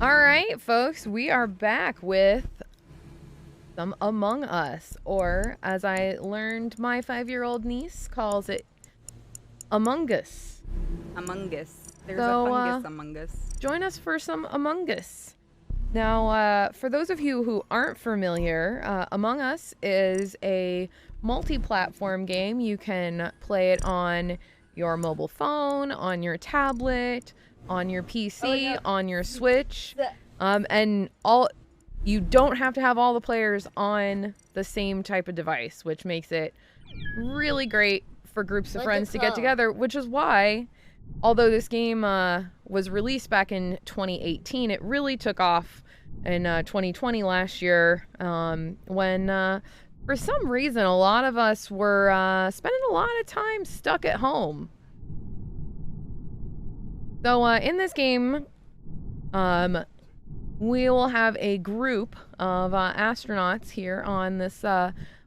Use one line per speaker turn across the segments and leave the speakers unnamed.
All right, folks, we are back with some Among Us, or as I learned, my 5-year-old niece calls it Among Us.
Among Us. There's
So,
a fungus among us.
Join us for some Among Us. Now, for those of you who aren't familiar, Among Us is a multi-platform game. You can play it on your mobile phone, on your tablet, on your PC, on your Switch, and you don't have to have all the players on the same type of device, which makes it really great for groups of friends to get together, which is why, although this game was released back in 2018, it really took off in 2020 last year, when for some reason a lot of us were spending a lot of time stuck at home. So in this game, we will have a group of astronauts here on this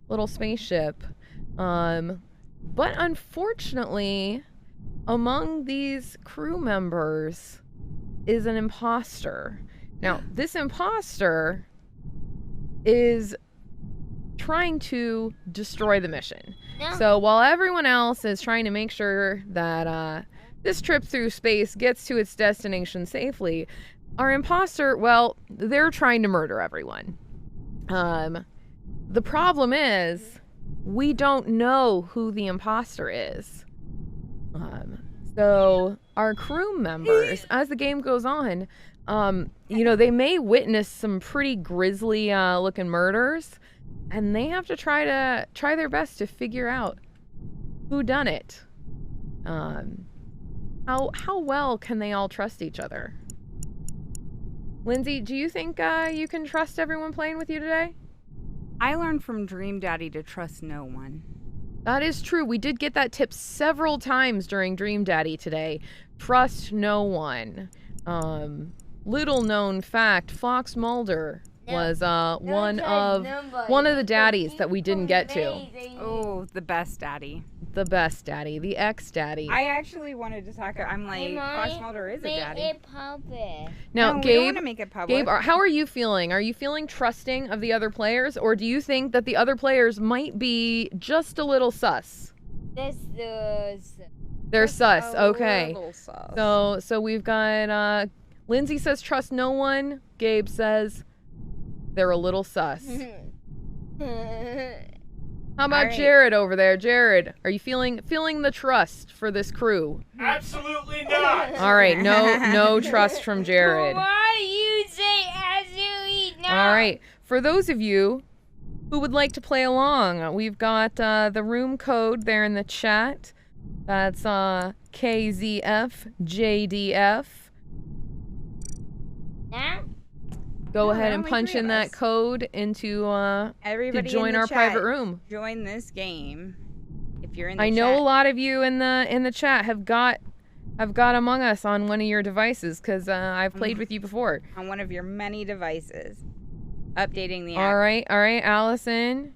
little spaceship. But unfortunately, among these crew members is an imposter. Now, this imposter is trying to destroy the mission. No. So while everyone else is trying to make sure that this trip through space gets to its destination safely, our imposter, well, they're trying to murder everyone. The problem is, we don't know who the imposter is. So our crew members, as the game goes on, they may witness some pretty grisly looking murders, and they have to try their best to figure out who done it. How well can they all trust each other? Lindsay, do you think you can trust everyone playing with you today?
I learned from Dream Daddy to trust no one.
That is true. We did get that tip several times during Dream Daddy today. Trust no one. Little known fact, Fox Mulder was one of the daddies that we didn't get to.
Oh, the best daddy.
The best daddy, the ex-daddy.
I actually wanted to talk. I'm like, Fox Mulder is a daddy.
Make it public.
Now,
no,
Gabe,
we don't want to make it public.
Gabe, how are you feeling? Are you feeling trusting of the other players, or do you think that the other players might be just a little sus? They're sus. Okay.
Sus.
So we've got Lindsay says trust no one. Gabe says they're a little sus. How about
right.
Jared over there? Jared, are you feeling the trust for this crew?
Absolutely not.
All right, no trust from Jared.
Why you say absolutely not?
All right, for those of you who would like to play along, we've got the room code there in the chat. That's KZFJDF.
Now?
Go ahead and punch in that code into
Everybody
to join
in the
our
chat,
private room.
Join this game. If you're in the
I
chat.
know a lot of you in the chat have got Among Us on one of your devices because I've played with you before.
On one of your many devices. Updating the app.
All right, Allison.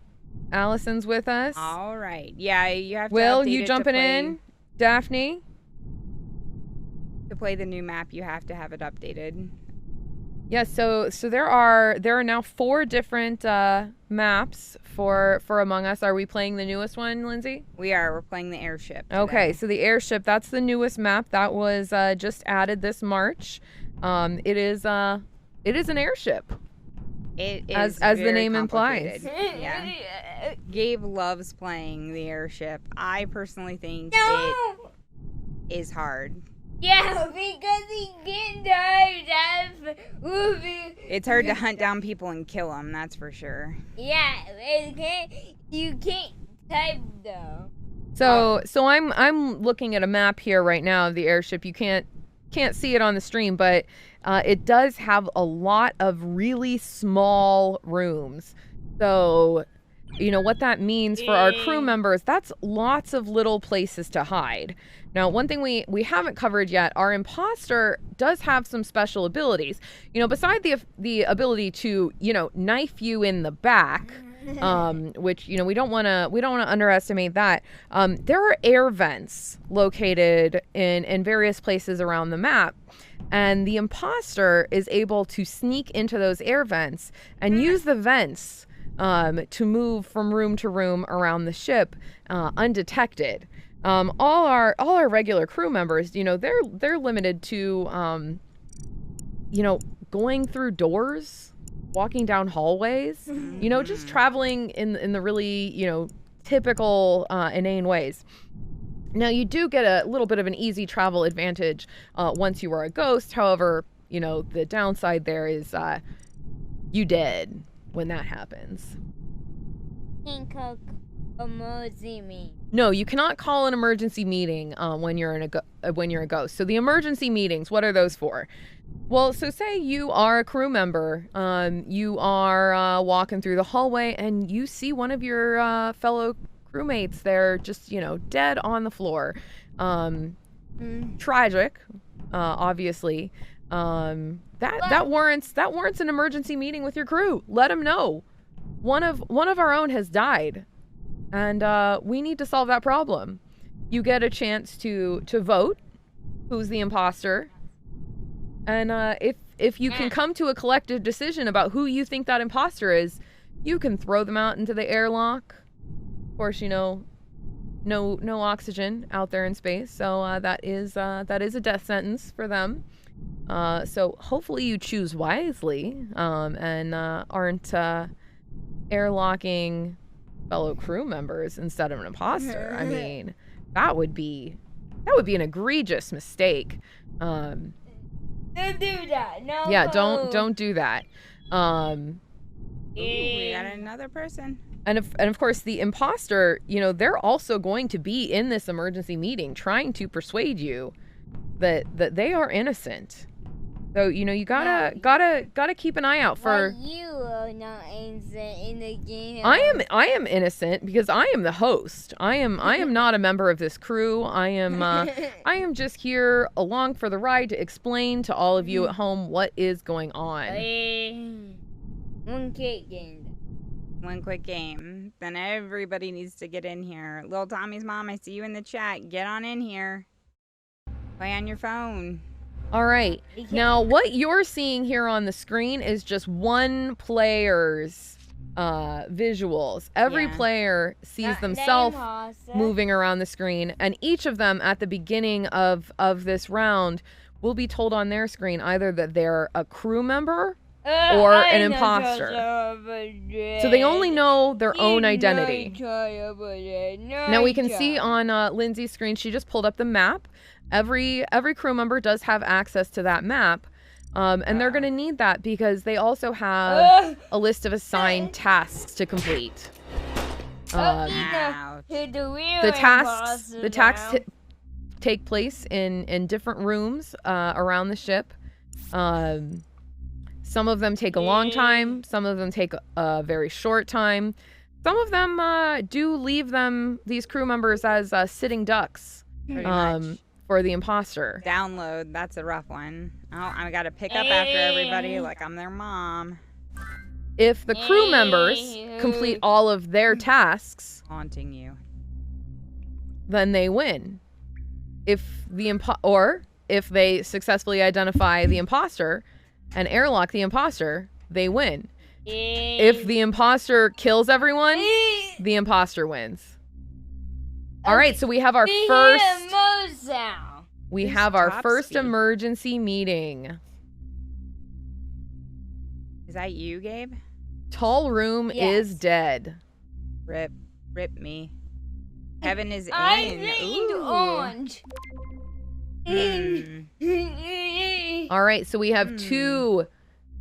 Allison's with us.
All right. Yeah, you have to
Will,
update
you
it
jumping
to play,
in? Daphne?
To play the new map, you have to have it updated.
Yeah, so there are now 4 different maps for Among Us. Are we playing the newest one, Lindsay?
We are. We're playing the airship today.
Okay, so the airship, that's the newest map. That was just added this March. It is an airship.
It is
as the
very
name implies.
Yeah. Gabe loves playing the airship. I personally think
No!
it is hard.
Yeah, because he get tired of
It's hard to hunt down people and kill them, that's for sure.
Yeah, you can't type though.
So I'm looking at a map here right now of the airship. You can't see it on the stream, but it does have a lot of really small rooms. So what that means for our crew members, that's lots of little places to hide. Now, one thing we haven't covered yet, our imposter does have some special abilities. Beside the ability to, knife you in the back, which we don't want to underestimate that. There are air vents located in various places around the map, and the imposter is able to sneak into those air vents and use the vents to move from room to room around the ship undetected. All our regular crew members, they're limited to going through doors, walking down hallways, just traveling in the really, typical, inane ways. Now, you do get a little bit of an easy travel advantage once you are a ghost. However, the downside there is you dead when that happens. No, you cannot call an emergency meeting when you're a ghost. So the emergency meetings, what are those for? Well, so say you are a crew member, you are walking through the hallway and you see one of your fellow crewmates. They're just, dead on the floor. Tragic, obviously. That warrants an emergency meeting with your crew. Let them know. One of our own has died, and we need to solve that problem. You get a chance to vote who's the imposter. And if you can come to a collective decision about who you think that imposter is, you can throw them out into the airlock. Of course, no oxygen out there in space, so that is a death sentence for them. So hopefully you choose wisely and aren't airlocking fellow crew members instead of an imposter. I mean, that would be an egregious mistake.
Don't do that. No.
Yeah, don't do that.
Ooh, we got another person.
And of course the imposter, they're also going to be in this emergency meeting trying to persuade you that they are innocent. So, you gotta keep an eye out for.
But you are not innocent in the game.
I am innocent because I am the host. I am not a member of this crew. I am just here along for the ride to explain to all of you at home what is going on.
One quick game. Then everybody needs to get in here. Little Tommy's mom, I see you in the chat. Get on in here. Play on your phone.
All right. Now, what you're seeing here on the screen is just one player's visuals. Every player sees themselves moving around the screen, and each of them at the beginning of this round will be told on their screen either that they're a crew member or an imposter. So they only know their own identity. Now we can see on Lindsay's screen, she just pulled up the map. Every crew member does have access to that map, and they're going to need that because they also have a list of assigned tasks to complete. The tasks take place in different rooms around the ship. Some of them take a long time. Some of them take a very short time. Some of them do leave these crew members as sitting ducks for the imposter.
Download, that's a rough one. Oh, I got to pick up after everybody like I'm their mom.
If the crew members complete all of their tasks,
Haunting you.
then they win. If they successfully identify the imposter and airlock the imposter, they win. If the imposter kills everyone, the imposter wins. All right, so we have our first emergency meeting.
Is that you, Gabe?
Tall room is dead.
Rip me. Kevin is in.
I leaned orange.
All right, so we have 2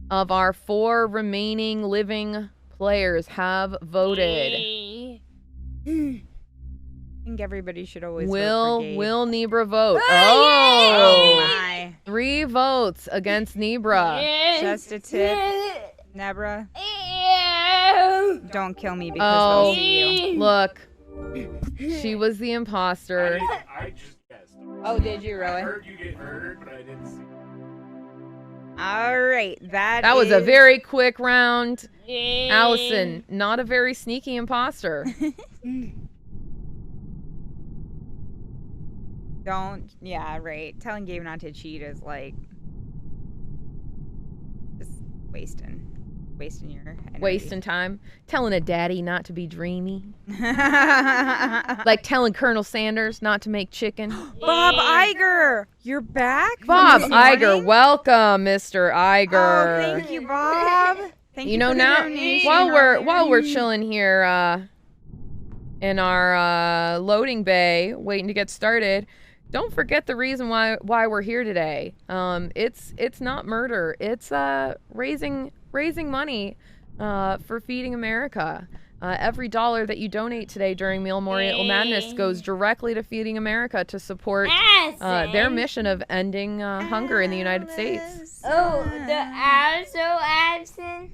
of our 4 remaining living players have voted.
I think everybody should always vote for Gabe.
Will Nebra vote?
Oh my.
3 votes against Nebra.
Just a tip. Nebra. Don't kill me because they'll see you.
Look. She was the imposter.
I just guessed.
Oh, did you
I
really?
heard you get murdered, but I didn't see.
All right,
That was a very quick round. Allison, not a very sneaky imposter.
Yeah, right. Telling Gabe not to cheat is like just wasting your energy.
Wasting time. Telling a daddy not to be dreamy. Like telling Colonel Sanders not to make chicken.
Bob Iger, you're back. from
Bob
this
Iger,
morning?
welcome, Mr. Iger.
Oh, thank you, Bob. Thank you
You know,
for the
now
donation
while we're
earlier.
chilling here in our loading bay waiting to get started, don't forget the reason why we're here today. It's not murder. It's raising money for Feeding America. Every dollar that you donate today during Meal-Morial Madness goes directly to Feeding America to support their mission of ending hunger in the United States.
Oh, the Allison.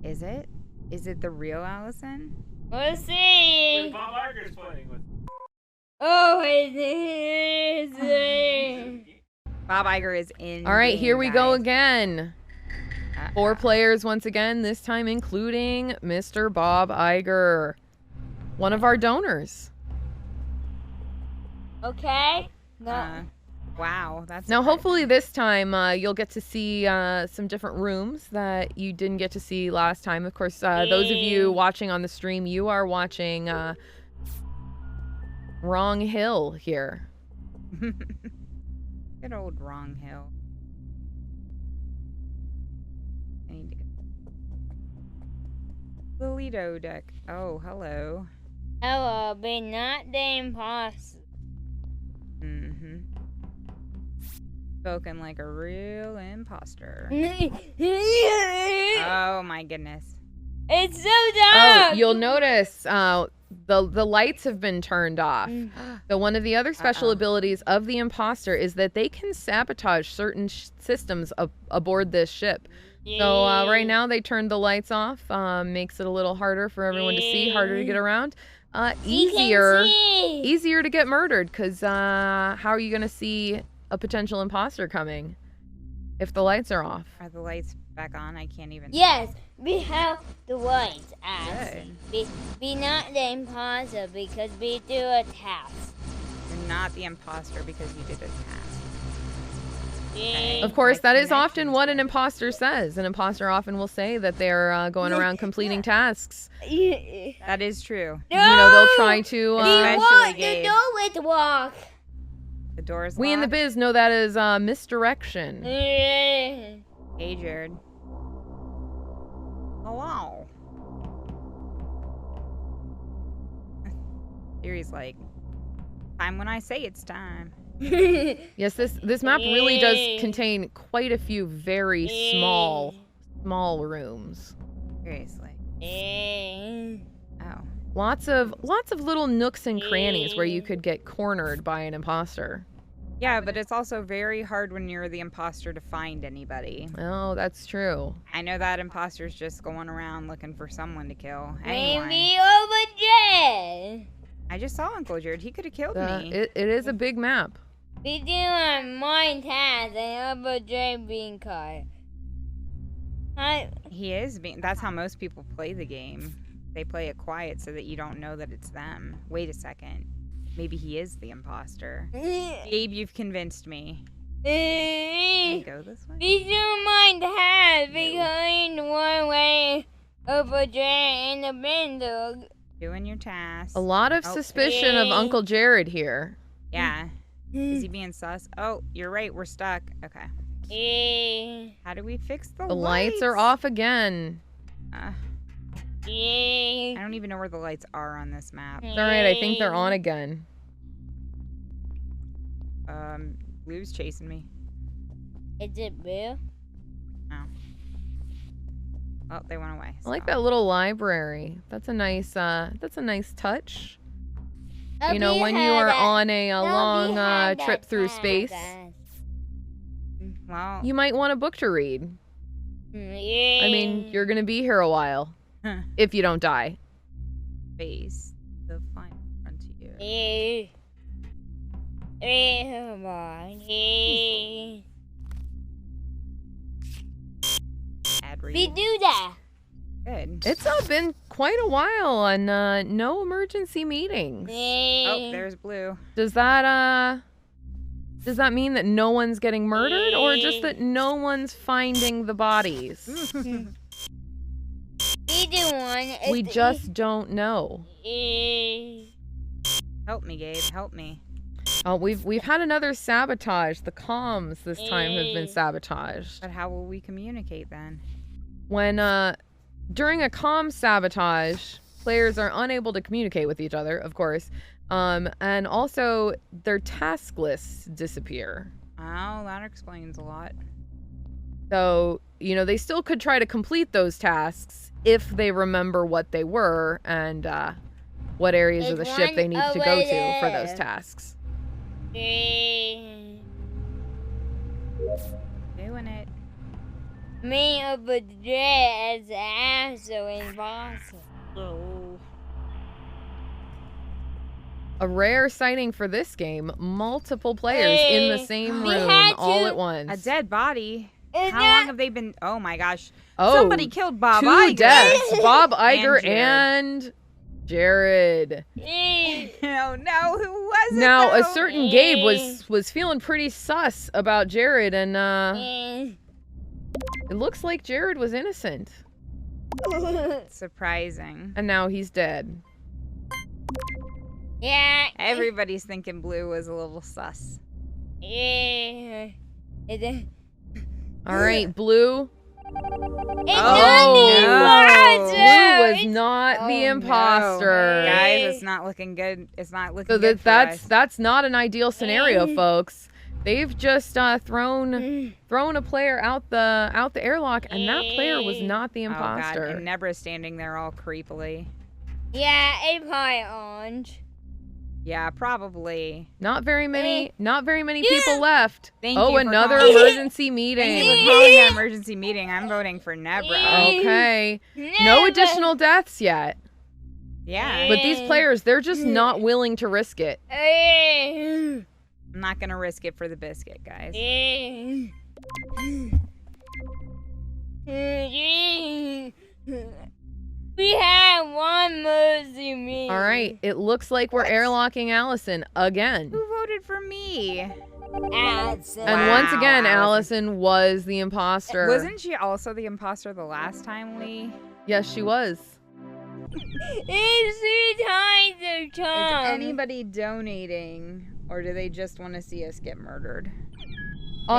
Is it? Is it the real Allison?
We'll
Wait,
see.
Bob Iger's playing with.
Oh, it is.
Bob Iger is in.
All right,
game,
here we go
guys.
again. 4 players once again, this time including Mr. Bob Iger, one of our donors.
Okay. No.
Wow, that's
Now,
surprising.
hopefully this time you'll get to see some different rooms that you didn't get to see last time. Of course, those of you watching on the stream, you are watching Wrong Hill here.
Good old Wrong Hill. I need to get the Lido deck. Oh, hello.
Hello, but not the imposter.
Mm-hmm. Spoken like a real imposter.
It's
Oh my goodness.
so
Oh,
dark.
you'll notice the lights have been turned off. So one of the other special abilities of the imposter is that they can sabotage certain systems aboard this ship. So right now they turned the lights off. Makes it a little harder for everyone to see, harder to get around. Easier to get murdered, because how are you going to see a potential imposter coming if the lights are off?
Are the lights back on? I can't even.
Yes, we have the lights.
Good.
Be not the imposter because we do a task.
You're not the imposter because you did a task.
Yeah.
Of course,
Like
that is often
connections
what an
here.
imposter says. An imposter often will say that they're going around completing tasks.
That is true.
You know, they'll try to...
Especially
the
Gabe.
door with walk.
The door's
we in the
locked.
biz know that as misdirection.
Yeah.
Hey, Jared. Hello. Siri's like, time when I say it's time.
Yes, this map really does contain quite a few very small rooms.
Seriously. Oh.
Lots of little nooks and crannies where you could get cornered by an imposter.
Yeah, but it's also very hard when you're the imposter to find anybody.
Oh, that's true.
I know that imposter's just going around looking for someone to kill. Anyone.
Maybe over there.
I just saw Uncle Jared. He could have killed me.
It is a big map.
We do a mind task and over there being caught.
He is being. That's how most people play the game. They play it quiet so that you don't know that it's them. Wait a second. Maybe he is the imposter. Gabe, you've convinced me. Can I go this way?
We do mind task. We going one way over there in the window.
Doing your task.
A lot of
Oh.
suspicion of Uncle Jared here.
Yeah. Is he being sus? Oh, you're right. We're stuck. Okay. How do we fix the
The lights are off again.
I don't even know where the lights are on this map.
It's all right. I think they're on again.
Blue's chasing me.
Is it blue?
Oh, they went away.
I like that little library. That's a nice touch. You know, when you are on a long trip through space,
Well,
you might want a book to read. I mean, you're gonna be here a while if you don't die.
face the final frontier. Ad
We
read.
do that.
Good.
It's been quite a while and no emergency meetings.
Oh, there's Blue.
Does that mean that no one's getting murdered or just that no one's finding the bodies?
Either one.
We just don't know.
Help me, Gabe. Help me.
Oh, we've had another sabotage. The comms this time have been sabotaged.
But how will we communicate then?
When during a comm sabotage, players are unable to communicate with each other, of course. And also their task lists disappear.
Oh, that explains a lot.
So, you know, they still could try to complete those tasks if they remember what they were and what areas of the
There's
ship
one
they need to go
over
to for those
there.
tasks.
Doing it.
Me over there as also impossible.
Oh.
A rare sighting for this game, multiple players in the same
we
room
had
all
to-
at once.
A dead body.
Is
How
that-
long have they been? Oh my gosh.
Oh,
Somebody killed Bob
two
Iger.
deaths. Bob Iger
Jared.
and Jared.
Oh no, who was it?
Now, a
though?
certain Gabe was feeling pretty sus about Jared, and it looks like Jared was innocent.
Surprising.
And now he's dead.
Yeah.
Everybody's thinking Blue was a little sus.
Yeah.
All right, Blue.
It's
Oh,
not the
Blue was
imposter.
not the
no.
imposter.
Guys, it's not looking good. It's not looking
So
good for us.
that's not an ideal scenario, folks. They've just thrown a player out the airlock, and that player was not the
Oh god,
imposter.
and Nebra's standing there all creepily.
Yeah, it's probably orange.
Yeah, probably.
Not very many people left.
Thank
Oh,
you for
another
calling.
emergency
Thank
meeting.
you for calling an emergency meeting. I'm voting for Nebra.
Okay. No additional deaths yet.
Yeah.
But these players, they're just not willing to risk it.
I'm not gonna risk it for the biscuit, guys.
We have one mercy meeting.
All right. It looks like we're airlocking Allison again.
Who voted for me?
Allison.
And once
Wow,
again,
Allison.
Allison was the imposter.
Wasn't she also the imposter the last time we?
Yes, she was.
It's 3 times the
Is
time.
anybody donating, or do they just want to see us get murdered?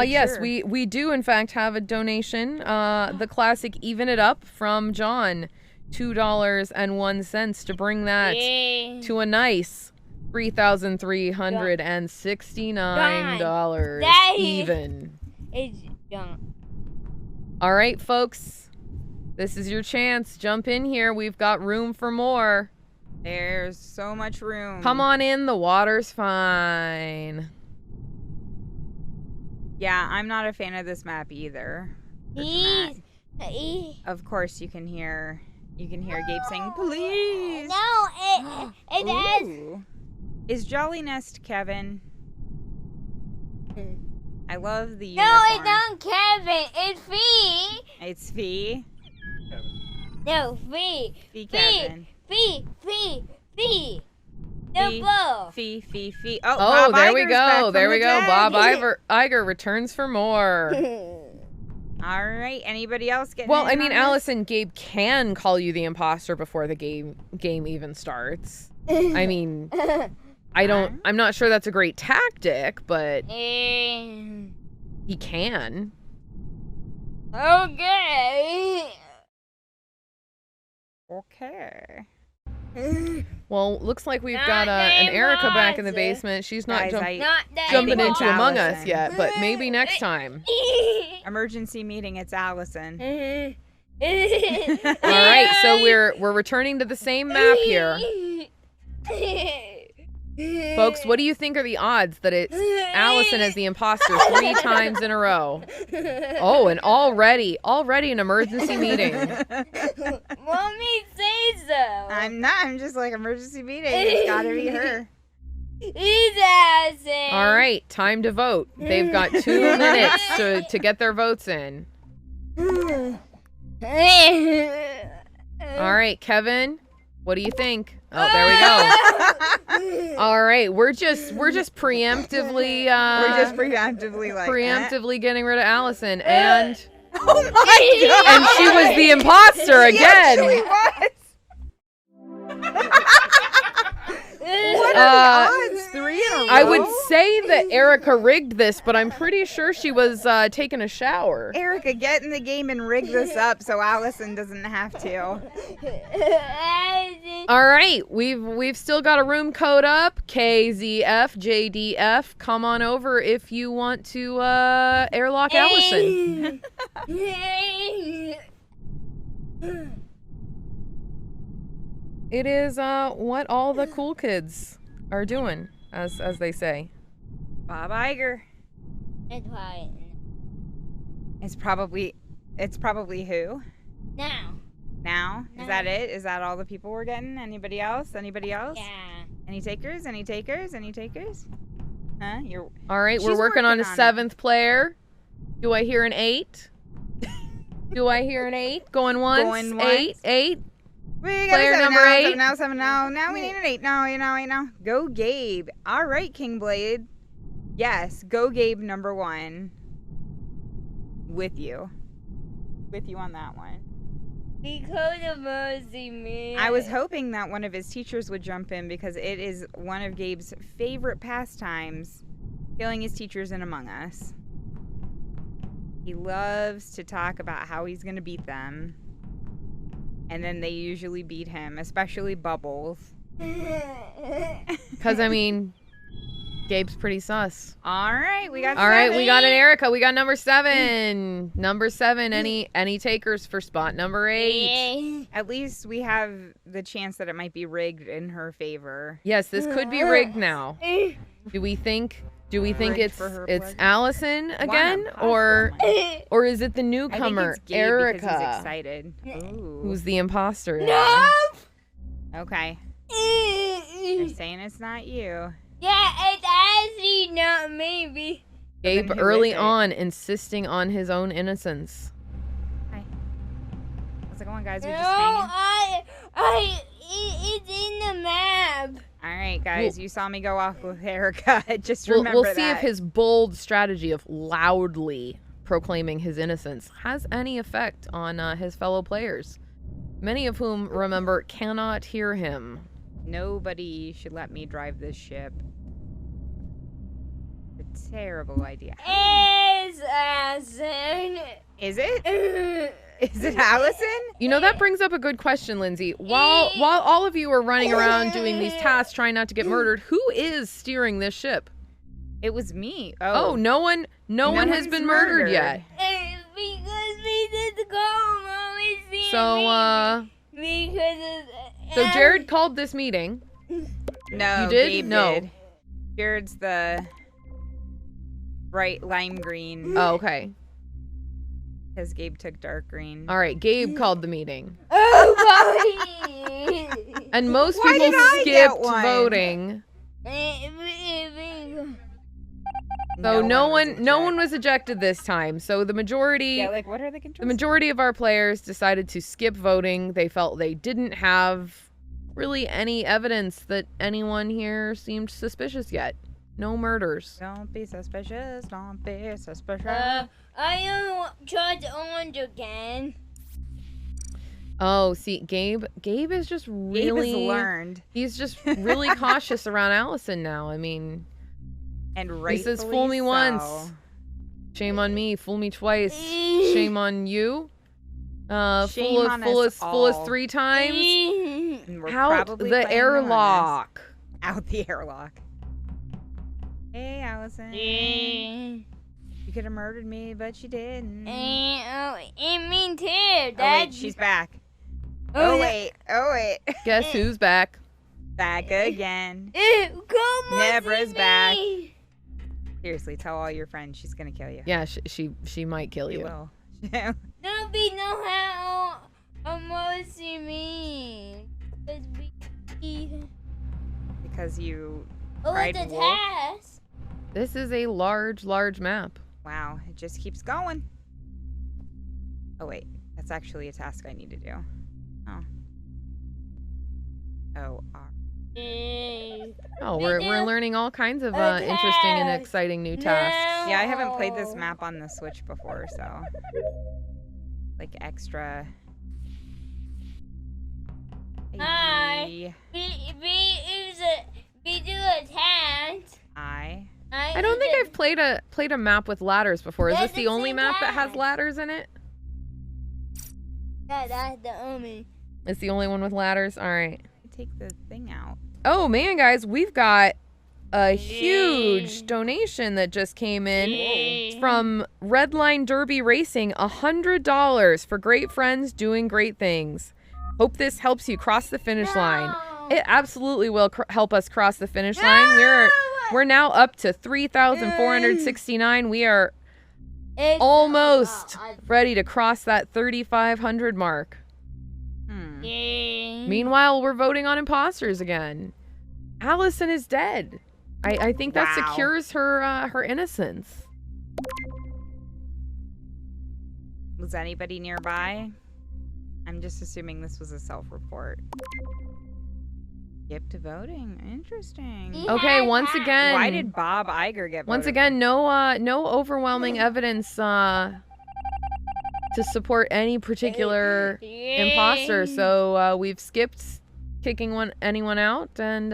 Yes,
sure.
we do in fact have a donation. The classic Even It Up from John, $2.01 to bring that to a nice $3,369
Daddy.
even.
It's done.
All right, folks, this is your chance. Jump in here. We've got room for more.
There's so much room.
Come on in. The water's fine.
Yeah, I'm not a fan of this map either.
Please.
Of course, you can hear Gabe saying, "Please."
No, it has.
Ooh. Is Jolly Nest Kevin? I love the
No,
uniform.
it's not Kevin. It's Fee.
It's Fee.
No, Fee.
Fee Kevin.
Fee.
Fee.
The ball.
Fee. Oh,
Oh,
Bob
there we
Iger's back
go.
from
There
the
we go.
dead.
Bob Iger returns for more.
All right. Anybody else getting
Well,
in
I mean,
on this?
Allison, Gabe can call you the imposter before the game even starts. I mean, I'm not sure that's a great tactic, but he can.
Okay.
Okay.
Well, looks like we've
Not
got
the
an Erica back in the
imposter.
basement. She's not
Guys,
Not that
jumping
think it's
into Among Us
Allison.
yet, but maybe next time.
Emergency meeting. It's Allison.
All right, so we're returning to the same map here. Folks, what do you think are the odds that it's Allison as the imposter 3 times in a row? Oh, and already an emergency meeting.
Mommy say so.
I'm not. I'm just like emergency meeting. It's gotta be her.
He's Allison.
All right, time to vote. They've got 2 minutes to get their votes in. All right, Kevin, what do you think? Oh, there we go. All right, we're just preemptively
We're just preemptively like
preemptively getting rid of Allison, and
Oh my god!
and she was the imposter again.
What are the odds? 3 in a row?
I would say that Erica rigged this, but I'm pretty sure she was taking a shower.
Erica, get in the game and rig this up so Allison doesn't have to.
All right, we've still got a room code up. KZF JDF. Come on over if you want to airlock Allison. It is what all the cool kids are doing, as they say.
Bob Iger.
That's right.
It's probably who?
Now.
Now? Is that it? Is that all the people we're getting? Anybody else? Anybody else?
Yeah.
Any takers? Any takers? Any takers? Huh? You're
All right, we're
She's
working on a
working on it.
7th player. Do I hear an 8? Do I hear an 8? Going once?
Going once.
8.
We got
Player
a 7
number
now,
8.
7 now, 7 now. Now we need an 8. No, you know. Go Gabe. All right, Kingblade. Yes, go Gabe number 1. With you. With you on that one.
Because of mercy, man.
I was hoping that one of his teachers would jump in because it is one of Gabe's favorite pastimes, killing his teachers in Among Us. He loves to talk about how he's going to beat them. And then they usually beat him, especially Bubbles.
Because, I mean, Gabe's pretty sus.
All right, we got
All right,
7.
we got an Erica. We got number 7. Number 7, any takers for spot number 8?
At least we have the chance that it might be rigged in her favor.
Yes, this could be rigged now. Do we think
Rigged
it's
for her
it's
pleasure.
Allison again,
One
or
imposter one.
is it the
I think
newcomer
it's Gabe
Erica,
because he's excited. Ooh.
who's the imposter?
No!
Okay. You're saying it's not you.
Yeah, it's actually not maybe.
Gabe
Then who
early
is it?
on insisting on his own innocence.
How's it going, guys? We
No,
just hanging.
it's in the map.
All right, guys. You saw me go off with Erica. Just
We'll
remember
see
that.
if his bold strategy of loudly proclaiming his innocence has any effect on his fellow players, many of whom, remember, cannot hear him.
Nobody should let me drive this ship. A terrible idea.
It's Allison.
Is it? Is it Allison?
You know, that brings up a good question, Lindsay. While all of you are running around doing these tasks, trying not to get murdered, who is steering this ship?
It was me.
Oh, no one has
one's
been murdered yet.
It's because we did go always see
So,
because
so Jared called this meeting.
No,
You did?
Gabe
No.
did. Jared's the bright lime green
Oh, okay.
because Gabe took dark green.
All right, Gabe called the meeting.
Oh, buddy.
And most
Why
people
did I get
skipped
one?
voting. So no one was ejected this time. So the majority
Yeah, like what are the
the
controls?
majority of our players decided to skip voting. They felt they didn't have really any evidence that anyone here seemed suspicious yet. No murders.
Don't be suspicious. Don't be suspicious.
I tried to orange again.
Oh, see, Gabe is just
Gabe
really
has learned,
he's just really cautious around Allison now. I mean,
and
he
rightfully
says fool me
so.
once. Shame on me, fool me twice. Shame on you.
Shame
Fool
on
us
all.
3 times.
And we're
Out
probably
the
playing Among Us.
airlock.
Out the airlock. Hey, Allison. You could have murdered me, but you didn't.
And me too.
Oh wait,
That's
she's back.
Oh,
Oh wait. Oh wait.
Guess who's back?
Back again.
Come on,
Nebra's
see
back.
me.
Seriously, tell all your friends she's gonna kill you.
Yeah, she might kill
She
you.
will.
Don't be no how mercy me.
Because you.
Oh,
Cried
it's a
wolf.
task.
This is a large map.
Wow, it just keeps going. Oh wait, that's actually a task I need to do. Oh. O-R.
Oh, we're learning all kinds of interesting and
task.
exciting new tasks.
Yeah, I haven't played this
No.
map on the Switch before, so like extra.
Hi. We do a task.
I.
I don't think I've played a map with ladders before. Is this
That's
the
the
only
same
map that has
task.
ladders in it?
That's the only.
It's the only one with ladders? All right.
Take the thing out.
Oh, man, guys, we've got a huge donation that just came in. It's from Redline Derby Racing, $100 for great friends doing great things. Hope this helps you cross the finish line. It absolutely will help us cross the finish line. We're now up to 3,469. We are almost ready to cross that 3,500 mark. Meanwhile, we're voting on imposters again. Allison is dead. I think that
Wow.
secures her innocence.
Was anybody nearby? I'm just assuming this was a self-report. Skip to voting. Interesting.
Okay, once again.
Why did Bob Iger get
Once
voted
again, no overwhelming evidence to support any particular imposter. So we've skipped kicking anyone out, and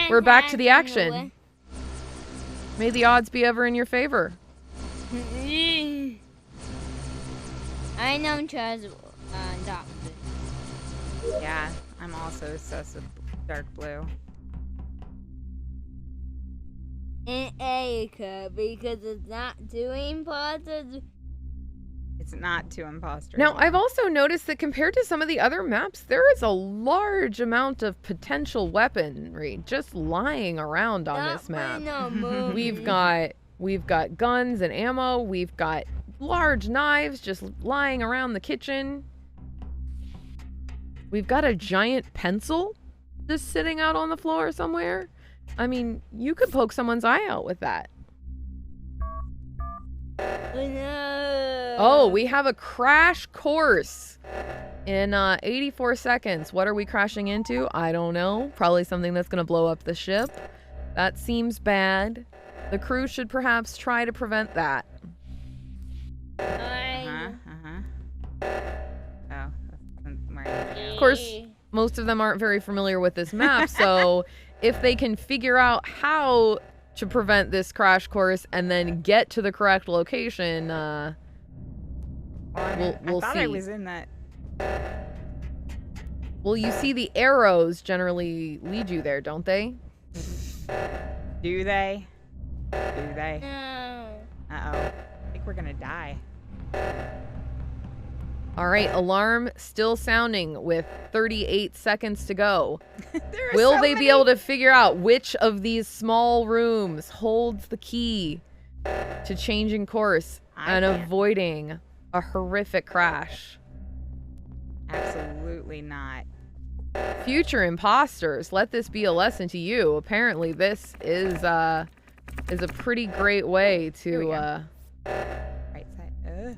we're back to the action. May the odds be ever in your favor.
I know Charles Doctor.
for? Yeah, I'm also sus of dark blue.
And Erica, because it's not doing imposters.
It's not two imposters.
Now, I've also noticed that compared to some of the other maps, there is a large amount of potential weaponry just lying around on this map. We've got guns and ammo. We've got large knives just lying around the kitchen. We've got a giant pencil just sitting out on the floor somewhere. I mean, you could poke someone's eye out with that. Oh, we have a crash course in 84 seconds. What are we crashing into? I don't know. Probably something that's going to blow up the ship. That seems bad. The crew should perhaps try to prevent that.
Oh,
Of course, most of them aren't very familiar with this map, so if they can figure out how to prevent this crash course and then get to the correct location, we'll
I thought
see.
I was in that.
Well, you see the arrows generally lead you there, don't they?
Do they? Do they?
No.
Uh-oh. I think we're gonna die.
All right, alarm still sounding with 38 seconds to go.
There are
Will
so
they be
many-
able to figure out which of these small rooms holds the key to changing course and
can't.
avoiding a horrific crash?
Absolutely not.
Future imposters, let this be a lesson to you. Apparently, this is a pretty great way
Here we
to
go. Right side.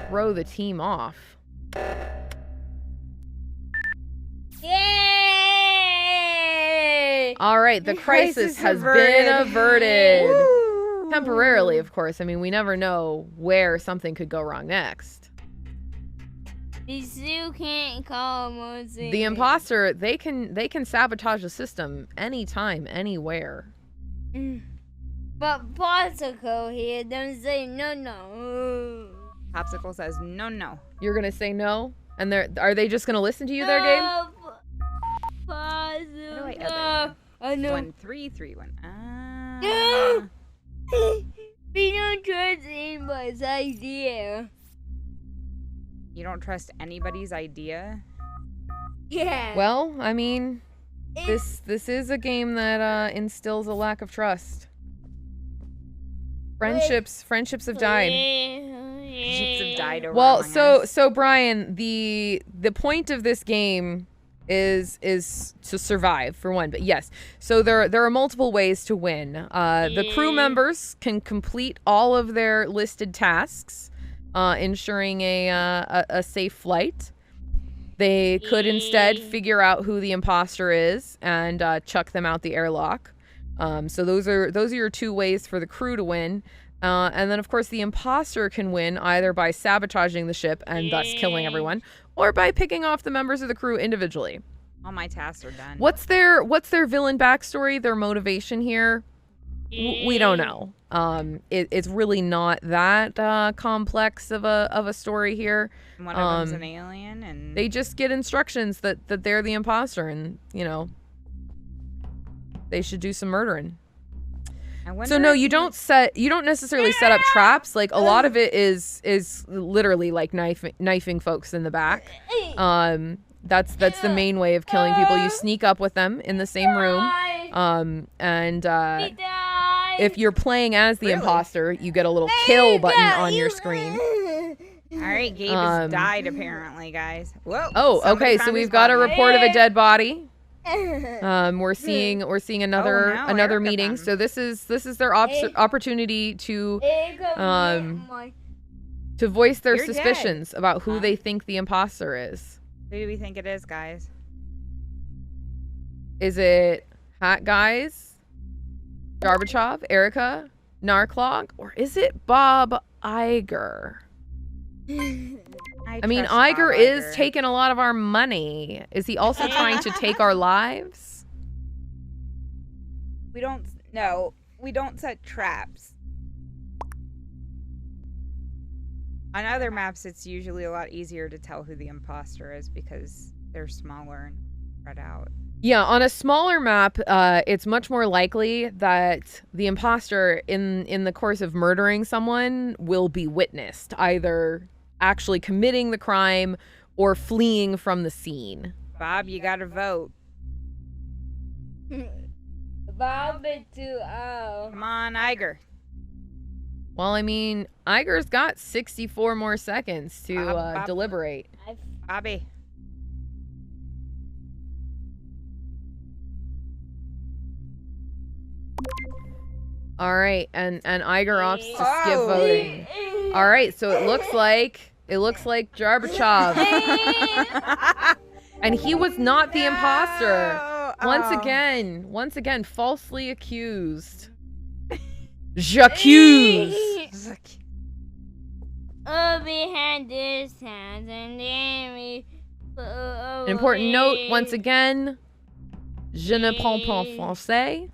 throw the team off.
Yay!
All right, the crisis
Crisis
has
averted.
been averted.
Woo!
Temporarily, of course. I mean, we never know where something could go wrong next.
You still can't call Moses.
The imposter, they can sabotage the system anytime, anywhere.
But Popsicle here don't say no.
Popsicle says no, no.
You're gonna say no, and are they just gonna listen to you there, Gabe?
Popsicle.
How do
I know.
1 3 3 1.
No! We don't trust anybody's idea.
You don't trust anybody's idea?
Yeah.
Well, I mean, this is a game that instills a lack of trust. Friendships have died.
Ships have died over
Well,
Among Us.
so Brian, the point of this game is to survive for one, but yes. So there are multiple ways to win. The crew members can complete all of their listed tasks, ensuring a safe flight. They could instead figure out who the imposter is and chuck them out the airlock. So those are your two ways for the crew to win. And then, of course, the imposter can win either by sabotaging the ship and thus killing everyone, or by picking off the members of the crew individually.
All my tasks are done.
What's their villain backstory? Their motivation here? We don't know. It's really not that complex of a story here.
One of them's an alien, and
they just get instructions that they're the imposter, and they should do some murdering. So no, you don't necessarily set up traps. Like, a lot of it is literally like knifing folks in the back. That's the main way of killing people. You sneak up with them in the same room. And if you're playing as the imposter, you get a little kill button on your screen.
All right, Gabe has died apparently, guys. Whoa.
Oh, okay. So we've got a report of a dead body. We're seeing another
Erica
meeting.
found.
So this is their opportunity to voice their
You're dead.
suspicions about who they think the imposter is.
Who do we think it is, guys?
Is it Hat Guys, Gorbachev, Erica, Narclog, or is it Bob Iger? I mean,
trust
Iger
Bob
is
Iger.
taking a lot of our money. Is he also trying to take our lives?
We don't set traps. On other maps, it's usually a lot easier to tell who the imposter is because they're smaller and spread out.
Yeah, on a smaller map, it's much more likely that the imposter in the course of murdering someone will be witnessed, either actually committing the crime or fleeing from the scene.
Bob, you gotta vote.
Bob is too old.
Come on, Iger.
Well, I mean, Iger's got 64 more seconds to
Bob.
deliberate.
Bobby.
All right, and Iger opts to skip
Oh.
voting. All right, so it looks like Gorbachev, and he was not the imposter. Once again, falsely accused. J'accuse.
Behind this house, and then we
An important note, once again, je ne parle pas français.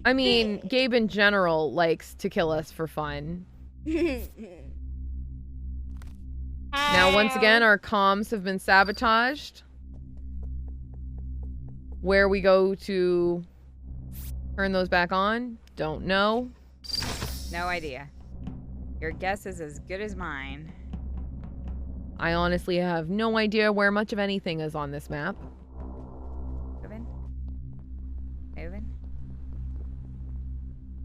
I mean, Gabe in general likes to kill us for fun. Now, once again, our comms have been sabotaged. Where we go to turn those back on, don't know.
No idea. Your guess is as good as mine.
I honestly have no idea where much of anything is on this map.
Moving. Moving.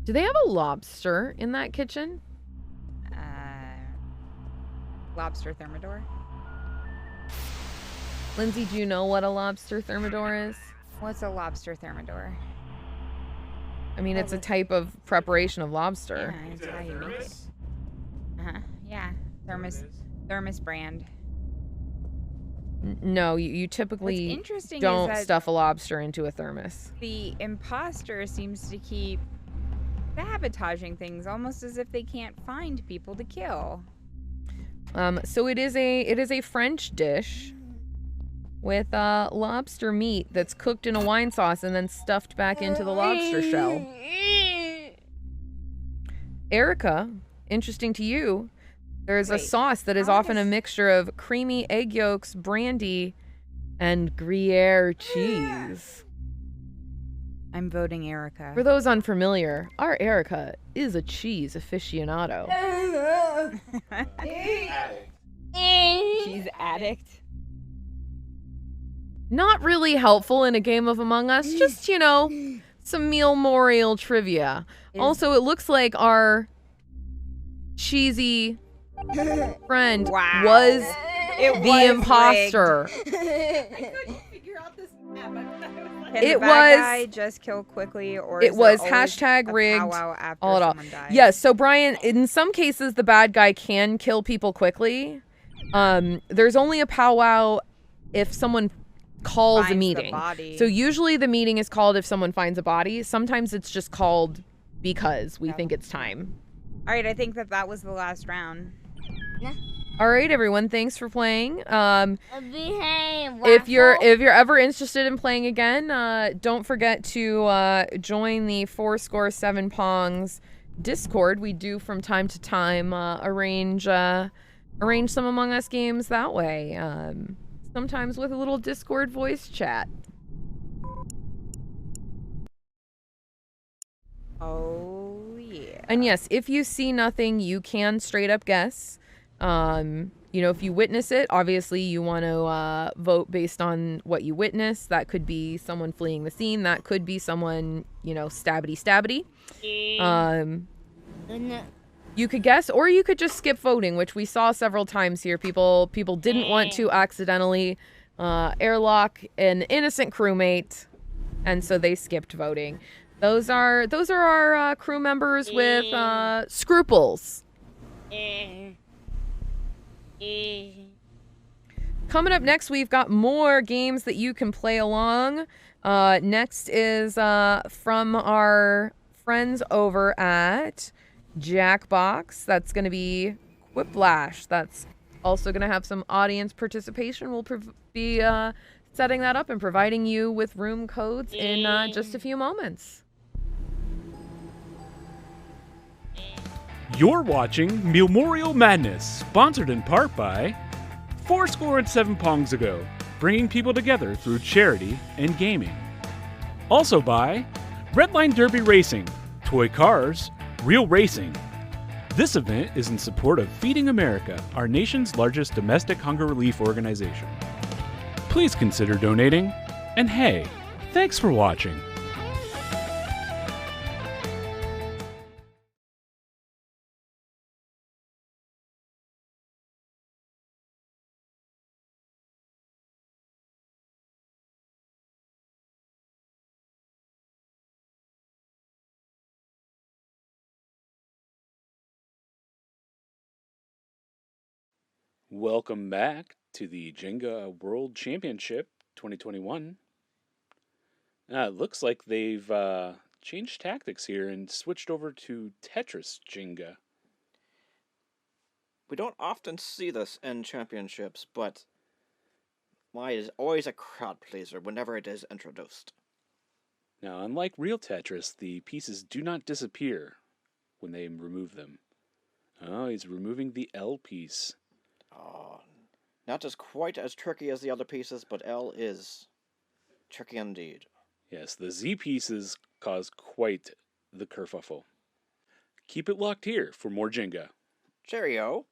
Do they have a lobster in that kitchen?
Lobster thermidor.
Lindsay, do you know what a lobster thermidor is?
What's a lobster thermidor?
I mean, it's a type of preparation of lobster.
Yeah, it's how you make it. Yeah. Thermos brand.
No, you
What's
typically
interesting
don't
is that
stuff a lobster into a thermos.
the imposter seems to keep sabotaging things almost as if they can't find people to kill.
So it is a French dish with lobster meat that's cooked in a wine sauce and then stuffed back into the lobster shell. Erica, interesting to you, there's a
Wait,
sauce that is
how
often a
does-
mixture of creamy egg yolks, brandy, and Gruyere cheese.
I'm voting Erica.
For those unfamiliar, our Erica is a cheese aficionado.
Addict.
She's addict.
Not really helpful in a game of Among Us, just, some Meal-Morial trivia. Also, it looks like our cheesy friend
Wow.
was
It
the
was
imposter.
I couldn't figure out this map. I was like,
Can
It
the bad
was-
guy just kill quickly, or
It
is there
was
always
hashtag
a
rigged,
powwow after
all it all.
someone dies?
Yes, so Brian, in some cases, the bad guy can kill people quickly. There's only a powwow if someone calls
Finds
a
the
meeting.
body.
So usually the meeting is called if someone finds a body. Sometimes it's just called because we
Yeah.
think it's time.
All right, I think that was the last round.
All right, everyone, thanks for playing.
Behave,
If you're
waffle.
ever interested in playing again, don't forget to join the 4score7 Pongs Discord. We do from time to time arrange some Among Us games that way. Sometimes with a little Discord voice chat.
Oh yeah.
And yes, if you see nothing, you can straight up guess. You know, if you witness it, obviously you want to vote based on what you witness. That could be someone fleeing the scene. That could be someone, you know, stabbity.
No.
You could guess, or you could just skip voting, which we saw several times here. People didn't want to accidentally airlock an innocent crewmate, and so they skipped voting. Those are our crew members with scruples. Coming up next, we've got more games that you can play along. Next is from our friends over at Jackbox. That's going to be Whiplash. That's also going to have some audience participation. We'll be setting that up and providing you with room codes in just a few moments.
You're watching Meal-Morial Madness, sponsored in part by 4score7 Pongs Ago, bringing people together through charity and gaming. Also by Redline Derby Racing, toy cars, real racing. This event is in support of Feeding America, our nation's largest domestic hunger relief organization. Please consider donating, and hey, thanks for watching. Welcome back to the Jenga World Championship 2021. It looks like they've changed tactics here and switched over to Tetris Jenga.
We don't often see this in championships, but why is always a crowd pleaser whenever it is introduced.
Now, unlike real Tetris, the pieces do not disappear when they remove them. Oh, he's removing the L piece.
Oh, not as quite as tricky as the other pieces, but L is tricky indeed.
Yes, the Z pieces cause quite the kerfuffle. Keep it locked here for more Jenga.
Cheerio.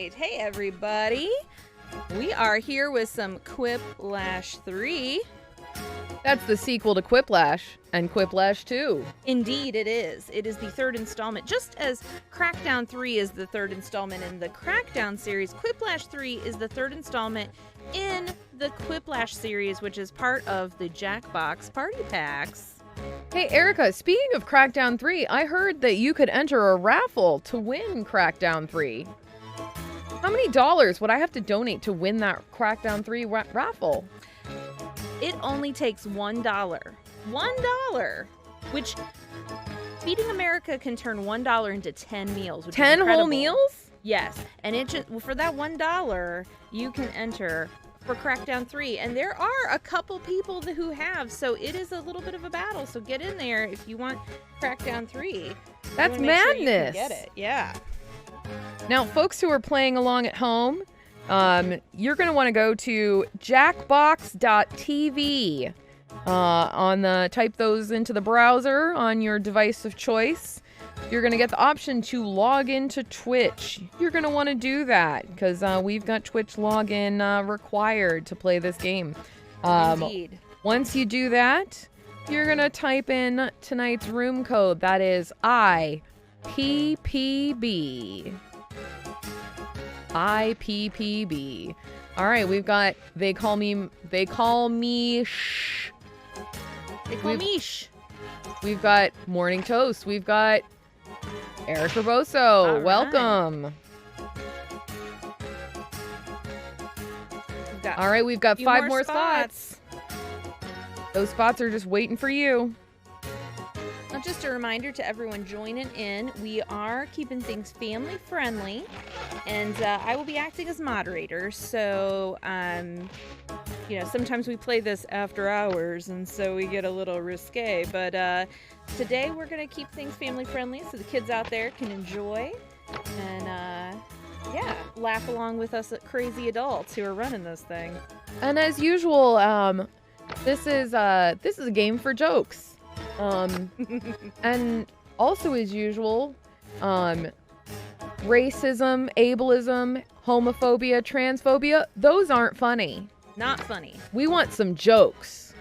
right. Hey, everybody. We are here with some Quiplash 3.
That's the sequel to Quiplash and Quiplash 2.
Indeed, it is. It is the third installment. Just as Crackdown 3 is the third installment in the Crackdown series, Quiplash 3 is the third installment in the Quiplash series, which is part of the Jackbox Party Packs.
Hey, Erica, speaking of Crackdown 3, I heard that you could enter a raffle to win Crackdown 3. How many dollars would I have to donate to win that Crackdown 3 raffle?
It only takes $1. $1! Which Feeding America can turn $1 into 10 meals. Which
10
is
whole
incredible.
meals?
Yes. And it just, for that $1, you can enter for Crackdown 3. And there are a couple people who have, so it is a little bit of a battle. So get in there if you want Crackdown 3.
That's
You wanna make sure you can
madness.
get it. Yeah.
Now, folks who are playing along at home, you're going to want to go to jackbox.tv. Type those into the browser on your device of choice. You're going to get the option to log into Twitch. You're going to want to do that because we've got Twitch login required to play this game.
Indeed.
Once you do that, you're going to type in tonight's room code. That is IPPB. IPPB. All right, we've got they call me shh.
They call me Shh.
We've got Morning Toast. We've got Eric Raboso.
All right.
Welcome.
We've got
All right, we've got
few
5
more
more spots. Those spots are just waiting for you.
Now, just a reminder to everyone joining in, we are keeping things family friendly, and I will be acting as moderator. So, sometimes we play this after hours, and so we get a little risque. But today we're going to keep things family friendly so the kids out there can enjoy and, laugh along with us crazy adults who are running this thing.
And as usual, this is a game for jokes. And also as usual, racism, ableism, homophobia, transphobia, those aren't funny.
Not funny.
We want some jokes.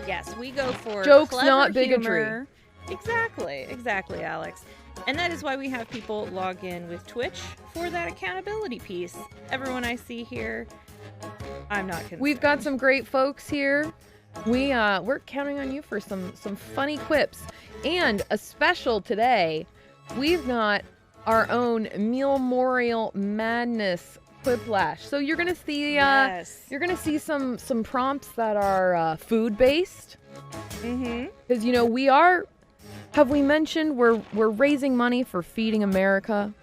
Yes, we go for
Jokes,
clever
not bigotry.
humor. Exactly, Alex. And that is why we have people log in with Twitch for that accountability piece. Everyone I see here, I'm not concerned.
We've got some great folks here. We're counting on you for some funny quips. And a special today, we've got our own Meal-Morial Madness Quiplash. So you're gonna see
yes.
you're gonna see some prompts that are food based.
Mm-hmm.
Because we are. Have we mentioned we're raising money for Feeding America?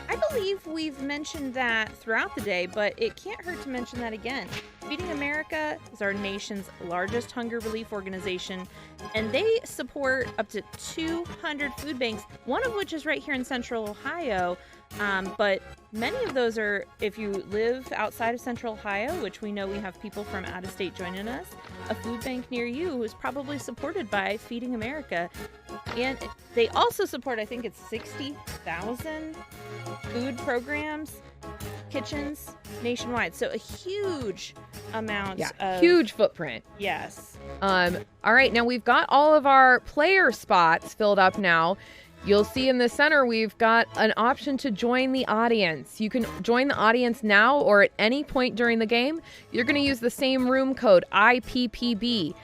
I believe we've mentioned that throughout the day, but it can't hurt to mention that again. Feeding America is our nation's largest hunger relief organization, and they support up to 200 food banks, one of which is right here in Central Ohio. But many of those are, if you live outside of Central Ohio, which we know we have people from out of state joining us, a food bank near you is probably supported by Feeding America. And they also support, I think it's 60,000 food programs, kitchens nationwide. So a huge amount of...
huge footprint.
Yes.
All right, now we've got all of our player spots filled up now. You'll see in the center, we've got an option to join the audience. You can join the audience now or at any point during the game. You're going to use the same room code, IPPB.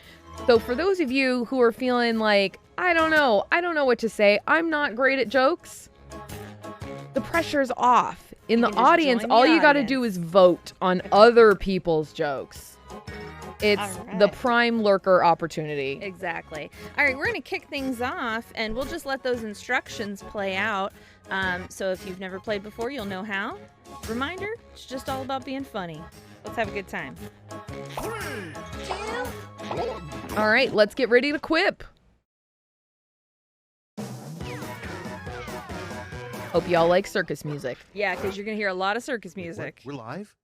So for those of you who are feeling like, I don't know what to say, I'm not great at jokes, the pressure's off. In the
can just
audience,
join the
all you got to
audience.
do is vote on other people's jokes. It's
All right.
the prime lurker opportunity.
Exactly. All right, we're going to kick things off, and we'll just let those instructions play out. So if you've never played before, you'll know how. Reminder, it's just all about being funny. Let's have a good time.
All right, let's get ready to quip. Hope y'all like circus music.
Yeah, because you're going to hear a lot of circus music.
We're live?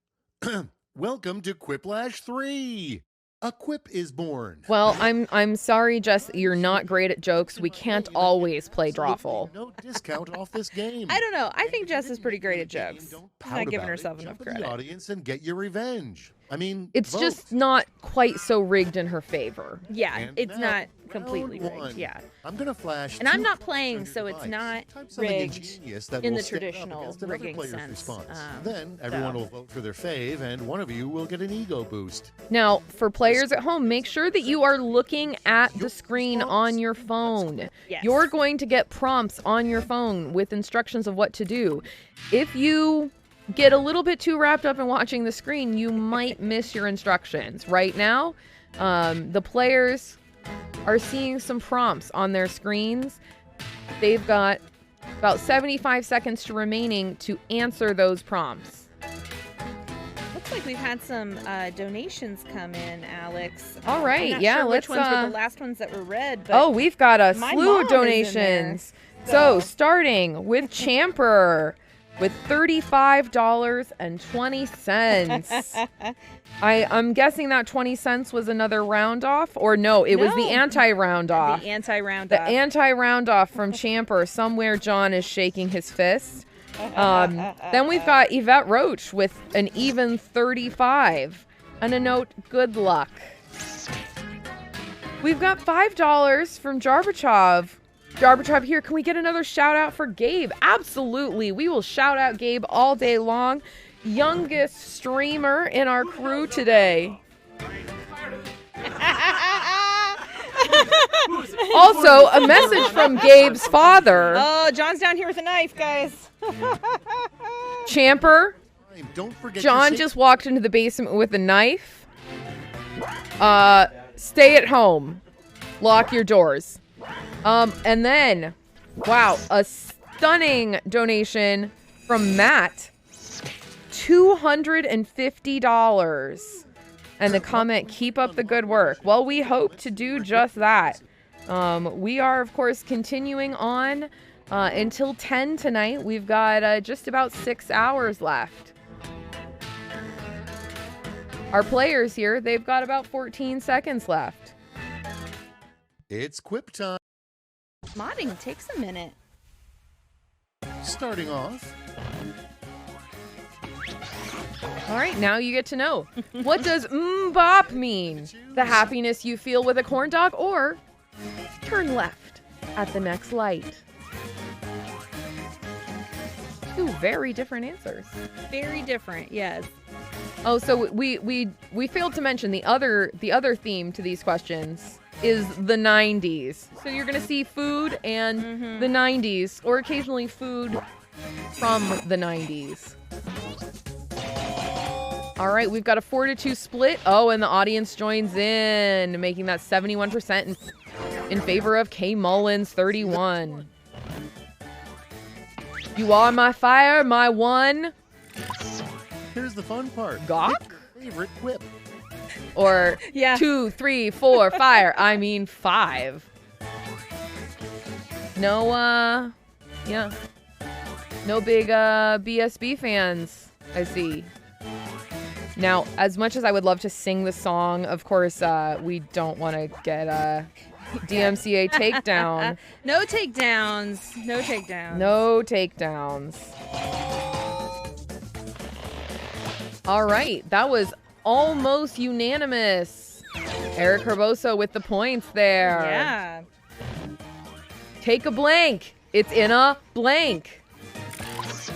Welcome to Quiplash 3. a quip is born.
Well, I'm sorry, Jess, you're not great at jokes. We can't always play Drawful.
No discount off this game.
I don't know. I think Jess is pretty great at jokes. She's
Pout
not giving
about
herself
it,
enough
jump in
credit.
the audience and get your revenge. I mean,
It's
vote.
just not quite so rigged in her favor.
Yeah,
And
it's
now,
not completely
round one.
rigged. Yeah.
I'm gonna flash.
And I'm
two
not
cards
playing,
on your
so it's
device.
not
Type something
rigged
ingenious that
in
will
the
stand up
traditional
against another
rigging
player's
sense.
response. Then everyone will vote for their fave, and one of you will get an ego boost.
Now, for players at home, make sure that you are looking at the screen on your phone.
Yes.
You're going to get prompts on your phone with instructions of what to do. If you get a little bit too wrapped up in watching the screen, you might miss your instructions. Right now, the players are seeing some prompts on their screens. They've got about 75 seconds to remaining to answer those prompts.
Looks like we've had some donations come in, Alex.
All right,
I'm not
yeah,
sure which
let's,
ones were the last ones that were read. But
Oh, we've got a
my
slew
mom
of
is in there,
donations. So starting with Champer with $35.20. I'm guessing that 20 cents was another round off, or no, it was the
No.
anti-round off.
the anti-round
The
off.
anti-round off from Champer. Somewhere John is shaking his fist. Then we've got Yvette Roach with an even 35. And a note, good luck. We've got $5 from Jarbachov. Jarbachov here, can we get another shout out for Gabe? Absolutely. We will shout out Gabe all day long. Youngest streamer in our crew today. Also, a message from Gabe's father.
Oh, John's down here with a knife, guys.
Champer,
Don't forget
John
to
just walked into the basement with a knife. Stay at home. Lock your doors. And then, wow, a stunning donation from Matt. $250. And the comment, keep up the good work. Well, we hope to do just that. We are, of course, continuing on until 10 tonight. We've got just about 6 hours left. Our players here, they've got about 14 seconds left.
It's quip time.
Modding takes a minute.
Starting off,
All right, now you get to know. What does bop mean? The happiness you feel with a corn dog, or turn left at the next light? Two very different answers.
Very different, yes.
Oh, so we failed to mention the other theme to these questions is the 90s. So you're going to see food and the 90s, or occasionally food from the 90s. All right, we've got a 4-2 split. Oh, and the audience joins in, making that 71% in favor of K. Mullins, 31. You are my fire, my one.
here's the fun part.
Gawk?
Favorite quip.
Or
Yeah.
2, 3, 4, fire. I mean 5. No, yeah. No big BSB fans, I see. Now, as much as I would love to sing the song, of course, we don't want to get a DMCA takedown.
No takedowns. No takedowns.
No takedowns. All right, that was almost unanimous. Eric Herboso with the points there.
Yeah.
Take a blank. It's in a blank.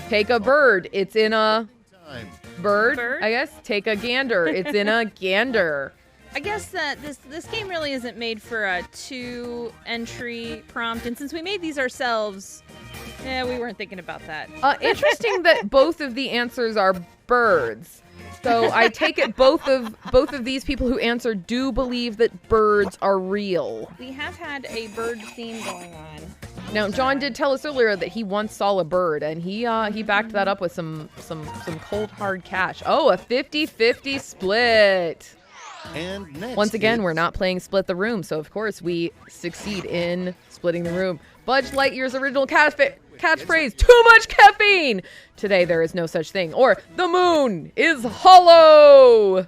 Take a bird. It's in a
Time.
bird,
Bird?
I guess. Take a gander. It's in a gander.
I guess that this game really isn't made for a 2-entry prompt, and since we made these ourselves, we weren't thinking about that.
Interesting that both of the answers are birds. So I take it both of these people who answered do believe that birds are real.
We have had a bird theme going on.
Now, John did tell us earlier that he once saw a bird, and he backed that up with some cold hard cash. Oh, a 50-50 split.
And next
Once again,
is-
we're not playing Split the Room, so of course we succeed in splitting the room. Buzz Lightyear's original catchphrase, too much caffeine! Today there is no such thing. Or, the moon is hollow!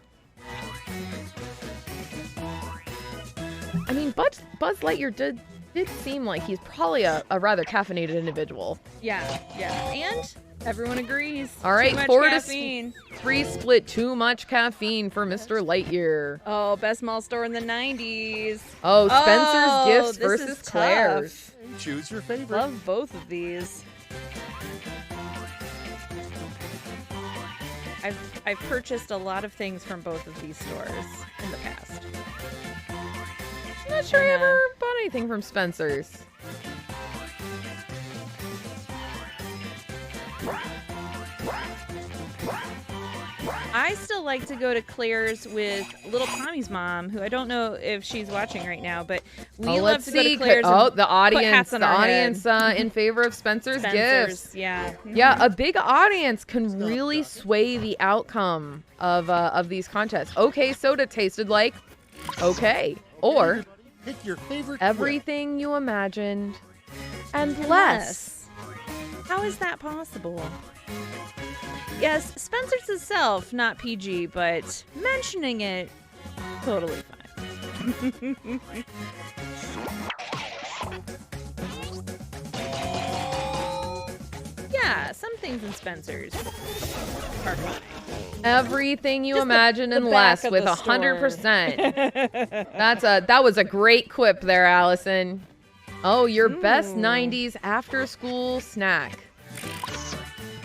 Buzz Lightyear did seem like he's probably a rather caffeinated individual.
Yeah. And everyone agrees.
All right,
Too much
4
caffeine.
to 3 split. Too much caffeine for Mr. Lightyear.
Oh, best mall store in the 90s.
Oh, Spencer's Gifts
this
versus
is
Claire's.
tough.
Choose your favorite.
Love both of these. I've purchased a lot of things from both of these stores in the past.
I'm not sure I ever bought anything from Spencer's.
I still like to go to Claire's with little Tommy's mom, who I don't know if she's watching right now, but we love
Let's
to go to
see.
Claire's.
Oh,
and
the audience.
hats on
The
our
audience in favor of Spencer's Gifts.
Yeah.
Yeah, a big audience can really sway the outcome of these contests. Okay, soda tasted like okay, or
Pick your favorite.
everything you imagined and less.
How is that possible? Yes, Spencer's itself, not PG, but mentioning it, totally fine. Yeah, some things in Spencer's are fine.
Everything you
Just
imagine
the
and
back
less
of
with
the store.
100%. That was a great quip there, Allison. Oh, your best 90s after school snack.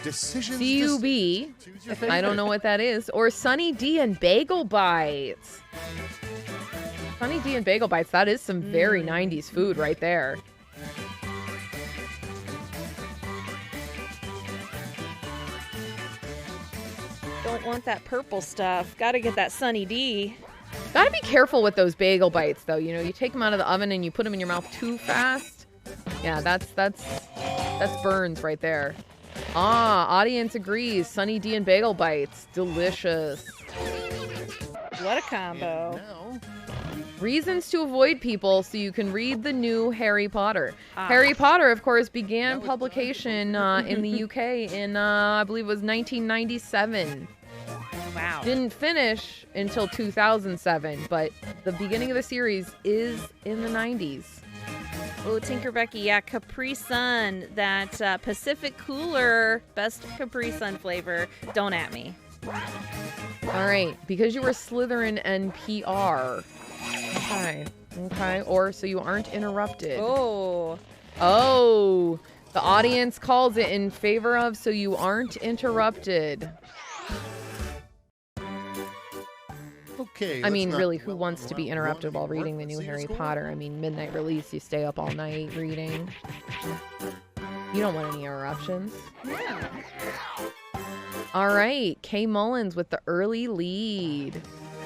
Decisions.
CUB.
Choose your favorite.
I don't know what that is. Or Sunny D and Bagel Bites. Sunny D and Bagel Bites. That is some very 90s food right there.
Don't want that purple stuff. Gotta get that Sunny D.
Gotta be careful with those bagel bites, though. You know, you take them out of the oven and you put them in your mouth too fast. Yeah, that's burns right there. Ah, audience agrees. Sunny D and Bagel Bites. Delicious.
What a combo.
Now,
Reasons to avoid people so you can read the new Harry Potter. Harry Potter, of course, began publication in the UK in, I believe it was 1997.
Wow.
Didn't finish until 2007, but the beginning of the series is in the 90s.
Oh, Tinker Becky, yeah, Capri Sun, that Pacific Cooler, best Capri Sun flavor. Don't at me.
All right, because you were Slytherin and PR. Okay, or so you aren't interrupted.
Oh,
The audience calls it in favor of so you aren't interrupted.
okay.
I
let's
mean,
not
really, who
dwell
wants to be
around
interrupted while
work
reading the
and
new
see your
Harry
score.
Potter? I mean, midnight release, you stay up all night reading. You don't want any interruptions. All right, Kay Mullins with the early lead.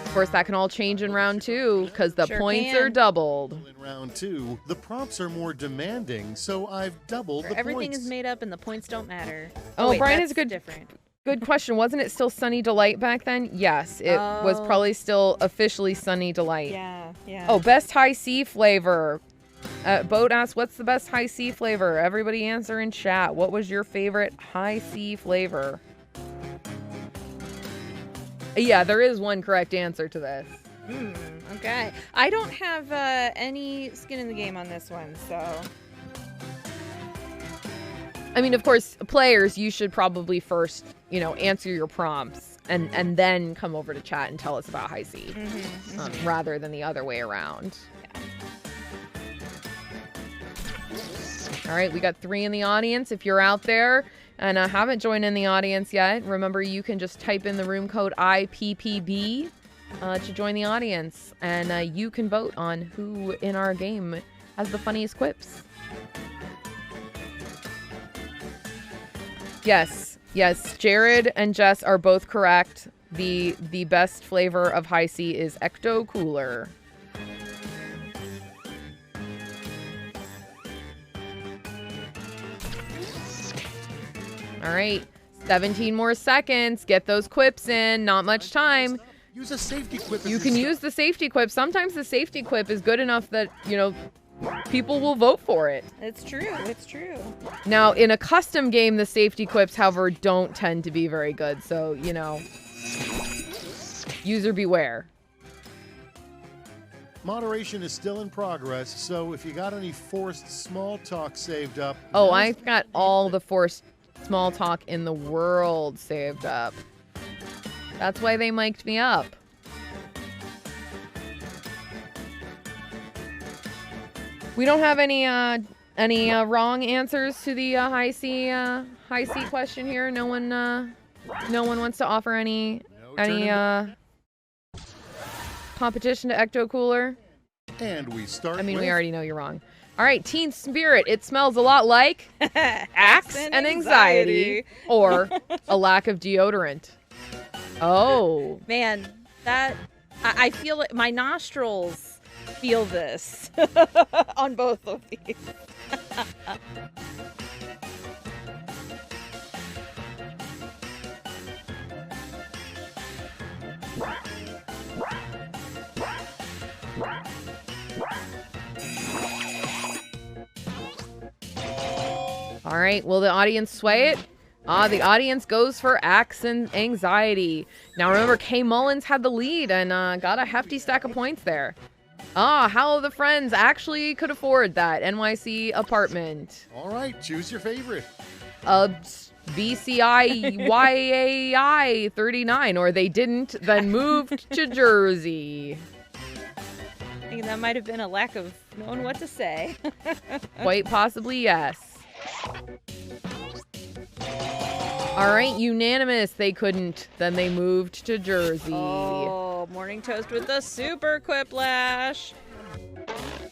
Of course, that can all change in round 2 because the
Sure
points
can.
are doubled.
In round 2, the prompts are more demanding, so I've doubled the
everything
points.
is made up and the points don't matter.
Oh,
wait,
Brian
that's
is good.
Different.
Good question. Wasn't it still Sunny Delight back then? Yes, it was
Oh.
probably still officially Sunny Delight.
Yeah.
Oh, best high C flavor. Boat asked, what's the best high C flavor? Everybody answer in chat. What was your favorite high C flavor? Yeah, there is one correct answer to this.
Okay. I don't have any skin in the game on this one, so.
I mean, of course, players, you should probably first, answer your prompts and then come over to chat and tell us about high C, rather than the other way around. All right, we got 3 in the audience. If you're out there and haven't joined in the audience yet, remember you can just type in the room code IPPB to join the audience, and you can vote on who in our game has the funniest quips. Yes, Jared and Jess are both correct. The best flavor of high C is Ecto Cooler. All right, 17 more seconds. Get those quips in. Not much time.
Use a safety quip.
You can use the safety quip. Sometimes the safety quip is good enough that, people will vote for it.
It's true.
Now, in a custom game, the safety quips, however, don't tend to be very good. So, user beware.
Moderation is still in progress, so if you got any forced small talk saved up...
Oh, I've got all the forced small talk in the world saved up. That's why they mic'd me up. We don't have any wrong answers to the high C question here. No one wants to offer any competition to Ecto Cooler.
And we start
I mean,
with...
we already know you're wrong. All right, Teen Spirit. It smells a lot like axe and anxiety, or a lack of deodorant. Oh,
Man, that I feel it. My nostrils feel this on both of these.
all right. Will the audience sway it? The audience goes for axe and anxiety. Now remember, Kay Mullins had the lead and got a hefty stack of points there. How the friends actually could afford that NYC apartment.
All right, choose your favorite.
BCI YAI 39, or they didn't, then moved to Jersey.
I think that might have been a lack of knowing what to say.
Quite possibly, yes. All right, unanimous. They couldn't. Then they moved to Jersey.
Oh, morning toast with the super quiplash.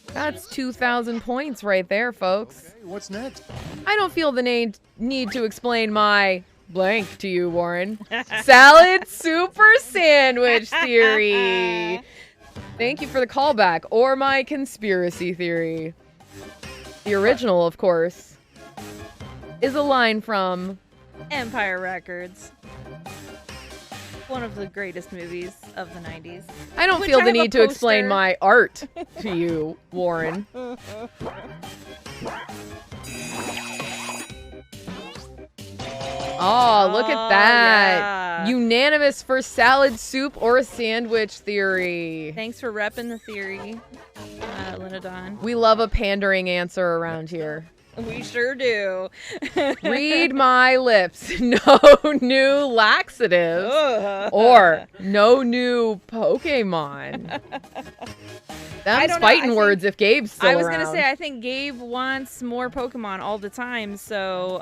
That's 2,000 points right there, folks.
Okay, what's next?
I don't feel the need to explain my blank to you, Warren. Salad super sandwich theory. Thank you for the callback. Or my conspiracy theory. The original, of course, is a line from
Empire Records. One of the greatest movies of the 90s.
I don't
Which
feel
I
the
have a
need to explain
poster.
my art to you, Warren. Oh, look at that.
Yeah.
Unanimous for salad soup or sandwich theory.
Thanks for repping the theory, Linda Dawn.
We love a pandering answer around here.
We sure do.
Read my lips. No new laxatives.
Ugh.
Or no new Pokemon. Them's
don't know,
fighting
I
words if Gabe's still
I was
around.
gonna say, I think Gabe wants more Pokemon all the time, so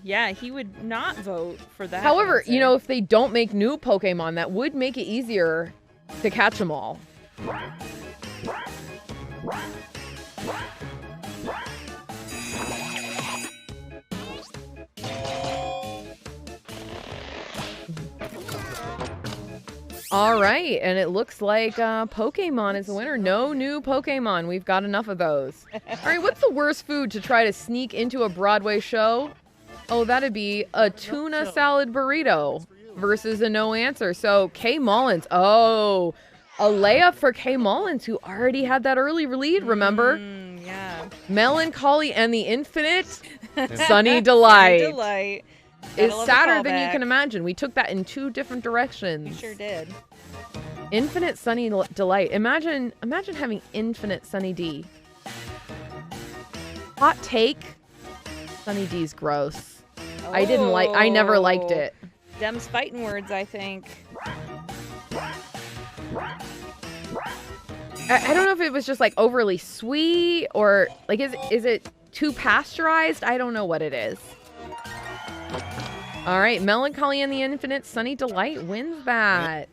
yeah, he would not vote for that.
However,
answer.
you know, if they don't make new Pokemon, that would make it easier to catch them all. All right, and it looks like Pokemon is the winner. No new Pokemon. We've got enough of those. All right, what's the worst food to try to sneak into a Broadway show? Oh, that'd be a tuna salad burrito versus a no answer. So, Kay Mullins. Oh, a layup for Kay Mullins, who already had that early lead, remember?
Yeah.
Melancholy and the Infinite Sunny Delight.
Delight.
Is
Gotta love a
sadder than you
callback.
can imagine. We took that in two different directions.
We sure did.
Infinite Sunny Delight. Imagine having infinite Sunny D. Hot take. Sunny D's gross. I never liked it.
Them's fighting words, I think.
I don't know if it was just like overly sweet or like is it too pasteurized? I don't know what it is. All right, Melancholy and the Infinite Sunny Delight wins that.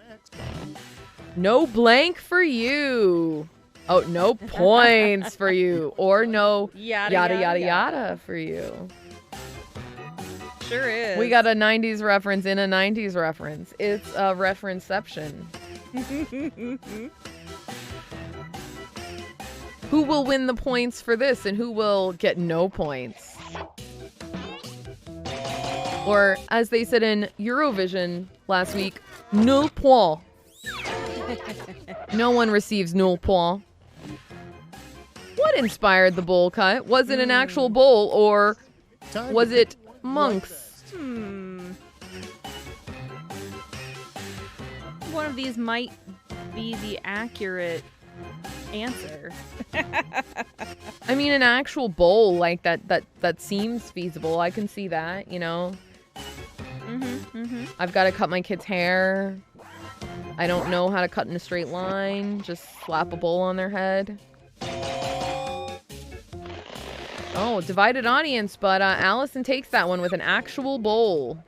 No blank for you. Oh, no points for you. Or no yada for you.
Sure is.
We got a 90s reference in a 90s reference. It's a referenceception. Who will win the points for this and who will get no points? Or, as they said in Eurovision last week, nul point. No one receives nul point. What inspired the bowl cut? Was it an actual bowl or was it monks?
One of these might be the accurate answer.
I mean, an actual bowl like that seems feasible. I can see that, you know. I've got to cut my kid's hair. I don't know how to cut in a straight line. Just slap a bowl on their head. Oh, divided audience, but Allison takes that one with an actual bowl.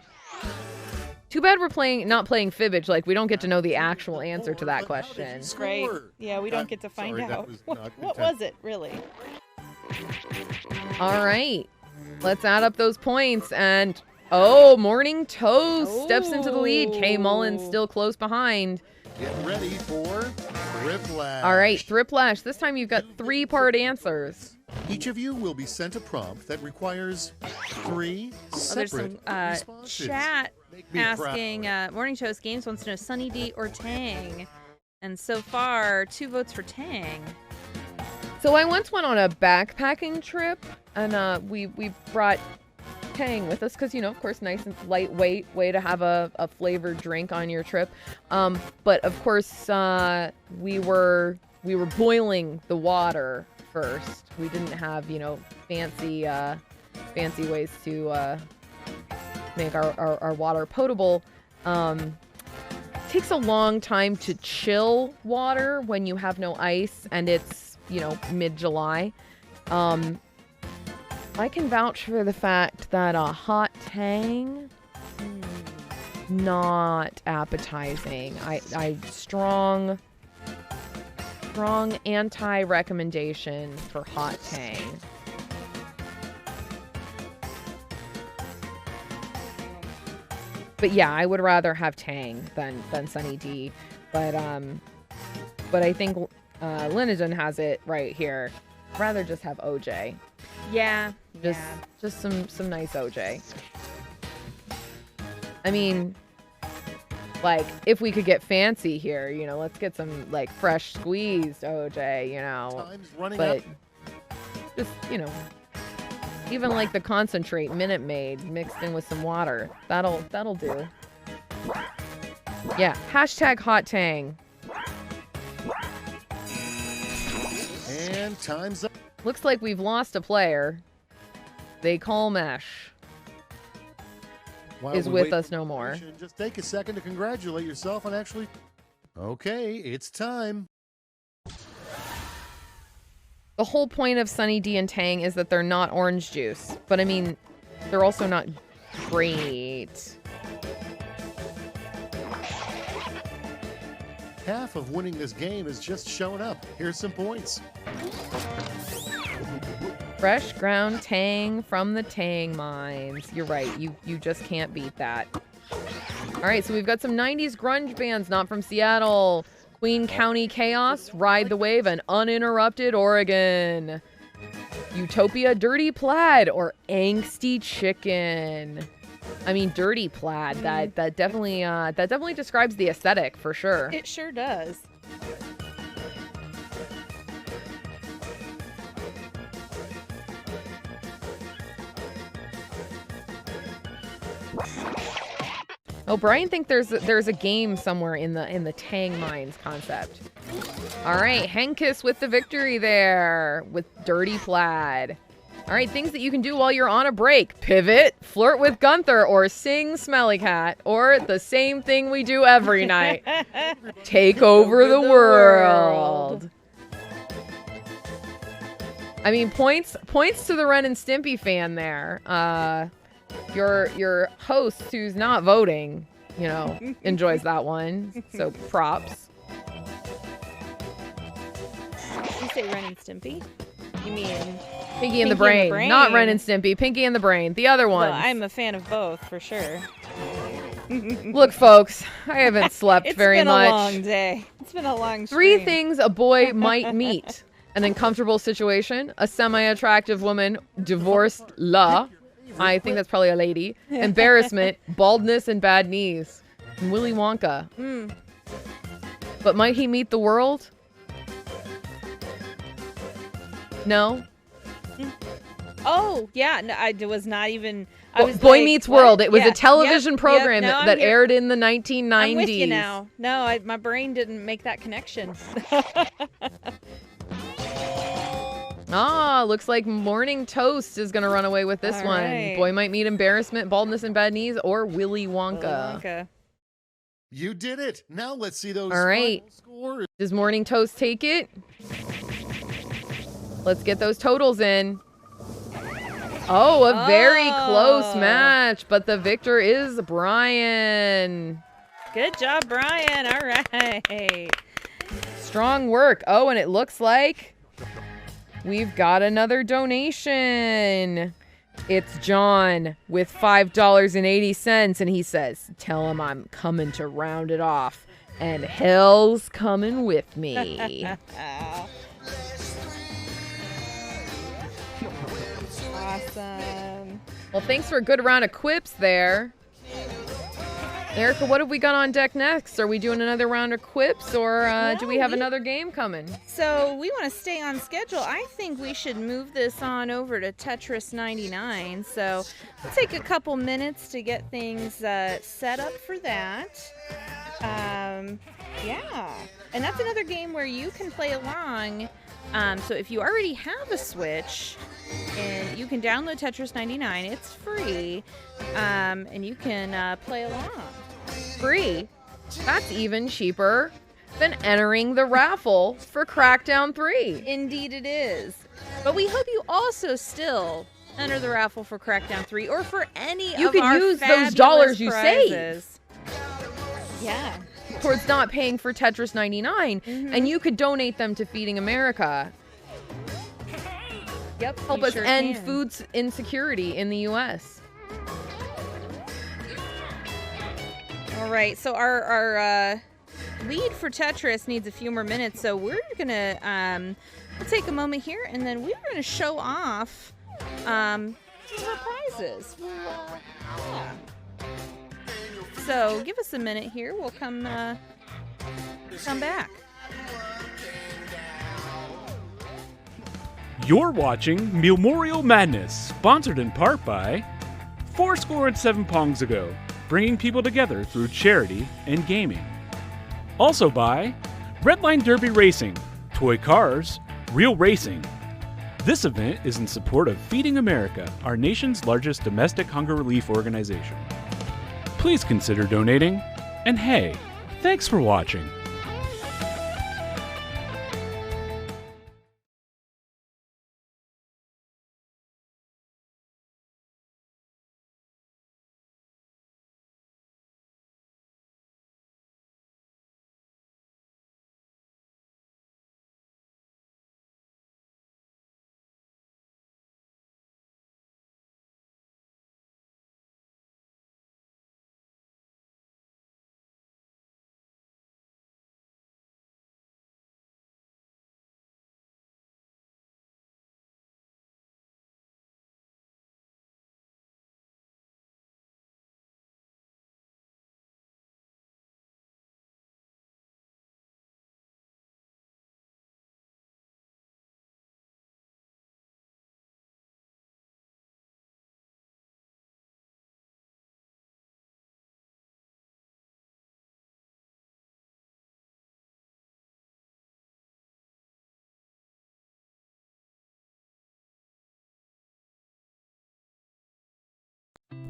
Too bad we're not playing Fibbage. Like, we don't get to know the actual answer to that question.
Right. Yeah, we don't get to find out. What was it, really?
All right. Let's add up those points. And, oh, Morning Toast steps into the lead. Kay Mullins still close behind.
Get ready for Thriplash.
All right, Thriplash. This time you've got 3-part answers.
Each of you will be sent a prompt that requires 3
There's
separate
some
responses.
chat
Make me
asking, Morning Toast Games wants to know Sunny D or Tang. And so far, 2 votes for Tang.
So I once went on a backpacking trip, and we brought Tang with us because, you know, of course, nice and lightweight way to have a flavored drink on your trip. But of course, we were boiling the water first. We didn't have, you know, fancy ways to make our water potable. Takes a long time to chill water when you have no ice and it's, you know, mid-July. I can vouch for the fact that a hot Tang, not appetizing. I strong anti-recommendation for hot Tang. But yeah, I would rather have Tang than Sunny D. But I think Linodon has it right here. Rather just have OJ.
Yeah.
Just some nice OJ. I mean, like, if we could get fancy here, you know, let's get some, like, fresh squeezed OJ, you know.
Time's running
But
up.
just, you know, even like the concentrate Minute Maid mixed in with some water. That'll do. Yeah, hashtag hot Tang.
And time's up.
Looks like we've lost a player. They call Mesh.
While
Is
we
with
wait
us
for
no more.
information, Just take a second to congratulate yourself on actually. Okay, it's time.
The whole point of Sunny D and Tang is that they're not orange juice. But I mean, they're also not great.
Half of winning this game is just showing up. Here's some points.
Fresh ground Tang from the Tang mines. You're right. You just can't beat that. All right, so we've got some 90s grunge bands not from Seattle. Queen County Chaos, Ride the Wave, and Uninterrupted Oregon. Utopia Dirty Plaid or Angsty Chicken. I mean, Dirty Plaid. That definitely describes the aesthetic for sure.
It sure does.
Oh, Brian thinks there's a game somewhere in the Tang Mines concept. All right, Henkiss with the victory there with Dirty Plaid. All right, things that you can do while you're on a break. Pivot, flirt with Gunther, or sing Smelly Cat, or the same thing we do every night. Take over the world. I mean, points to the Ren and Stimpy fan there. Your host, who's not voting, you know, enjoys that one. So props.
You say Ren and Stimpy? You mean
Pinky and the Brain. Not Ren and Stimpy. Pinky and the Brain. The other one.
Well, I'm a fan of both, for sure.
Look, folks, I haven't slept very much.
It's been a long day. It's been a long
3
stream.
things a boy might meet. An uncomfortable situation, a semi-attractive woman, divorced I think that's probably a lady. Embarrassment, baldness, and bad knees. Willy Wonka. But might he meet the world? No?
Oh, yeah. No, I was not even...
Boy Meets World. It was
Yeah,
a television
yep,
program
yep,
that
here.
aired in the 1990s.
I'm with you now. No, my brain didn't make that connection.
Ah, looks like Morning Toast is going to run away with this
All
one.
right.
Boy might meet embarrassment, baldness, and bad knees, or Willy Wonka.
Wonka.
You did it. Now let's see those
All right.
final scores.
Does Morning Toast take it? Let's get those totals in. Oh, a very close match, but the victor is Brian.
Good job, Brian. All right.
Strong work. Oh, and it looks like we've got another donation. It's John with $5.80, and he says, tell him I'm coming to round it off, and hell's coming with me.
Awesome.
Well, thanks for a good round of quips there. Erica, what have we got on deck next? Are we doing another round of quips, or do we have another game coming?
So we want to stay on schedule. I think we should move this on over to Tetris 99. So we'll take a couple minutes to get things set up for that. Yeah. And that's another game where you can play along. So if you already have a Switch, and you can download Tetris 99, it's free, and you can play along.
Free? That's even cheaper than entering the raffle for Crackdown 3.
Indeed it is. But we hope you also still enter the raffle for Crackdown 3 or for any
You
of
can
our
use those
fabulous
dollars you
prizes. Yeah.
Towards not paying for Tetris 99, and you could donate them to Feeding America.
Yep.
Help
you
us
sure
end
can.
food insecurity in the U.S.
All right. So our lead for Tetris needs a few more minutes. So we're gonna we'll take a moment here, and then we're gonna show off some of our prizes. We'll, yeah. So give us a minute here. We'll come back.
You're watching Meal-Morial Madness, sponsored in part by 7 Pongs Ago, bringing people together through charity and gaming. Also by Redline Derby Racing, toy cars, real racing. This event is in support of Feeding America, our nation's largest domestic hunger relief organization. Please consider donating, and hey, thanks for watching.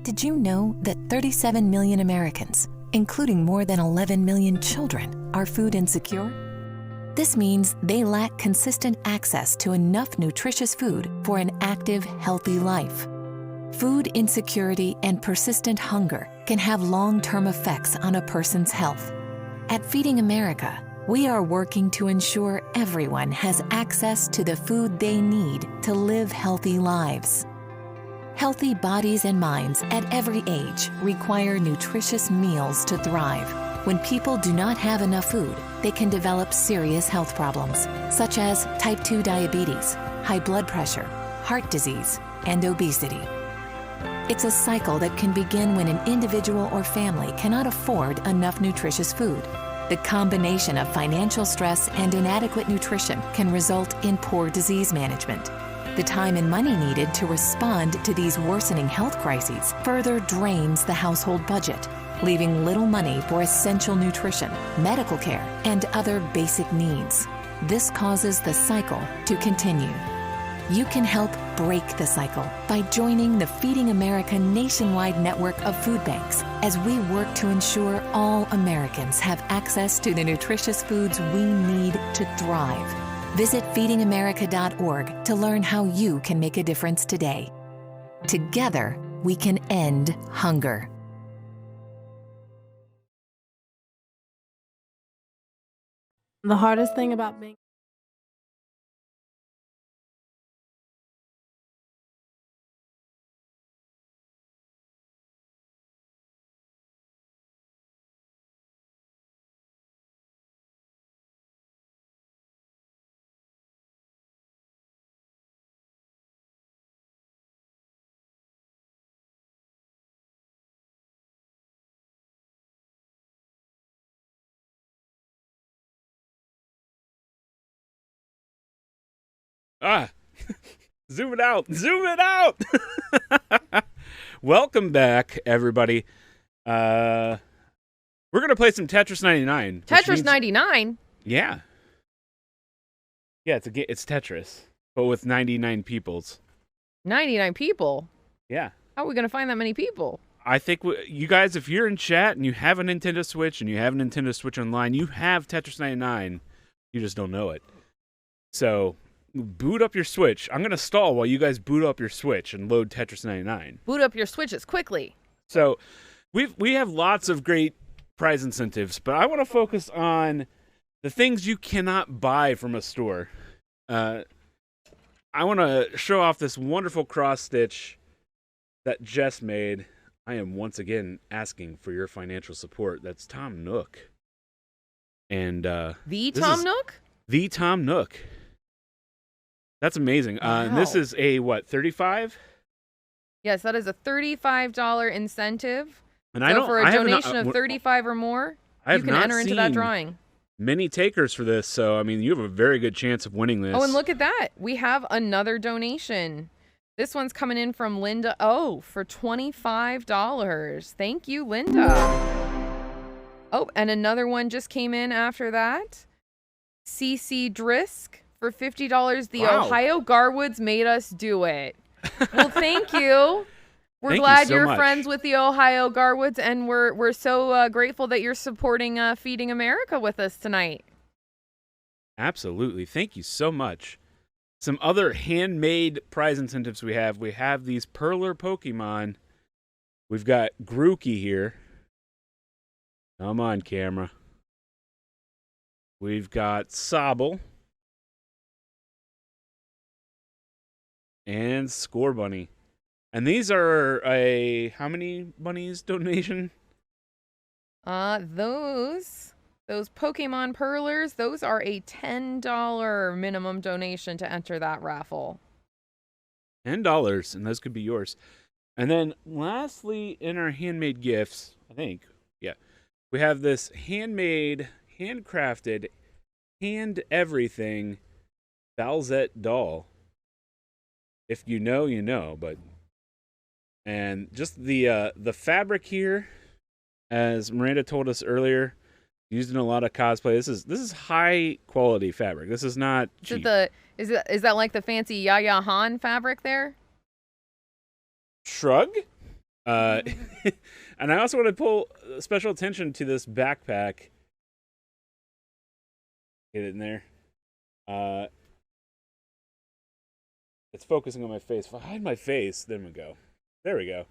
Did you know that 37 million Americans, including more than 11 million children, are food insecure? This means they lack consistent access to enough nutritious food for an active, healthy life. Food insecurity and persistent hunger can have long-term effects on a person's health. At Feeding America, we are working to ensure everyone has access to the food they need to live healthy lives. Healthy bodies and minds at every age require nutritious meals to thrive. When people do not have enough food, they can develop serious health problems, such as type 2 diabetes, high blood pressure, heart disease, and obesity. It's a cycle that can begin when an individual or family cannot afford enough nutritious food. The combination of financial stress and inadequate nutrition can result in poor disease management. The time and money needed to respond to these worsening health crises further drains the household budget, leaving little money for essential nutrition, medical care, and other basic needs. This causes the cycle to continue. You can help break the cycle by joining the Feeding America nationwide network of food banks as we work to ensure all Americans have access to the nutritious foods we need to thrive. Visit feedingamerica.org to learn how you can make a difference today. Together, we can end hunger.
The hardest thing about being
Zoom it out. Zoom it out. Welcome back, everybody. We're going to play some Tetris 99.
Tetris 99?
Yeah. Yeah, it's Tetris, but with 99 peoples.
99 people?
Yeah.
How are we going to find that many people?
I think you guys, if you're in chat and you have a Nintendo Switch and you have a Nintendo Switch Online, you have Tetris 99. You just don't know it. So boot up your Switch. I'm going to stall while you guys boot up your Switch and load Tetris 99.
Boot up your Switches quickly.
So we have lots of great prize incentives, but I want to focus on the things you cannot buy from a store. I want to show off this wonderful cross stitch that Jess made. I am once again asking for your financial support. That's Tom Nook. And
The Tom Nook?
The Tom Nook. That's amazing.
Wow.
And this is a, what, 35?
Yes, that is a $35 incentive.
And
so for a donation of 35 or more, you can enter into that drawing.
Many takers for this, so I mean, you have a very good chance of winning this.
Oh, and look at that. We have another donation. This one's coming in from Linda O for $25. Thank you, Linda. Oh, and another one just came in after that. CC Drisk for $50. The
Wow.
Ohio Garwoods made us do it. Well, thank you. We're
Thank you
glad
so
you're
much.
friends with the Ohio Garwoods, and we're so grateful that you're supporting Feeding America with us tonight.
Absolutely. Thank you so much. Some other handmade prize incentives we have. We have these Perler Pokemon. We've got Grookey here. Come on, camera. We've got Sobble. And Score Bunny. And these are a how many bunnies donation?
Those Pokemon Perlers, those are a $10 minimum donation to enter that raffle.
$10, and those could be yours. And then lastly, in our handmade gifts, I think, yeah, we have this handmade, handcrafted, hand everything Balzette doll. If you know, you know, but and just the fabric here, as Miranda told us earlier, used in a lot of cosplay. This is high quality fabric. This is not cheap.
Is that like the fancy Yaya Han fabric there?
Shrug. And I also want to pull special attention to this backpack. Get it in there. It's focusing on my face. If I hide my face, there we go. There we go.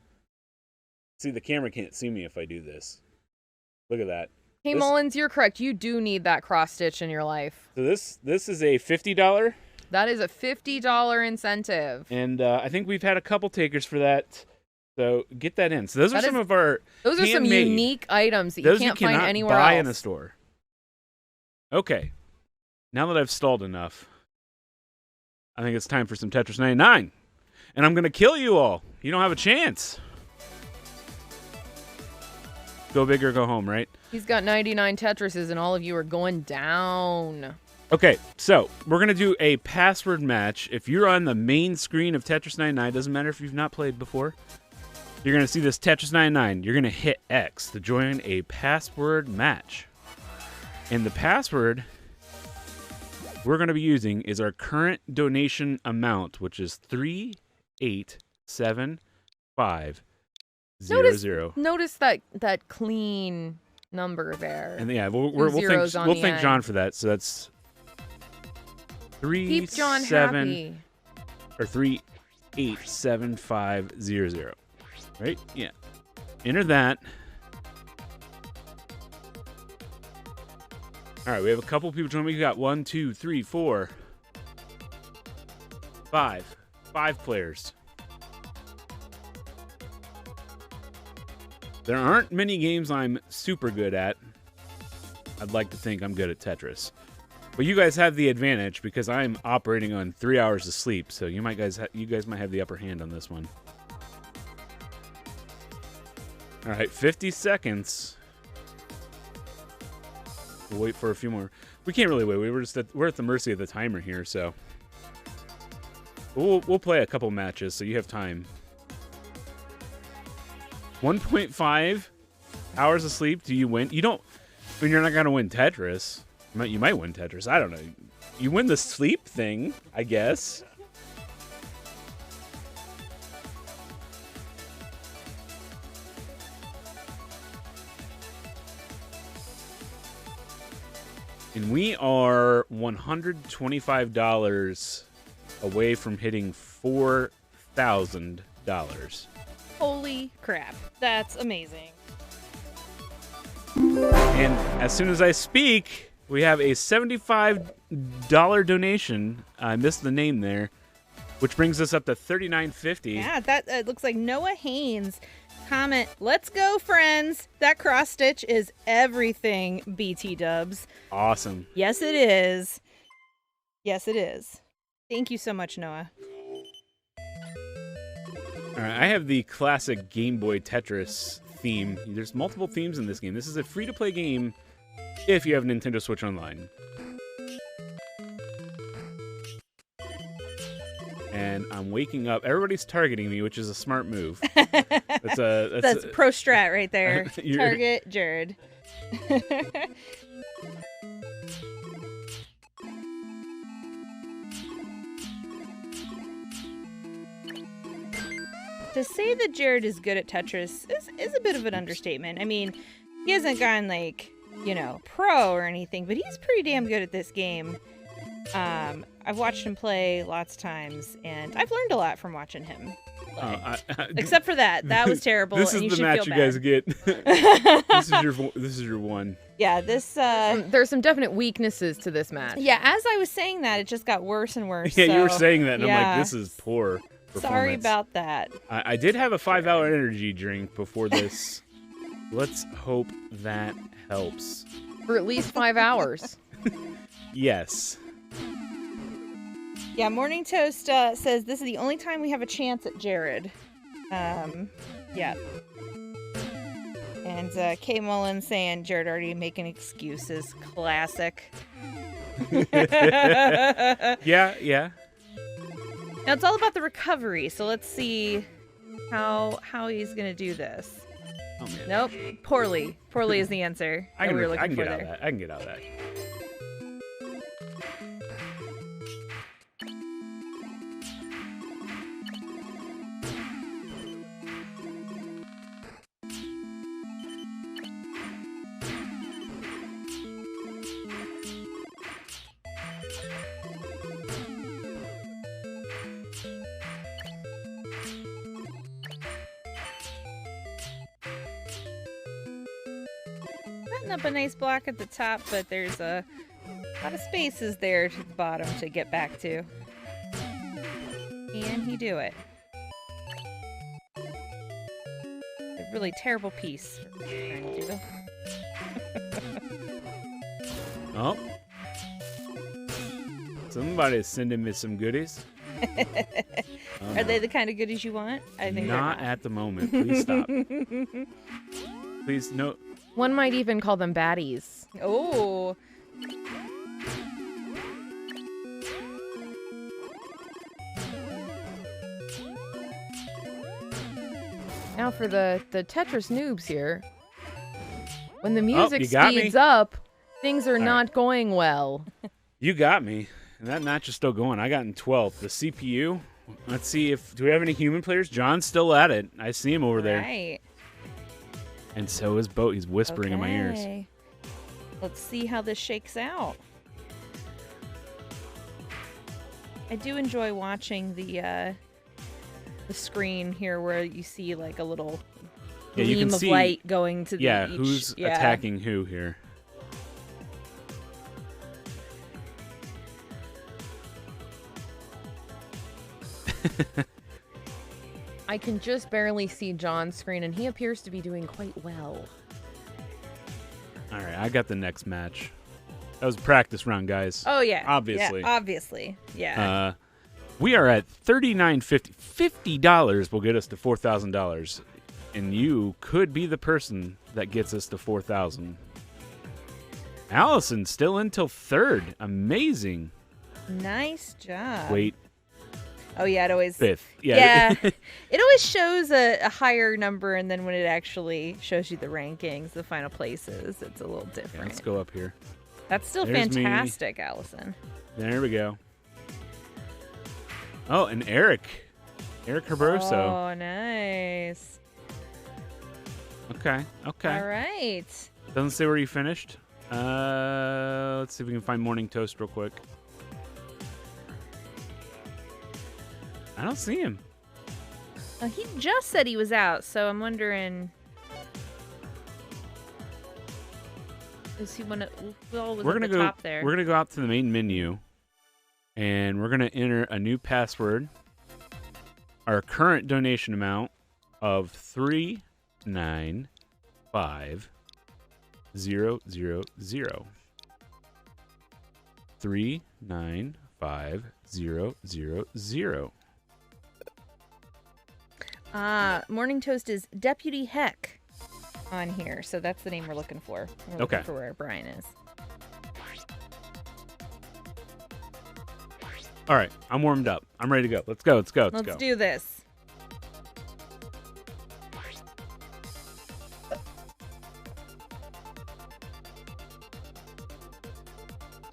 See, the camera can't see me if I do this. Look at that.
Hey, Mullins, you're correct. You do need that cross stitch in your life.
So this is a $50.
That is a $50 incentive.
And I think we've had a couple takers for that. So get that in. So those are some of our
Those are some
handmade.
unique items that
Those
you can't
cannot
find anywhere
buy
else.
in a store. Okay. Now that I've stalled enough, I think it's time for some Tetris 99. And I'm going to kill you all. You don't have a chance. Go big or go home, right?
He's got 99 Tetrises, and all of you are going down.
Okay, so we're going to do a password match. If you're on the main screen of Tetris 99, doesn't matter if you've not played before, you're going to see this Tetris 99. You're going to hit X to join a password match. And the password we're going to be using is our current donation amount, which is 387,500.
Notice that clean number there.
And yeah,
Some
we'll
zeros on
thank
the end.
John for that. So that's
Keep John
37
happy.
or 387,500. Right? Yeah. Enter that. All right, we have a couple people joining me. We got 1, 2, 3, 4, 5. 5 players. There aren't many games I'm super good at. I'd like to think I'm good at Tetris. But you guys have the advantage because I'm operating on 3 hours of sleep, so you guys might have the upper hand on this one. All right, 50 seconds. We'll wait for a few more. We can't really wait. We're at the mercy of the timer here, so we'll play a couple matches, so you have time. 1.5 hours of sleep. Do you win? You don't. I mean, you're not gonna win Tetris. You might win Tetris. I don't know. You win the sleep thing, I guess. And we are $125 away from hitting $4,000.
Holy crap. That's amazing.
And as soon as I speak, we have a $75 donation. I missed the name there, which brings us up to $39.50.
Yeah, that looks like Noah Haynes. Comment, let's go, friends. That cross stitch is everything, BT dubs.
Awesome.
Yes, it is. Yes, it is. Thank you so much, Noah.
All right, I have the classic Game Boy Tetris theme. There's multiple themes in this game. This is a free-to-play game if you have Nintendo Switch Online. And I'm waking up. Everybody's targeting me, which is a smart move. That's
pro strat right there. Target Jared. To say that Jared is good at Tetris is a bit of an understatement. I mean, he hasn't gone like, pro or anything, but he's pretty damn good at this game. I've watched him play lots of times, and I've learned a lot from watching him play. Except for that. That was terrible.
This is
and
the match you guys get. This is your one.
Yeah, this...
There's some definite weaknesses to this match.
Yeah, as I was saying that, it just got worse and worse.
Yeah,
so,
you were saying that, and
yeah.
I'm like, this is poor performance.
Sorry about that.
I did have a 5-hour energy drink before this. Let's hope that helps.
For at least 5 hours.
Yes.
Yeah, Morning Toast says this is the only time we have a chance at Jared. Yeah. And Kay Mullen saying Jared already making excuses. Classic.
Yeah.
Now it's all about the recovery, so let's see how he's gonna do this.
Oh, man.
Nope, poorly. Poorly is the answer
I can
we were looking for
get out
there.
of that. I can get out of that.
Setting up a nice block at the top, but there's a lot of spaces there to the bottom to get back to. Can he do it? A really terrible piece. For trying to do.
Oh. Somebody's sending me some goodies.
Are they the kind of goodies you want? I think
not at the moment. Please stop. Please, no.
One might even call them baddies.
Oh.
Now for the Tetris noobs here. When the music
you got me.
speeds up, things are not going well.
You got me. And that match is still going. I got in 12th. The CPU. Let's see do we have any human players? John's still at it. I see him over there.
Right.
And so is Boat. He's whispering in my ears.
Okay. Let's see how this shakes out. I do enjoy watching the screen here where you see like a little gleam of light going to the
who's attacking who here.
I can just barely see John's screen, and he appears to be doing quite well.
All right, I got the next match. That was a practice round, guys.
Oh yeah,
obviously.
Yeah, obviously, yeah.
We are at $39.50. $50 will get us to $4,000, and you could be the person that gets us to $4,000. Allison still until third. Amazing.
Nice job.
Wait.
Oh yeah, it always
fifth.
Yeah. It always shows a higher number, and then when it actually shows you the rankings, the final places, it's a little different.
Yeah, let's go up here.
That's still
There's
fantastic, Allison.
There we go. Oh, and Eric Herboso.
Oh, nice.
Okay.
All right.
Doesn't say where you finished. Let's see if we can find Morning Toast real quick. I don't see him.
He just said he was out, so I'm wondering. Is he one? Well, was
We're
at
gonna
the
go.
top there.
We're gonna go out to the main menu, and we're gonna enter a new password. Our current donation amount of $395,000. 395,000.
Morning Toast is Deputy Heck on here, so that's the name we're looking for. We're looking for where Brian is.
All right, I'm warmed up. I'm ready to go. Let's go. Let's
do this.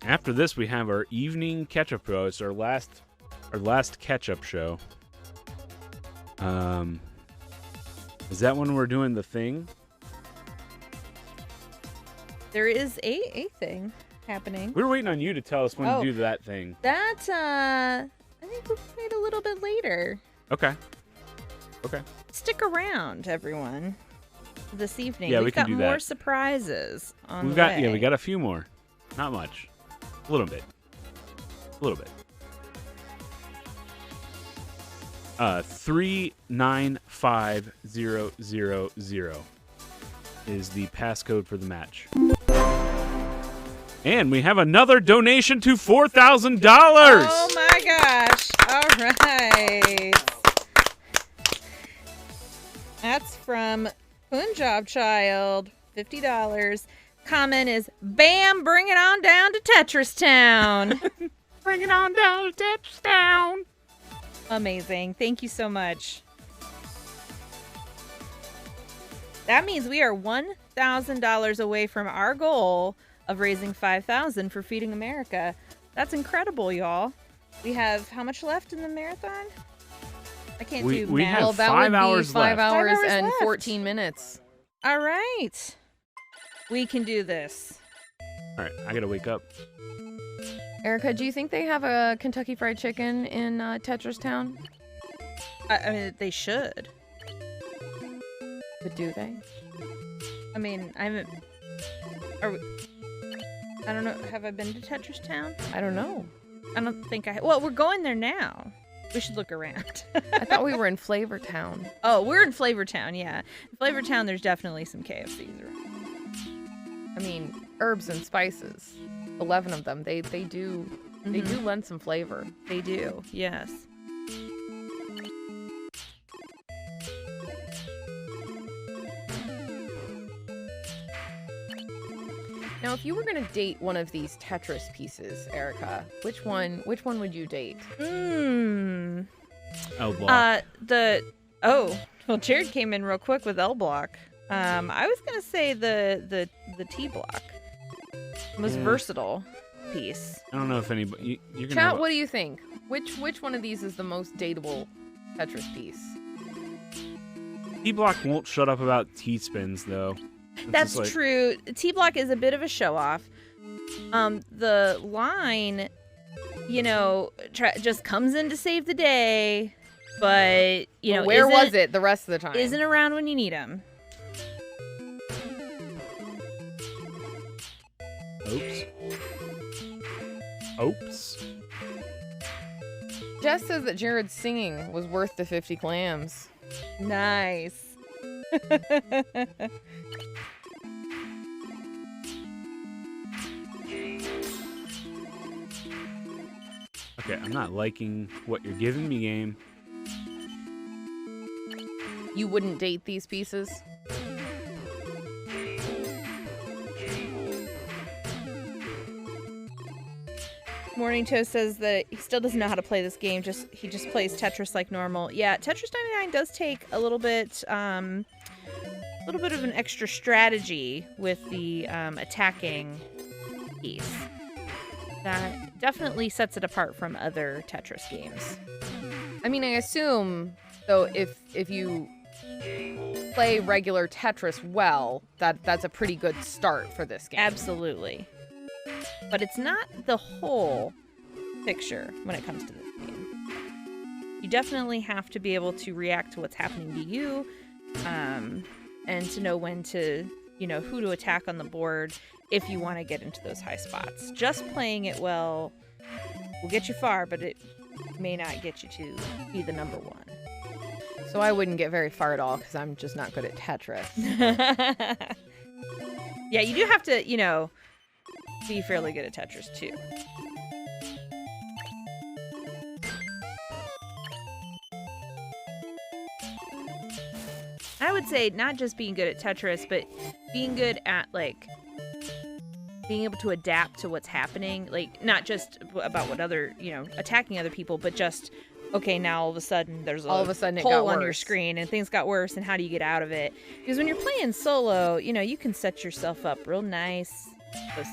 After this, we have our evening catch-up show. It's our last catch-up show. Is that when we're doing the thing?
There is a thing happening.
We were waiting on you to tell us when to do that thing.
That I think we'll play it a little bit later.
Okay.
Stick around, everyone. This evening,
Yeah, we
we've
can
got
do
more
that.
surprises on
We
the way.
got a few more. Not much. A little bit. 395,000 is the passcode for the match. And we have another donation to $4,000.
Oh my gosh. All right. That's from Punjab Child, $50. Comment is, bam, bring it on down to Tetris Town.
Bring it on down to Tetris Town.
Amazing. Thank you so much. That means we are $1,000 away from our goal of raising $5,000 for Feeding America. That's incredible, y'all. We have how much left in the marathon? I can't do
we
math.
have
Well, that
5
would
hours
be 5
left.
hours
5 hours
and
left.
14 minutes.
All right. We can do this.
All right, I gotta wake up.
Erica, do you think they have a Kentucky Fried Chicken in Tetris Town?
I mean, they should.
But do they?
I mean, I haven't. I don't know. Have I been to Tetris Town?
I don't know.
I don't think I. Well, we're going there now. We should look around.
I thought we were in Flavor Town.
Oh, we're in Flavor Town, yeah. In Flavor Town, there's definitely some KFCs around.
I mean, herbs and spices. 11 of them. They do lend some flavor.
They do, yes.
Now, if you were gonna date one of these Tetris pieces, Erica, which one would you date?
Mmm.
L block.
Well, Jared came in real quick with L block. I was gonna say the T block. Most versatile. piece.
I don't know if anybody. You can.
Chat, what do you think? Which one of these is the most dateable Tetris piece?
T-Block won't shut up about T-spins though. It's
That's
just like-
true. T-Block is a bit of a show off. The line, just comes in to save the day, but
Where was it the rest of the time?
Isn't around when you need him.
Oops.
Jess says that Jared's singing was worth the 50 clams.
Nice.
Okay, I'm not liking what you're giving me, game.
You wouldn't date these pieces?
Morning Toast says that he still doesn't know how to play this game. He just plays Tetris like normal. Yeah, Tetris 99 does take a little bit of an extra strategy with the attacking piece. That definitely sets it apart from other Tetris games.
I mean, I assume though if you play regular Tetris well, that's a pretty good start for this game.
Absolutely. But it's not the whole picture when it comes to this game. You definitely have to be able to react to what's happening to you, and to know when to, who to attack on the board if you want to get into those high spots. Just playing it well will get you far, but it may not get you to be the number one.
So I wouldn't get very far at all because I'm just not good at Tetris.
Yeah, you do have to, be fairly good at Tetris too. I would say not just being good at Tetris, but being good at being able to adapt to what's happening, not just about what other, attacking other people, but just okay, now all of a sudden there's
all of a sudden it
hole
got
on your
worse.
screen and things got worse, and how do you get out of it? Because when you're playing solo, you can set yourself up real nice. Just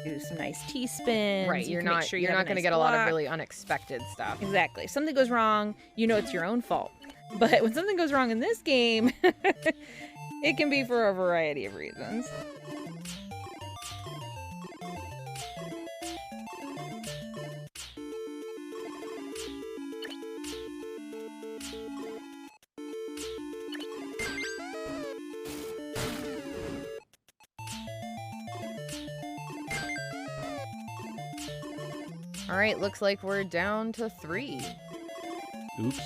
do some nice T-spins.
Right, you're
can make
not
sure
you're
have
not
a
going to
nice
get a lot of
block.
really unexpected stuff.
Exactly. If something goes wrong, it's your own fault. But when something goes wrong in this game, it can be for a variety of reasons.
All right, looks like we're down to 3.
Oops.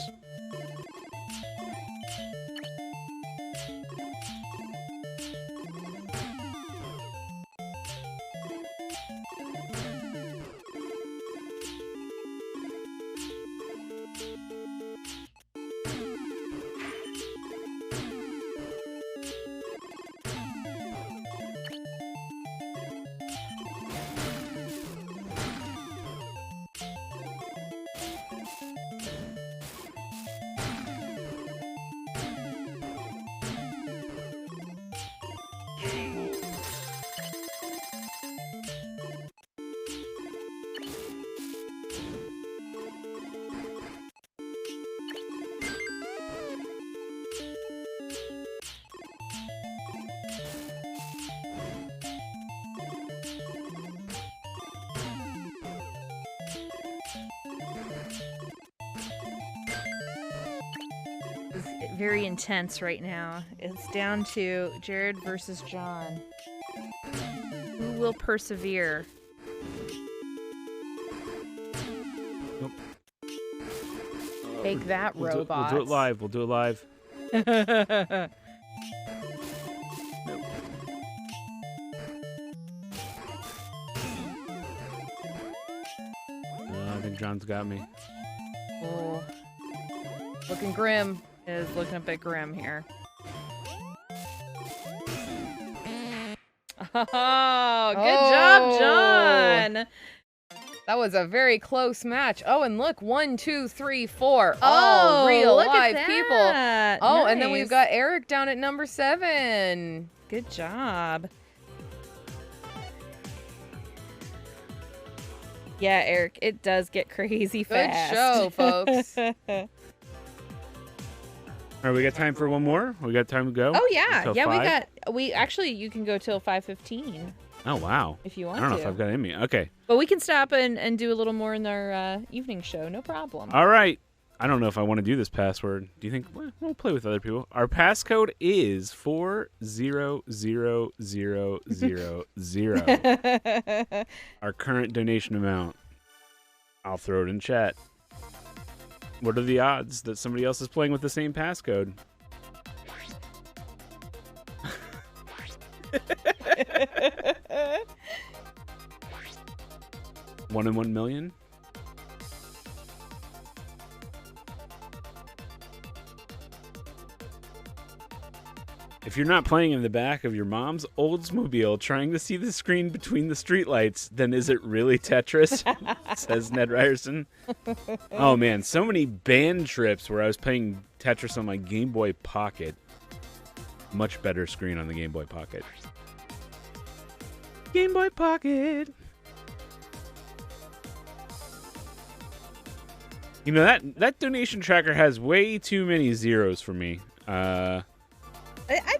It's very intense right now. It's down to Jared versus John. Who will persevere?
Take that,
We'll
robots.
do it live. We'll do it live. I think John's got me.
Oh, looking grim.
It is looking a bit grim here. Oh, good job, John.
That was a very close match. Oh, and look, 1, 2, 3, 4.
Oh,
real
look
live
at
people.
that.
Oh, and then
Nice.
we've got Eric down at number 7.
Good job. Yeah, Eric, it does get crazy
Good
fast.
show, folks.
All right, we got time for one more. We got time to go.
Oh yeah,
Until
yeah.
5?
We actually you can go till 5:15
Oh wow.
if you
I
want
don't know
to.
if I've got it in me. Okay.
But we can stop and do a little more in our evening show. No problem.
All right. I don't know if I want to do this password. Do you think we'll play with other people? Our passcode is 400000. Our current donation amount. I'll throw it in chat. What are the odds that somebody else is playing with the same passcode? One in 1 million? If you're not playing in the back of your mom's Oldsmobile trying to see the screen between the streetlights, then is it really Tetris? Says Ned Ryerson. Oh man, so many band trips where I was playing Tetris on my Game Boy Pocket. Much better screen on the Game Boy Pocket. Game Boy Pocket. You know, that donation tracker has way too many zeros for me.
I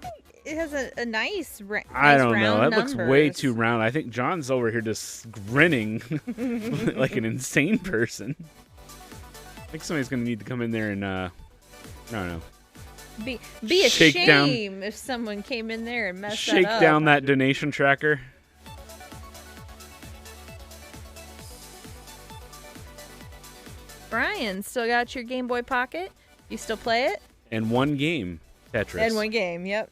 think it has a nice,
I don't know.
round
That looks way
numbers.
too round. I think John's over here just grinning like an insane person. I think somebody's going to need to come in there and, I don't know.
Be a
Shake down-
shame if someone came in there and messed
Shake
that up.
down that donation tracker.
Brian, still got your Game Boy Pocket? You still play it?
And one game, Tetris.
And one game, yep.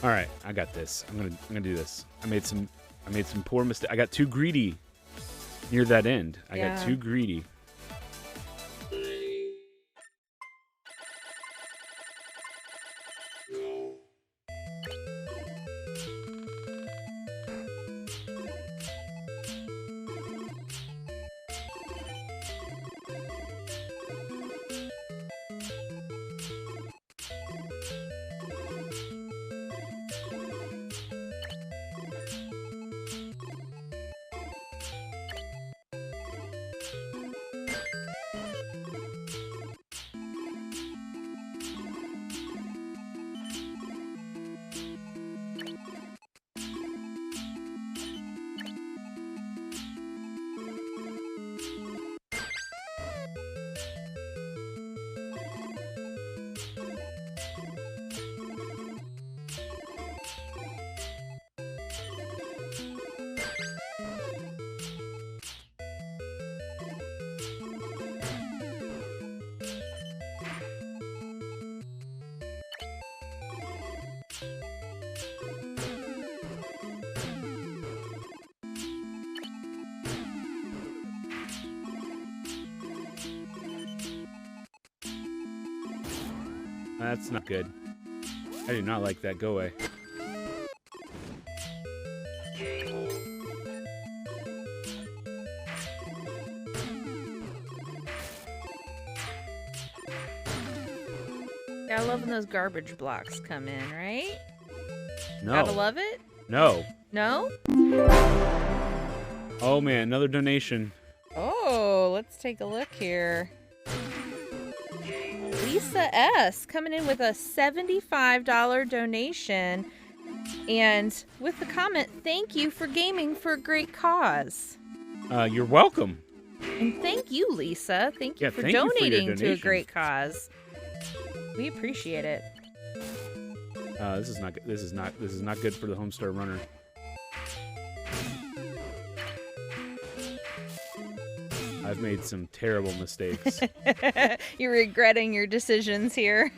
All right, I got this. I'm gonna do this. I made some poor mistakes. I got too greedy near that end. I got
Yeah.
too greedy. That's not good. I do not like that. Go away.
Gotta love when those garbage blocks come in, right?
No.
Gotta love it?
No.
No?
Oh man, another donation.
Oh, let's take a look here. Lisa S. coming in with a $75 donation. And with the comment, thank you for gaming for a great cause.
You're welcome.
And thank you, Lisa. Thank you
Yeah,
for
thank you for your
donating to a
donation.
great cause. We appreciate it.
This is not good for the Homestar Runner. I've made some terrible mistakes.
You're regretting your decisions here.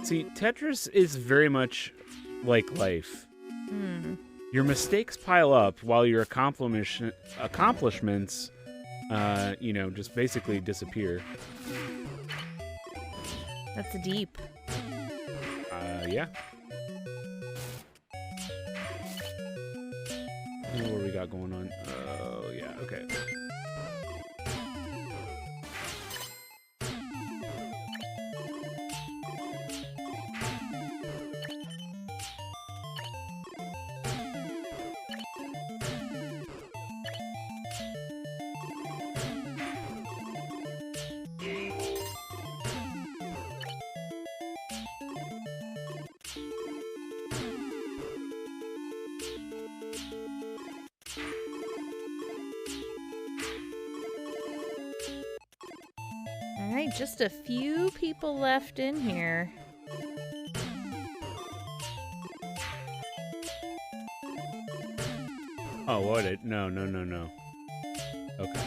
See, Tetris is very much like life. Your mistakes pile up while your accomplishments, just basically disappear.
That's deep.
Yeah. What do we got going on? Oh, yeah, okay.
All right, just a few people left in here.
Oh, what? No. Okay.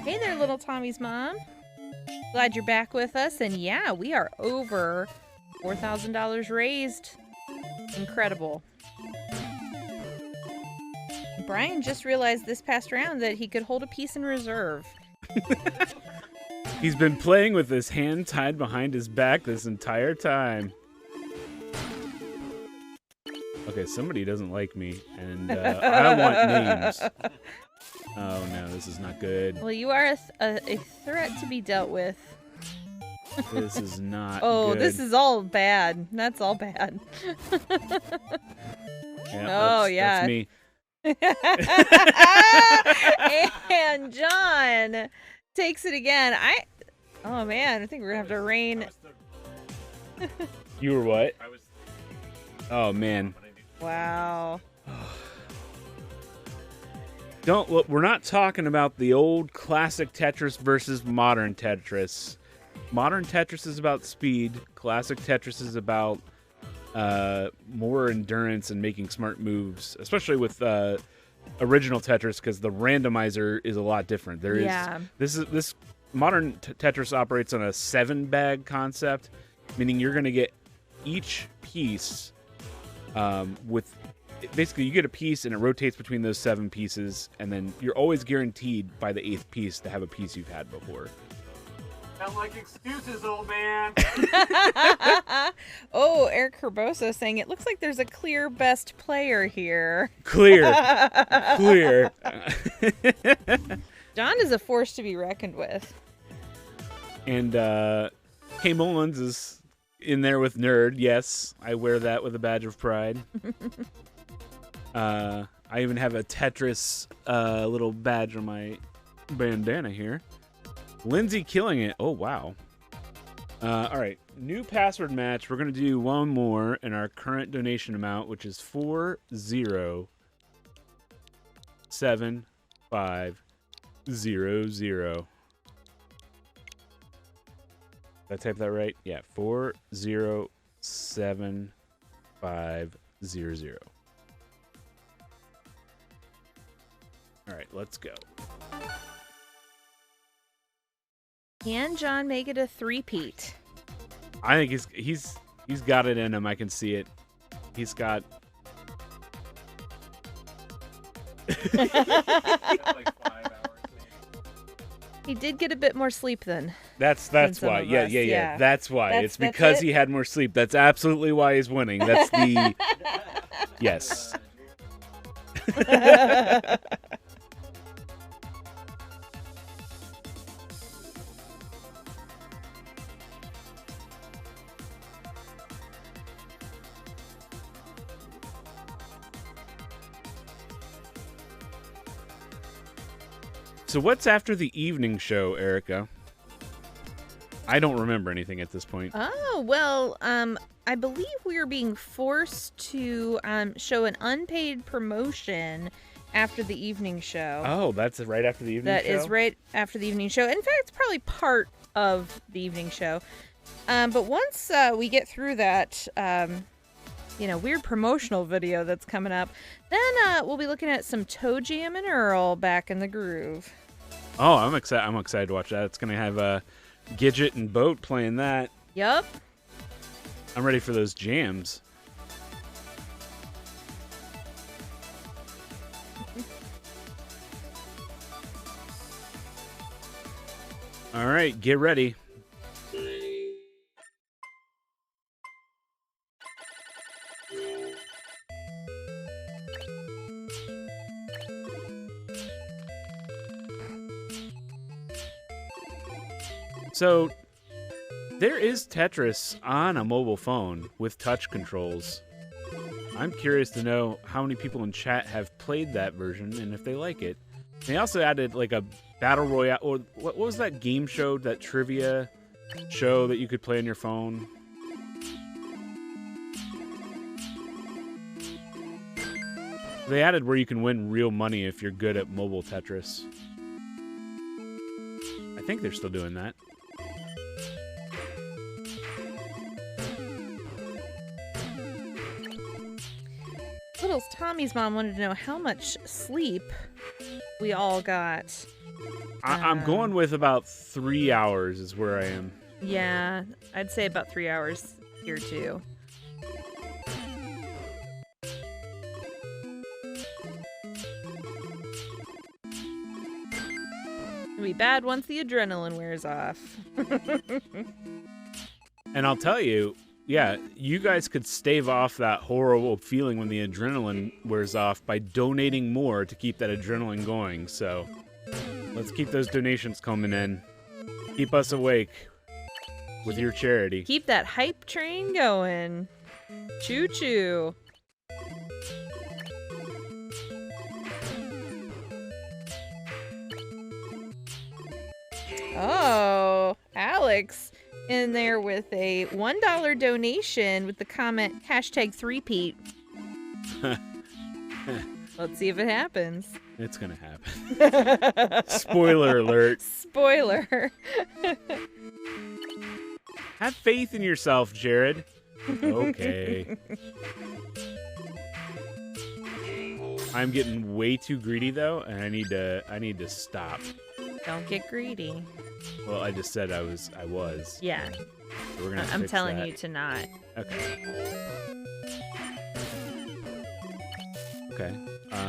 Hey there, little Tommy's mom. Glad you're back with us. And yeah, we are over $4,000 raised. Incredible. Brian just realized this past round that he could hold a piece in reserve.
He's been playing with his hand tied behind his back this entire time. Okay, somebody doesn't like me, and I want names. Oh no, this is not good.
Well, you are a threat to be dealt with.
This is not
Oh,
good.
this is all bad. That's all bad.
Yeah,
yeah.
That's me.
And John takes it again. Oh man, I think we're gonna have to rain.
You were what? Oh man.
Wow.
Don't look. We're not talking about the old classic Tetris versus modern Tetris. Modern Tetris is about speed. Classic Tetris is about more endurance and making smart moves, especially with original Tetris, because the randomizer is a lot different. This modern Tetris operates on a 7-bag concept, meaning you're going to get each piece with basically you get a piece and it rotates between those 7 pieces, and then you're always guaranteed by the 8th piece to have a piece you've had before.
Sound like excuses, old man.
Oh, Eric Herboso saying it looks like there's a clear best player here.
Clear.
John is a force to be reckoned with.
And K Mullins is in there with Nerd. Yes, I wear that with a badge of pride. I even have a Tetris little badge on my bandana here. Lindsay killing it. Oh, wow. All right. New password match. We're going to do one more in our current donation amount, which is 407,500. Did I type that right? Yeah, 407,500. All right, let's go.
Can John make it a three-peat?
I think he's got it in him. I can see it. He's got.
Like 5 hours.
He did get a bit more sleep then.
That's
some
why.
of
Yeah.
us,
That's why.
That's
It's because
it?
he had more sleep. That's absolutely why he's winning. That's the. Yes. So what's after the evening show, Erica? I don't remember anything at this point.
Oh, well, I believe we are being forced to show an unpaid promotion after the evening show.
Oh, that's right after the evening show?
That is right after the evening show. In fact, it's probably part of the evening show. But once we get through that, weird promotional video that's coming up, then we'll be looking at some Toe Jam and Earl back in the groove.
Oh, I'm excited. I'm excited to watch that. It's gonna have Gidget and Boat playing that.
Yup.
I'm ready for those jams. All right, get ready. So, there is Tetris on a mobile phone with touch controls. I'm curious to know how many people in chat have played that version and if they like it. They also added like a battle royale, or what was that game show, that trivia show that you could play on your phone? They added where you can win real money if you're good at mobile Tetris. I think they're still doing that.
Little's Tommy's mom wanted to know how much sleep we all got.
I'm going with about 3 hours is where I am.
Yeah, I'd say about 3 hours here too. It'll be bad once the adrenaline wears off.
And I'll tell you, yeah, you guys could stave off that horrible feeling when the adrenaline wears off by donating more to keep that adrenaline going. So let's keep those donations coming in. Keep us awake with your charity.
Keep that hype train going. Choo choo. Oh, Alex in there with a $1 donation with the comment #3peat. Let's see if it happens.
It's gonna happen. Spoiler alert.
Spoiler.
Have faith in yourself, Jared. Okay. I'm getting way too greedy though, and I need to stop.
Don't get greedy.
Well, I just said I was.
Yeah.
So we're gonna
I'm
fix
telling
that.
you to not.
Okay. Okay. All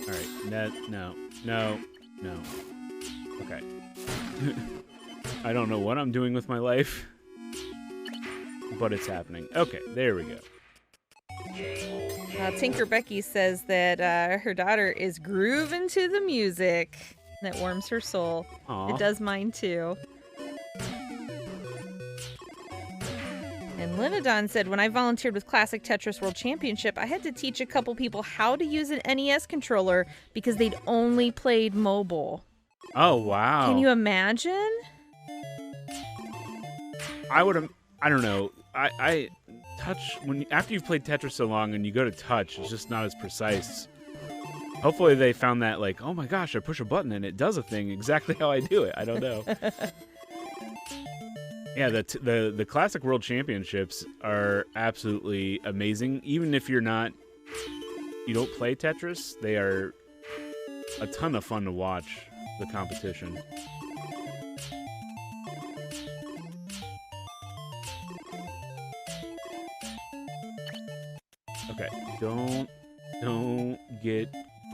right. No. Okay. I don't know what I'm doing with my life, but it's happening. Okay, there we go.
Tinker Becky says that her daughter is grooving to the music. That warms her soul.
Aw.
It does mine too. And Linodon said, when I volunteered with Classic Tetris World Championship, I had to teach a couple people how to use an NES controller because they'd only played mobile.
Oh, wow.
Can you imagine?
I don't know. I touch after you've played Tetris so long and you go to touch, it's just not as precise. Hopefully they found that, like, oh my gosh, I push a button and it does a thing exactly how I do it. I don't know. Yeah, the Classic World Championships are absolutely amazing. Even if you don't play Tetris, they are a ton of fun to watch the competition. Okay, don't get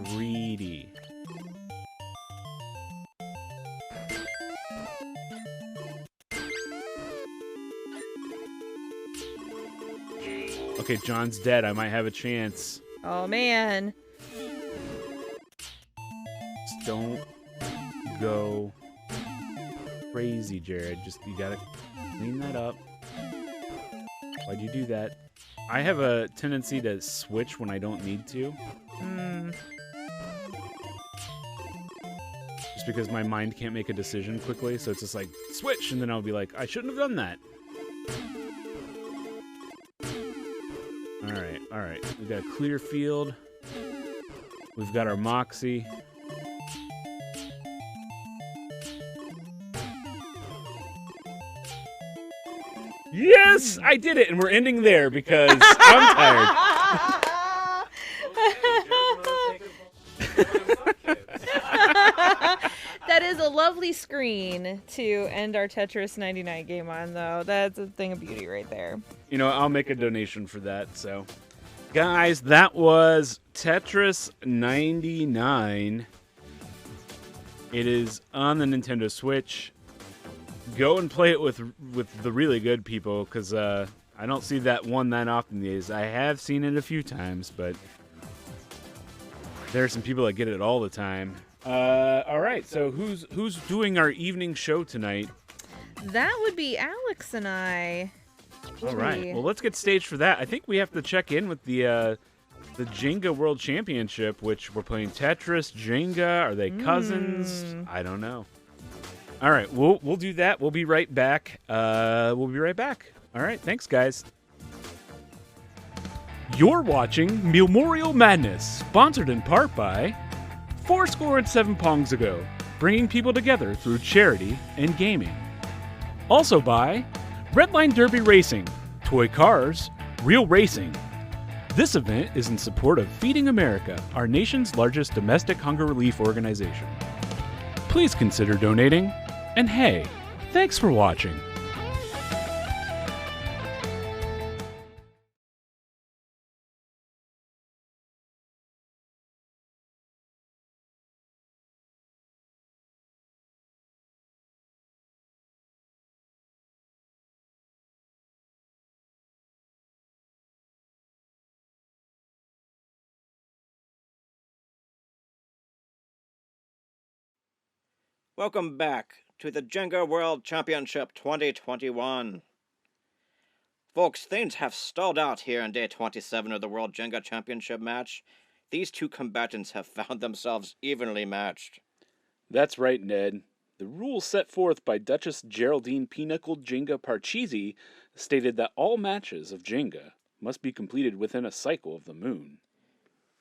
greedy. Okay, John's dead. I might have a chance.
Oh, man.
Just don't go crazy, Jared. You gotta clean that up. Why'd you do that? I have a tendency to switch when I don't need to. Just because my mind can't make a decision quickly. So it's just like, switch, and then I'll be like, I shouldn't have done that. All right. We've got a clear field. We've got our Moxie. Yes, I did it, and we're ending there because I'm tired.
That is a lovely screen to end our Tetris 99 game on, though. That's a thing of beauty right there.
You know, I'll make a donation for that. So, guys, that was Tetris 99. It is on the Nintendo Switch. Go and play it with the really good people, because I don't see that one that often these days. I have seen it a few times, but there are some people that get it all the time. All right, so who's doing our evening show tonight?
That would be Alex and I.
All right, well, let's get staged for that. I think we have to check in with the Jenga World Championship, which we're playing Tetris, Jenga. Are they cousins? I don't know. All right, we'll do that. We'll be right back. All right, thanks, guys. You're watching Meal-Morial Madness, sponsored in part by 7 Pongs Ago, bringing people together through charity and gaming. Also by Redline Derby Racing, toy cars, real racing. This event is in support of Feeding America, our nation's largest domestic hunger relief organization. Please consider donating. And hey, thanks for watching.
Welcome back to the Jenga World Championship 2021. Folks, things have stalled out here in day 27 of the World Jenga Championship match. These two combatants have found themselves evenly matched.
That's right, Ned. The rules set forth by Duchess Geraldine Pinochle Jenga Parcheesi stated that all matches of Jenga must be completed within a cycle of the moon.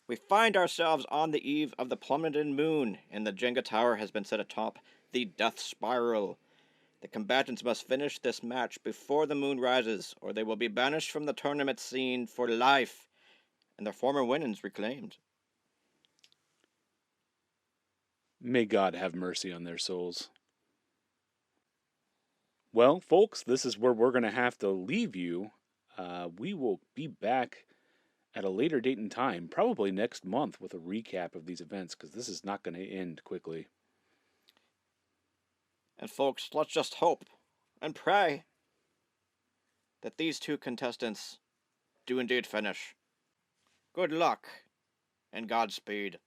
We find ourselves on the eve of the plummeted moon, and the Jenga tower has been set atop the Death Spiral. The combatants must finish this match before the moon rises, or they will be banished from the tournament scene for life, and their former winnings reclaimed.
May God have mercy on their souls. Well, folks, this is where we're going to have to leave you. We will be back at a later date and time, probably next month, with a recap of these events, because this is not going to end quickly.
And folks, let's just hope and pray that these two contestants do indeed finish. Good luck and Godspeed.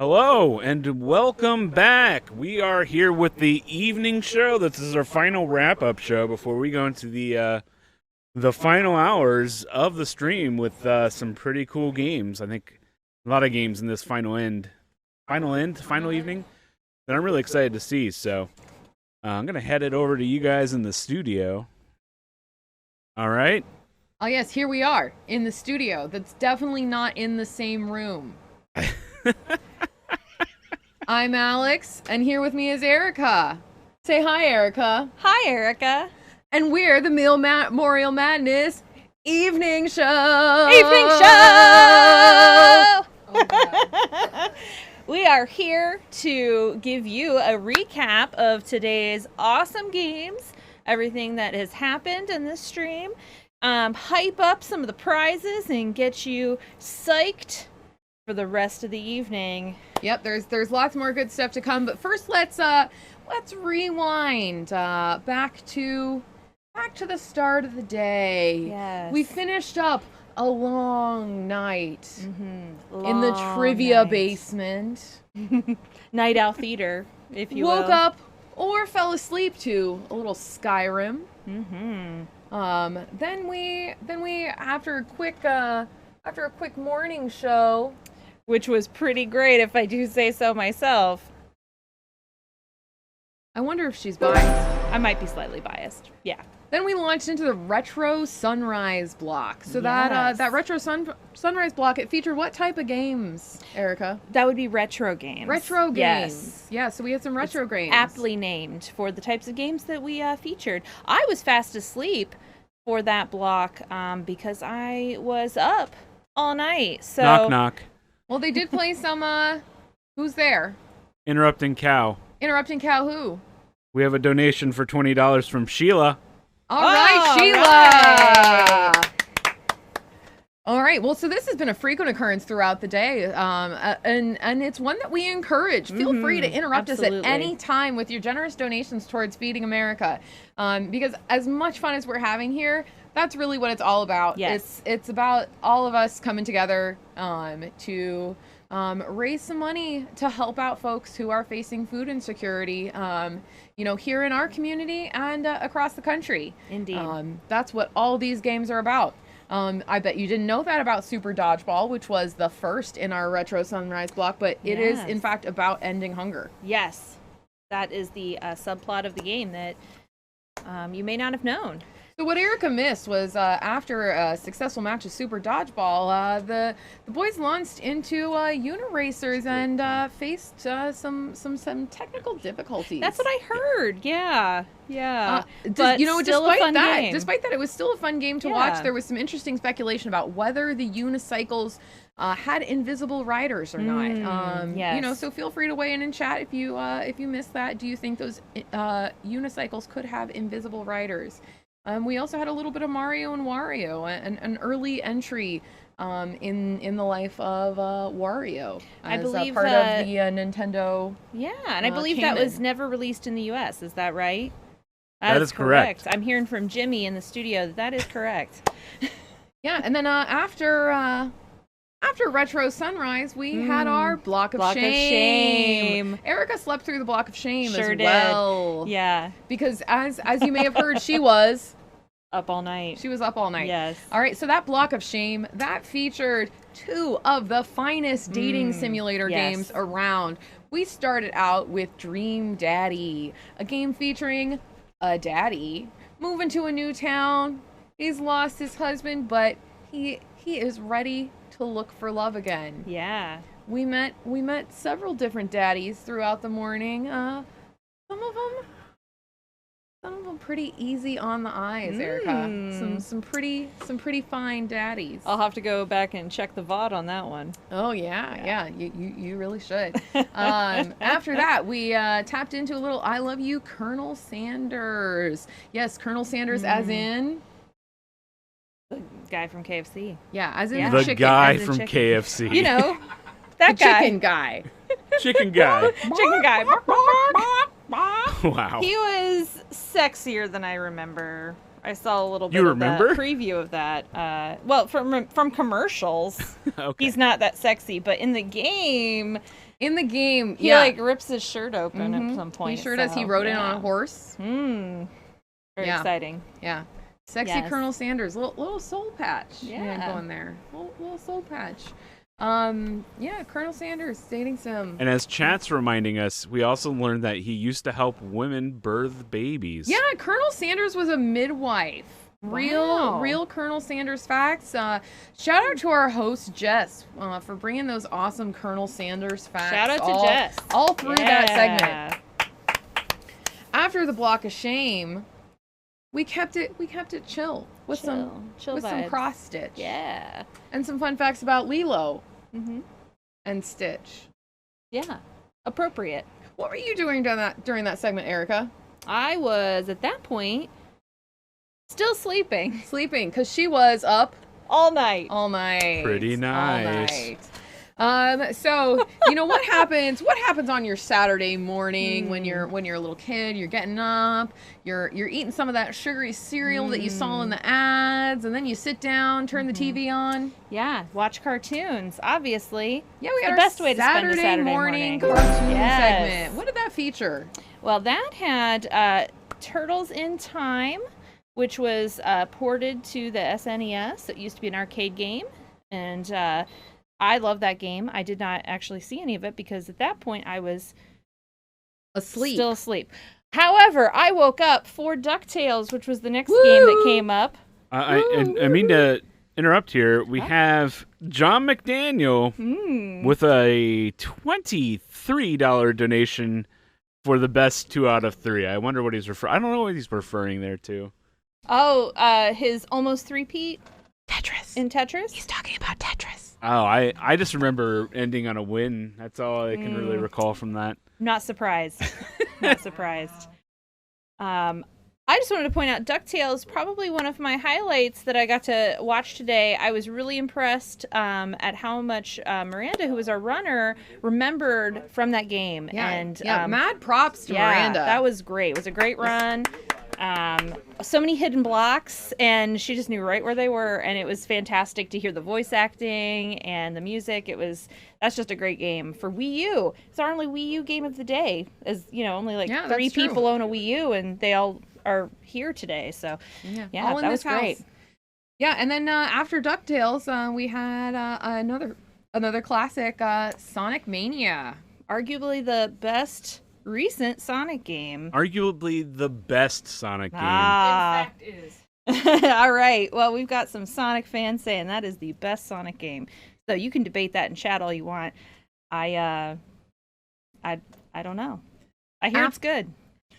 Hello and welcome back. We are here with the evening show. This is our final wrap-up show before we go into the final hours of the stream with some pretty cool games. I think a lot of games in this final evening that I'm really excited to see. So I'm gonna head it over to you guys in the studio. All right.
Oh yes, here we are in the studio. That's definitely not in the same room. I'm Alex, and here with me is Erica. Say hi, Erica.
Hi, Erica.
And we're the Meal-Morial Madness Evening Show.
Evening show!
Oh,
We are here to give you a recap of today's awesome games, everything that has happened in this stream, hype up some of the prizes, and get you psyched for the rest of the evening.
Yep, there's lots more good stuff to come, but first let's rewind back to the start of the day.
Yes.
We finished up a long night in the
Long
trivia
night.
basement.
Night Owl Theater, if you
Woke
will.
up or fell asleep to a little Skyrim.
Mm-hmm.
Then we after a quick morning show.
Which was pretty great, if I do say so myself.
I wonder if she's biased.
I might be slightly biased. Yeah.
Then we launched into the Retro Sunrise block. So
Yes.
that Retro Sunrise block, it featured what type of games, Erica?
That would be retro games.
Retro games.
Yes.
Yeah, so we had some retro games.
Aptly named for the types of games that we featured. I was fast asleep for that block because I was up all night. So
Knock knock.
Well, they did play some, who's there?
Interrupting cow.
Interrupting Cow who?
We have a donation for $20 from Sheila.
All right,
All
Sheila!
right.
All right, well, so this has been a frequent occurrence throughout the day, and it's one that we encourage. Feel free to interrupt us
absolutely.
at any time with your generous donations towards Feeding America, because as much fun as we're having here, that's really what it's all about.
Yes.
It's about all of us coming together to raise some money to help out folks who are facing food insecurity, here in our community and across the country.
Indeed.
That's what all these games are about. I bet you didn't know that about Super Dodgeball, which was the first in our Retro Sunrise block, but it is, in
Yes.
fact, about ending hunger.
Yes. That is the subplot of the game that you may not have known.
So what Erica missed was after a successful match of Super Dodgeball, the boys launched into Uniracers and faced some technical difficulties.
That's what I heard. Yeah. Yeah.
But,
still a
despite
fun
that,
game.
it was still a fun game to
Yeah.
watch. There was some interesting speculation about whether the unicycles had invisible riders or not.
yes.
So feel free to weigh in and chat if you missed that. Do you think those unicycles could have invisible riders? We also had a little bit of Mario and Wario, an early entry in the life of Wario.
I
As
believe,
part of the Nintendo.
Yeah, and I believe that
canon.
was never released in the U.S. Is that right?
That is correct.
I'm hearing from Jimmy in the studio that is correct.
Yeah, and then after Retro Sunrise, we had our Block of
Block of
Shame.
Shame.
Erica slept through the Block of Shame
Sure
as
did.
well.
Yeah,
Because as you may have heard, she was
up all night.
up all night.
Yes.
All right, so that Block of Shame, that featured two of the finest dating simulator
yes.
games around. We started out with Dream Daddy, a game featuring a daddy moving to a new town. He's lost his husband, but he is ready to look for love again.
Yeah.
We met several different daddies throughout the morning. Some of them pretty easy on the eyes, Erica. Some pretty fine daddies.
I'll have to go back and check the VOD on that one.
Oh yeah. You really should. After that, we tapped into a little "I Love You, Colonel Sanders." Yes, Colonel Sanders, as in
The guy from KFC.
as in
Yeah.
the
The
chicken,
guy
as in
from
chicken.
KFC.
You know,
the
that guy.
chicken guy.
Chicken guy.
Chicken guy.
Wow.
He was sexier than I remember. I saw a little bit
You
of that
remember?
preview of that. Well, from commercials.
Okay.
He's not that sexy, but in the game,
In the game,
He
yeah.
like rips his shirt open at some point.
He sure does. He
so,
rode in
yeah.
on a horse.
Very
Yeah.
exciting.
Yeah. Sexy
Yes.
Colonel Sanders. Little soul patch.
Yeah.
Going there. Little soul patch. Yeah, Colonel Sanders dating some.
And as chat's reminding us, we also learned that he used to help women birth babies.
Yeah, Colonel Sanders was a midwife.
Wow.
Real Colonel Sanders facts. Shout out to our host Jess for bringing those awesome Colonel Sanders facts.
Shout out to Jess.
All through that
Yeah.
segment. After the block of shame, we kept it chill with some
vibes.
cross stitch.
Yeah.
And some fun facts about Lilo
Mm-hmm.
and Stitch.
Yeah. Appropriate.
What were you doing during that segment, Erica?
I was at that point still sleeping
Sleeping, because she was up
all night.
all night.
Pretty nice.
All night. So you know what happens? What happens on your Saturday morning when you're a little kid? You're getting up, you're eating some of that sugary cereal that you saw in the ads, and then you sit down, turn the TV on.
Yeah, watch cartoons, obviously.
Yeah, we
It's
had
the
our
best way to spend a Saturday
morning
morning.
cartoon
Yes.
segment. What did that feature?
Well, that had Turtles in Time, which was ported to the SNES. It used to be an arcade game, and I love that game. I did not actually see any of it because at that point I was still asleep. However, I woke up for DuckTales, which was the next game that came up.
I mean to interrupt here. We have John McDaniel with a $23 donation for the best 2 out of 3. I wonder what he's referring. I don't know what he's referring there to.
Oh, his almost three-peat
Tetris.
in Tetris?
He's talking about Tetris.
Oh, I just remember ending on a win. That's all I can really recall from that.
Not surprised. Not surprised. I just wanted to point out DuckTales, probably one of my highlights that I got to watch today. I was really impressed at how much Miranda, who was our runner, remembered from that game.
Yeah,
And
mad props to Miranda.
That was great. It was a great run. So many hidden blocks, and she just knew right where they were, and it was fantastic to hear the voice acting and the music. That's just a great game for Wii U. It's our only Wii U game of the day. As you know, only like 3
that's true.
people own a Wii U, and they all are here today. So yeah,
all in
that
this
was great.
house. Yeah, and then after DuckTales, we had another classic, Sonic Mania.
Arguably the best recent Sonic game.
Arguably the best Sonic game.
In fact, is.
All right. Well, we've got some Sonic fans saying that is the best Sonic game. So you can debate that in chat all you want. I don't know. I hear it's good.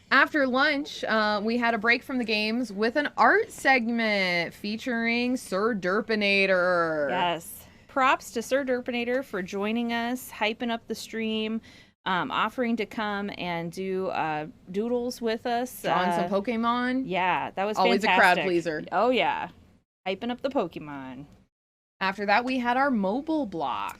After lunch, we had a break from the games with an art segment featuring Sir Derpinator.
Yes. Props to Sir Derpinator for joining us, hyping up the stream, offering to come and do doodles with us.
Drawing some Pokemon.
Yeah, that was
always
fantastic.
a crowd pleaser.
Oh, yeah. Hyping up the Pokemon.
After that, we had our mobile block.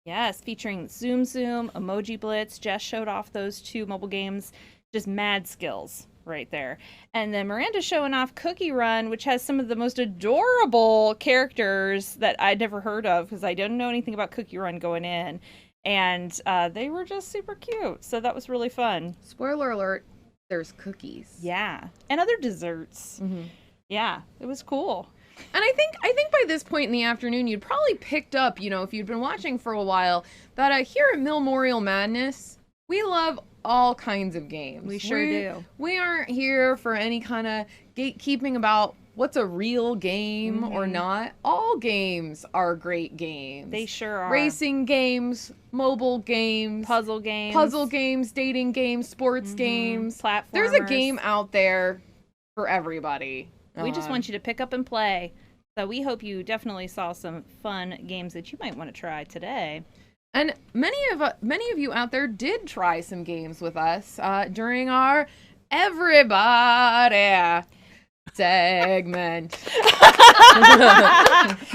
Yes, featuring Zoom Zoom, Emoji Blitz. Jess showed off those 2 mobile games. Just mad skills right there. And then Miranda's showing off Cookie Run, which has some of the most adorable characters that I'd never heard of because I didn't know anything about Cookie Run going in. And they were just super cute. So that was really fun.
Spoiler alert, there's cookies.
Yeah. And other desserts.
Mm-hmm.
Yeah, it was cool.
And I think by this point in the afternoon, you'd probably picked up, if you'd been watching for a while, that here at Meal-Morial Madness, we love all kinds of games.
We sure do.
We aren't here for any kind of gatekeeping about what's a real game or not. All games are great games.
They sure are.
Racing games, mobile games,
puzzle games,
dating games, sports games.
Platformers.
There's a game out there for everybody.
We just want you to pick up and play. So we hope you definitely saw some fun games that you might want to try today.
And many of you out there did try some games with us during our Everybody segment.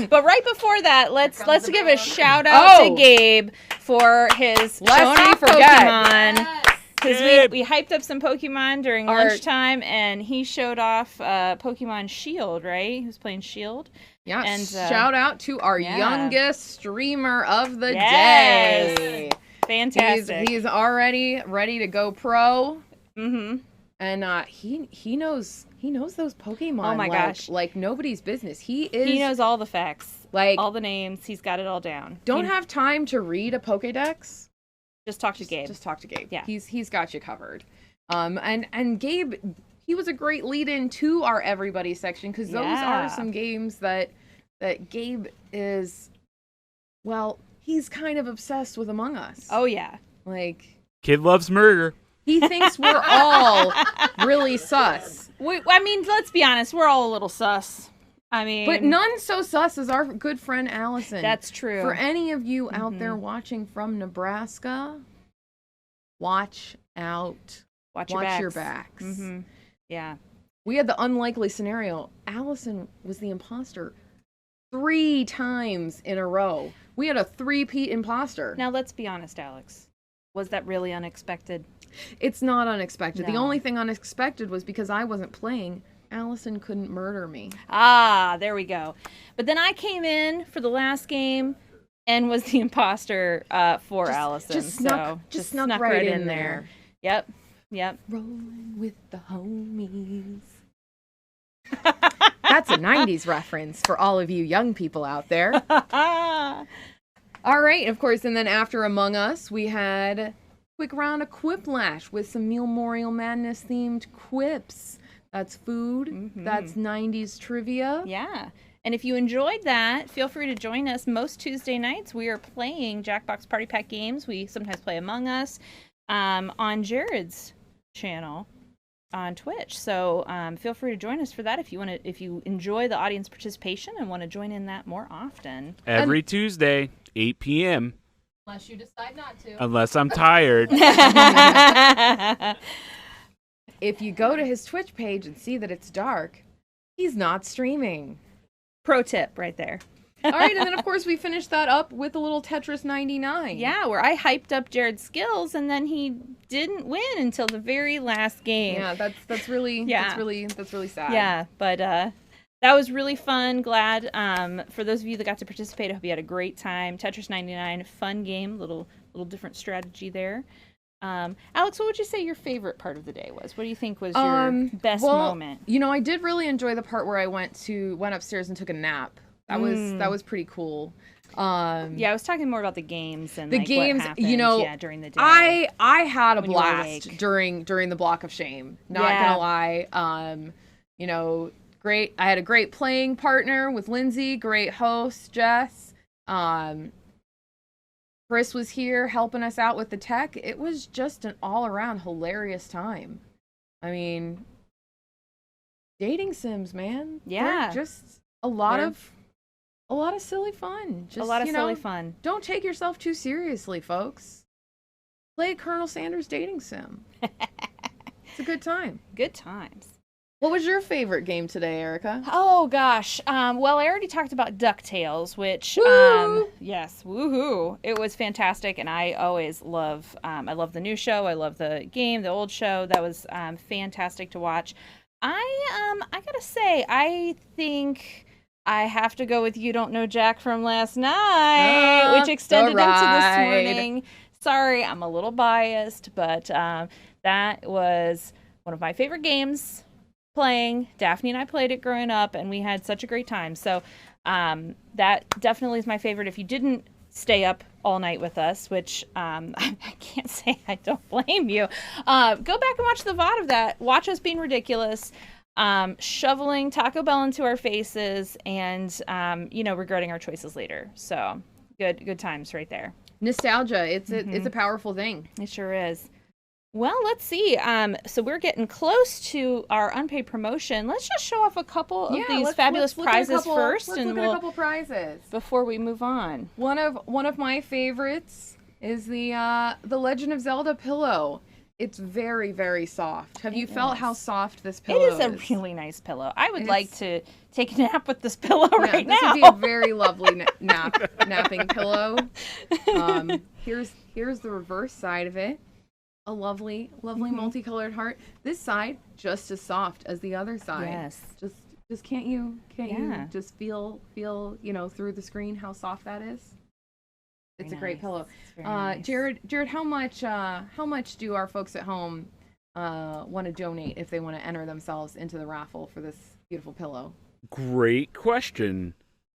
But right before that, let's give a shout out to Gabe for his showing Pokemon. Because we hyped up some Pokemon during lunchtime, and he showed off Pokemon Shield, right? He was playing Shield.
Yeah,
and
shout out to our youngest streamer of the day.
Fantastic.
He's already ready to go pro.
Mm-hmm.
And he knows those Pokemon.
Oh my gosh.
Like nobody's business.
He knows all the facts,
like
all the names. He's got it all down.
Don't have time to read a Pokédex.
Just talk to Gabe.
Just talk to Gabe.
Yeah.
He's got you covered. And Gabe, he was a great lead-in to our everybody section because those are some games that Gabe is, well, he's kind of obsessed with Among Us.
Oh yeah.
Like,
Kid loves murder.
he thinks we're all really sus.
I mean, let's be honest. We're all a little sus. I mean,
But none so sus as our good friend Allison.
That's true.
For any of you out there watching from Nebraska, watch out.
Watch
your backs.
Mm-hmm. Yeah.
We had the unlikely scenario. Allison was the imposter 3 times in a row. We had a 3-peat imposter.
Now, let's be honest, Alex. Was that really unexpected?
It's not unexpected.
No.
The only thing unexpected was because I wasn't playing, Allison couldn't murder me.
Ah, there we go. But then I came in for the last game and was the imposter for Allison.
Just snuck right in there.
Yep.
Rolling with the homies. That's a 90s reference for all of you young people out there. All right, of course, and then after Among Us, we had a quick round of Quiplash with some Meal-Morial Madness themed quips. That's food. That's 90s trivia.
Yeah. And if you enjoyed that, feel free to join us. Most Tuesday nights, we are playing Jackbox Party Pack games. We sometimes play Among Us on Jared's channel on Twitch. So feel free to join us for that if you enjoy the audience participation and want to join in that more often.
Every Tuesday, 8 p.m.
Unless you decide not to.
Unless I'm tired.
If you go to his Twitch page and see that it's dark, he's not streaming.
Pro tip right there.
All right, and then of course we finished that up with a little Tetris 99.
Yeah, where I hyped up Jared's skills and then he didn't win until the very last game.
Yeah, that's really sad.
Yeah, but that was really fun. Glad for those of you that got to participate. I hope you had a great time. Tetris 99, fun game, little different strategy there. Alex, what would you say your favorite part of the day was? What do you think was your best moment?
You know, I did really enjoy the part where I went upstairs and took a nap. That was pretty cool.
Yeah, I was talking more about the games and
the
like,
games.
what happened,
You know,
during the day.
I had a
when you were
blast
awake.
during the block of shame. Not gonna lie. You know, great. I had a great playing partner with Lindsay. Great host Jess. Chris was here helping us out with the tech. It was just an all-around hilarious time. I mean, dating sims, man.
Yeah.
They're just a lot of silly fun. Just,
a lot of
silly
fun.
Don't take yourself too seriously, folks. Play Colonel Sanders dating sim. It's a good time.
Good times.
What was your favorite game today, Erica?
Oh gosh. Well, I already talked about DuckTales, which yes, woohoo! It was fantastic, and I always love. I love the new show. I love the game, the old show. That was fantastic to watch. I gotta say, I think I have to go with You Don't Know Jack from last night, which extended into this morning. Sorry, I'm a little biased, but that was one of my favorite games playing. Daphne and I played it growing up, and we had such a great time. So that definitely is my favorite. If you didn't stay up all night with us, which I can't say I don't blame you, go back and watch the VOD of that. Watch us being ridiculous, shoveling Taco Bell into our faces, and regretting our choices later. So good times right there.
Nostalgia. It's a powerful thing.
It sure is. Well, let's see. So we're getting close to our unpaid promotion. Let's just show off a couple of these fabulous prizes first,
and look at a couple prizes
before we move on.
One of my favorites is the Legend of Zelda pillow. It's very, very soft. Have you felt how soft this pillow is?
It is a really nice pillow. I would like to take a nap with this pillow right now.
This would be a very lovely napping pillow. Here's the reverse side of it. A lovely multicolored heart. This side just as soft as the other side.
Yes.
Just can't you just feel through the screen how soft that is? It's
Very
a great
nice.
pillow.
It's very nice.
Jared, how much do our folks at home want to donate if they want to enter themselves into the raffle for this beautiful pillow?
Great question.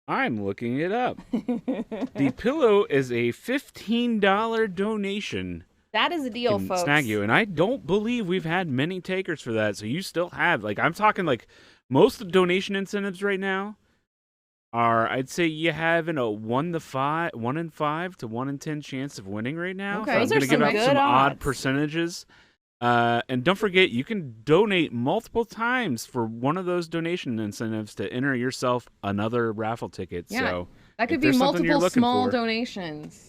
I'm looking it up. The pillow is a $15 donation.
That is a deal,
Can
folks.
snag you, and I don't believe we've had many takers for that. So you still have, like, I'm talking like most of the donation incentives right now are, I'd say you have in a 1 in 5 to 1 in 10 chance of winning right now.
Okay.
So I'm
Those are
going to give
some
out
good
some odd
odds.
percentages. And don't forget, you can donate multiple times for one of those donation incentives to enter yourself another raffle ticket.
Yeah,
So
that could
if
be
there's something you're
multiple
looking
small
for-
donations.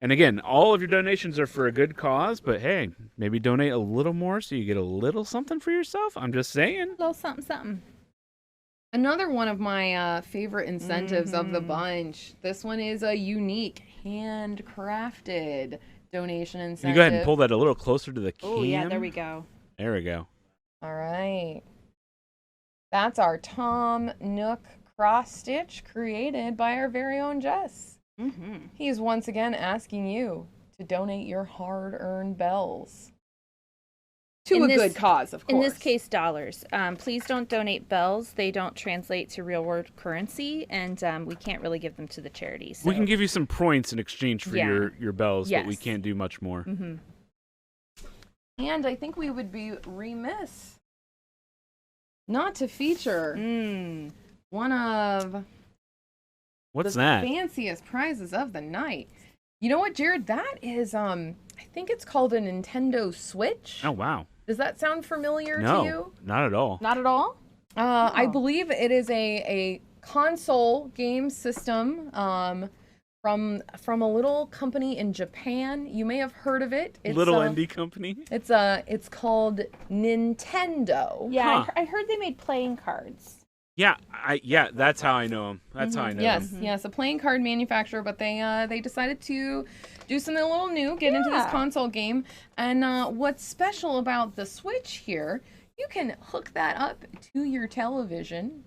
And again, all of your donations are for a good cause, but hey, maybe donate a little more so you get a little something for yourself. I'm just saying.
A little something, something.
Another one of my favorite incentives of the bunch. This one is a unique, handcrafted donation incentive.
Can you go ahead and pull that a little closer to the cam?
Oh, yeah, there we go.
There we go.
All right. That's our Tom Nook cross stitch created by our very own Jess.
Mm-hmm.
He is once again asking you to donate your hard-earned bells to
In
a
this-
good cause, of course.
In this case, dollars. Please don't donate bells. They don't translate to real world currency, and we can't really give them to the charity. So.
We can give you some points in exchange for
Yeah.
your bells, but we
Yes.
can't do much more.
Mm-hmm.
And I think we would be remiss not to feature one of
What's
the
that?
fanciest prizes of the night. You know what, Jared? That is, I think it's called a Nintendo Switch.
Oh, wow.
Does that sound familiar
No,
to you?
not at all.
Not at all?
I
Oh.
believe it is a console game system from a little company in Japan. You may have heard of it. It's,
Little indie company?
It's called Nintendo.
Yeah,
Huh.
I heard they made playing cards.
Yeah, that's how I know them. That's how I know
Yes,
them.
yes, a playing card manufacturer, but they decided to do something a little new, get into this
Yeah.
console game. And what's special about the Switch here, you can hook that up to your television,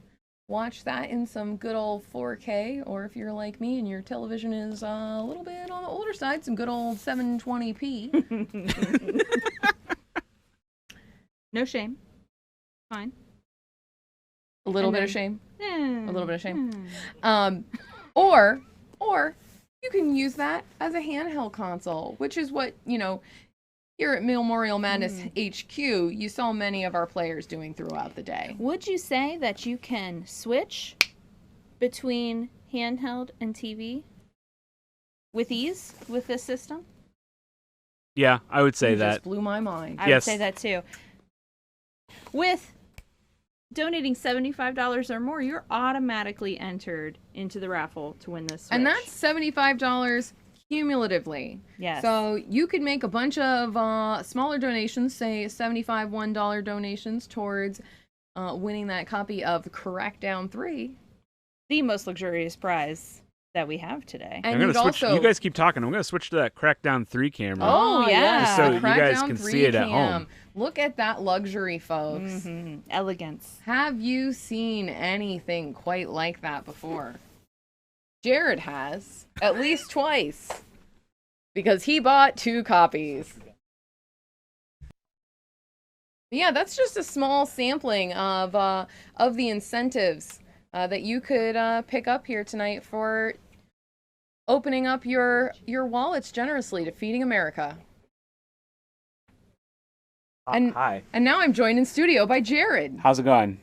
watch that in some good old 4K, or if you're like me and your television is a little bit on the older side, some good old 720p.
No shame. Fine.
A little
And
bit of
then-
shame. A little bit of shame.
Hmm.
Or you can use that as a handheld console, which is what, here at Meal-Morial Madness HQ, you saw many of our players doing throughout the day.
Would you say that you can switch between handheld and TV with ease with this system?
Yeah, I would say
You
that.
just blew my mind.
I
Yes.
would say that too. With donating $75 or more, you're automatically entered into the raffle to win this Switch.
And that's $75 cumulatively.
Yes.
So you could make a bunch of smaller donations, say $75 $1 donations towards winning that copy of Crackdown 3.
the most luxurious prize that we have today.
And
I'm gonna
you'd
switch.
also...
You guys keep talking. I'm gonna switch to that Crackdown 3 camera.
Oh, yeah.
Just so
the
you guys
Crackdown
can
3
see it at
cam.
home.
Look at that luxury, folks.
Elegance.
Have you seen anything quite like that before? Jared has, at least twice, because he bought 2 copies. But yeah, that's just a small sampling of the incentives that you could pick up here tonight for opening up your wallets generously to Feeding America. And
Hi.
and now I'm joined in studio by Jared.
How's it going?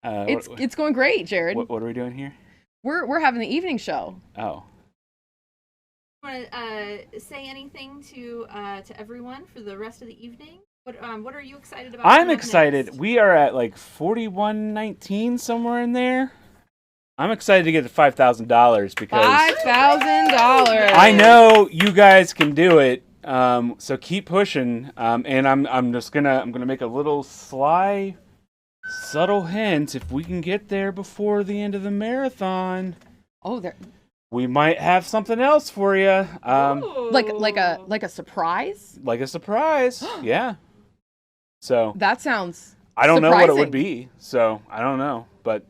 It's going great, Jared.
What are we doing here?
We're having the evening show.
Oh.
Want to say anything to everyone for the rest of the evening? What are you excited about?
I'm excited. We are at like 4119 somewhere in there. I'm excited to get to $5,000 because
$5,000.
I know you guys can do it. So keep pushing. And I'm gonna make a little sly, subtle hint. If we can get there before the end of the marathon, we might have something else for you.
Like a surprise.
Like a surprise. Yeah. So
That sounds.
I don't know what it
surprising.
would be. So I don't know, but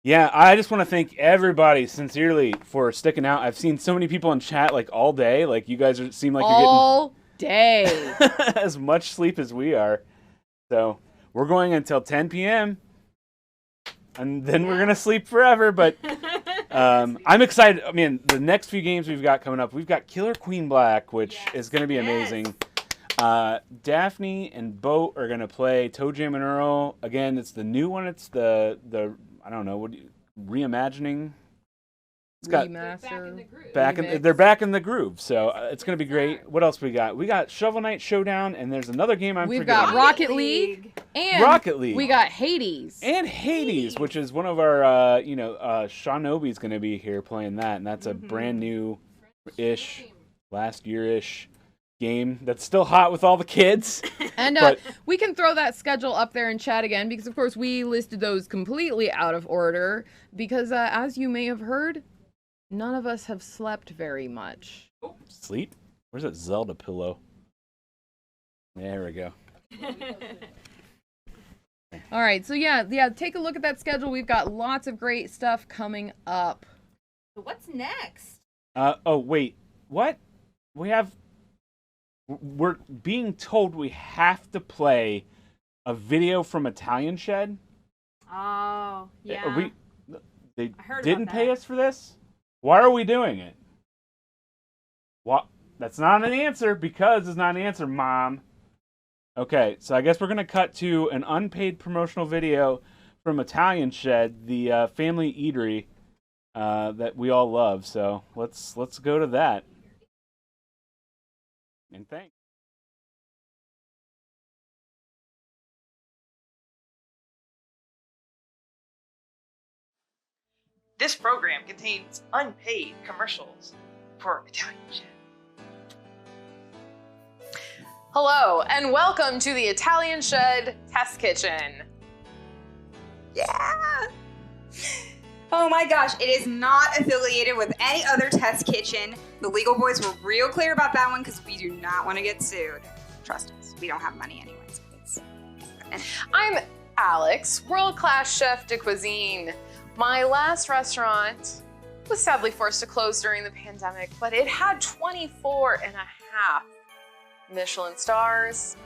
Yeah, I just want to thank everybody sincerely for sticking out. I've seen so many people in chat like all day. Like you guys seem like
all day.
you're getting as much sleep as we are. So we're going until 10 p.m. and then we're gonna sleep forever. But I'm excited. I mean, the next few games we've got coming up, we've got Killer Queen Black, which is gonna be amazing. Daphne and Boat are gonna play Toe Jam and Earl again. It's the new one. It's the I don't know reimagining. It's got
Remaster.
they're back in the groove. So it's gonna be great. What else we got? We got Shovel Knight Showdown, and there's another game
We've
forgetting.
got Rocket League and
Rocket League.
We got Hades.
And Hades, which is one of our Shanobi's gonna be here playing that, and that's a brand new-ish, last year-ish game that's still hot with all the kids.
And we can throw that schedule up there in chat again because, of course, we listed those completely out of order because, as you may have heard, none of us have slept very much.
Sleep? Where's that Zelda pillow? There we go.
All right, so yeah, take a look at that schedule. We've got lots of great stuff coming up.
So what's next?
Oh, wait. What? We're being told we have to play a video from Italian Shed.
Oh, yeah.
They
I heard
didn't
about
pay
that.
us for this? Why are we doing it? What? That's not an answer because it's not an answer, Mom. Okay, so I guess we're going to cut to an unpaid promotional video from Italian Shed, the family eatery that we all love. So let's go to that. And thanks.
This program contains unpaid commercials for Italian Shed.
Hello, and welcome to the Italian Shed Test Kitchen.
Yeah! Oh my gosh, it is not affiliated with any other test kitchen. The legal boys were real clear about that one because we do not want to get sued. Trust us, we don't have money anyways.
I'm Alex, world-class chef de cuisine. My last restaurant was sadly forced to close during the pandemic, but it had 24 and a half Michelin stars.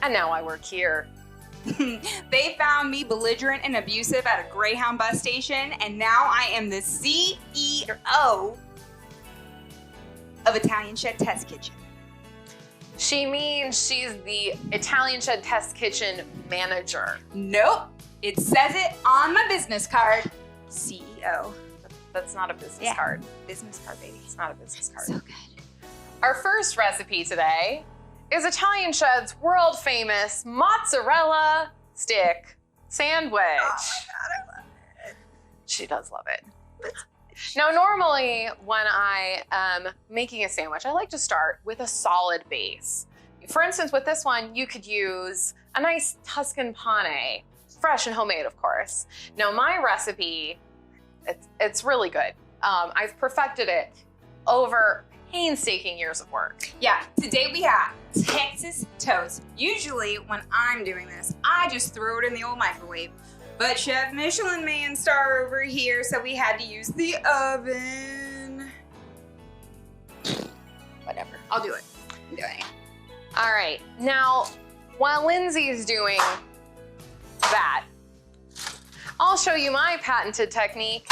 And now I work here.
They found me belligerent and abusive at a Greyhound bus station, and now I am the CEO of Italian Shed Test Kitchen.
She means she's the Italian Shed Test Kitchen manager.
Nope. It says it on my business card. CEO.
That's not a business card.
Business card, baby.
It's not a business card.
So good.
Our first recipe today is Italian Shed's world famous mozzarella stick sandwich.
Oh my God, I love it.
She does love it. Now, normally when I am making a sandwich, I like to start with a solid base. For instance, with this one, you could use a nice Tuscan pane, fresh and homemade, of course. Now, my recipe, it's really good. I've perfected it over painstaking years of work.
Yeah, today we have Texas toast. Usually when I'm doing this, I just throw it in the old microwave. But Chef Michelin Man star over here, so we had to use the oven. Whatever, I'll do it. I'm doing it.
All right, now, while Lindsay's doing that, I'll show you my patented technique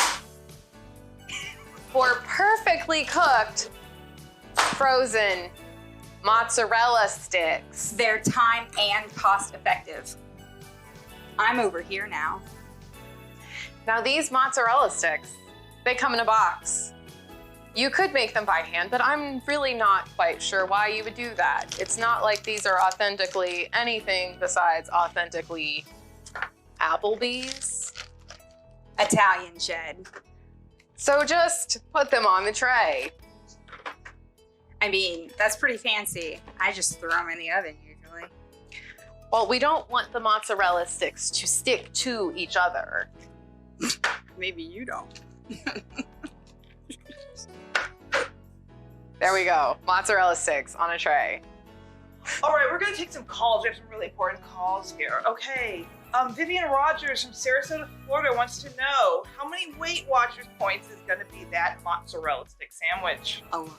for perfectly cooked frozen mozzarella sticks.
They're time and cost effective. I'm over here now.
Now these mozzarella sticks, they come in a box. You could make them by hand, but I'm really not quite sure why you would do that. It's not like these are authentically anything besides authentically Applebee's.
Italian Shed.
So just put them on the tray.
I mean, that's pretty fancy. I just throw them in the oven usually.
Well, we don't want the mozzarella sticks to stick to each other.
Maybe you don't.
There we go. Mozzarella sticks on a tray.
All right, we're gonna take some calls. We have some really important calls here. Okay, Vivian Rogers from Sarasota, Florida wants to know how many Weight Watchers points is gonna be that mozzarella stick sandwich?
A lot.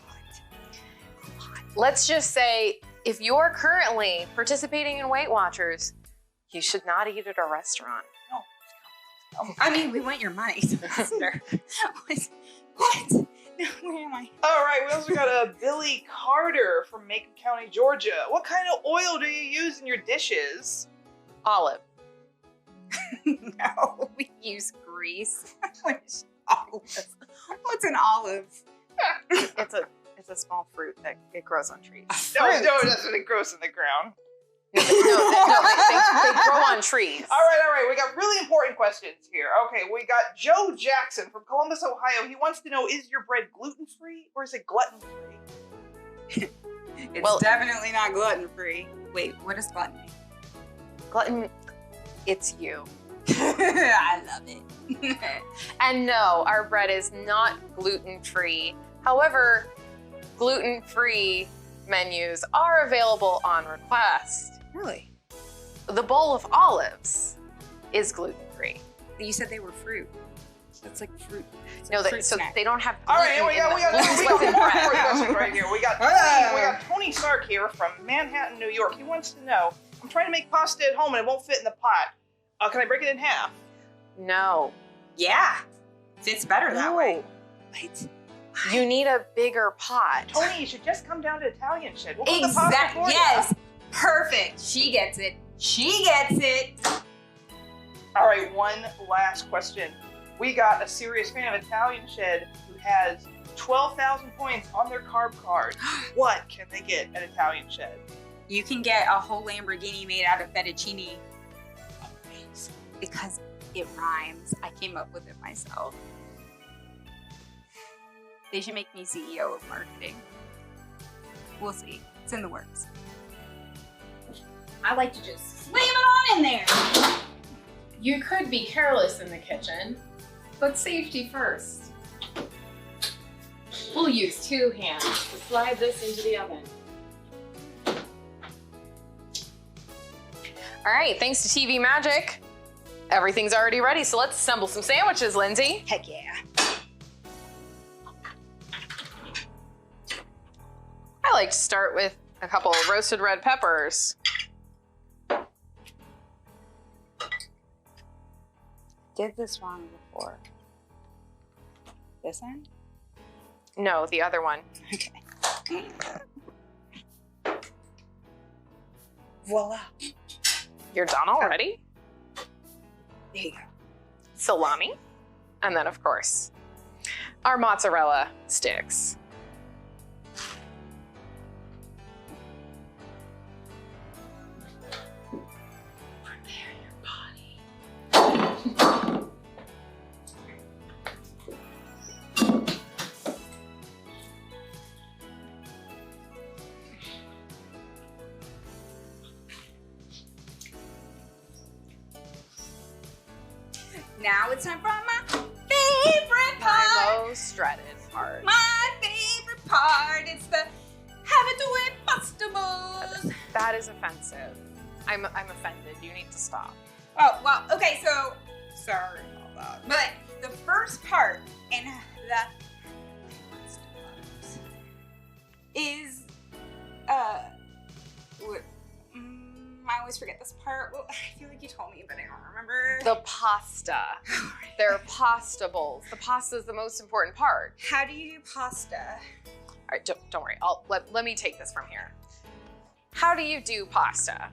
Let's just say, if you're currently participating in Weight Watchers, you should not eat at a restaurant.
I mean, we want your money, sister. What? No, where am I?
All right, we also got a Billy Carter from Macon County, Georgia. What kind of oil do you use in your dishes?
Olive.
No, we use grease. What's olive? What's an olive?
It's a small fruit that it grows on trees.
No, that's what it grows in the ground.
No, they grow on trees.
All right. We got really important questions here. Okay, we got Joe Jackson from Columbus, Ohio. He wants to know, is your bread gluten-free or is it gluten-free?
It's definitely not gluten-free. Wait, what is gluten?
Glutton, it's you.
I love it.
And no, our bread is not gluten-free. However, gluten-free menus are available on request.
Really?
The bowl of olives is gluten-free.
You said they were fruit. That's like fruit.
No, they don't have.
All right, we got one more question right here. We got Tony Sark here from Manhattan, New York. He wants to know, I'm trying to make pasta at home and it won't fit in the pot. Can I break it in half?
No.
Yeah. Fits better that way. Wait.
You need a bigger pot.
Tony, you should just come down to Italian Shed. We'll put the pasta for you.
Yes. Perfect. She gets it. She gets it.
All right, one last question. We got a serious fan of Italian Shed who has 12,000 points on their carb card. What can they get at Italian Shed?
You can get a whole Lamborghini made out of fettuccine. Because it rhymes. I came up with it myself. They should make me CEO of marketing. We'll see. It's in the works. I like to just slam it on in there.
You could be careless in the kitchen, but safety first. We'll use 2 hands to slide this into the oven. All right, thanks to TV Magic, everything's already ready, so let's assemble some sandwiches, Lindsay.
Heck yeah.
I like to start with a couple of roasted red peppers.
Did this wrong before. This end?
No, the other one.
Okay. Voila.
You're done already?
There you go.
Salami. And then, of course, our mozzarella sticks.
Now it's time for my favorite part.
My most dreaded part.
My favorite part. It's the having to eat vegetables.
That is offensive. I'm offended. You need to stop.
Oh, well, okay, so sorry about that. But the first part in the vegetables is what I always forget this part. Well, I feel like you told me, but I don't remember.
The pasta. They're pasta bowls. The pasta is the most important part.
How do you do pasta?
All right, don't worry. Let me take this from here. How do you do pasta?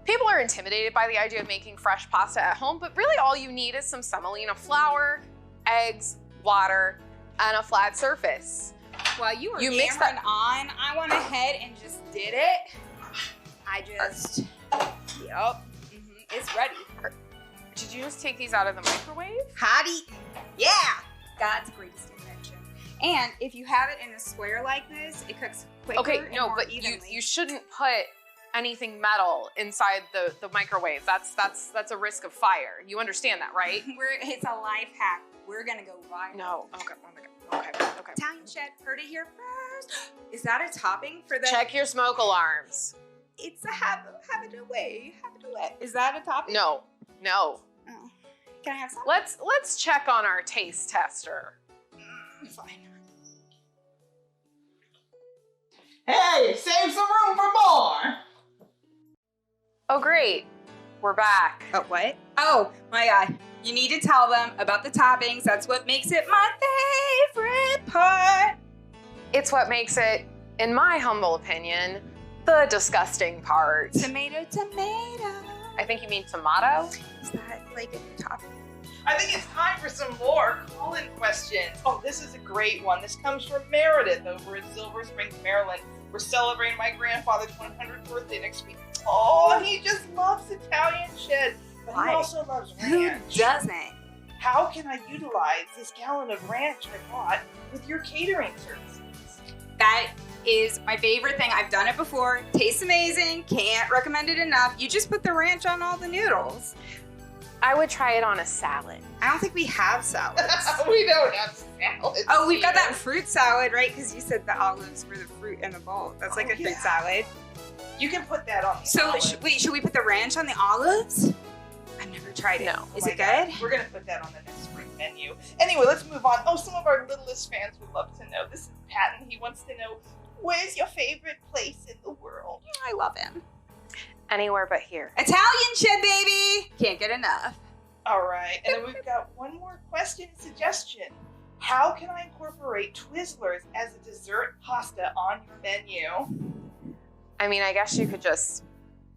People are intimidated by the idea of making fresh pasta at home, but really all you need is some semolina flour, eggs, water, and a flat surface.
While you were
mix
yammering on, I went ahead and just did it. Yep. It's ready.
Did you just take these out of the microwave?
Yeah. God's greatest invention. And if you have it in a square like this, it cooks quicker.
Okay,
and
no,
more
but
evenly.
you shouldn't put anything metal inside the microwave. That's a risk of fire. You understand that, right?
It's a life hack. We're gonna go viral.
No. Okay.
Italian Shed, heard it here tomatoes. Is that a topping for the?
Check your smoke alarms.
It's a have it away. Is that a topping?
No.
Oh. Can I have some?
Let's check on our taste tester.
Fine.
Hey, save some room for more.
Oh, great. We're back.
Oh, what? Oh, my God. You need to tell them about the toppings. That's what makes it my favorite part.
It's what makes it, in my humble opinion, the disgusting part.
Tomato.
I think you mean tomato?
Is that like a new topping?
I think it's time for some more call-in questions. Oh, this is a great one. This comes from Meredith over in Silver Springs, Maryland. We're celebrating my grandfather's 100th birthday next week. Oh, he just loves Italian shed, but he also loves ranch.
Who doesn't?
How can I utilize this gallon of ranch I bought with your catering services?
That is my favorite thing. I've done it before. Tastes amazing. Can't recommend it enough. You just put the ranch on all the noodles.
I would try it on a salad.
I don't think we have salads.
We don't have salads.
Oh, we've got that fruit salad, right? Because you said the olives were the fruit in the bowl. That's like a fruit salad.
You can put that on the
So,
olive.
should we put the ranch on the olives? I've never tried it.
No.
Is
Oh
it
my
good?
God. We're going to put that on the next spring menu. Anyway, let's move on. Oh, some of our littlest fans would love to know. This is Patton. He wants to know, where's your favorite place in the world?
I love him.
Anywhere but here.
Italian shed, baby! Can't get enough.
All right. And then we've got one more question and suggestion. How can I incorporate Twizzlers as a dessert pasta on your menu?
I mean, I guess you could just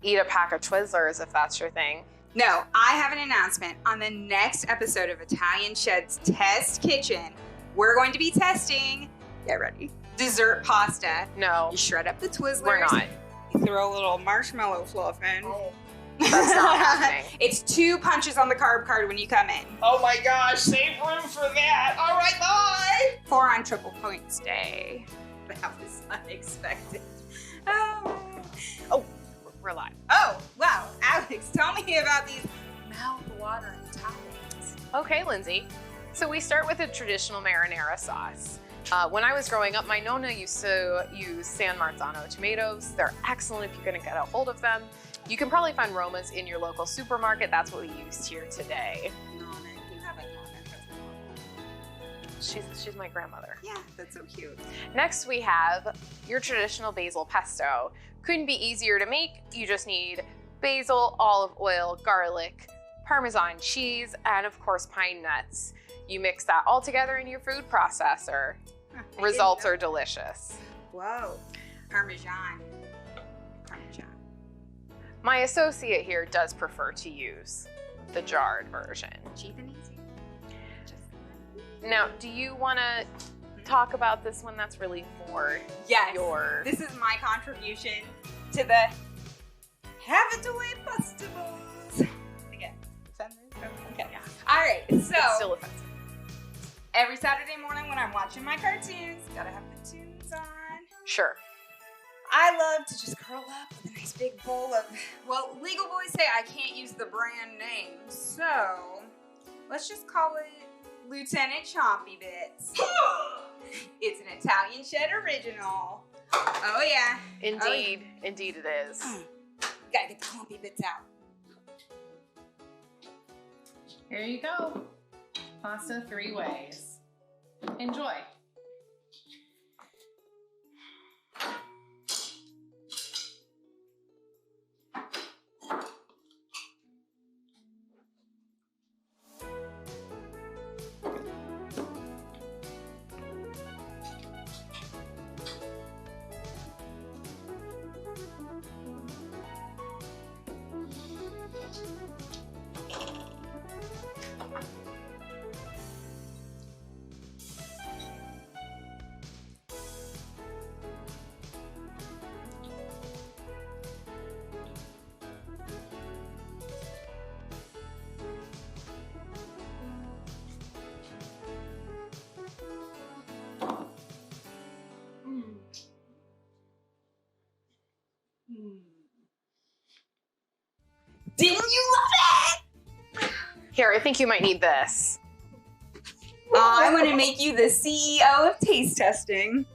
eat a pack of Twizzlers if that's your thing.
No, I have an announcement. On the next episode of Italian Shed's Test Kitchen, we're going to be testing, get ready, dessert pasta.
No.
You shred up the Twizzlers.
We're not.
You throw a little marshmallow fluff in.
Oh.
That's not happening.
It's 2 punches on the carb card when you come in.
Oh my gosh, save room for that. All right, bye.
4 on triple points day. That was unexpected.
Oh, we're live.
Oh, wow. Alex, tell me about these mouth-watering toppings.
Okay, Lindsay. So we start with a traditional marinara sauce. When I was growing up, my nonna used to use San Marzano tomatoes. They're excellent if you're going to get a hold of them. You can probably find Roma's in your local supermarket. That's what we used here today.
Nonna, you have a nonna.
She's my grandmother.
Yeah, that's so cute.
Next, we have your traditional basil pesto. Couldn't be easier to make. You just need basil, olive oil, garlic, Parmesan cheese, and of course, pine nuts. You mix that all together in your food processor. Results are delicious.
Whoa. Parmesan.
My associate here does prefer to use the jarred version.
Cheap and easy.
Now, do you want to talk about this one? That's really for your...
This is my contribution to the Have It Away festivals. Again, okay.
Yeah.
All right, so
It's still offensive.
every Saturday morning when I'm watching my cartoons, gotta have the tunes on.
Sure.
I love to just curl up with a nice big bowl of, well, legal boys say I can't use the brand name, so let's just call it Lieutenant Chompy Bits. It's an Italian Shed original. Oh yeah.
Indeed. Indeed it is.
Gotta get the clumpy bits out.
Here you go. Pasta 3 ways. Enjoy.
Didn't you love it?
Here, I think you might need this.
I want to make you the CEO of taste testing.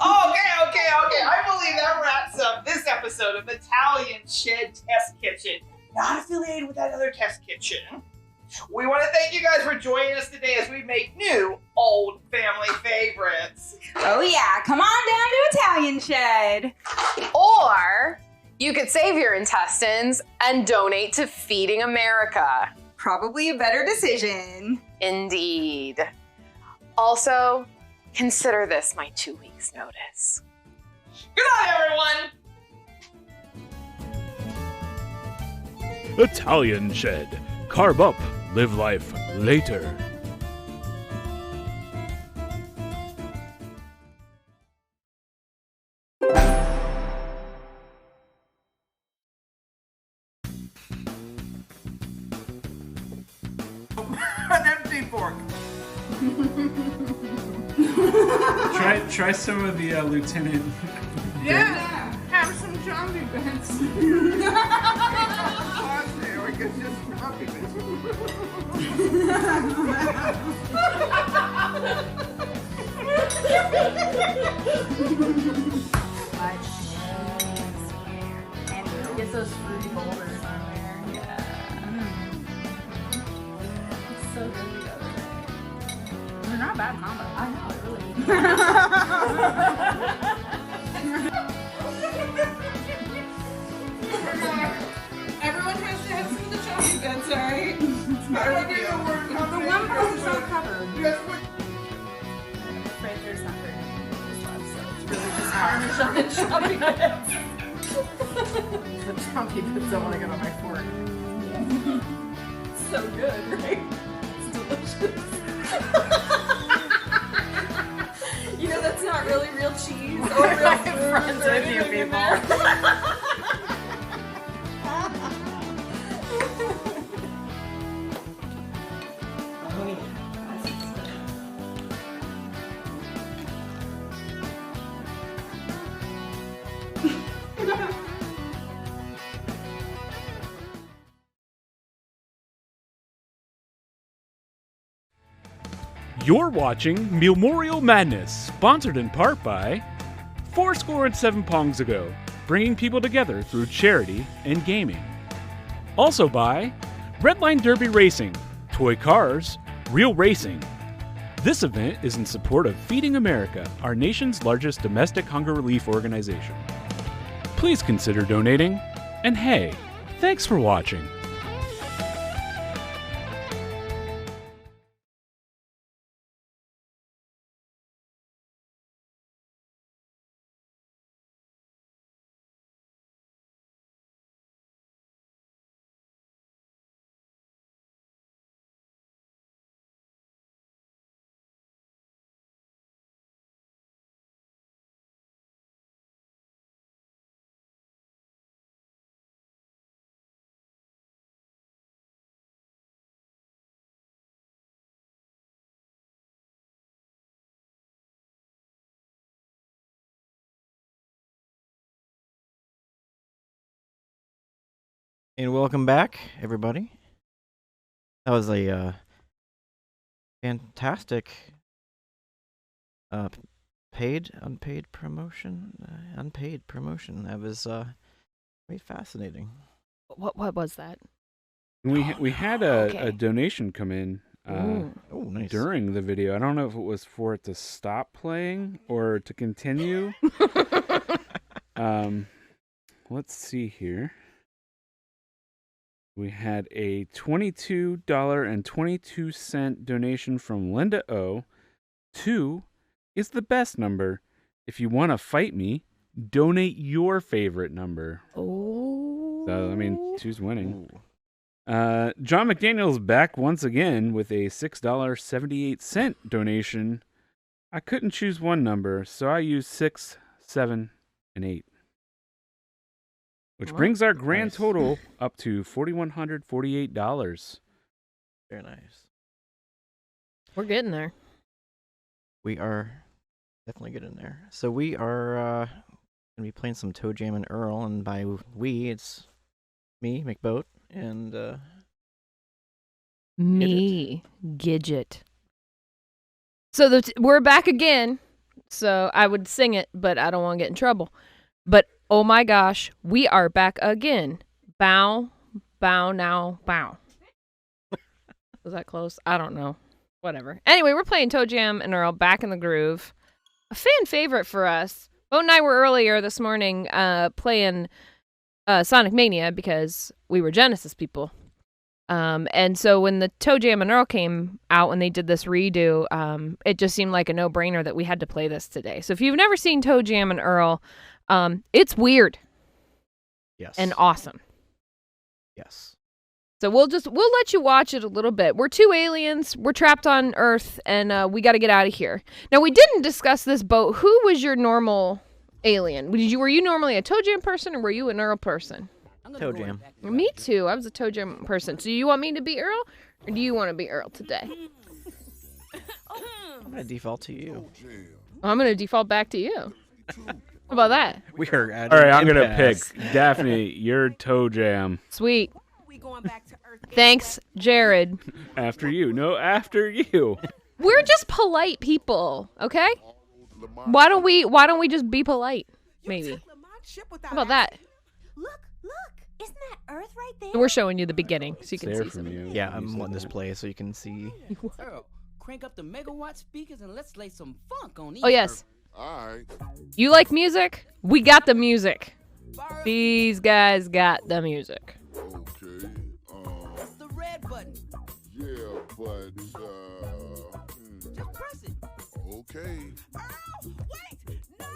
I believe that wraps up this episode of Italian Shed Test Kitchen. Not affiliated with that other test kitchen. We want to thank you guys for joining us today as we make new old family favorites.
Oh yeah, come on down to Italian Shed.
Or you could save your intestines and donate to Feeding America.
Probably a better decision.
Indeed. Also, consider this my 2 weeks' notice.
Good night, everyone!
Italian Shed. Carb up, live life later.
An empty fork.
Try some of the Lieutenant.
Yeah, have some zombie bits. We could just zombie bits.
And get those fruity boulders on there. Yeah. It's so good the other day.
They're not a bad combo.
I know, it really is.
Everyone has to have some of the chunky bits, alright? The one person's not covered.
I'm afraid there's not very many boulders left, so it's really just Parmesan and chunky bits.
The chunky bits don't want to get on my fork.
It's so good, right? It's delicious. You know, that's not really real cheese or real fruit.
Friends with you people.
You're watching Meal-Morial Madness, sponsored in part by 7 Pongs Ago, bringing people together through charity and gaming. Also by Redline Derby Racing, toy cars, real racing. This event is in support of Feeding America, our nation's largest domestic hunger relief organization. Please consider donating, and hey, thanks for watching.
And welcome back, everybody. That was a fantastic unpaid promotion. That was very fascinating.
What was that?
We had a donation come in
nice.
during the video. I don't know if it was for it to stop playing or to continue. Let's see here. We had a $22.22 donation from Linda O. 2 is the best number. If you want to fight me, donate your favorite number.
Oh.
So, I mean, 2's winning. John McDaniel's back once again with a $6.78 donation. I couldn't choose one number, so I used 6, 7, and 8. Which brings our grand total up to $4,148.
Very nice.
We're getting there.
We are definitely getting there. So we are going to be playing some Toe Jam and Earl, and by we, it's me, McBoat, and
me, Gidget. So we're back again.
So I would sing it, but I don't want to get in trouble. But oh my gosh, we are back again. Bow, bow, now, bow. Was that close? I don't know. Whatever. Anyway, we're playing Toe Jam and Earl, Back in the Groove. A fan favorite for us. Bo and I were earlier this morning playing Sonic Mania because we were Genesis people. And so when the Toe Jam and Earl came out when they did this redo, it just seemed like a no-brainer that we had to play this today. So if you've never seen Toe Jam and Earl, it's weird.
Yes.
And awesome.
Yes.
So we'll let you watch it a little bit. We're two aliens. We're trapped on Earth, and we got to get out of here. Now, we didn't discuss this, Bo. Who was your normal alien? Were you normally a Toe Jam person, or were you an Earl person?
Toe Jam.
Me too. I was a Toe Jam person. So you want me to be Earl, or do you want to be Earl today?
I'm going to default to you.
I'm going to default back to you. How about that?
We are at
All right, I'm going to
impasse.
pick Daphne, your Toe Jam.
Sweet. Thanks, Jared.
After you. No, after you.
We're just polite people, okay? Why don't we just be polite? Maybe. How about that?
Look, isn't that Earth right there?
We're showing you the beginning so you can see some.
Yeah, I'm wanting this play so you can see.
Earl, crank up the megawatt speakers and let's lay some funk on these.
Oh yes.
Alright.
You like music? We got the music. These guys got the music.
Press the red button.
Yeah, but
Just press it.
okay.
Earl, wait! No!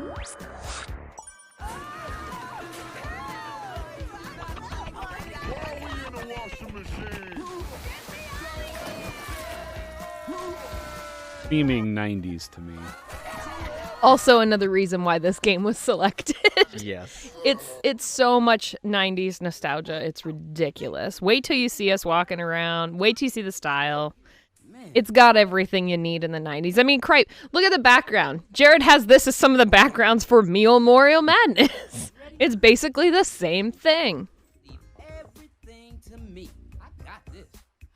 What's happening? Why are we in the washing machine?
Beaming 90s to me.
Also another reason why this game was selected.
Yes.
It's so much 90s nostalgia. It's ridiculous. Wait till you see us walking around. Wait till you see the style. It's got everything you need in the 90s. I mean, cripe, look at the background. Jared has this as some of the backgrounds for Meal-Morial Madness. It's basically the same thing.
Everything to me. I got this.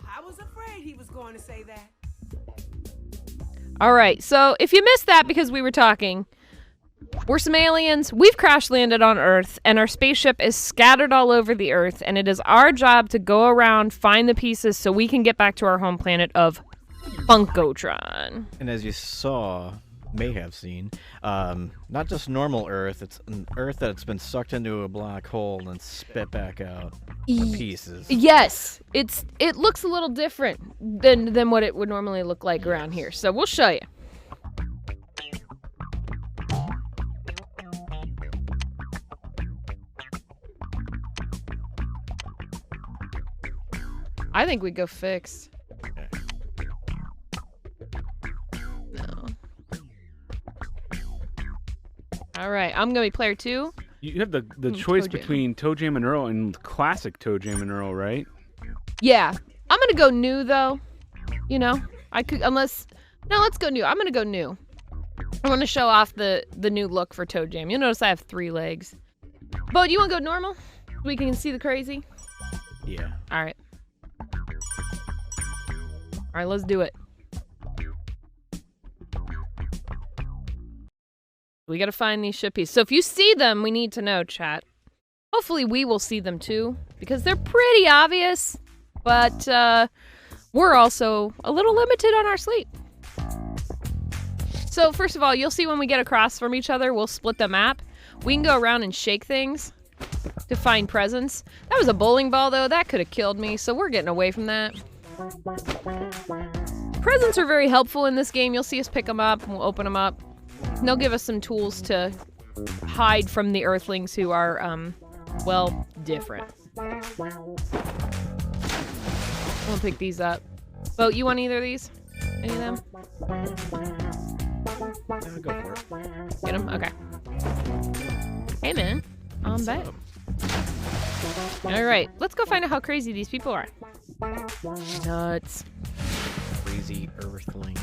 I was afraid he was going to say that.
All right, so if you missed that because we were talking, we're some aliens. We've crash landed on Earth, and our spaceship is scattered all over the Earth, and it is our job to go around, find the pieces so we can get back to our home planet of Funkotron.
And as you may have seen, not just normal Earth, it's an Earth that's been sucked into a black hole and spit back out in pieces.
Yes, it looks a little different than what it would normally look like around here. So we'll show you. I think we go fixed. No. All right, I'm gonna be player 2.
You have the choice
Toe Jam.
between Toe Jam and Earl and classic Toe Jam and Earl, right?
Yeah, I'm gonna go new though. You know, I could let's go new. I'm gonna go new. I want to show off the new look for Toe Jam. You'll notice I have 3 legs. Bo, do you want to go normal? So we can see the crazy.
Yeah.
All right. All right, let's do it. We got to find these ship pieces. So if you see them, we need to know, chat. Hopefully we will see them too, because they're pretty obvious, but we're also a little limited on our sleep. So first of all, you'll see when we get across from each other, we'll split the map. We can go around and shake things to find presents. That was a bowling ball though, that could have killed me, so we're getting away from that. Presents are very helpful in this game. You'll see us pick them up and we'll open them up. And they'll give us some tools to hide from the Earthlings who are, well, different. We'll pick these up. Bo, you want either of these? Any of them?
Go for it.
Get them? Okay. Hey, man. I'm back. All right. Let's go find out how crazy these people are. Nuts.
Crazy Earthlings.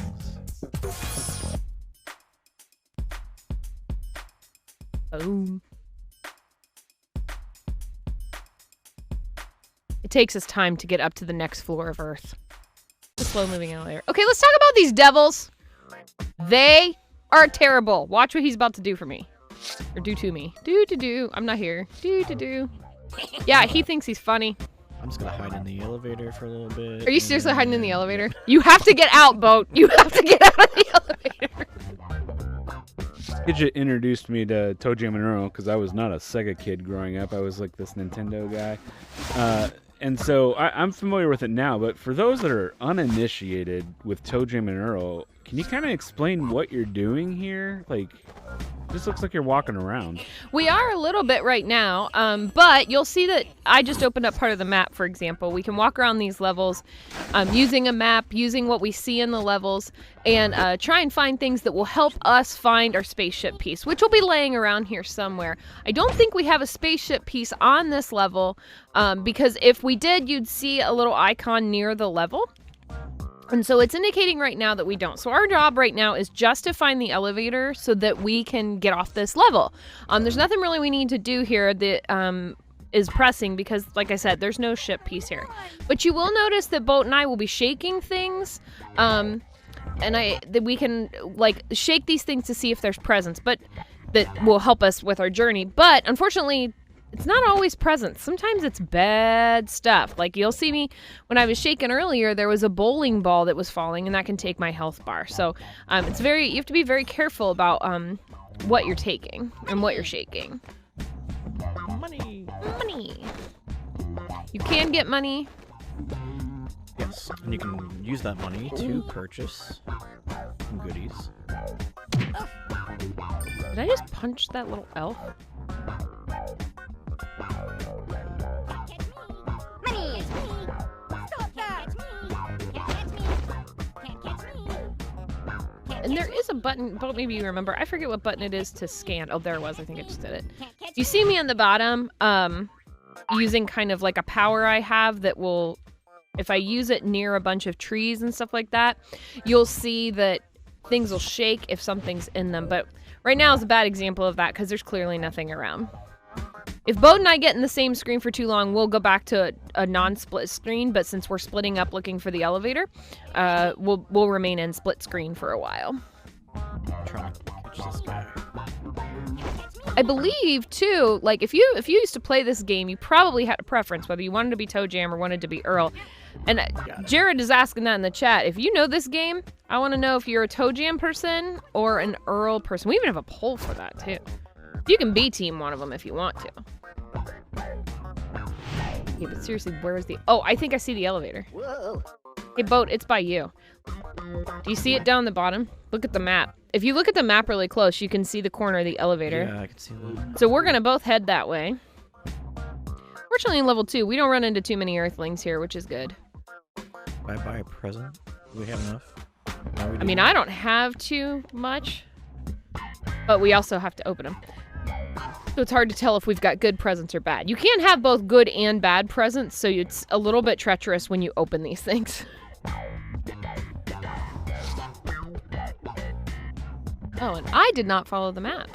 Boom. It takes us time to get up to the next floor of Earth. slow-moving elevator. Okay, let's talk about these devils. They are terrible. Watch what he's about to do for me. Or do to me. Do. I'm not here. Do. Yeah, he thinks he's funny.
I'm just gonna hide in the elevator for a little bit.
Are you seriously hiding in the elevator? You have to get out, Boat. You have to get out of the elevator.
Gidget introduced me to Toe Jam and Earl because I was not a Sega kid growing up. I was like this Nintendo guy. And so I'm familiar with it now, but for those that are uninitiated with Toe Jam and Earl, can you kind of explain what you're doing here? Like, it just looks like you're walking around.
We are a little bit right now, but you'll see that I just opened up part of the map, for example. We can walk around these levels using a map, using what we see in the levels, and try and find things that will help us find our spaceship piece, which will be laying around here somewhere. I don't think we have a spaceship piece on this level, because if we did, you'd see a little icon near the level. And so it's indicating right now that we don't. So our job right now is just to find the elevator so that we can get off this level. There's nothing really we need to do here that is pressing because, like I said, there's no ship piece here. But you will notice that Boat and I will be shaking things. And that we can like shake these things to see if there's presents, but that will help us with our journey. But unfortunately, it's not always presents. Sometimes it's bad stuff. Like you'll see me when I was shaking earlier, there was a bowling ball that was falling, and that can take my health bar. So it's you have to be very careful about what you're taking and what you're shaking. Money. You can get money.
Yes, and you can use that money to purchase some goodies.
Did I just punch that little elf? And there is a button, Boat, maybe you remember. I forget what button it is to scan. Oh, there it was. I think I just did it. You see me on the bottom using kind of like a power I have that will, if I use it near a bunch of trees and stuff like that, you'll see that things will shake if something's in them. But right now is a bad example of that because there's clearly nothing around. If Boat and I get in the same screen for too long, we'll go back to a non-split screen, but since we're splitting up looking for the elevator, we'll remain in split screen for a while.
Trying to catch this guy.
I believe, too, like, if you used to play this game, you probably had a preference, whether you wanted to be Toe Jam or wanted to be Earl. And Jared is asking that in the chat. If you know this game, I want to know if you're a Toe Jam person or an Earl person. We even have a poll for that, too. You can B-team one of them if you want to. Yeah, but seriously, where is the... Oh, I think I see the elevator.
Whoa.
Hey, Boat, it's by you. Do you see it down the bottom? Look at the map. If you look at the map really close, you can see the corner of the elevator.
Yeah, I can see that.
So we're going to both head that way. Fortunately, in level 2, we don't run into too many Earthlings here, which is good.
If I buy a present, do we have enough?
I mean, I don't have too much, but we also have to open them. So it's hard to tell if we've got good presents or bad. You can't have both good and bad presents, so it's a little bit treacherous when you open these things. Oh, and I did not follow the map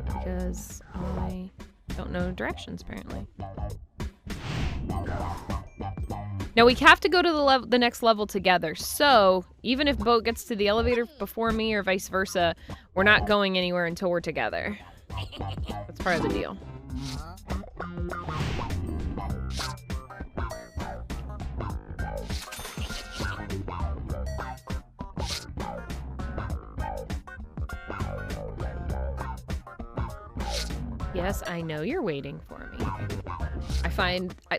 because I don't know directions, apparently. Now we have to go to the next level together, so even if Boat gets to the elevator before me or vice versa, we're not going anywhere until we're together. That's part of the deal. Yes, I know you're waiting for me.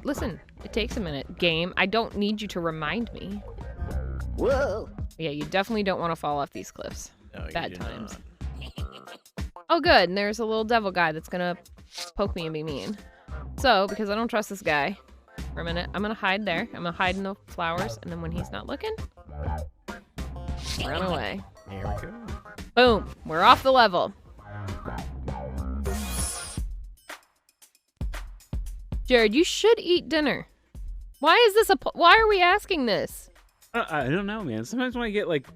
Listen, it takes a minute. Game, I don't need you to remind me.
Whoa.
Yeah, you definitely don't want to fall off these cliffs.
No,
Bad times. Oh, good. And there's a little devil guy that's gonna poke me and be mean. So, because I don't trust this guy, for a minute, I'm gonna hide there. I'm gonna hide in the flowers, and then when he's not looking, run away.
Here we go.
Boom. We're off the level. Jared, you should eat dinner. Why is this why are we asking this?
I don't know, man. Sometimes when I get like...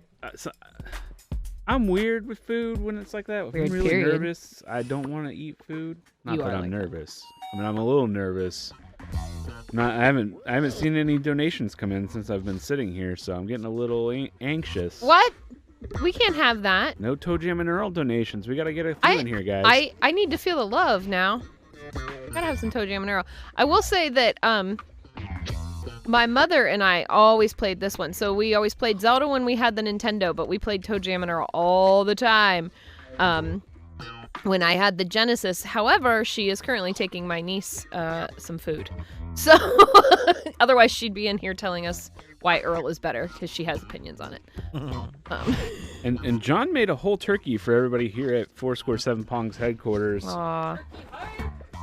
I'm weird with food when it's like that. If
Weird
I'm really
period.
nervous, I don't want to eat food. Not
You
that
are
I'm
like
nervous. I mean, I'm a little nervous. I haven't seen any donations come in since I've been sitting here, so I'm getting a little anxious.
What? We can't have that.
No Toe Jam and Earl donations. We gotta get a few in here, guys.
I need to feel the love now. Gotta have some Toe Jam and Earl. I will say that my mother and I always played this one. So we always played Zelda when we had the Nintendo, but we played Toe Jam and Earl all the time. When I had the Genesis. However, she is currently taking my niece some food. So otherwise she'd be in here telling us why Earl is better because she has opinions on it.
And John made a whole turkey for everybody here at Foursquare 7 Pong's headquarters.
Aww.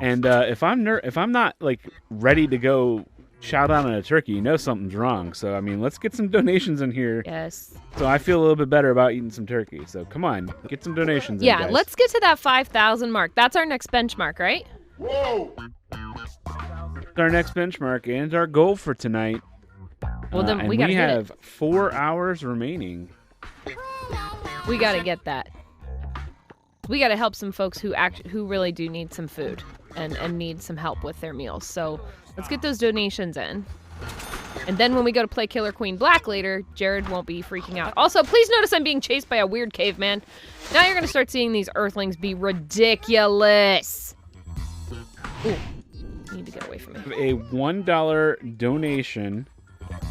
And if I'm not like ready to go shout out on a turkey, you know something's wrong. So I mean, let's get some donations in here.
Yes.
So I feel a little bit better about eating some turkey. So come on, get some donations in,
Yeah,
guys.
let's get to that 5,000 mark. That's our next benchmark, right?
Whoa!
Our next benchmark and our goal for tonight.
Well, then
and
we gotta get it.
have 4 hours remaining.
We gotta get that. We gotta help some folks who really do need some food and need some help with their meals. So let's get those donations in. And then when we go to play Killer Queen Black later, Jared won't be freaking out. Also, please notice I'm being chased by a weird caveman. Now you're gonna start seeing these earthlings be ridiculous. Ooh, you need to get away from me.
A $1 donation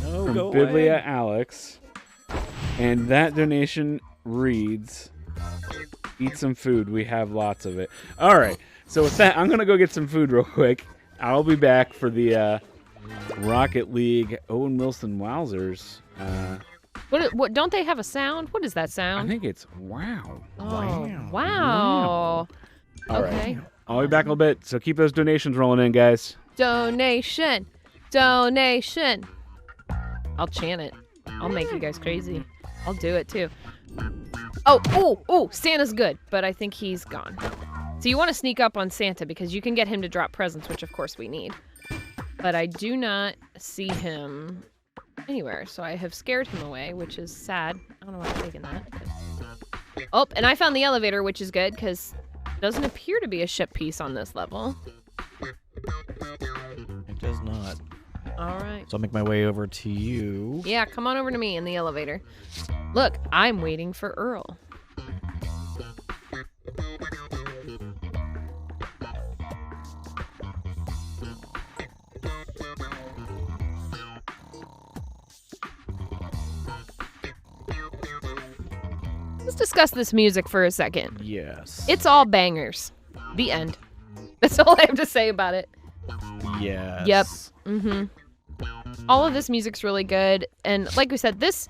from
go
Biblia
away.
Alex. And that donation reads, eat some food. We have lots of it. All right. So with that, I'm going to go get some food real quick. I'll be back for the Rocket League Owen Wilson Wowzers.
What don't they have a sound? What is that sound?
I think it's wow.
Oh, wow.
All
Okay.
right. I'll be back in a little bit. So keep those donations rolling in, guys.
Donation. Donation. I'll chant it. I'll make you guys crazy. I'll do it too. Oh, Santa's good, but I think he's gone. So you want to sneak up on Santa because you can get him to drop presents, which of course we need. But I do not see him anywhere, so I have scared him away, which is sad. I don't know why I'm taking that. But... Oh, and I found the elevator, which is good because it doesn't appear to be a ship piece on this level.
It does not.
All right.
So I'll make my way over to you.
Yeah, come on over to me in the elevator. Look, I'm waiting for Earl. Let's discuss this music for a second.
Yes.
It's all bangers. The end. That's all I have to say about it.
Yes.
Yep. Mm-hmm. All of this music's really good, and like we said, this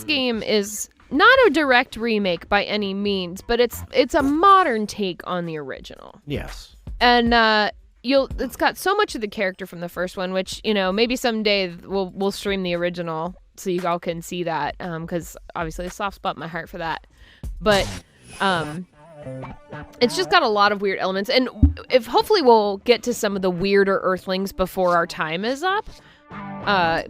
game is not a direct remake by any means, but it's a modern take on the original.
Yes.
And it's got so much of the character from the first one, which maybe someday we'll stream the original so you all can see that, because obviously a soft spot in my heart for that. But it's just got a lot of weird elements, and hopefully we'll get to some of the weirder Earthlings before our time is up.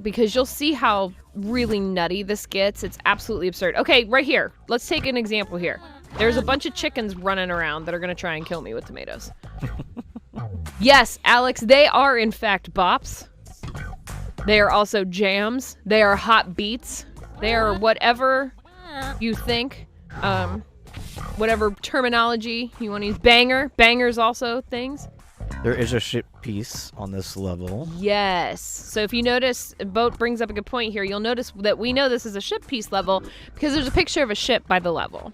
Because you'll see how really nutty this gets. It's absolutely absurd. Okay, right here. Let's take an example here. There's a bunch of chickens running around that are going to try and kill me with tomatoes. Yes, Alex, they are in fact bops. They are also jams. They are hot beats. They are whatever you think. Whatever terminology you want to use. Bangers also things.
There is a ship piece on this level.
Yes. So if you notice, Boat brings up a good point here. You'll notice that we know this is a ship piece level because there's a picture of a ship by the level.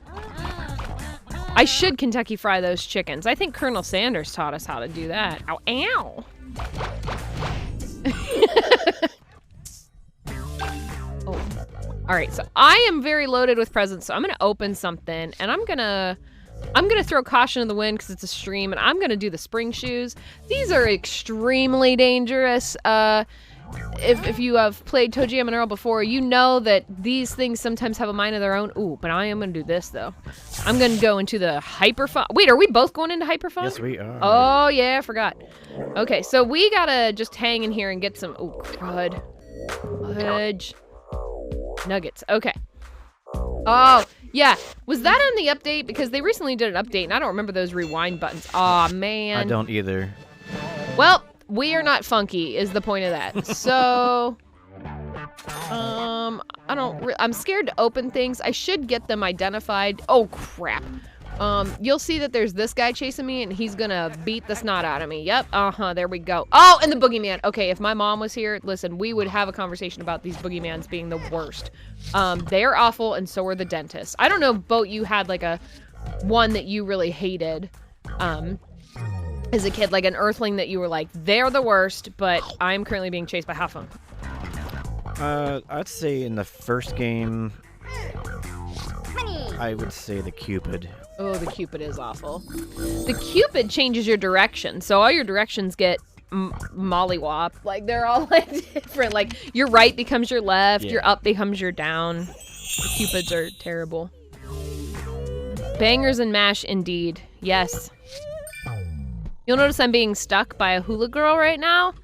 I should Kentucky Fry those chickens. I think Colonel Sanders taught us how to do that. Ow, ow. Oh. All right, so I am very loaded with presents, so I'm going to open something, and I'm gonna throw caution to the wind because it's a stream, and I'm gonna do the spring shoes. These are extremely dangerous. If you have played Toe Jam and Earl before, you know that these things sometimes have a mind of their own. Ooh, but I am gonna do this though. I'm gonna go into the hyperfun. Wait, are we both going into hyperfun?
Yes, we are.
Oh yeah, I forgot. Okay, so we gotta just hang in here and get some. Ooh, crud. Fudge. Nuggets. Okay. Oh, yeah. Was that on the update? Because they recently did an update, and I don't remember those rewind buttons. Aw, man.
I don't either.
Well, We are not funky is the point of that. So, I'm scared to open things. I should get them identified. Oh, crap. You'll see that there's this guy chasing me, and he's gonna beat the snot out of me. Yep, there we go. Oh, and the boogeyman. Okay, if my mom was here, listen, we would have a conversation about these boogeymans being the worst. They're awful, and so are the dentists. I don't know, Boat, you had, like, one that you really hated, as a kid, like an earthling that you were like, they're the worst, but I'm currently being chased by half of them.
I'd say in the first game, I would say the Cupid.
Oh, the Cupid is awful. The Cupid changes your direction, so all your directions get mollywop. Like, they're all, like, different. Like, your right becomes your left, your up becomes your down. The Cupids are terrible. Bangers and mash, indeed. Yes. You'll notice I'm being stuck by a hula girl right now,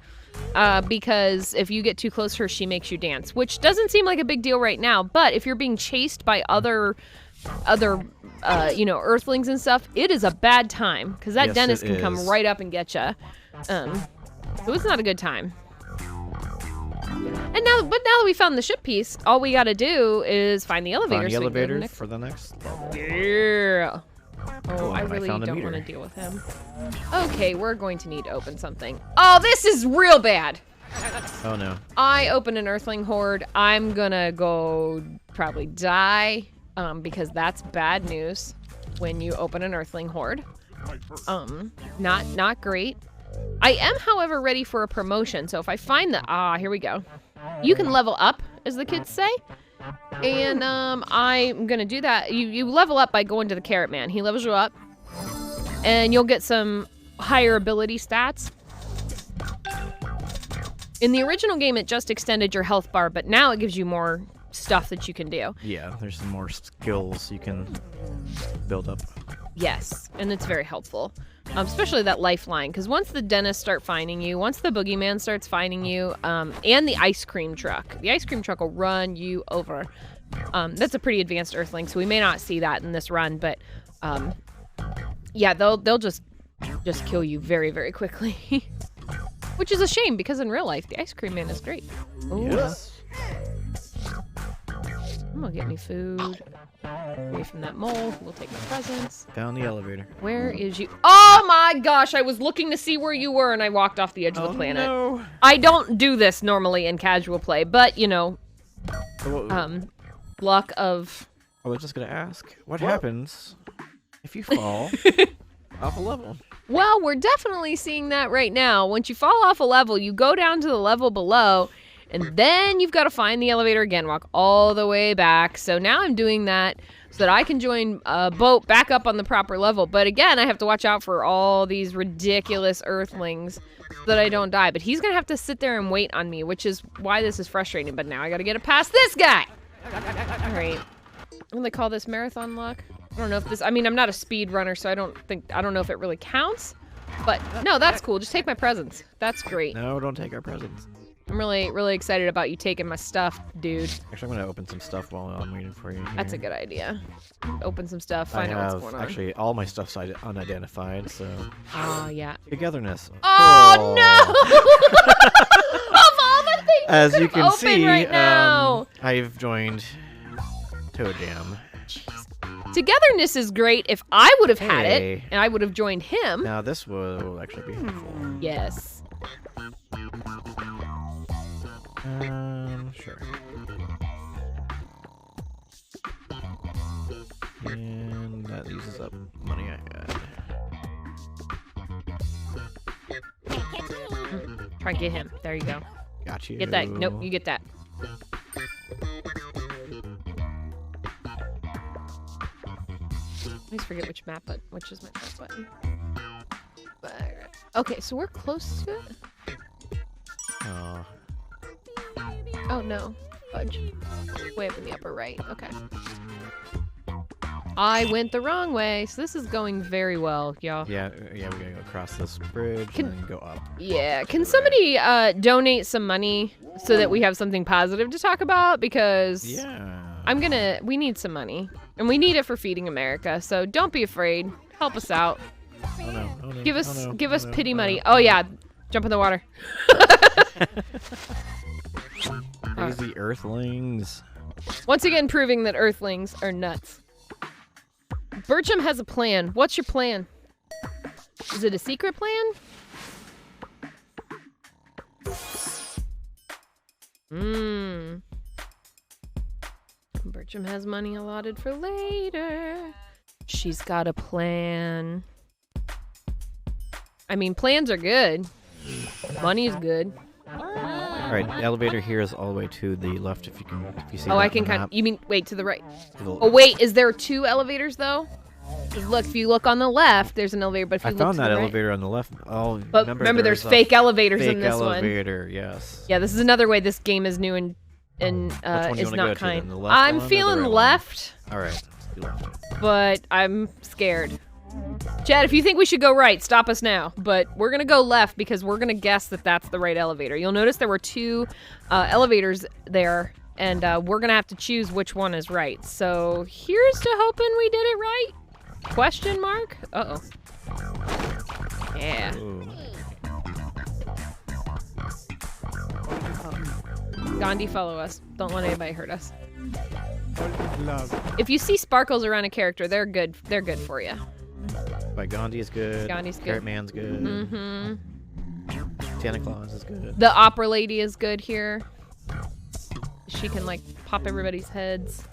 because if you get too close to her, she makes you dance, which doesn't seem like a big deal right now, but if you're being chased by other earthlings and stuff, it is a bad time, because that dentist can come right up and get you. So it's not a good time. And now that we found the ship piece, all we gotta do is find the elevator.
Find the elevator for the next level.
Yeah. Oh, I really
found a
don't
meter.
want to deal with him. Okay, we're going to need to open something. Oh, this is real bad.
Oh, no.
I open an earthling horde. I'm gonna go probably die, because that's bad news when you open an earthling horde. Not great. I am, however, ready for a promotion. So if I find the here we go. You can level up, as the kids say. And I'm gonna do that. You level up by going to the Carrot Man. He levels you up, and you'll get some higher ability stats. In the original game, it just extended your health bar, but now it gives you more stuff that you can do.
Yeah, there's some more skills you can build up.
Yes, and it's very helpful. Especially that lifeline, because once the dentists start finding you, once the boogeyman starts finding you, and the ice cream truck. The ice cream truck will run you over. That's a pretty advanced earthling, so we may not see that in this run, but yeah, they'll just kill you very, very quickly. Which is a shame, because in real life, the ice cream man is great. Ooh.
Yes.
I'm gonna get me food. Away from that mole. We'll take my presents.
Found the elevator.
Where is you? Oh my gosh, I was looking to see where you were and I walked off the edge of the planet.
No.
I don't do this normally in casual play, but you know, luck of...
I was just gonna ask, what happens if you fall off a level?
Well, we're definitely seeing that right now. Once you fall off a level, you go down to the level below, and then you've got to find the elevator again, walk all the way back. So now I'm doing that so that I can join Boat back up on the proper level. But again, I have to watch out for all these ridiculous earthlings so that I don't die. But he's going to have to sit there and wait on me, which is why this is frustrating. But now I got to get it past this guy. All right. I'm going to call this marathon luck. I don't know if this... I mean, I'm not a speed runner, so I don't know if it really counts. But no, that's cool. Just take my presents. That's great.
No, don't take our presents.
I'm really, really excited about you taking my stuff, dude.
Actually, I'm going to open some stuff while I'm waiting for you here.
That's a good idea. Open some stuff, find out what's going on.
Actually, all my stuff's unidentified, so...
Oh, yeah.
Togetherness.
Oh, no! Of all the things
As you can
open
see,
right now.
I've joined Toe Jam.
Togetherness is great. If I would have had it, and I would have joined him...
Now, this will actually be helpful.
Yes.
Sure. And that uses up money I got.
Try and get him. There you go.
Got you.
Get that. Nope, you get that. I always forget which is my map button. Okay, so we're close to it.
Oh.
Oh no, fudge. Way up in the upper right, okay. I went the wrong way, so this is going very well, y'all.
Yeah, we gotta go across this bridge and then go up.
Yeah, can somebody donate some money so that we have something positive to talk about? Because we need some money, and we need it for Feeding America, so don't be afraid. Help us out.
Oh no,
Give us pity money. Oh yeah, Jump in the water.
Crazy Earthlings.
Once again, proving that Earthlings are nuts. Bertram has a plan. What's your plan? Is it a secret plan? Bertram has money allotted for later. She's got a plan. I mean, plans are good. Money's good.
All right, the elevator here is all the way to the left. If you see.
Oh,
that
I can
on the
kind
map.
of. You mean wait to the right?
Little-
Oh wait, is there 2 elevators though? 'Cause look, if you look on the left, there's an elevator. But if you
I
look
found
to
that
the right,
elevator on the left. Oh,
but remember there's fake elevators in this one.
Fake elevator, yes.
Yeah, this is another way this game is new and
Which one
is
you wanna go
not
to,
kind.
then? The left
I'm
one or the
feeling
right one?
left,
All right, let's do left.
but I'm scared. Chad, if you think we should go right, stop us now. But we're gonna go left because we're gonna guess that that's the right elevator. You'll notice there were 2 elevators there, and we're gonna have to choose which one is right. So here's to hoping we did it right. Question mark? Uh-oh. Yeah. Gandhi, follow us. Don't let anybody hurt us. If you see sparkles around a character, they're good. They're good for you.
By Gandhi is good.
Gandhi's good.
Carrot Man's good.
Mm-hmm.
Santa Claus is good.
The opera lady is good here. She can like pop everybody's heads.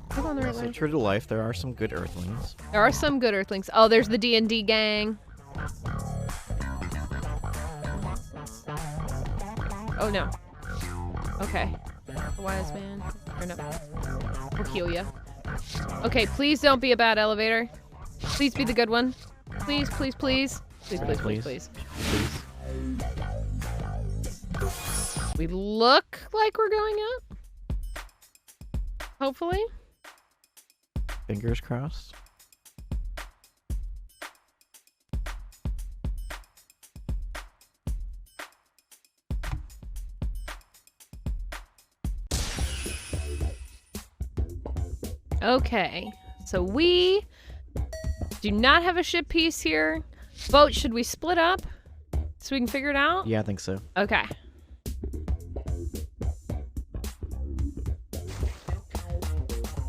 Come on the right
So
way.
true to life, there are some good Earthlings.
There are some good Earthlings. Oh, there's the D&D gang. Oh no. Okay. A wise man. Or no. We'll heal ya. Okay, please don't be a bad elevator. Please be the good one. Please, please, please. Please, please, please, please. We look like we're going up. Hopefully.
Fingers crossed.
Okay, so we do not have a ship piece here. Boat, should we split up so we can figure it out?
Yeah, I think so.
Okay.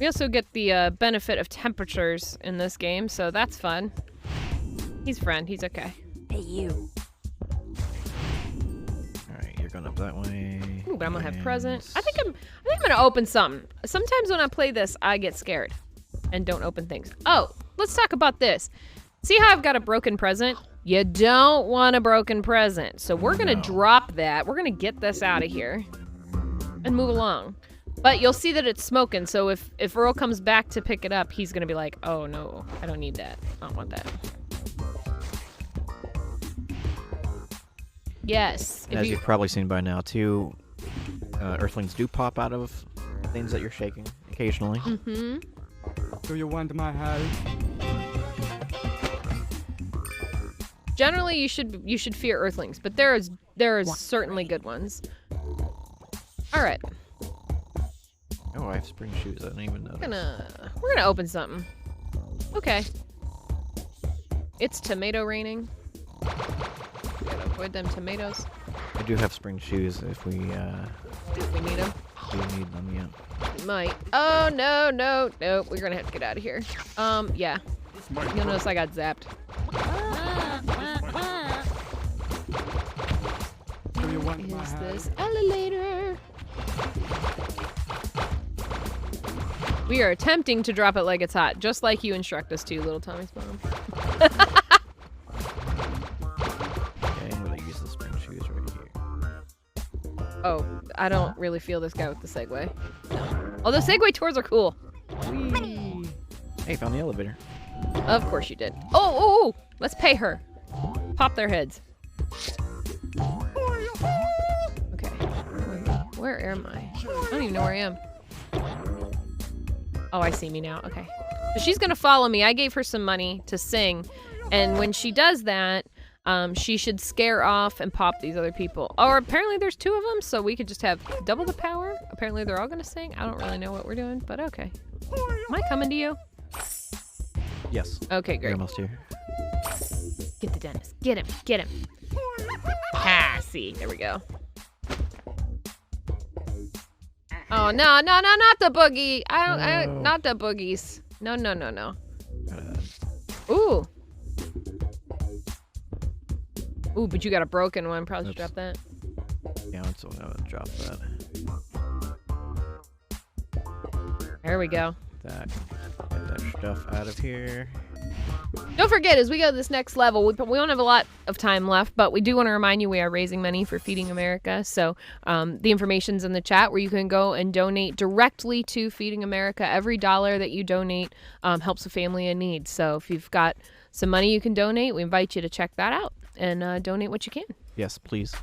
We also get the benefit of temperatures in this game, so that's fun. He's friend, he's okay. Hey, you.
Alright, you're going up that way.
Ooh, but I'm gonna have present. I think I'm gonna open something. Sometimes when I play this, I get scared and don't open things. Oh, let's talk about this. See how I've got a broken present? You don't want a broken present. So we're gonna drop that. We're gonna get this out of here and move along. But you'll see that it's smoking, so if Earl comes back to pick it up, he's gonna be like, oh no, I don't need that. I don't want that. Yes.
As you've probably seen by now, too, Earthlings do pop out of things that you're shaking occasionally.
Mm-hmm.
Do you want my help?
Generally, you should fear Earthlings, but there is certainly good ones. All right.
Oh, I have spring shoes. I didn't even notice.
We're gonna open something. Okay. It's tomato raining. Gotta avoid them tomatoes.
I do have spring shoes if we
If we need them.
do need them, yeah.
We might. Oh no, no, no. We're gonna have to get out of here. Yeah. You'll notice I got zapped.
Do you want my
Is
help?
this elevator? We are attempting to drop it like it's hot, just like you instruct us to, little Tommy's mom.
Okay, I'm gonna use the spring shoes right here.
Oh, I don't really feel this guy with the Segway. No. Although Segway tours are cool.
Whee! Hey, found the elevator.
Of course you did. Oh! Let's pay her. Pop their heads. Okay. Where am I? I don't even know where I am. Oh, I see me now. Okay. So she's gonna follow me. I gave her some money to sing, and when she does that, she should scare off and pop these other people. Or apparently there's 2 of them, so we could just have double the power. Apparently they're all gonna sing. I don't really know what we're doing, but okay. Am I coming to you?
Yes.
Okay, great.
You're almost here.
Get the dentist. Get him. Get him. See, there we go. Oh, no, not the boogie. Not the boogies. No. Ooh. Ooh, but you got a broken one. Probably should drop that.
Yeah, I'm gonna drop that.
There we go.
Get that stuff out of here.
Don't forget, as we go to this next level, we don't have a lot of time left, but we do want to remind you we are raising money for Feeding America. So the information's in the chat where you can go and donate directly to Feeding America. Every dollar that you donate helps a family in need. So if you've got some money you can donate, we invite you to check that out and donate what you can.
Yes, please.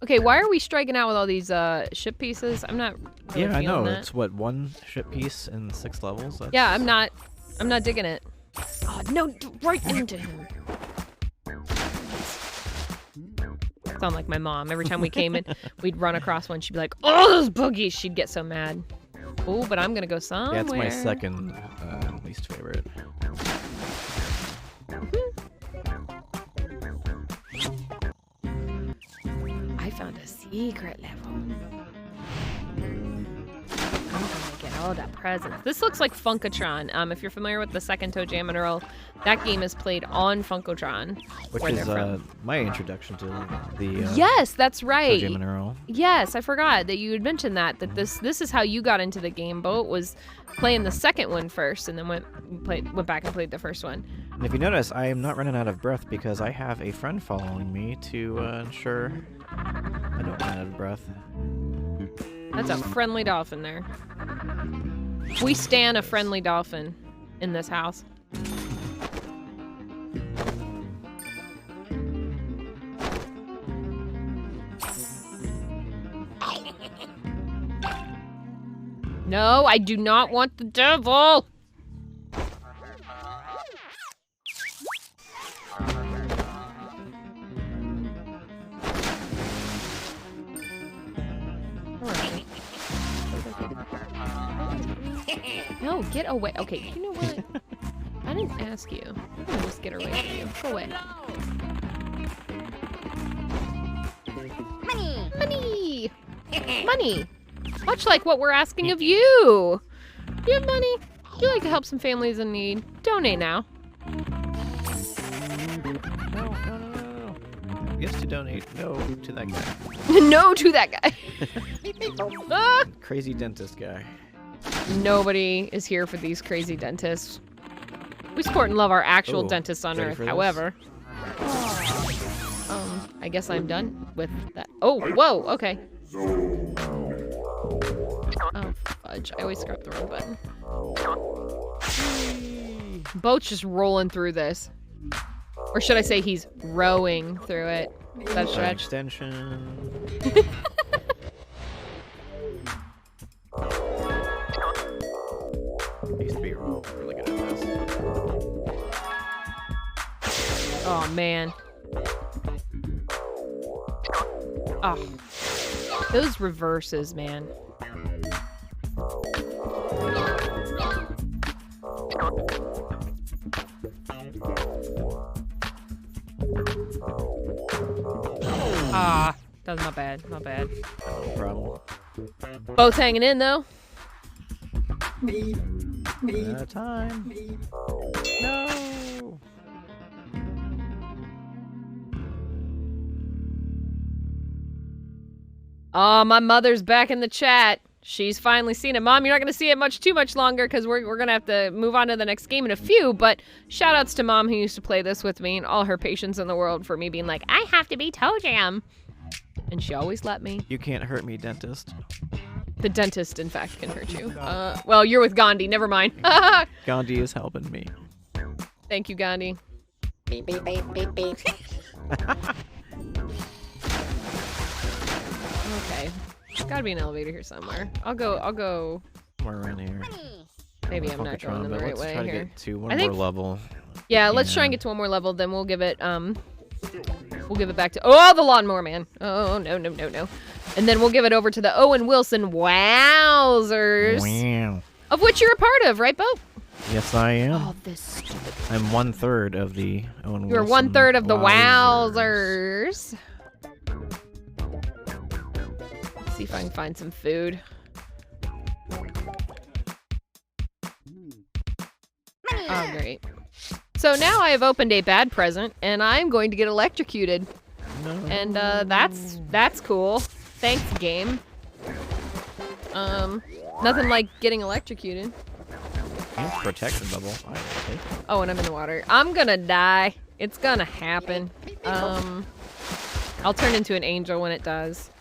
Okay, why are we striking out with all these ship pieces? I'm not really
I know.
that.
It's what, 1 ship piece in 6 levels? That's...
Yeah, I'm not digging it. Oh, no, right into him. Sound like my mom. Every time we came in, we'd run across one. She'd be like, "Oh, those boogies!" She'd get so mad. Oh, but I'm gonna go somewhere.
Yeah, it's my second least favorite.
I found a secret level. I'm gonna get all the presents. This looks like Funkotron. If you're familiar with the second ToeJam and Earl, that game is played on Funkotron.
Which is my introduction to the
yes, that's right.
ToeJam and Earl.
Yes, I forgot that you had mentioned that this is how you got into the game. Boat was playing the second one first, and then went back and played the first one.
And if you notice, I am not running out of breath because I have a friend following me to ensure I don't run out of breath.
That's a friendly dolphin there. We stan a friendly dolphin in this house. No, I do not want the devil! No, get away. Okay, you know what? I didn't ask you. I'm gonna just get away from you. Go away. Money! Money! Much like what we're asking of you! Do you have money? Do you like to help some families in need? Donate now.
No. Yes to donate. No to that guy.
No to that guy. Ah!
Crazy dentist guy.
Nobody is here for these crazy dentists. We support and love our actual dentists on Earth, however. I guess I'm done with that. Oh, whoa, okay. Oh, fudge. I always scrap the wrong button. Boat's just rolling through this. Or should I say he's rowing through it? Is that a stretch?
Extension. I used to be really good at this.
Oh, man. Oh. Those reverses, man. Ah, that's not bad. Not bad.
No problem.
Both hanging in, though.
Out of time. No.
Oh, my mother's back in the chat. She's finally seen it. Mom, you're not going to see it too much longer because we're going to have to move on to the next game in a few, but shout outs to Mom who used to play this with me and all her patience in the world for me being like, I have to be ToeJam. And she always let me.
You can't hurt me, dentist.
The dentist, in fact, can hurt you. Well, you're with Gandhi. Never mind.
Gandhi is helping me.
Thank you, Gandhi.
Beep, beep, beep, beep, beep.
Okay. There's gotta be an elevator here somewhere. I'll go.
Somewhere around here.
Maybe I'm not going in the right way
here. Let's try to get to one more level.
Yeah, let's try and get to one more level. Then we'll give it back to the lawnmower man. Oh no. And then we'll give it over to the Owen Wilson Wowzers.
Wow.
Of which you're a part of, right, Bo?
Yes, I am.
Oh, this stupid.
I'm 1/3 of the Owen
You're
Wilson
1/3 of the
wowzers.
wowzers. Let's see if I can find some food. Oh, great. So now I have opened a bad present, and I'm going to get electrocuted.
No.
And that's cool. Thanks, game. Nothing like getting electrocuted.
And protection bubble. I will take it.
Oh, and I'm in the water. I'm gonna die. It's gonna happen. I'll turn into an angel when it does.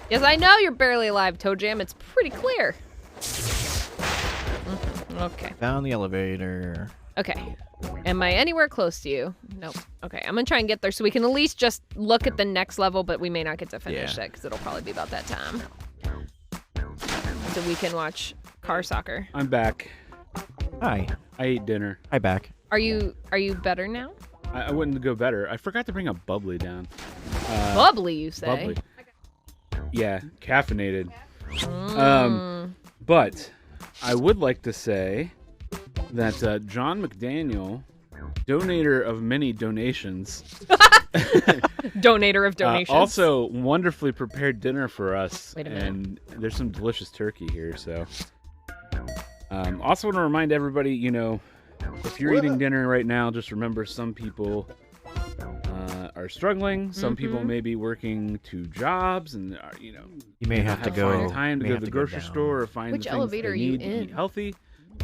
Yes, I know you're barely alive, Toe Jam. It's pretty clear. Okay.
Found the elevator.
Okay. Am I anywhere close to you? Nope. Okay, I'm gonna try and get there so we can at least just look at the next level, but we may not get to finish it because it'll probably be about that time. So we can watch car soccer.
I'm back.
Hi.
I ate dinner.
Hi, back.
Are you better now?
I wouldn't go better. I forgot to bring a bubbly down.
Bubbly, you say?
Bubbly. Yeah, caffeinated.
Mm.
But I would like to say that John McDaniel, donator of many donations,
donator of donations,
also wonderfully prepared dinner for us.
Wait a minute.
And there's some delicious turkey here. So, also want to remind everybody, you know, if you're eating dinner right now, just remember some people are struggling. Some people may be working 2 jobs, and are, you know,
You may have to go.
find time to
may
go
have
to the
go
grocery
down.
store or find
Which
the things
elevator
they
are you
need to
in?
eat healthy.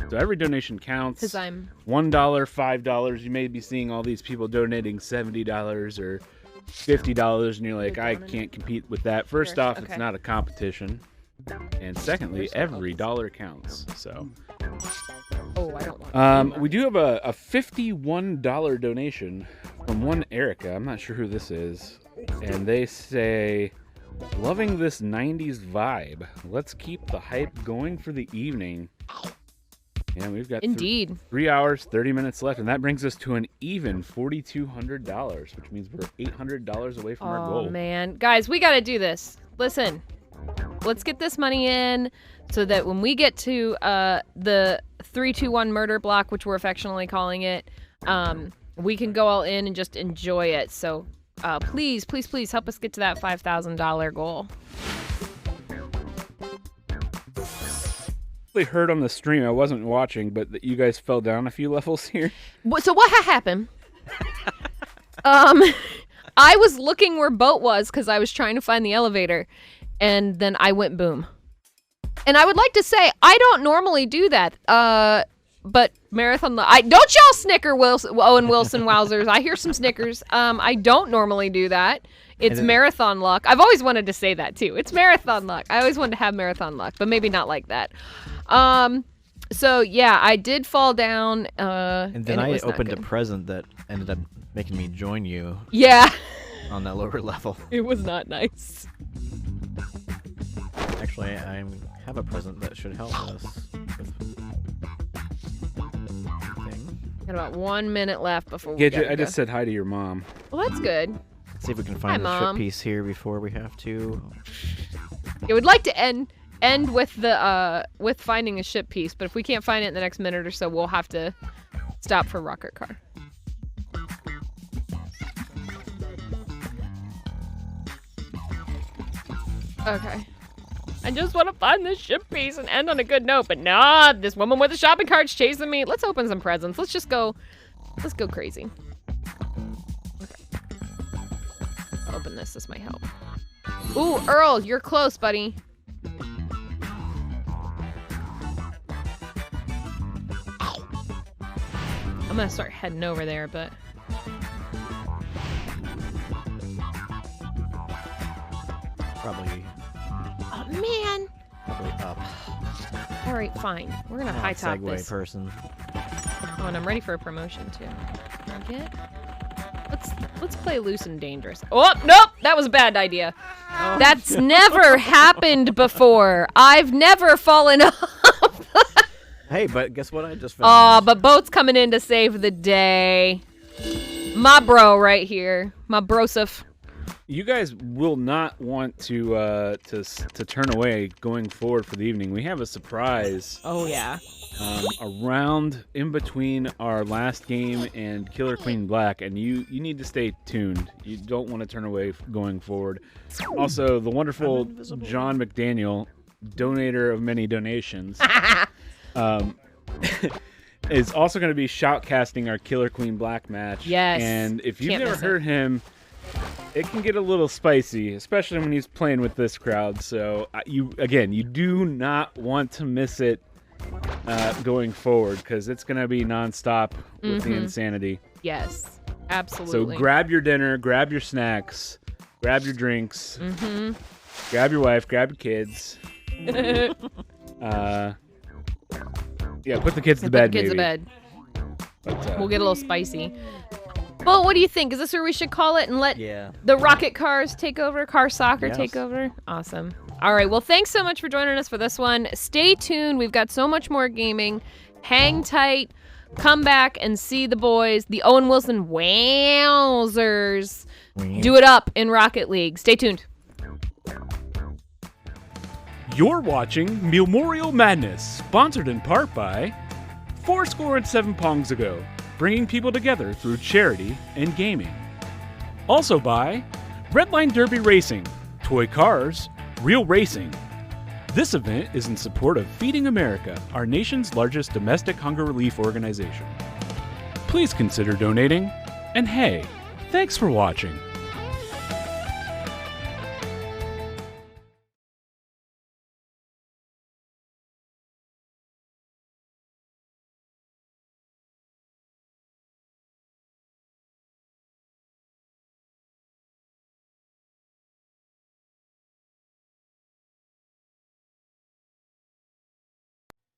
So every donation counts.
'Cause I'm
$1, $5. You may be seeing all these people donating $70 or $50, and you're like, I can't compete with that. First off,
Okay.
it's not a competition, and secondly, every dollar counts. So.
Oh, I don't want.
We do have a $51 donation from one Erica. I'm not sure who this is. And they say, loving this 90s vibe. Let's keep the hype going for the evening. And we've got
Indeed.
3 hours, 30 minutes left. And that brings us to an even $4,200, which means we're $800 away from our goal.
Oh, man. Guys, we got to do this. Listen, let's get this money in so that when we get to the 3-2-1 murder block, which we're affectionately calling it, we can go all in and just enjoy it. So please, please, please help us get to that $5,000 goal.
I heard on the stream, I wasn't watching, but that you guys fell down a few levels here.
So what happened? I was looking where Boat was because I was trying to find the elevator, and then I went boom. And I would like to say I don't normally do that. But Marathon, don't y'all snicker, Owen Wilson wowzers. I hear some snickers. I don't normally do that. It's marathon luck. I've always wanted to say that too. It's marathon luck. I always wanted to have marathon luck, but maybe not like that. So yeah, I did fall down.
And then
it
I
was not
opened a
good.
present that ended up making me join you.
Yeah.
On that lower level.
It was not nice.
Actually, I have a present that should help us with
Got about 1 minute left before we
Gidget,
gotta
I just
go.
said hi to your mom.
Well, that's good.
Let's see if we can
Hi,
find the
Mom.
ship piece here before we have to.
I would like to end with the with finding a ship piece, but if we can't find it in the next minute or so, we'll have to stop for rocket car. Okay. I just want to find this ship piece and end on a good note, but nah, this woman with the shopping cart's chasing me. Let's open some presents. Let's go crazy. Okay. I'll open this. This might help. Ooh, Earl, you're close, buddy. I'm gonna start heading over there, but...
Probably
Oh, man!
probably up.
All right, fine. We're gonna high top
Segway
this.
person.
Oh, and I'm ready for a promotion, too. Can I get... Let's play loose and dangerous. Oh, nope! That was a bad idea.
Oh.
That's never happened before. I've never fallen off.
Hey, but guess what I just found?
Aw, but Boat's coming in to save the day. My bro right here. My brosif.
you guys will not want to turn away going forward for the evening. We have a surprise.
Oh yeah.
Around in between our last game and Killer Queen Black, and you need to stay tuned. You don't want to turn away going forward. Also, the wonderful John McDaniel, donator of many donations, is also going to be shoutcasting our Killer Queen Black match.
Yes.
And if you've
Can't
never
miss it.
heard him, it can get a little spicy, especially when he's playing with this crowd. So you do not want to miss it going forward, because it's going to be nonstop with the insanity.
Yes, absolutely.
So grab your dinner, grab your snacks, grab your drinks, grab your wife, grab your kids. Yeah, put the kids to bed.
Put the kids to
maybe.
bed.
But,
We'll get a little spicy. But what do you think? Is this where we should call it and let
Yeah.
the rocket cars take over? Car soccer
Yes.
take over? Awesome. All right. Well, thanks so much for joining us for this one. Stay tuned. We've got so much more gaming. Hang tight. Come back and see the boys, the Owen Wilson Wowzers, do it up in Rocket League. Stay tuned.
You're watching Meal-Morial Madness, sponsored in part by 7 Pongs Ago, bringing people together through charity and gaming. Also by Redline Derby Racing, toy cars, real racing. This event is in support of Feeding America, our nation's largest domestic hunger relief organization. Please consider donating, and hey, thanks for watching.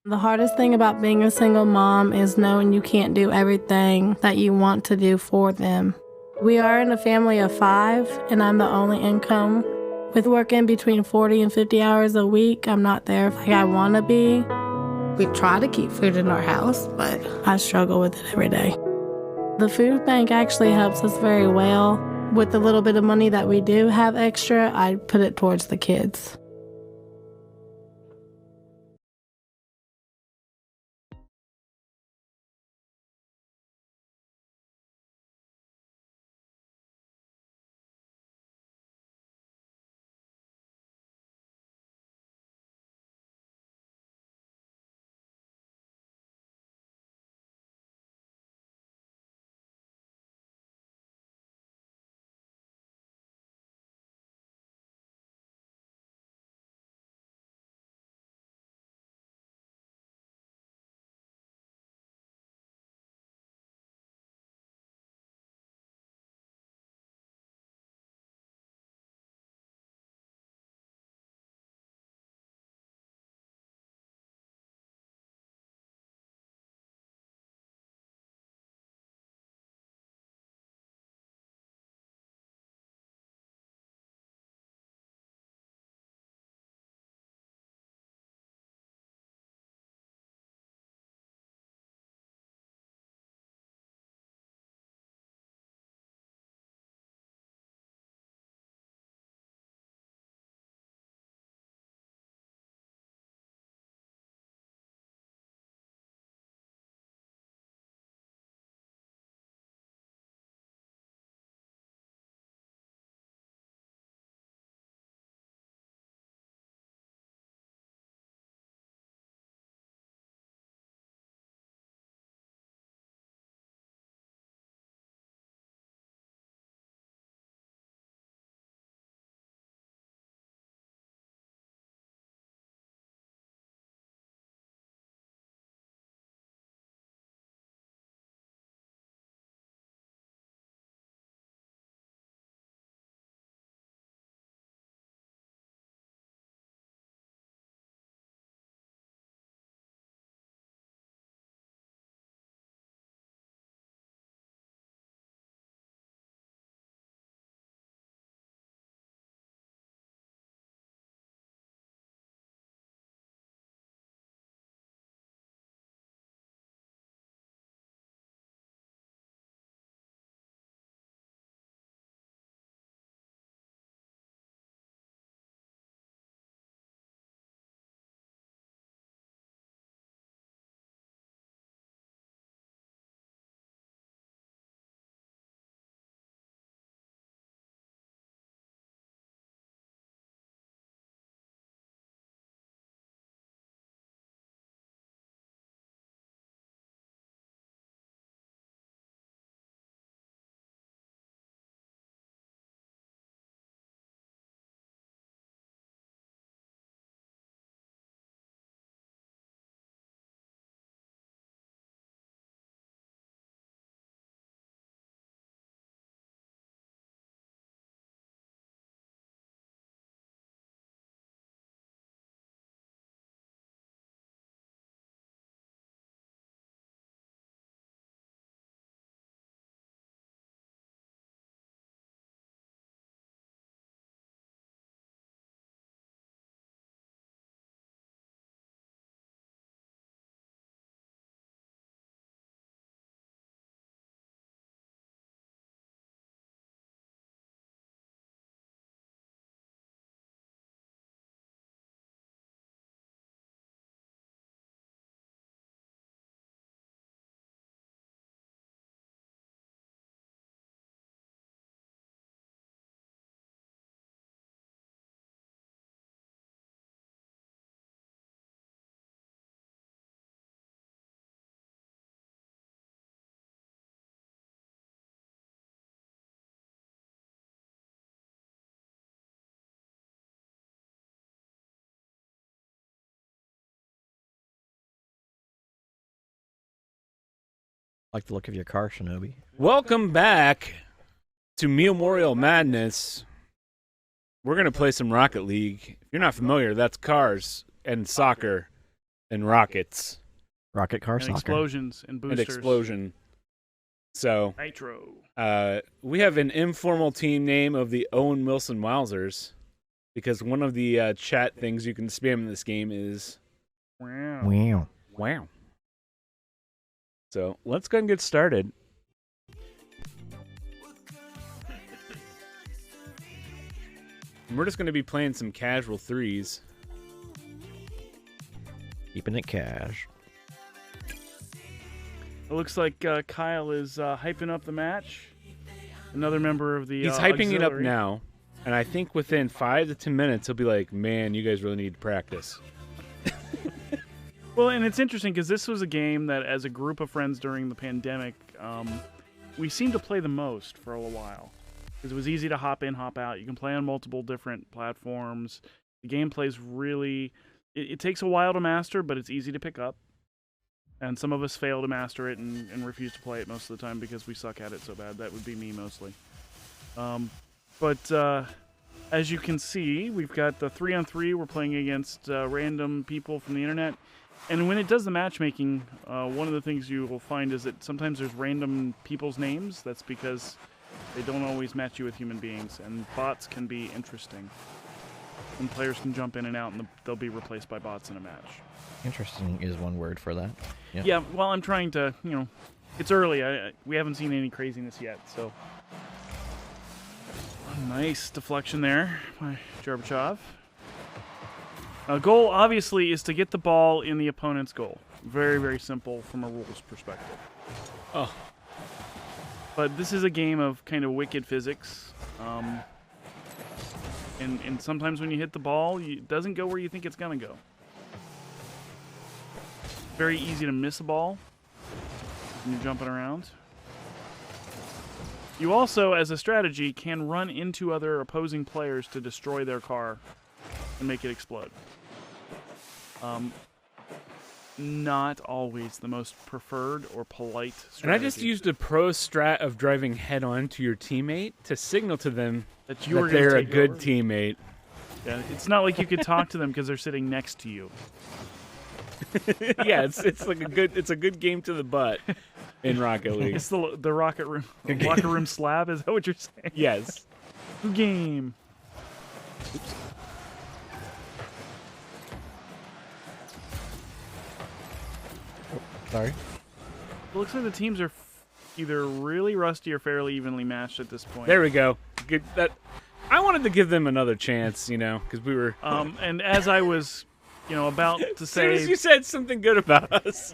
The hardest thing about being a single mom is knowing you can't do everything that you want to do for them. We are in a family of 5, and I'm the only income. With working between 40 and 50 hours a week, I'm not there like I want to be. We try to keep food in our house, but I struggle with it every day. The food bank actually helps us very well. With the little bit of money that we do have extra, I put it towards the kids.
Like the look of your car, Shinobi.
Welcome back to Meal-Morial Madness. We're going to play some Rocket League. If you're not familiar, that's cars and soccer and rockets.
Rocket car
and
soccer.
Explosions and boosters.
And explosion. So,
Nitro.
We have an informal team name of the Owen Wilson Wowzers because one of the chat things you can spam in this game is
Wow.
Wow. So, let's go ahead and get started. And we're just going to be playing some casual threes.
Keeping it cash.
It looks like Kyle is hyping up the match. Another member of the
He's hyping it up
auxiliary.
now, and I think within 5 to 10 minutes he'll be like, man, you guys really need to practice.
Well, and it's interesting because this was a game that, as a group of friends during the pandemic, we seemed to play the most for a while. Because it was easy to hop in, hop out. You can play on multiple different platforms. The gameplay's really... It takes a while to master, but it's easy to pick up. And some of us fail to master it and refuse to play it most of the time because we suck at it so bad. That would be me mostly. But as you can see, we've got the 3-on-3. We're playing against random people from the internet. And when it does the matchmaking, one of the things you will find is that sometimes there's random people's names. That's because they don't always match you with human beings. And bots can be interesting. And players can jump in and out, and they'll be replaced by bots in a match.
Interesting is one word for that.
Yeah, well, I'm trying to, it's early. We haven't seen any craziness yet, so. Nice deflection there by Gorbachev. Goal, obviously, is to get the ball in the opponent's goal. Very, very simple from a rules perspective.
Oh.
But this is a game of kind of wicked physics. And sometimes when you hit the ball, it doesn't go where you think it's going to go. Very easy to miss a ball when you're jumping around. You also, as a strategy, can run into other opposing players to destroy their car and make it explode. Not always the most preferred or polite strategy.
And I just used a pro strat of driving head-on to your teammate to signal to them that they're a good teammate.
Yeah, it's not like you could talk to them because they're sitting next to you.
Yeah, it's like a good game to the butt in Rocket League.
It's the locker room slab. Is that what you're saying?
Yes.
Good game.
Oops.
Sorry.
It looks like the teams are either really rusty or fairly evenly matched at this point.
There we go. Good. I wanted to give them another chance, because we were.
And as I was, about to say,
as soon as you said something good about us.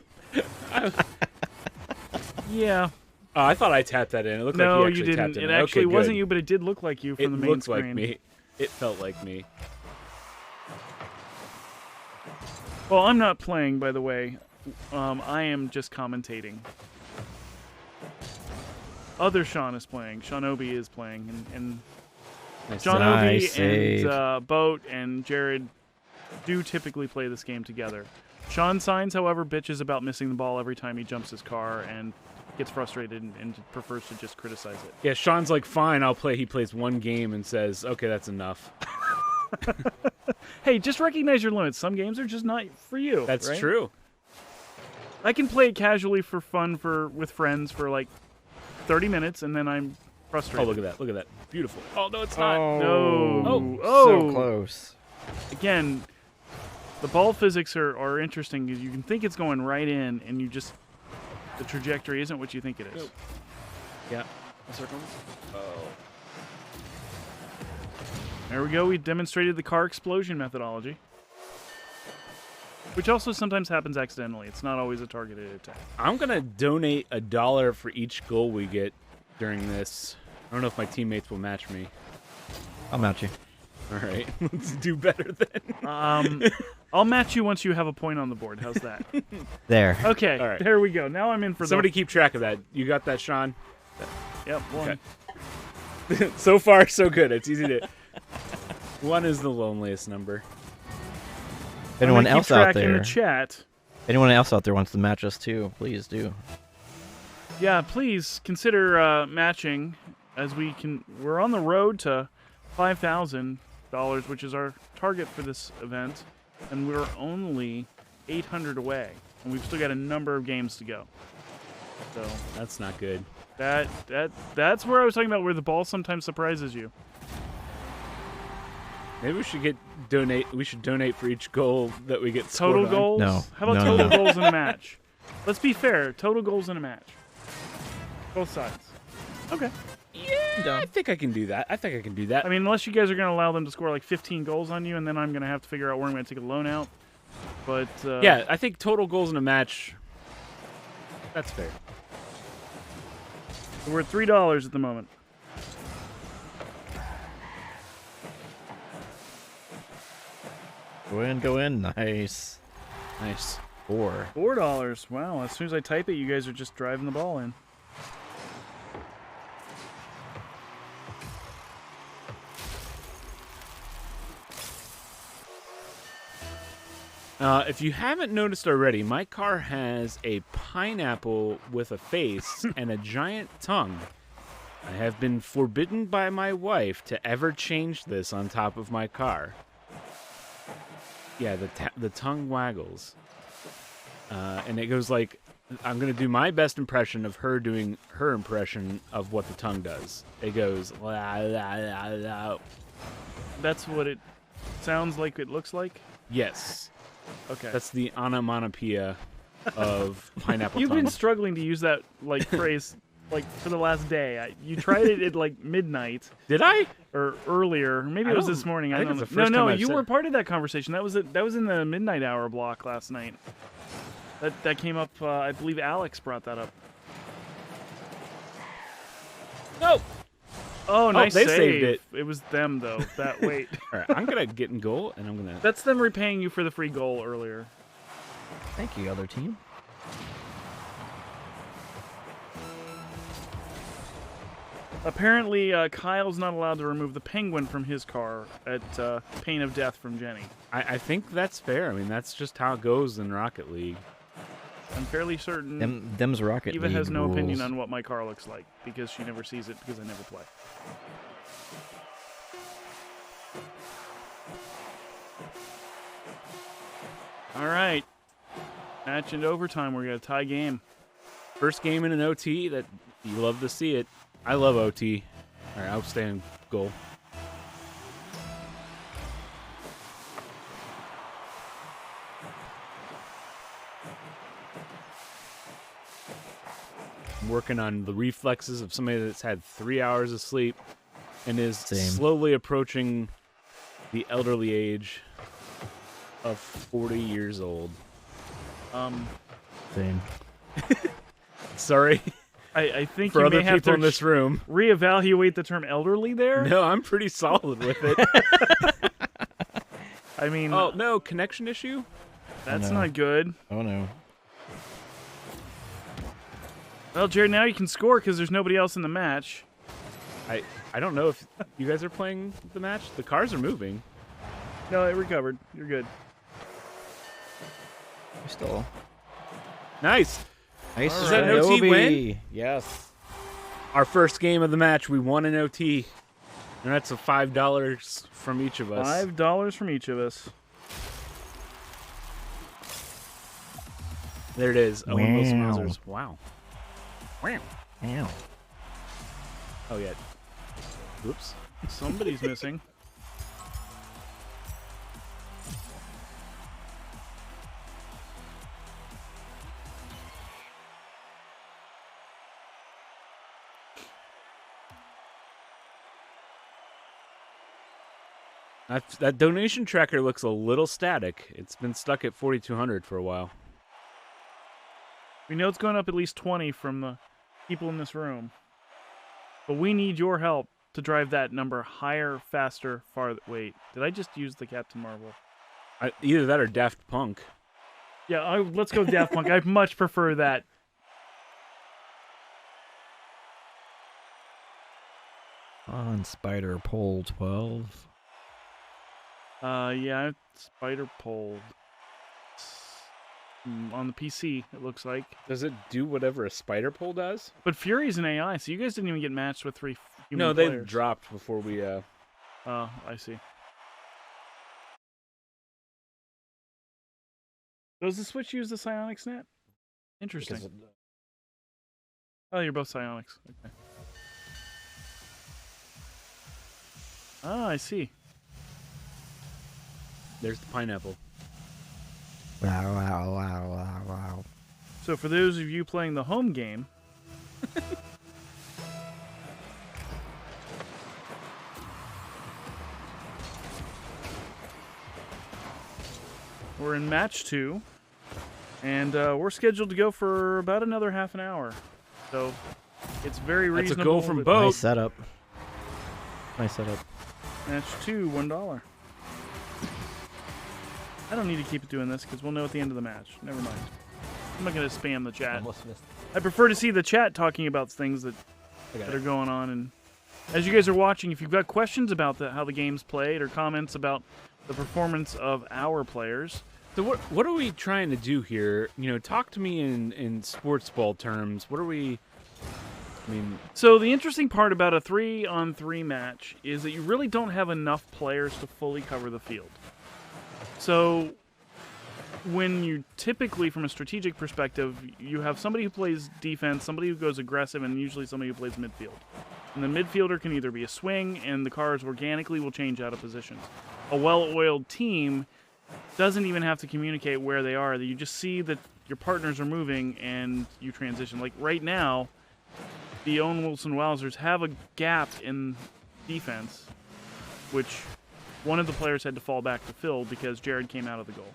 Yeah.
Oh, I thought I tapped that in. It looked like you actually
didn't.
tapped it in.
It actually
Okay,
wasn't
good.
you, but it did look like you from the main screen.
It looked like me. It felt like me.
Well, I'm not playing, by the way. I am just commentating. Other Sean is playing. Shinobi is playing, and Shinobi and Boat and Jared do typically play this game together. Sean Signs, however, bitches about missing the ball every time he jumps his car and gets frustrated and prefers to just criticize it.
Yeah, Sean's like, fine, I'll play. He plays one game and says, okay, that's enough.
Hey, just recognize your limits. Some games are just not for you.
That's
right?
true.
I can play it casually for fun with friends for like 30 minutes, and then I'm frustrated.
Oh, look at that. Look at that. Beautiful. Oh, no, it's not.
No.
So close.
Again, the ball physics are interesting because you can think it's going right in, and the trajectory isn't what you think it is.
Nope. Yeah. Circles. Oh.
There we go. We demonstrated the car explosion methodology. Which also sometimes happens accidentally. It's not always a targeted attack.
I'm going to donate $1 for each goal we get during this. I don't know if my teammates will match me.
I'll match you.
All right. Let's do better then.
I'll match you once you have a point on the board. How's that?
There.
Okay.
All right.
There we go. Now I'm in for
Somebody keep track of that. You got that, Sean?
Yep, one.
Okay. So far, so good. It's easy to... One is the loneliest number.
If anyone else out there
in the chat.
Anyone else out there wants to match us too, please do.
Yeah, please consider matching, as we're on the road to $5,000, which is our target for this event, and we're only 800 away, and we've still got a number of games to go. So
that's not good.
That's where I was talking about, where the ball sometimes surprises you.
Maybe we should donate. We should donate for each goal that we get.
Total
scored
goals?
on.
No.
How about total goals in a match? Let's be fair. Total goals in a match. Both sides. Okay.
Yeah, I think I can do that.
I mean, unless you guys are going to allow them to score like 15 goals on you, and then I'm going to have to figure out where I'm going to take a loan out. But
yeah, I think total goals in a match. That's fair.
So we're at $3 at the moment.
Go in. Nice.
Nice.
$4. Wow, as soon as I type it, you guys are just driving the ball in.
If you haven't noticed already, my car has a pineapple with a face and a giant tongue. I have been forbidden by my wife to ever change this on top of my car. Yeah, the tongue waggles. And it goes like, I'm going to do my best impression of her doing her impression of what the tongue does. It goes, la, la, la, la.
That's what it sounds like it looks like?
Yes.
Okay.
That's the onomatopoeia of pineapple
You've
tongue.
been struggling to use that phrase for the last day. You tried it at midnight.
Did I?
Or earlier? Maybe it was this morning.
I think
don't
it's the
know.
first
No,
time I've
you
said-
were part of that conversation. That was in the midnight hour block last night. That came up. I believe Alex brought that up.
No.
Oh, nice
they
save.
saved it.
It was them though. That wait.
All right, I'm gonna get in goal, and I'm gonna.
That's them repaying you for the free goal earlier.
Thank you, other team.
Apparently, Kyle's not allowed to remove the penguin from his car at pain of death from Jenny.
I think that's fair. I mean, that's just how it goes in Rocket League.
I'm fairly certain
Them's Rocket
Eva
League
has no opinion
rules.
on what my car looks like because she never sees it because I never play. All right. Match into overtime. We're going to tie game.
First game in an OT. That you love to see it. I love OT. All right, outstanding goal. I'm working on the reflexes of somebody that's had 3 hours of sleep and is slowly approaching the elderly age of 40 years old.
Same.
Sorry.
I think
for
you
other
may have
people
to
in this room.
reevaluate the term elderly there.
No, I'm pretty solid with it.
I mean,
oh no, connection issue.
That's not good.
Oh no.
Well, Jared, now you can score because there's nobody else in the match.
I don't know if you guys are playing the match. The cars are moving.
No, it recovered. You're good.
Still.
Nice.
Nice.
Is that an OT win?
Yes.
Our first game of the match, we won an OT. And that's a $5 from each of us.
$5 from each of us.
There it is. Owen Wilson
Wow.
Mausers. Wow. Wow.
Ow.
Oh, yeah. Whoops.
Somebody's missing.
That donation tracker looks a little static. It's been stuck at 4,200 for a while.
We know it's going up at least 20 from the people in this room. But we need your help to drive that number higher, faster, farther. Wait, did I just use the Captain Marvel?
Either that or Daft Punk.
Yeah, let's go Daft Punk. I much prefer that.
On Spider Pole 12.
Yeah, Spider Pole. on the PC, it looks like.
Does it do whatever a spider pole does?
But Fury's an AI, so you guys didn't even get matched with 3 human
No,
players.
they dropped before we.
Oh, I see. Does the Switch use the Psionics net? Interesting. Oh, you're both Psionics. Okay. Ah, I see.
There's the pineapple.
Wow, wow, wow, wow, wow.
So for those of you playing the home game, we're in match 2, and we're scheduled to go for about another half an hour. So it's very
That's a
reasonable.
goal from
that-
both.
Nice setup. Nice setup.
Match 2, $1. I don't need to keep doing this because we'll know at the end of the match. Never mind. I'm not going to spam the chat.
Almost missed.
I prefer to see the chat talking about things that are going on. And as you guys are watching, if you've got questions about how the game's played or comments about the performance of our players.
So what are we trying to do here? You know, talk to me in sports ball terms. What are we... I mean...
So the interesting part about a 3-on-3 match is that you really don't have enough players to fully cover the field. So when you typically, from a strategic perspective, you have somebody who plays defense, somebody who goes aggressive, and usually somebody who plays midfield. And the midfielder can either be a swing, and the cars organically will change out of positions. A well-oiled team doesn't even have to communicate where they are. You just see that your partners are moving, and you transition. Like right now, the Owen Wilson Wowzers have a gap in defense, which one of the players had to fall back to fill because Jared came out of the goal.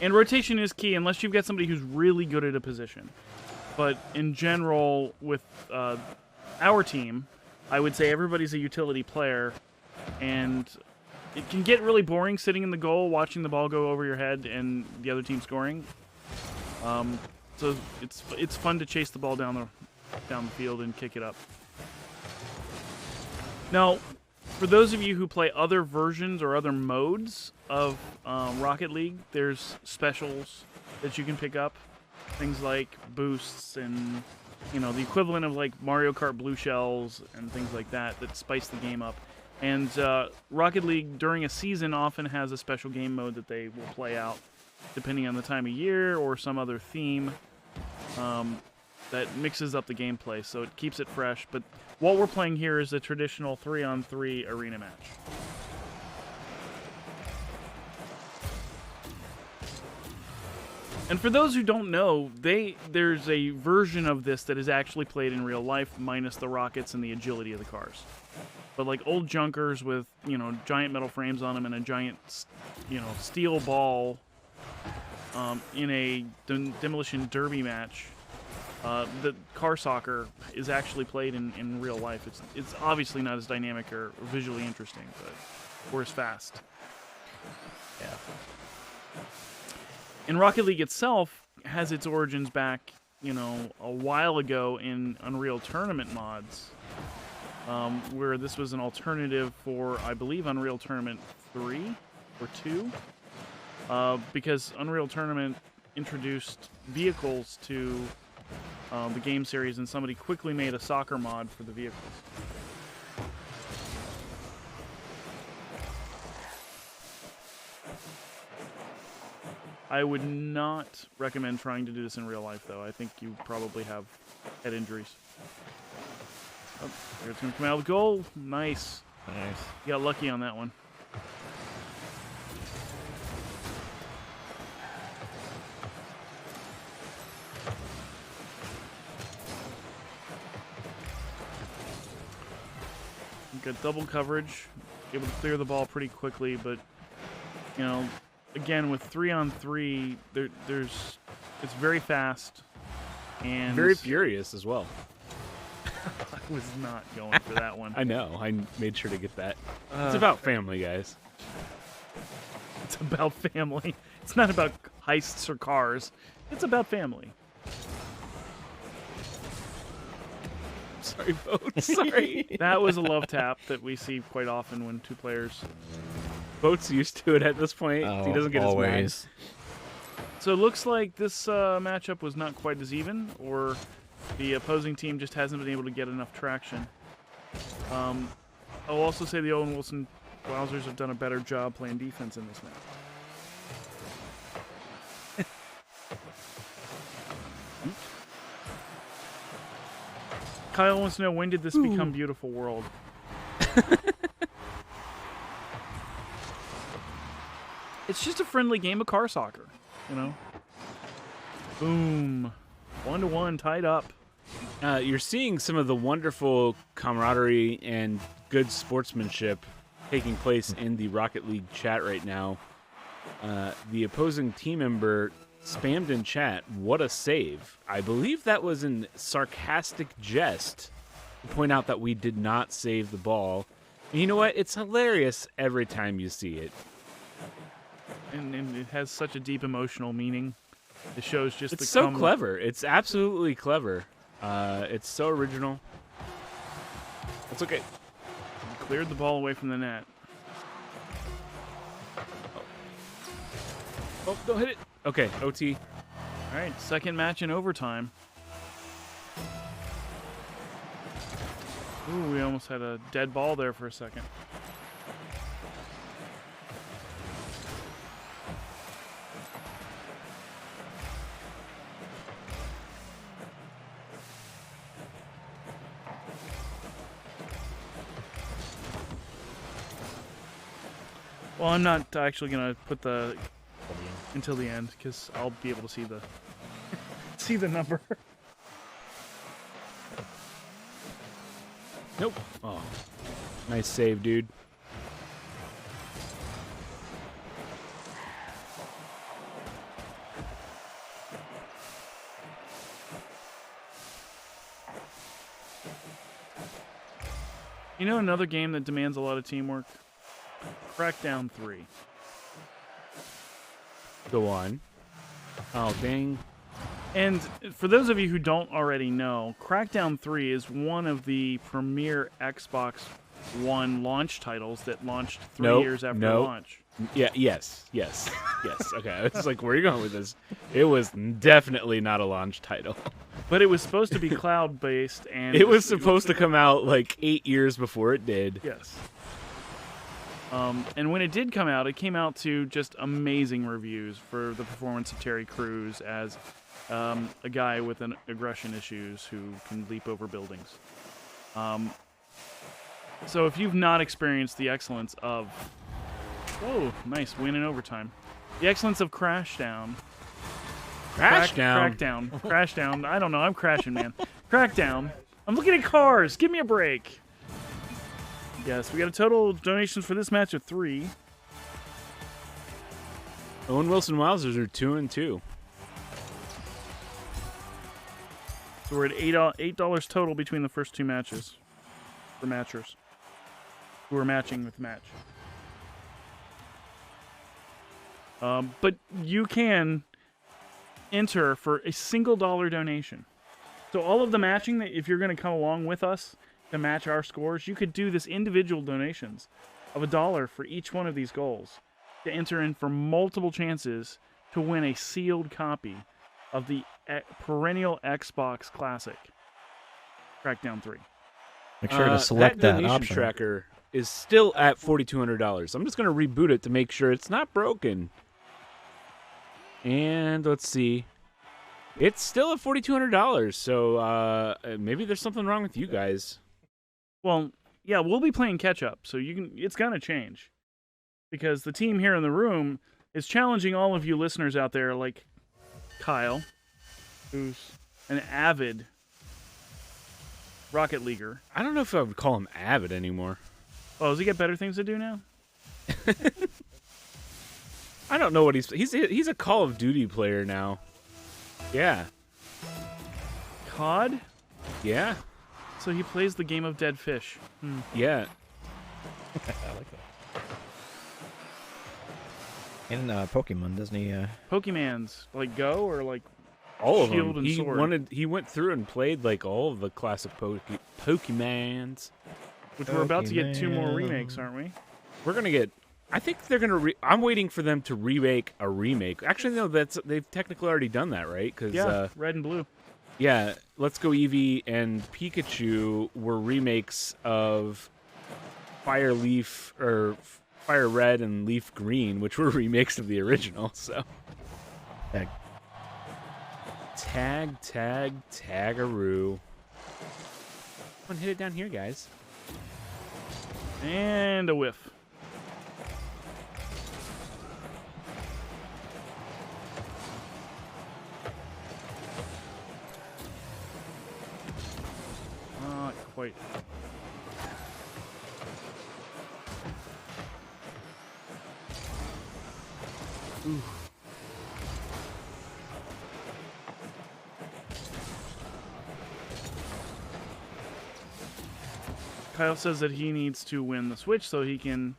And rotation is key unless you've got somebody who's really good at a position. But in general, with our team, I would say everybody's a utility player, and it can get really boring sitting in the goal, watching the ball go over your head and the other team scoring. So it's fun to chase the ball down the field and kick it up. Now, for those of you who play other versions or other modes of Rocket League, there's specials that you can pick up. Things like boosts and, you know, the equivalent of like Mario Kart Blue Shells and things like that spice the game up. And Rocket League, during a season, often has a special game mode that they will play out, depending on the time of year or some other theme that mixes up the gameplay, so it keeps it fresh. But what we're playing here is a traditional 3-on-3 arena match. And for those who don't know, there's a version of this that is actually played in real life, minus the rockets and the agility of the cars. But like old junkers with, you know, giant metal frames on them and a giant, you know, steel ball in a demolition derby match, the car soccer is actually played in real life. It's obviously not as dynamic or visually interesting, but or as fast. Yeah. And Rocket League itself has its origins back, you know, a while ago in Unreal Tournament mods, where this was an alternative for, I believe, Unreal Tournament 3 or 2, because Unreal Tournament introduced vehicles to the game series, and somebody quickly made a soccer mod for the vehicles. I would not recommend trying to do this in real life, though. I think you probably have head injuries. Oh, there it's going to come out with goal. Nice.
Nice.
You got lucky on that one. Got double coverage, able to clear the ball pretty quickly, but, you know, again, with 3-on-3, it's very fast and
very furious as well.
I was not going for that one.
I know. I made sure to get that. It's about family, guys.
It's about family. It's not about heists or cars. It's about family.
Sorry, vote. Sorry.
That was a love tap that we see quite often when two players
Boat's used to it at this point. He doesn't get
always.
his mad.
So it looks like this matchup was not quite as even, or the opposing team just hasn't been able to get enough traction. I'll also say the Owen Wilson Wowzers have done a better job playing defense in this match. Kyle wants to know, when did this become Beautiful World? It's just a friendly game of car soccer, you know? Boom. 1-1, tied up.
You're seeing some of the wonderful camaraderie and good sportsmanship taking place in the Rocket League chat right now. The opposing team member spammed in chat, "What a save." I believe that was in sarcastic jest to point out that we did not save the ball. And you know what? It's hilarious every time you see it.
And it has such a deep emotional meaning. It shows just
It's so clever. It's absolutely clever. It's so original. It's okay.
He cleared the ball away from the net.
Oh, don't hit it. Okay, OT.
All right, second match in overtime. Ooh, we almost had a dead ball there for a second. Well, I'm not actually gonna put the until the end because I'll be able to see the see the number.
Nope. Oh, nice save, dude.
You know another game that demands a lot of teamwork? Crackdown 3.
Go on. Oh, dang.
And for those of you who don't already know, Crackdown 3 is one of the premier Xbox One launch titles that launched 3 years after launch.
Yeah, yes. Okay, I was like, where are you going with this? It was definitely not a launch title.
But it was supposed to be cloud-based, and
it was supposed to come out like 8 years before it did.
Yes. And when it did come out, it came out to just amazing reviews for the performance of Terry Crews as a guy with aggression issues who can leap over buildings. So if you've not experienced the excellence of... Oh, nice, win in overtime. The excellence of Crashdown. Crashdown. I don't know, I'm crashing, man. Crackdown. I'm looking at cars. Give me a break. Yes, we got a total donations for this match of 3.
Owen Wilson Wowzers are 2-2.
So we're at $8 total between the first 2 matches for matchers who are matching with the match. But you can enter for a single $1 donation. So all of the matching, that if you're going to come along with us to match our scores, you could do this individual donations of $1 for each one of these goals to enter in for multiple chances to win a sealed copy of the perennial Xbox Classic Crackdown 3.
Make sure to select that
donation
option.
tracker is still at $4,200. I'm just going to reboot it to make sure it's not broken. And let's see. It's still at $4,200, so maybe there's something wrong with you guys.
Well, yeah, we'll be playing catch-up, so it's going to change. Because the team here in the room is challenging all of you listeners out there, like Kyle, who's an avid Rocket Leaguer.
I don't know if I would call him avid anymore.
Oh, does he get better things to do now?
I don't know what he's a Call of Duty player now. Yeah.
COD?
Yeah.
So he plays the game of dead fish.
Yeah.
I like that. And Pokemon, doesn't he?
Pokemans, like Go or like
all of
Shield
them.
and Sword?
He went through and played like all of the classic Pokemans.
Which we're about to get 2 more remakes, aren't we?
We're gonna get I think they're gonna. I'm waiting for them to remake a remake. Actually, no, they've technically already done that, right? Because
Red and Blue.
Yeah, Let's Go Eevee and Pikachu were remakes of Fire Red and Leaf Green, which were remakes of the original. So tagaroo. Come on, hit it down here, guys.
And a whiff. Not quite. Ooh. Kyle says that he needs to win the Switch so he can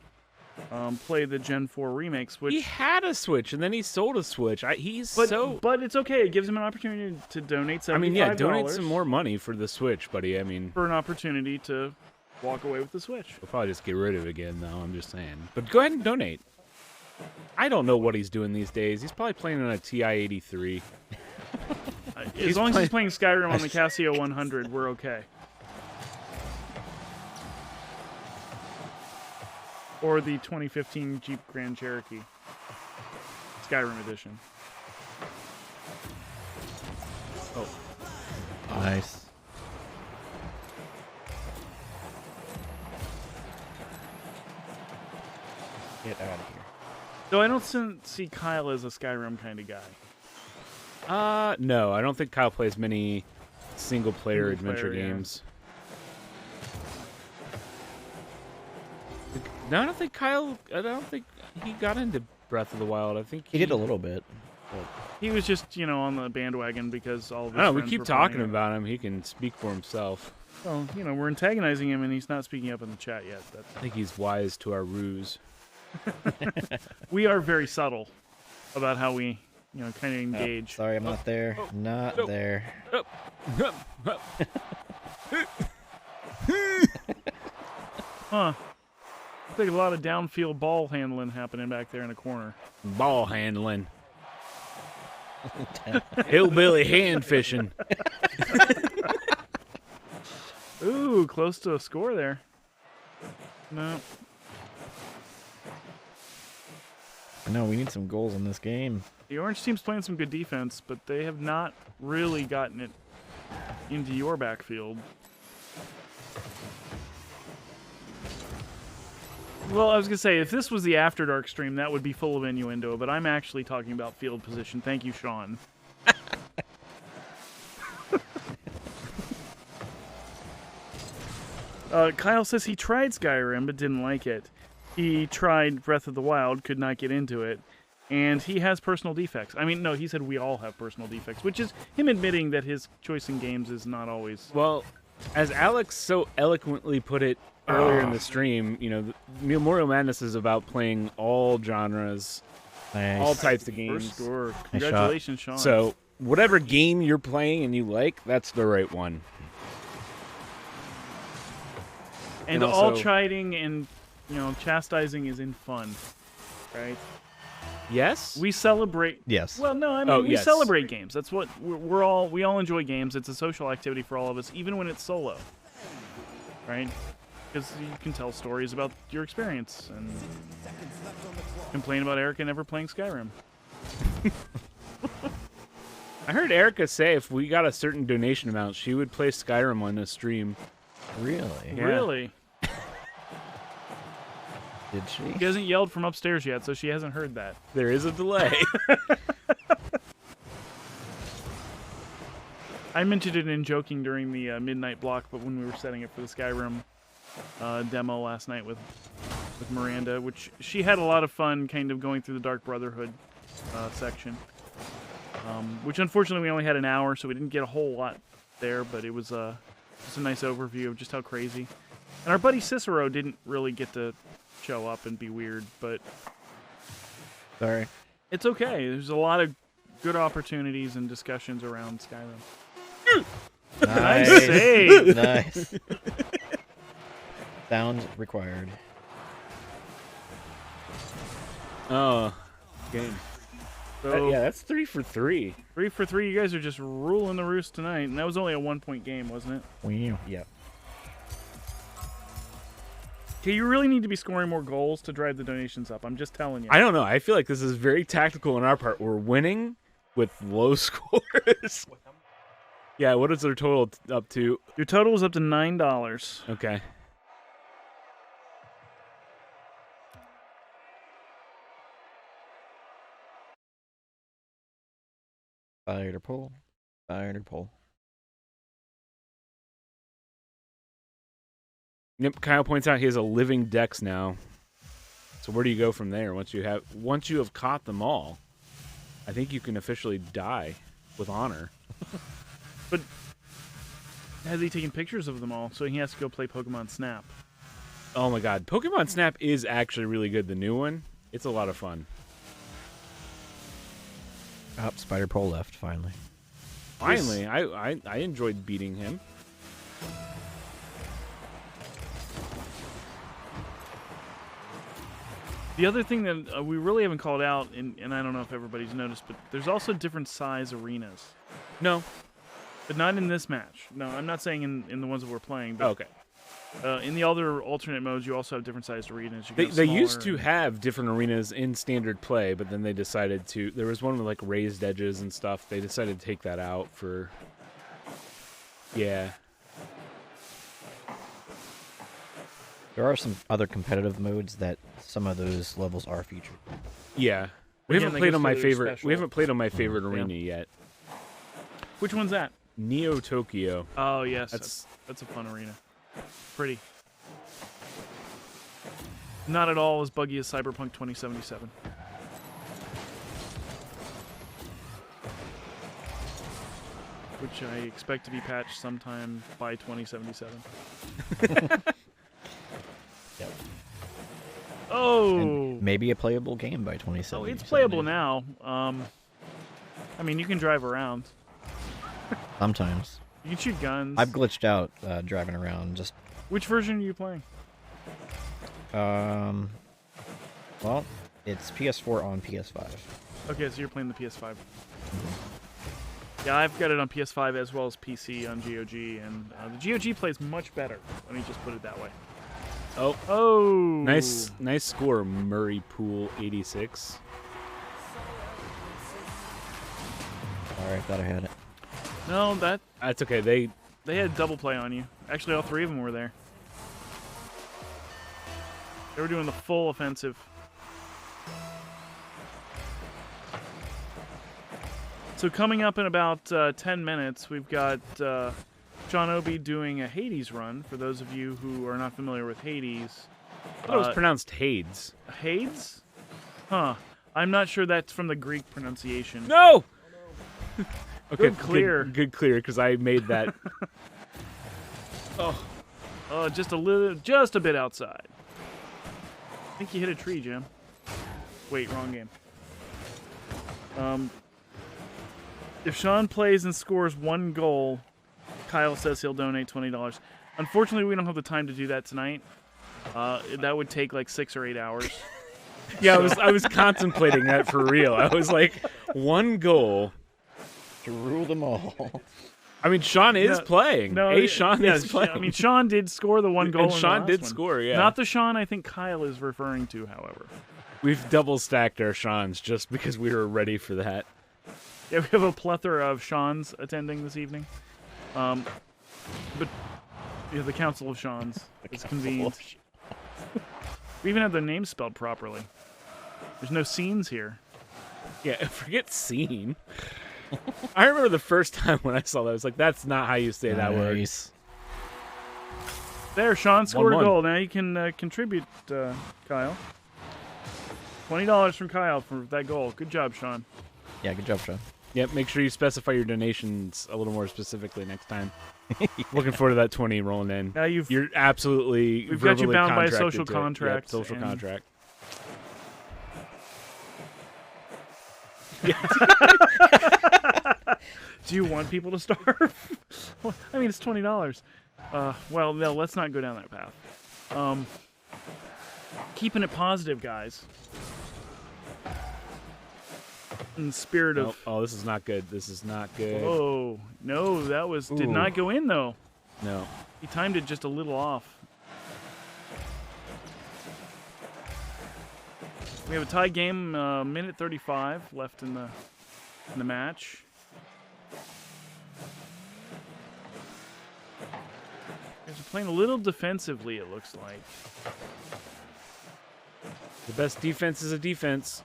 play the Gen 4 remake Switch.
He had a Switch, and then he sold a Switch.
But it's okay. It gives him an opportunity to donate $75.
I mean, yeah, donate some more money for the Switch, buddy. I mean,
for an opportunity to walk away with the Switch.
We'll probably just get rid of it again, though. I'm just saying. But go ahead and donate. I don't know what he's doing these days. He's probably playing on a TI-83.
As long as he's playing Skyrim on the Casio 100, we're okay. Or the 2015 Jeep Grand Cherokee. Skyrim Edition. Oh.
Nice. Get out of here.
So I don't see Kyle as a Skyrim kind of guy.
No, I don't think Kyle plays many single-player adventure games. No, I don't think he got into Breath of the Wild. I think
he did a little bit.
He was just, on the bandwagon because all of his
friends
we
keep talking about him. He can speak for himself.
Well, we're antagonizing him, and he's not speaking up in the chat yet.
I think he's wise to our ruse.
We are very subtle about how we, kind of engage.
Sorry, I'm not there. Not there.
Huh. Looks like a lot of downfield ball handling happening back there in the corner.
Ball handling. Hillbilly hand fishing.
Ooh, close to a score there. No.
No, we need some goals in this game.
The orange team's playing some good defense, but they have not really gotten it into your backfield. Well, I was going to say, if this was the After Dark stream, that would be full of innuendo, but I'm actually talking about field position. Thank you, Sean. Kyle says he tried Skyrim, but didn't like it. He tried Breath of the Wild, could not get into it, and he has personal defects. I mean, no, he said we all have personal defects, which is him admitting that his choice in games is not always...
Well, as Alex so eloquently put it earlier in the stream, Meal-Morial Madness is about playing all genres, all types of games.
First score. Congratulations, Sean.
So, whatever game you're playing and you like, that's the right one.
And all chiding and, chastising is in fun, right?
Yes?
We celebrate...
Yes.
Well, no, I mean, we celebrate games. That's what we all enjoy games. It's a social activity for all of us, even when it's solo, right? Because you can tell stories about your experience and complain about Erica never playing Skyrim.
I heard Erica say if we got a certain donation amount, she would play Skyrim on a stream.
Really?
Yeah.
Really?
Did she?
She hasn't yelled from upstairs yet, so she hasn't heard that.
There is a delay.
I mentioned it in joking during the midnight block, but when we were setting it for the Skyrim demo last night with Miranda, which she had a lot of fun kind of going through the Dark Brotherhood section, which unfortunately we only had an hour, so we didn't get a whole lot there, but it was just a nice overview of just how crazy. And our buddy Cicero didn't really get to show up and be weird, but
sorry,
it's okay. There's a lot of good opportunities and discussions around Skyrim.
Nice
save.
Nice. Sound required.
Oh, game.
So,
yeah, that's 3 for 3.
3 for 3. You guys are just ruling the roost tonight, and that was only a 1-point game, wasn't it?
Wow. Yeah.
Okay, you really need to be scoring more goals to drive the donations up. I'm just telling you.
I don't know. I feel like this is very tactical on our part. We're winning with low scores. Yeah, what is their total up to?
Your total is up to $9.
Okay.
Fire to pull. Fire to pull.
Yep, Kyle points out he has a living dex now. So where do you go from there once you have caught them all? I think you can officially die with honor.
But has he taken pictures of them all? So he has to go play Pokemon Snap.
Oh my god, Pokemon Snap is actually really good. The new one, it's a lot of fun.
Oh, Spider Pole left finally.
Finally, I enjoyed beating him.
The other thing that we really haven't called out, and I don't know if everybody's noticed, but there's also different size arenas.
No.
But not in this match. No, I'm not saying in the ones that we're playing. But,
okay.
In the other alternate modes, you also have different sized arenas.
They used to have different arenas in standard play, but then they decided to... There was one with like raised edges and stuff. They decided to take that out for... Yeah.
There are some other competitive modes that some of those levels are featured.
Yeah. We haven't played on my favorite. We haven't played on my favorite arena yet.
Which one's that?
Neo Tokyo.
Oh yes, that's a fun arena. Pretty. Not at all as buggy as Cyberpunk 2077. Which I expect to be patched sometime by 2077.
Yep.
Oh!
And maybe a playable game by 2077.
Oh, it's playable now. I mean, you can drive around.
Sometimes.
You can shoot guns.
I've glitched out driving around. Just.
Which version are you playing?
Well, it's PS4 on PS5.
Okay, so you're playing the PS5. Yeah, I've got it on PS5 as well as PC on GOG, and the GOG plays much better. Let me just put it that way. Oh!
Nice score, Murray Pool 86.
Sorry, I thought I had it.
No,
that's okay. They
had double play on you. Actually, all three of them were there. They were doing the full offensive. So coming up in about 10 minutes, we've got John Obi doing a Hades run. For those of you who are not familiar with Hades.
I thought it was pronounced Hades.
Hades? Huh. I'm not sure that's from the Greek pronunciation.
No! Okay,
good
clear, because I made that.
Just a bit outside. I think you hit a tree, Jim. Wait, wrong game. If Sean plays and scores 1 goal, Kyle says he'll donate $20. Unfortunately, we don't have the time to do that tonight. That would take like 6 or 8 hours.
Yeah, I was contemplating that for real. I was like, 1 goal
to rule them all.
I mean, Sean is playing. Sean is playing.
I mean, Sean did score the 1 goal.
And
in
Sean
the
did
last
score,
one.
yeah.
Not the Sean I think Kyle is referring to, however.
We've double stacked our Seans just because we were ready for that.
Yeah, we have a plethora of Seans attending this evening. But yeah, the Council of Seans is convened. We even have their names spelled properly. There's no scenes here.
Yeah, forget scene. I remember the first time when I saw that, I was like, that's not how you say that word.
There, Sean scored
1-1.
a goal. Now you can contribute, Kyle. $20 from Kyle for that goal. Good job, Sean.
Yeah, good job, Sean.
Yep, make sure you specify your donations a little more specifically next time. Looking forward to that 20 rolling in.
Now
you're absolutely
we've got you bound by a
contracted
social
to it.
contract.
Yep, social contract.
Do you want people to starve? I mean, it's $20. Well, no, let's not go down that path. Keeping it positive, guys. In the spirit of...
Oh, this is not good. This is not good.
Oh, no, that was... Did
Ooh.
not go in, though.
No.
He timed it just a little off. We have a tie game, minute 35 left in the match. Guys are playing a little defensively, it looks like.
The best defense is a defense.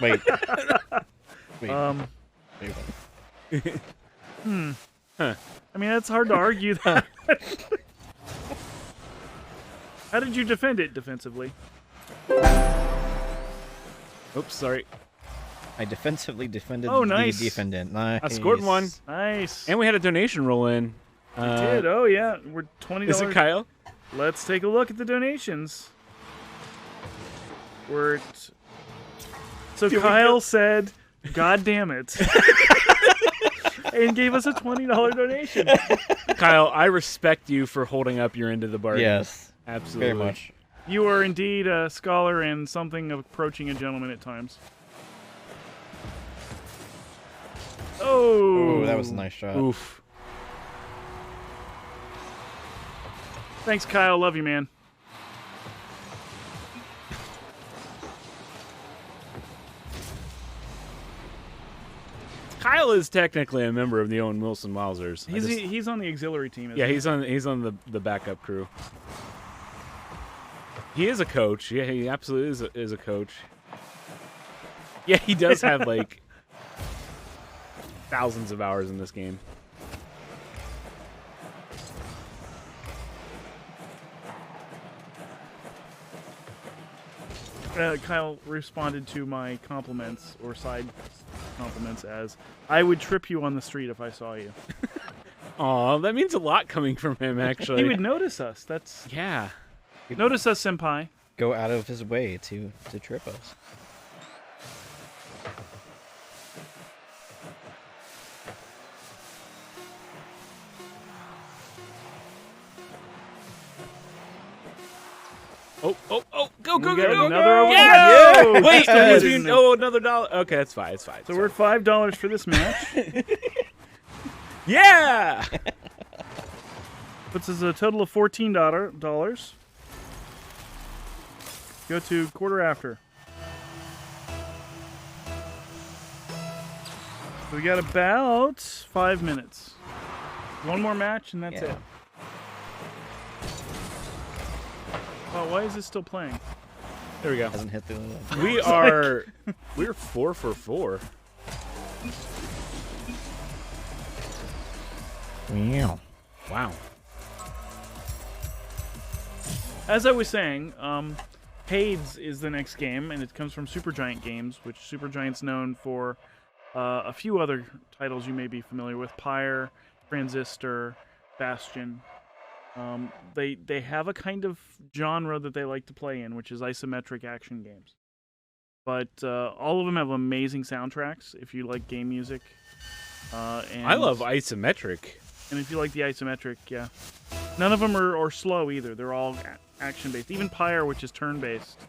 Wait. Wait.
Huh. I mean, that's hard to argue that. How did you defend it defensively?
Oops, sorry.
I defensively defended
nice.
the defendant. Nice.
I scored one.
Nice.
And we had a donation roll in.
We did. Oh, yeah. We're $20.
Is it Kyle?
Let's take a look at the donations. So Kyle said, "God damn it," and gave us a $20 donation.
Kyle, I respect you for holding up your end of the bargain.
Yes,
absolutely.
very much.
You are indeed a scholar and something approaching a gentleman at times. Oh,
that was a nice shot.
Oof.
Thanks, Kyle. Love you, man.
Kyle is technically a member of the Owen Wilson Wowzers.
He's on the auxiliary team.
Yeah,
Isn't
he's on the backup crew. He is a coach. Yeah, he absolutely is a coach. Yeah, he does have like thousands of hours in this game.
Kyle responded to my compliments or side compliments as, "I would trip you on the street if I saw you."
Aw, that means a lot coming from him, actually.
He would notice us. That's
yeah.
Notice us, senpai.
Go out of his way to trip us.
Oh, go,
We got another
go.
over-
Yeah!
Whoa,
Wait,
yes.
another $1. Okay, it's fine, it's fine.
So we're at $5 for this match.
Yeah!
Puts us a total of $14. Go to quarter after. So we got about 5 minutes. One more match and that's it. Oh, why is this still playing?
There we go.
Hasn't hit the.
We're 4 for 4. Wow.
As I was saying, Hades is the next game, and it comes from Supergiant Games, which Supergiant's known for a few other titles you may be familiar with: Pyre, Transistor, Bastion. They have a kind of genre that they like to play in, which is isometric action games. But all of them have amazing soundtracks if you like game music. And
I love isometric.
And if you like the isometric, yeah. None of them are slow either. They're all action-based. Even Pyre, which is turn-based,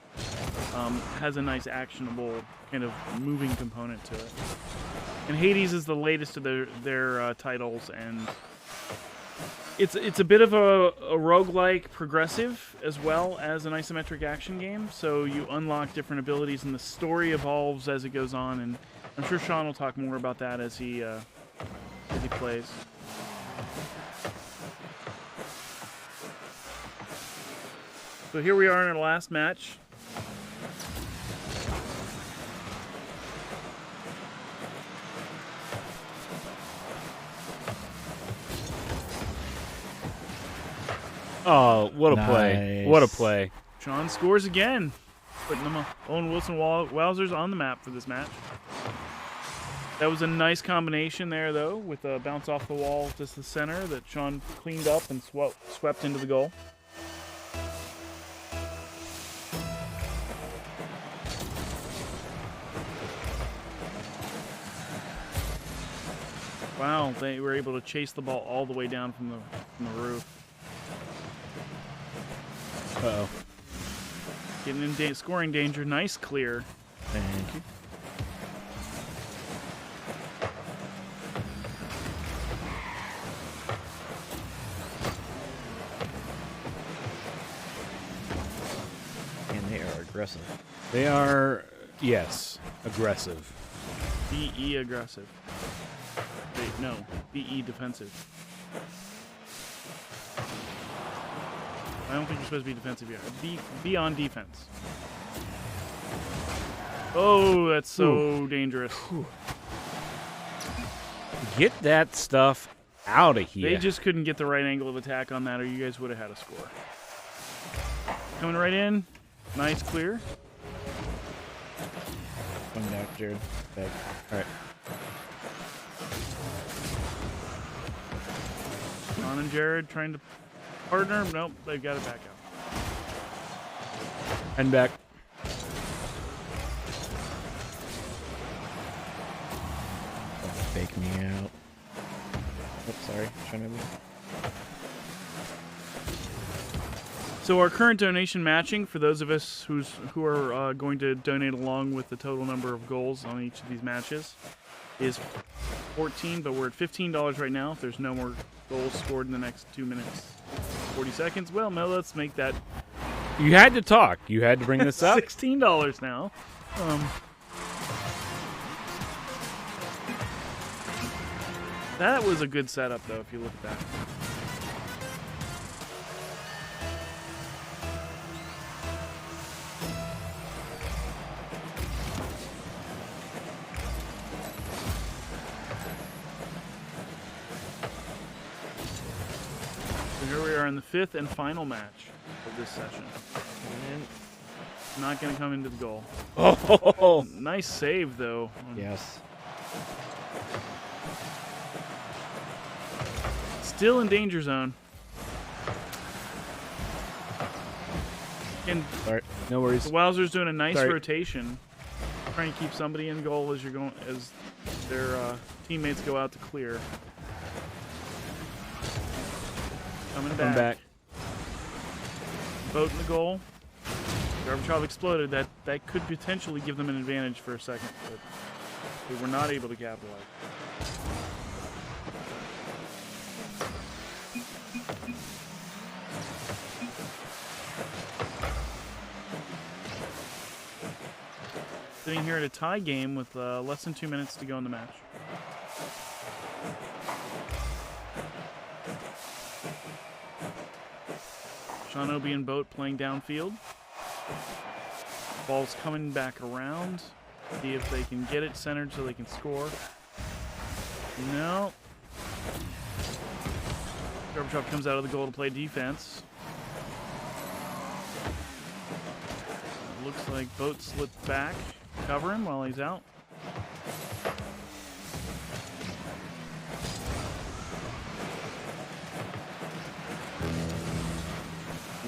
has a nice actionable kind of moving component to it. And Hades is the latest of their titles, and it's a bit of a roguelike progressive as well as an isometric action game. So you unlock different abilities, and the story evolves as it goes on. And I'm sure Sean will talk more about that as he plays. So here we are in our last match.
Oh, what a play. What a play.
Sean scores again, putting them Owen Wilson Wowzers on the map for this match. That was a nice combination there, though, with a bounce off the wall just the center that Sean cleaned up and swept into the goal. Wow, they were able to chase the ball all the way down from the roof.
Uh-oh.
Getting in scoring danger. Nice clear.
Thank you. aggressive.
They are, yes, aggressive.
BE aggressive. Wait, no. BE defensive. I don't think you're supposed to be defensive yet. Be on defense. Oh, that's so dangerous.
Get that stuff out of here.
They just couldn't get the right angle of attack on that, or you guys would have had a score. Coming right in. Nice clear.
Come back, Jared. Back. All right.
Sean and Jared trying to partner. Nope, they've got it back out.
And back.
Fake me out. Oops, sorry. Trying to leave.
So our current donation matching for those of us who are going to donate along with the total number of goals on each of these matches is 14, but we're at $15 right now. If there's no more goals scored in the next 2 minutes, 40 seconds, well, no, let's make that.
You had to talk. You had to bring this up.
$16 now. That was a good setup, though, if you look at that. So here we are in the 5th and final match of this session. And not going to come into the goal.
Oh!
Nice save, though.
Yes.
Still in danger zone. And
Sorry, no worries.
The Wowzers doing a nice
Sorry.
rotation, trying to keep somebody in goal as their teammates go out to clear. Coming back.
Come back.
Boat in the goal. Gorbachev exploded. That could potentially give them an advantage for a second, but they were not able to capitalize. Sitting here at a tie game with less than 2 minutes to go in the match. Sean Obi and Boat playing downfield. Ball's coming back around. See if they can get it centered so they can score. No. Gorbachev comes out of the goal to play defense. Looks like Boat slipped back. Cover him while he's out.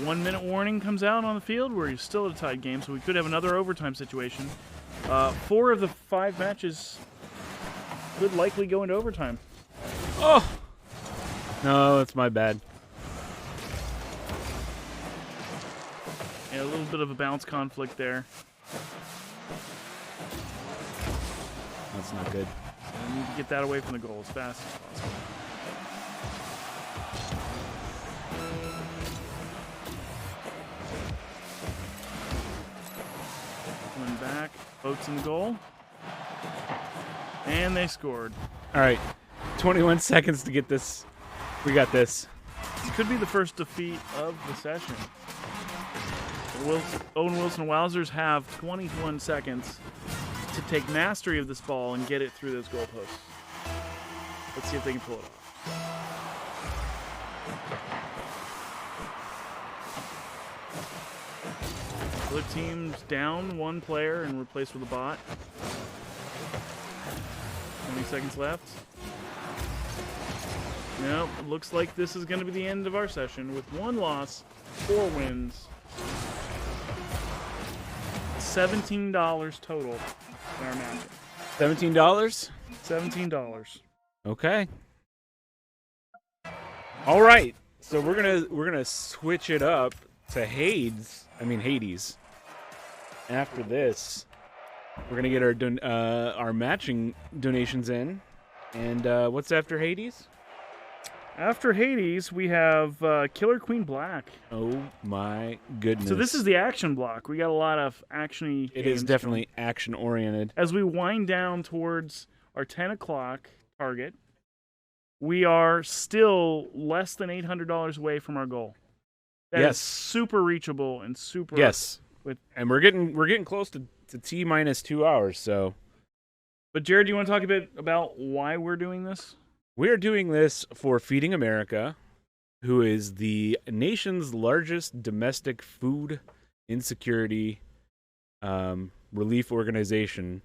One minute warning comes out on the field where he's still at a tied game, so we could have another overtime situation. 4 of the 5 matches could likely go into overtime.
Oh! No, that's my bad.
Yeah, a little bit of a bounce conflict there.
That's not good.
I need to get that away from the goal as fast as possible. Coming back, Boats in the goal. And they scored.
All right, 21 seconds to get this. We got this.
This could be the first defeat of the session. Owen Wilson Wowzers have 21 seconds to take mastery of this ball and get it through those goalposts. Let's see if they can pull it off. Other team's down 1 player and replaced with a bot. 20 seconds left. Nope, it looks like this is going to be the end of our session with 1 loss, 4 wins. $17 total in our match.
$17?
$17.
Okay. All right. So we're gonna switch it up to Hades. After this, we're gonna get our matching donations in. And what's after Hades?
After Hades, we have Killer Queen Black.
Oh my goodness.
So this is the action block. We got a lot of action-y
It is
games
definitely
going.
action-oriented.
As we wind down towards our 10 o'clock target, we are still less than $800 away from our goal. That is super reachable and super.
Yes. And we're getting close to T minus 2 hours, so.
But Jared, do you want to talk a bit about why we're doing this?
We are doing this for Feeding America, who is the nation's largest domestic food insecurity relief organization.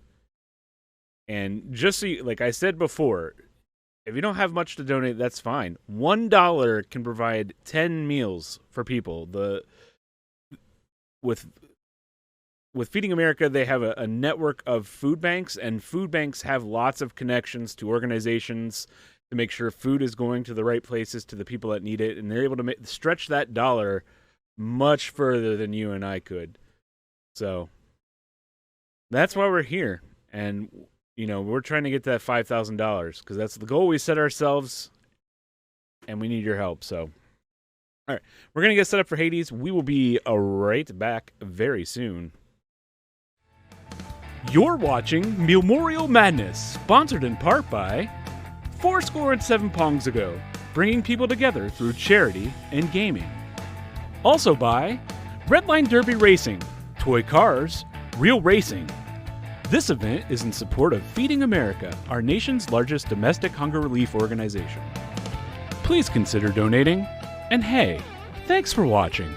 And just so like I said before, if you don't have much to donate, that's fine. $1 can provide 10 meals for people. With Feeding America, they have a network of food banks, and food banks have lots of connections to organizations to make sure food is going to the right places to the people that need it, and they're able to stretch that dollar much further than you and I could. So that's why we're here, and we're trying to get to that $5,000 because that's the goal we set ourselves, and we need your help. So, all right, we're gonna get set up for Hades. We will be right back very soon. You're watching Meal-Morial Madness, sponsored in part by 7 Pongs Ago, bringing people together through charity and gaming. Also by Redline Derby Racing, toy cars, real racing. This event is in support of Feeding America, our nation's largest domestic hunger relief organization. Please consider donating, and hey, thanks for watching.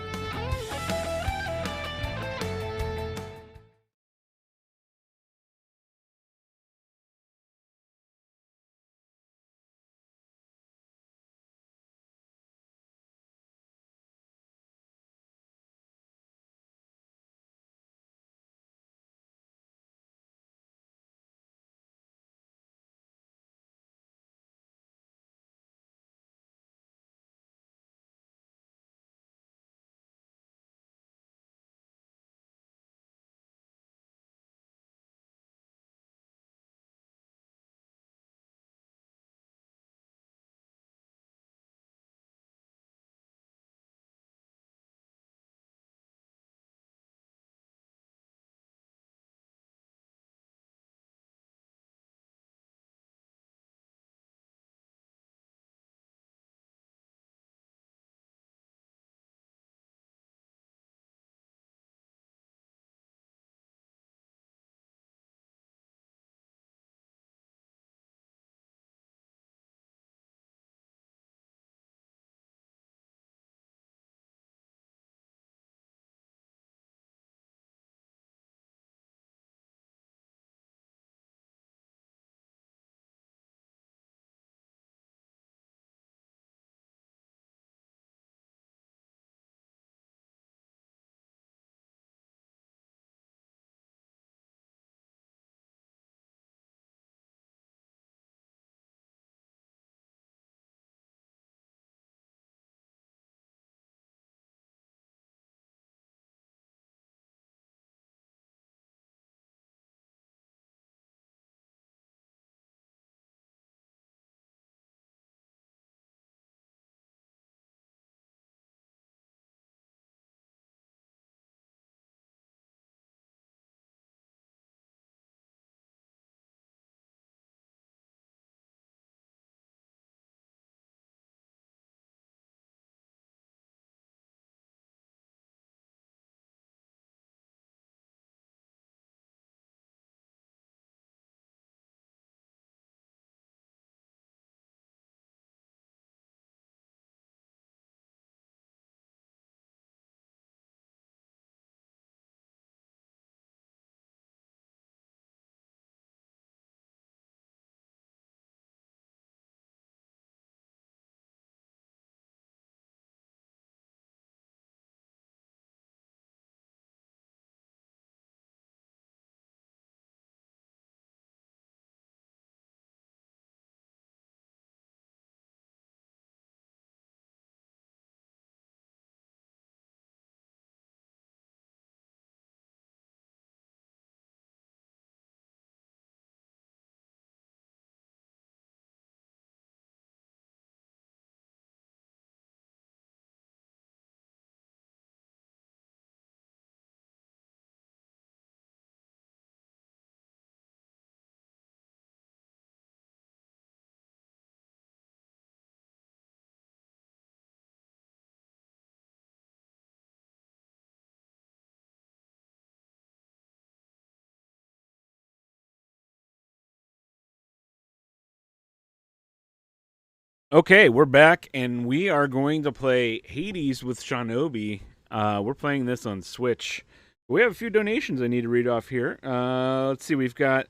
Okay, we're back, and we are going to play Hades with Shinobi. We're playing this on Switch. We have a few donations I need to read off here. Let's see, we've got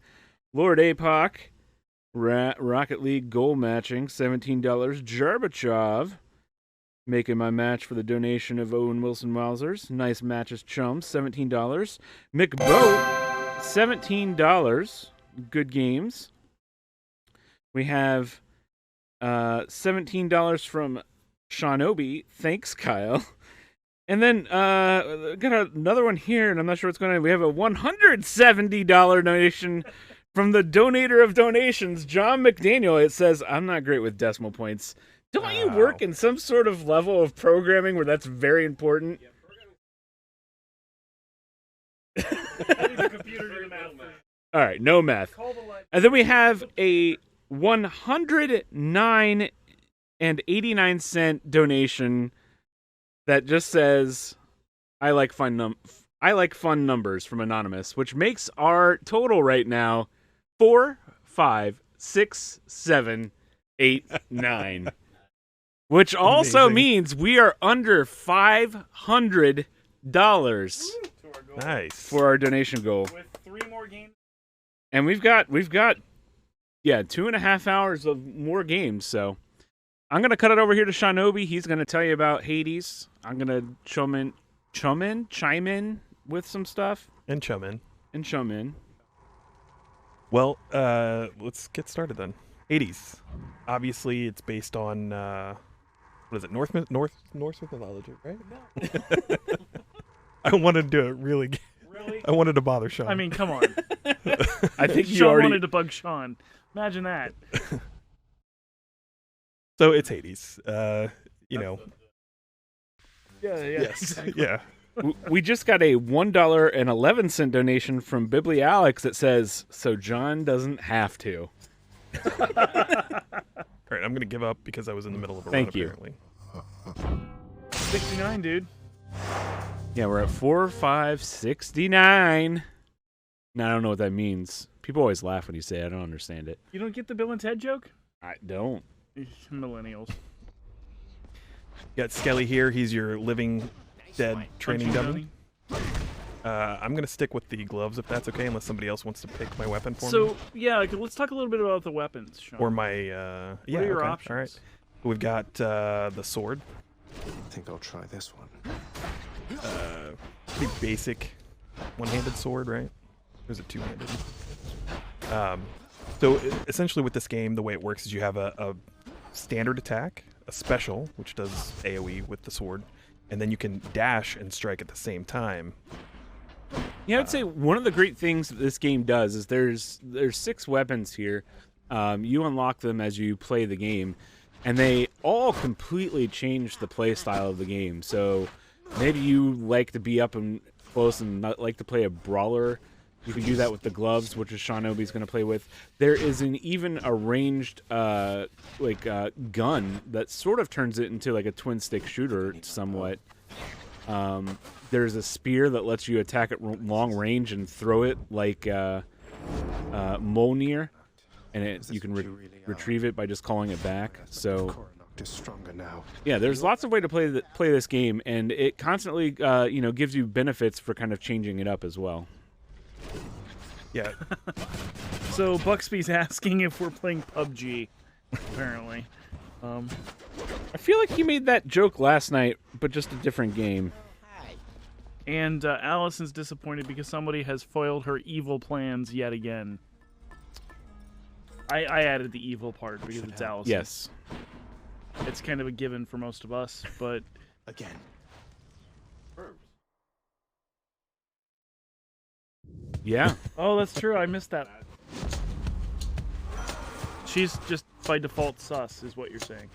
Lord Apoc, Rocket League goal matching, $17. Jarbachov, making my match for the donation of Owen Wilson Wowzers. Nice matches, chums, $17. McBoat, $17. Good games. We have $17 from Shinobi. Thanks, Kyle. And then got another one here, and I'm not sure what's going on. We have a $170 donation from the donator of donations, John McDaniel. It says, I'm not great with decimal points. Don't you work in some sort of level of programming where that's very important? All right, no math. And then we have a 109.89 donation that just says, I like fun numbers from Anonymous, which makes our total right now 4, 5, 6, 7, 8, 9. Which also means we are under $500
nice
for our donation goal.
With 3 more games.
And we've got 2.5 hours of more games, so I'm gonna cut it over here to Shinobi. He's gonna tell you about Hades. I'm gonna chime in with some stuff.
And chum in. Well, let's get started then. Hades. Obviously, it's based on what is it? Norse mythology, right? No. I wanted to do it really. I wanted to bother Sean.
I mean, come on.
I think you
Sean
already
wanted to bug Sean. Imagine that.
So it's Hades. You know.
Yeah.
Yes.
Exactly.
Yeah.
We just got a $1.11 donation from Biblialex that says, so John doesn't have to.
All right, I'm going to give up because I was in the middle of a run, apparently.
69, dude.
Yeah, we're at 4,569. Now, I don't know what that means. People always laugh when you say it. I don't understand it.
You don't get the Bill and Ted joke?
I don't.
Millennials.
You got Skelly here. He's your living dead training dummy. I'm going to stick with the gloves if that's okay, unless somebody else wants to pick my weapon for me.
So, yeah, let's talk a little bit about the weapons, Sean.
Or my,
what are your
okay.
options?
All right. We've got the sword.
I think I'll try this one.
Pretty basic one-handed sword, right? Or is it two-handed? So essentially with this game, the way it works is you have a standard attack, a special, which does AoE with the sword, and then you can dash and strike at the same time.
Yeah, I'd say one of the great things that this game does is there's 6 weapons here. You unlock them as you play the game, and they all completely change the play style of the game. So maybe you like to be up and close and not like to play a brawler. You can do that with the gloves, which is Shinobi's going to play with. There is even a ranged gun that sort of turns it into like a twin-stick shooter somewhat. There's a spear that lets you attack at long range and throw it like Mjolnir, and you can retrieve it by just calling it back. So yeah, there's lots of ways to play this game, and it constantly gives you benefits for kind of changing it up as well.
Yeah.
So Buxby's asking if we're playing PUBG, apparently.
I feel like you made that joke last night, but just a different game.
And Allison's disappointed because somebody has foiled her evil plans yet again. I added the evil part because it's Allison.
Yes.
It's kind of a given for most of us, but...
Again.
Yeah.
Oh, that's true. I missed that. She's just by default sus, is what you're saying.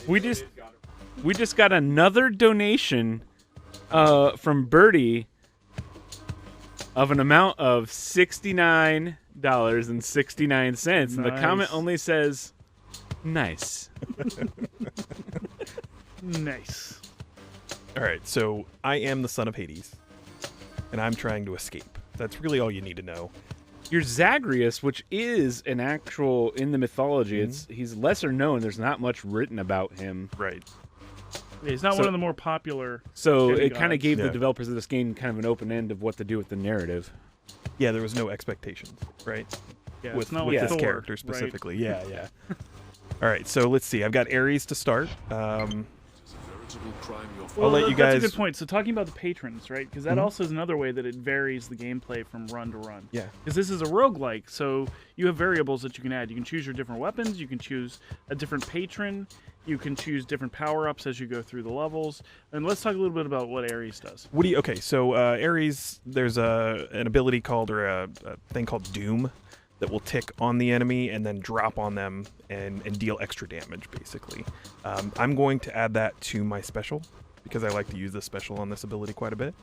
We just got another donation from Birdie of an amount of $69.69, and the comment only says, "Nice."
Nice.
All right, so I am the son of Hades, and I'm trying to escape. That's really all you need to know.
You're Zagreus, which is an actual in the mythology. He's lesser known. There's not much written about him.
Right.
Yeah, he's not one of the more popular.
So it kind of
demigods.
gave the developers of this game kind of an open end of what to do with the narrative.
Yeah, there was no expectations, right?
Yeah,
with
it's not
with
like
this
Thor,
character
right?
specifically. Yeah, yeah. All right, so let's see. I've got Ares to start. I'll let you guys.
That's a good point. So talking about the patrons, right? Because that
Mhm.
also is another way that it varies the gameplay from run to run.
Yeah.
Because this is a roguelike, so you have variables that you can add. You can choose your different weapons. You can choose a different patron. You can choose different power-ups as you go through the levels. And let's talk a little bit about what Ares does.
What do you? Okay, so Ares, there's an ability called or a thing called Doom that will tick on the enemy and then drop on them and deal extra damage, basically. I'm going to add that to my special because I like to use this special on this ability quite a bit.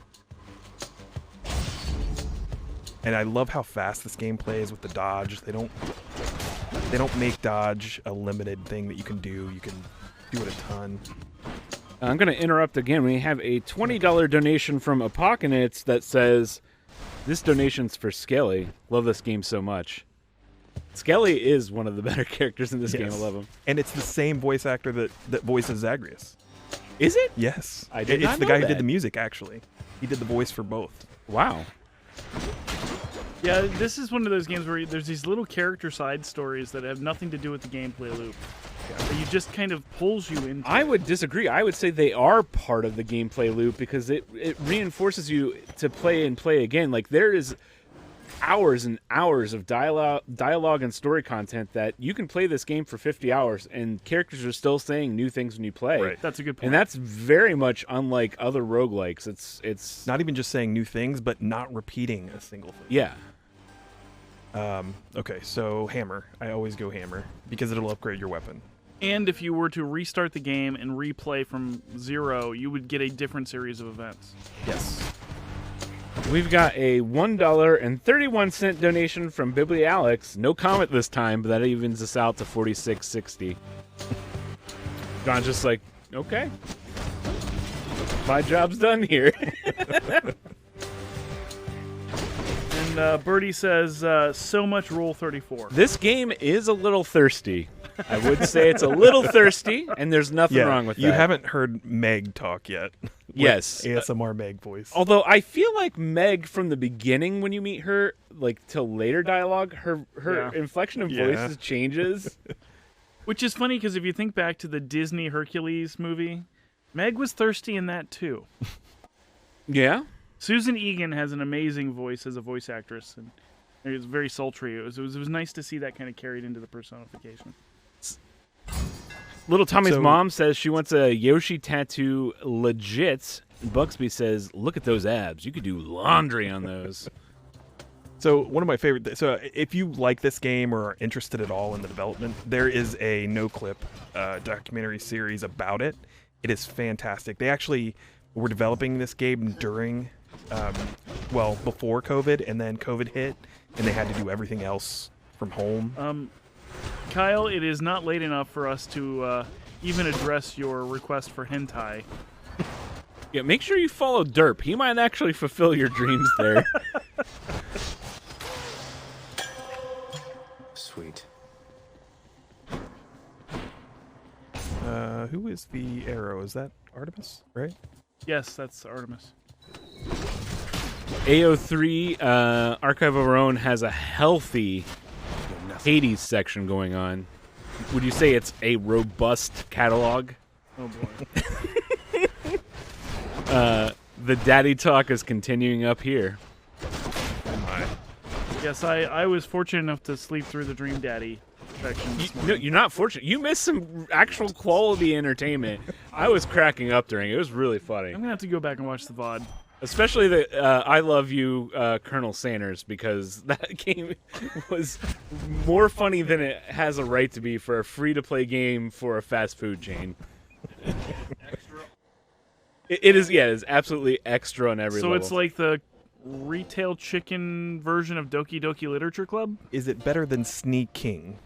And I love how fast this game plays with the dodge. They don't make dodge a limited thing that you can do. You can do it a ton.
I'm going to interrupt again. We have a $20 donation from Apocalypse that says, this donation's for Skelly. Love this game so much. Skelly is one of the better characters in this game. I love him.
And it's the same voice actor that voices Zagreus.
Is it?
Yes.
I did
It's
not
the
know
guy who
that.
did the music, actually. He did the voice for both.
Wow.
Yeah, this is one of those games where there's these little character side stories that have nothing to do with the gameplay loop. That you just kind of pulls you into.
I would disagree. I would say they are part of the gameplay loop because it reinforces you to play and play again. Like, there is hours and hours of dialogue and story content that you can play this game for 50 hours and characters are still saying new things when you play.
Right.
That's a good point.
And that's very much unlike other roguelikes. It's
not even just saying new things, but not repeating a single thing.
Yeah.
Okay, so hammer. I always go hammer because it'll upgrade your weapon.
And if you were to restart the game and replay from 0, you would get a different series of events.
Yes.
We've got a $1.31 donation from Biblialex. No comment this time, but that evens us out to $46.60. John's just like, okay, my job's done here.
And Birdie says, so much Rule 34.
This game is a little thirsty. I would say it's a little thirsty, and there's nothing wrong with that.
You haven't heard Meg talk yet.
Yes.
ASMR Meg voice.
Although I feel like Meg from the beginning when you meet her, like till later dialogue, her inflection of voice changes.
Which is funny because if you think back to the Disney Hercules movie, Meg was thirsty in that too.
Yeah.
Susan Egan has an amazing voice as a voice actress, and it was very sultry. It was nice to see that kind of carried into the personification.
Little Tommy's mom says she wants a Yoshi tattoo legit. Bugsby says, look at those abs. You could do laundry on those.
So one of my favorite so if you like this game or are interested at all in the development, there is a no-clip documentary series about it. It is fantastic. They actually were developing this game during, before COVID, and then COVID hit, and they had to do everything else from home.
Kyle, it is not late enough for us to even address your request for hentai.
Yeah, make sure you follow Derp. He might actually fulfill your dreams there.
Sweet.
Who is the arrow? Is that Artemis, right?
Yes, that's Artemis.
AO3 Archive of Our Own has a healthy Hades section going on. Would you say it's a robust catalog?
Oh
boy. The daddy talk is continuing up here.
Yes, I was fortunate enough to sleep through the Dream Daddy section this
No,
morning.
you're not fortunate. You missed some actual quality entertainment. I was cracking up during it. It was really funny.
I'm going to have to go back and watch the VOD.
Especially the I Love You, Colonel Sanders, because that game was more funny than it has a right to be for a free-to-play game for a fast food chain. It is, yeah, it is absolutely extra on every level.
So it's like the retail chicken version of Doki Doki Literature Club?
Is it better than Sneak King?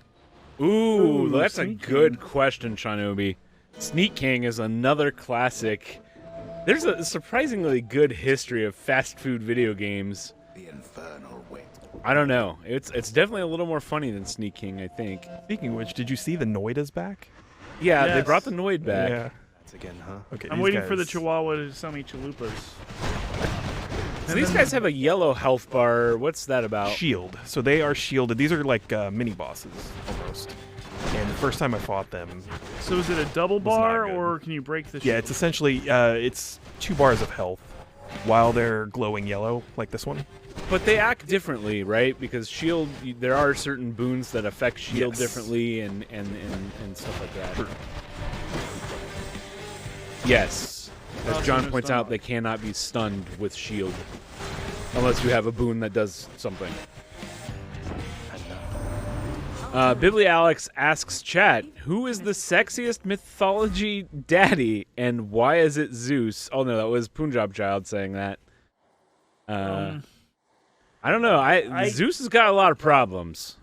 Ooh, that's a
Sneak
good
King.
question, Shinobi. Sneak King is another classic. There's a surprisingly good history of fast food video games.
The infernal wit.
I don't know. It's definitely a little more funny than Sneak King, I think.
Speaking of which, did you see the Noida's back?
Yeah, they
Yes.
brought the Noid back.
Yeah.
That's again, huh?
Okay.
I'm
these
waiting for the
guys-
Chihuahua to sell me chalupas.
So these guys have a yellow health bar. What's that about?
Shield. So they are shielded. These are like mini bosses almost. And the first time I fought them,
So is it a double
was not
bar,
good.
or can you break the?
yeah, it's essentially it's 2 bars of health while they're glowing yellow like this one.
But they act differently, right? Because Shield, there are certain boons that affect Shield
Yes.
differently, and stuff like that. Sure. Yes, as
Oh,
John
so
points
no
out,
stun.
they cannot be stunned with Shield unless you have a boon that does something. Biblialex asks chat, who is the sexiest mythology daddy, and why is it Zeus? Oh no, that was Punjab Child saying that. I don't know. Zeus has got a lot of problems.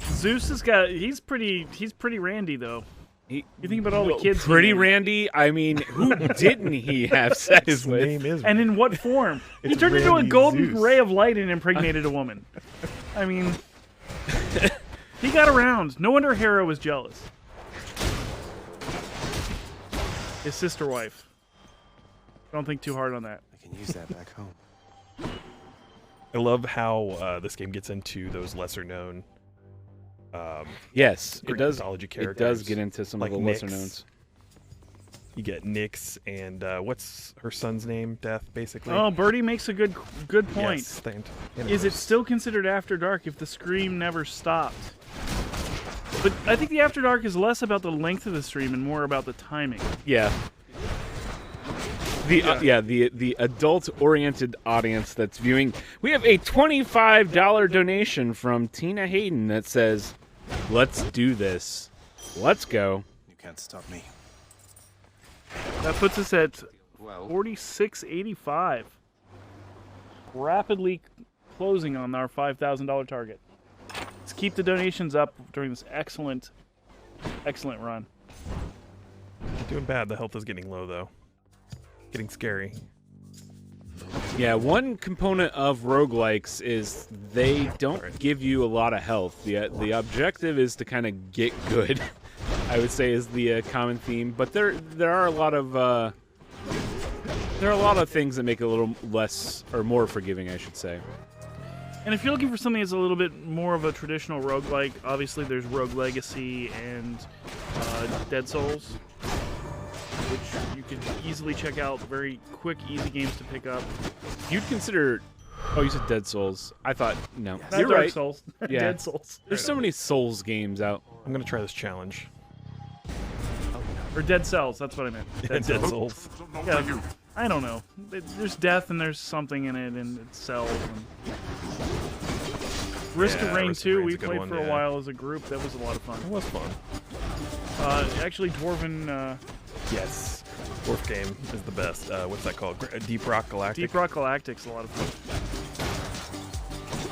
Zeus has got. He's pretty randy though. You think about all the kids.
Pretty
he named.
randy. I mean, who didn't he have sex
His
with?
name is.
And in what form? He
It's
turned into a
Randy
golden
Zeus.
ray of light and impregnated a woman. I mean, he got around. No wonder Hera was jealous. His sister wife. Don't think too hard on that.
I can use that back home.
I love how this game gets into those lesser known.
Yes, it
Greek
does.
mythology
It
characters.
does get into some
like
of the lesser
Nyx.
knowns.
You get Nyx and what's her son's name? Death, basically.
Oh, Birdie makes a good point.
Yes, thank-
Is it still considered After Dark if the scream never stopped? But I think the After Dark is less about the length of the stream and more about the timing.
Yeah. The adult-oriented audience that's viewing. We have a $25 donation from Tina Hayden that says, "Let's do this. Let's go."
You can't stop me.
That puts us at 46.85. Rapidly closing on our $5,000 target. Let's keep the donations up during this excellent run.
Not doing bad. The health is getting low though. Getting scary.
Yeah, one component of roguelikes is they don't give you a lot of health. The objective is to kind of get good, I would say, is the common theme. But there are a lot of things that make it a little less or more forgiving, I should say.
And if you're looking for something that's a little bit more of a traditional roguelike, obviously there's Rogue Legacy and Dead Souls, which you can easily check out. Very quick, easy games to pick up.
You'd consider... Oh, you said Dead Souls. I thought... No.
Not
You're
Dark
right.
Souls.
Yeah.
Dead Souls.
There's so many Souls games out.
I'm going to try this challenge.
Or Dead Cells, that's what I meant.
Dead Souls.
Yeah, I don't know. There's death and there's something in it, and it's cells. And... Risk of Rain
Risk of
2,
Rain's
we
a good
played
one,
for a
yeah.
while as a group. That was a lot of fun.
It was fun.
Actually, Dwarven...
Yes. Dwarf game is the best. What's that called? Deep Rock Galactic?
Deep Rock Galactic's a lot of fun.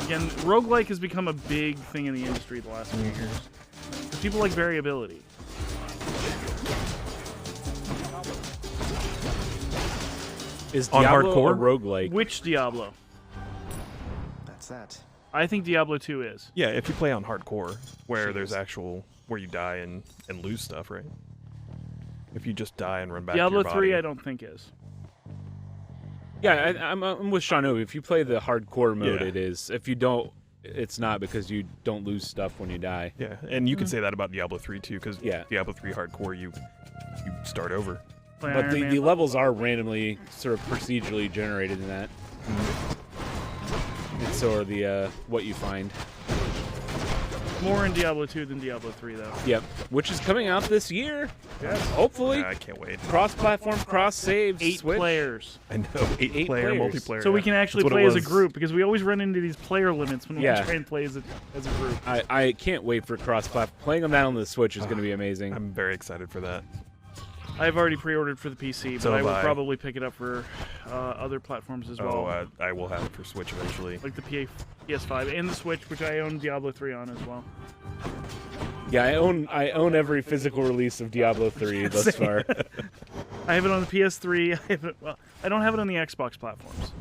Again, roguelike has become a big thing in the industry the last few years. People like variability.
Is
On
Diablo
hardcore?
a roguelike?
Which Diablo?
That's that.
I think Diablo 2 is.
Yeah, if you play on hardcore, where there's where you die and lose stuff, right? If you just die and run back
Diablo
to your
3
body.
I don't think is.
Yeah, I'm with Shano. If you play the hardcore mode,
Yeah.
it is. If you don't, it's not, because you don't lose stuff when you die.
Yeah, and you could say that about Diablo 3 too, because
Yeah.
Diablo 3 hardcore, you start over.
Play
But
Iron Man.
the levels are randomly sort of procedurally generated in that. And so are the what you find.
More in Diablo 2 than Diablo 3, though.
Yep, which is coming out this year.
Yes.
Hopefully.
Yeah, I can't wait.
Cross-platform, cross-saves.
8
Switch.
players.
I know, eight player
players.
multiplayer.
So we can actually
That's what
play
it
as a
was.
group, because we always run into these player limits when we
Yeah.
try and play as a group.
I can't wait for cross-platform. Playing them down on the Switch is going to be amazing.
I'm very excited for that.
I've already pre-ordered for the PC, but
So
I
have
will
I.
probably pick it up for other platforms as well.
Oh, I will have it for Switch eventually.
Like the PS5 and the Switch, which I own Diablo 3 on as well.
Yeah, I own every physical release of Diablo 3 thus far.
I have it on the PS3. I don't have it on the Xbox platforms.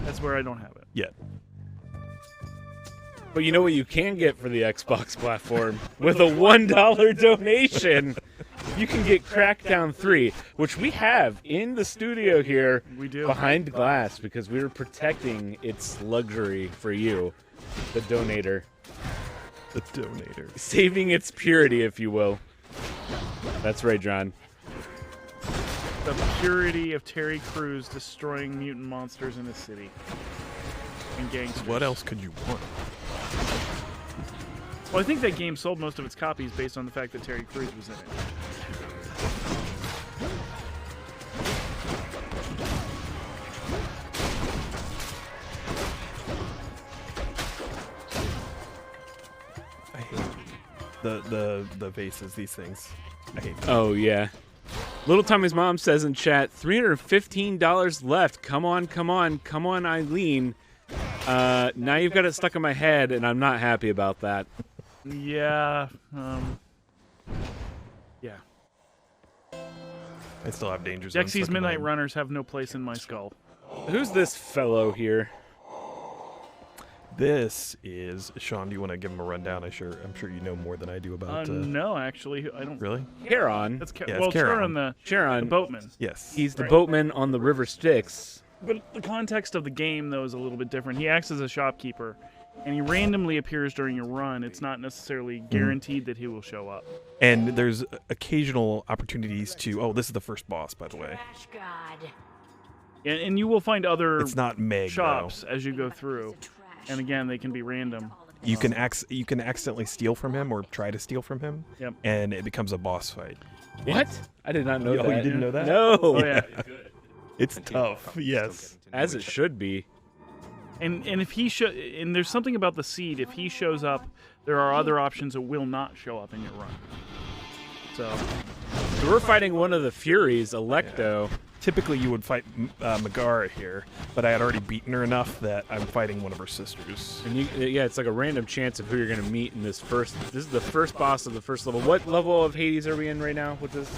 That's where I don't have it.
Yet.
But you know what you can get for the Xbox platform? With a $1 donation, you can get Crackdown 3, which we have in the studio here behind glass because we were protecting its luxury for you, the donator.
The donator.
Saving its purity, if you will. That's right, John.
The purity of Terry Crews destroying mutant monsters in the city. And gangsters.
What else could you want?
Well, I think that game sold most of its copies based on the fact that Terry Crews was in it.
I hate the vases, these things. I hate them.
Oh, yeah. Little Tommy's mom says in chat, $315 left. Come on, come on, come on, Eileen. Now you've got it stuck in my head, and I'm not happy about that.
Yeah. Yeah.
I still have Danger Zone.
Dexy's Midnight Runners have no place in my skull.
Who's this fellow here?
This is Sean. Do you want to give him a rundown? I'm sure you know more than I do about.
No, actually, I don't.
Really?
Charon.
That's
Yeah,
well,
it's Charon.
the boatman.
Yes.
He's the boatman on the River Styx.
But the context of the game, though, is a little bit different. He acts as a shopkeeper, and he randomly appears during your run. It's not necessarily guaranteed that he will show up.
And there's occasional opportunities to. Oh, this is the first boss, by the way.
And you will find other
It's not Meg,
shops as you go through. And again, they can be random.
You can accidentally steal from him or try to steal from him.
Yep.
And it becomes a boss fight.
What? I did not know that.
Oh, you didn't know that?
No.
Oh, yeah.
It's tough. Yes.
As it should be.
And if he and there's something about the seed. If he shows up, there are other options that will not show up in your run. So
we're fighting one of the Furies, Electo.
Yeah. Typically, you would fight Megara here, but I had already beaten her enough that I'm fighting one of her sisters.
And yeah, it's like a random chance of who you're going to meet in this first. This is the first boss of the first level. What level of Hades are we in right now with this?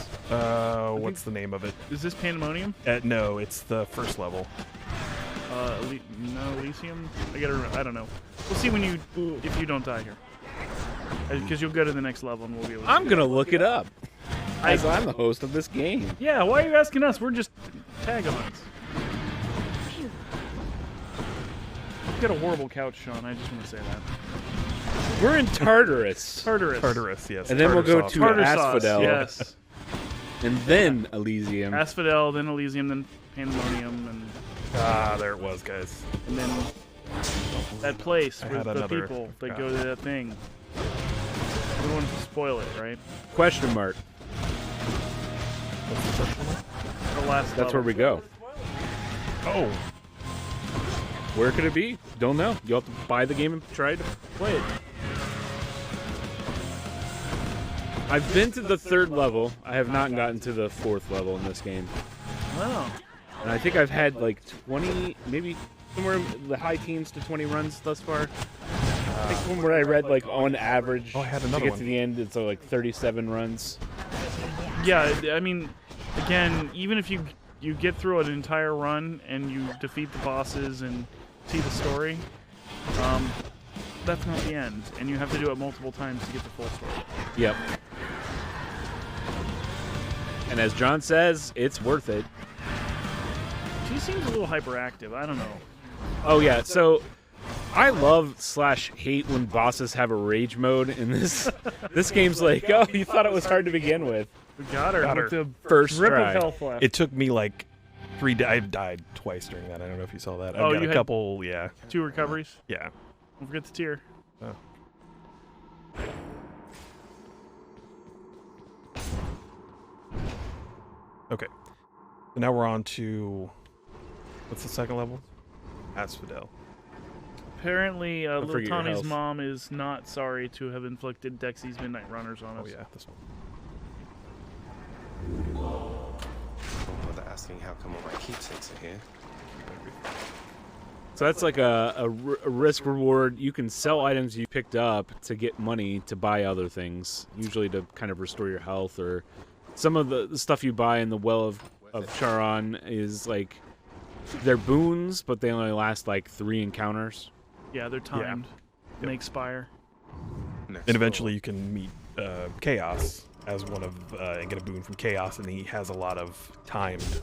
What's the name of it?
Is this Pandemonium?
No, it's the first level.
No, Elysium. I don't know. We'll see if you don't die here, because you'll go to the next level and we'll be able to.
I'm gonna look it up. As I'm the host of this game.
Yeah, why are you asking us? We're just tag-alongs. You've got a horrible couch, Sean. I just want to say that.
We're in Tartarus.
Tartarus, yes.
And then we'll go to
Tartar
Asphodel.
Yes.
And then Elysium.
Asphodel, then Elysium, then Pandemonium, and
there it was, guys.
And then that place
I
with
had
the
another-
people that go to that thing. We don't want to spoil it, right?
Question mark.
The last
That's
level.
where we go.
Oh.
Where could it be? Don't know. You'll have to buy the game and try to play it. I've been to the 3rd level. I have not gotten to the 4th level in this game.
Oh.
And I think I've had like 20, maybe somewhere in the high teens to 20 runs thus far. I think from what I read, like on average,
I had
to
another
get
one.
to the end, it's like 37 runs.
Yeah, I mean, again, even if you get through an entire run and you defeat the bosses and see the story, that's not the end, and you have to do it multiple times to get the full story.
Yep. And as John says, it's worth it.
She seems a little hyperactive. I don't know.
Oh yeah, so I love / hate when bosses have a rage mode in this. This game's like, oh, you thought it was hard to begin with.
We got her. With the
First
rip
try.
of health left.
It took me like 3 days. I died twice during that. I don't know if you saw that. I've
Oh,
got
you
a
had
couple, yeah.
2 recoveries?
Yeah.
Don't forget the tier.
Oh. Okay. So now we're on to, what's the second level? Asphodel.
Apparently,
Don't
little
forget your
Tommy's
health.
mom is not sorry to have inflicted Dexy's Midnight Runners on us.
Oh yeah, this one.
Don't bother asking how come all my keepsakes are here.
So that's like a risk reward. You can sell items you picked up to get money to buy other things, usually to kind of restore your health, or some of the stuff you buy in the Well of Charon is like they're boons, but they only last like 3 encounters.
Yeah, they're timed. make Spire.
And eventually you can meet Chaos as one of and get a boon from Chaos, and he has a lot of timed.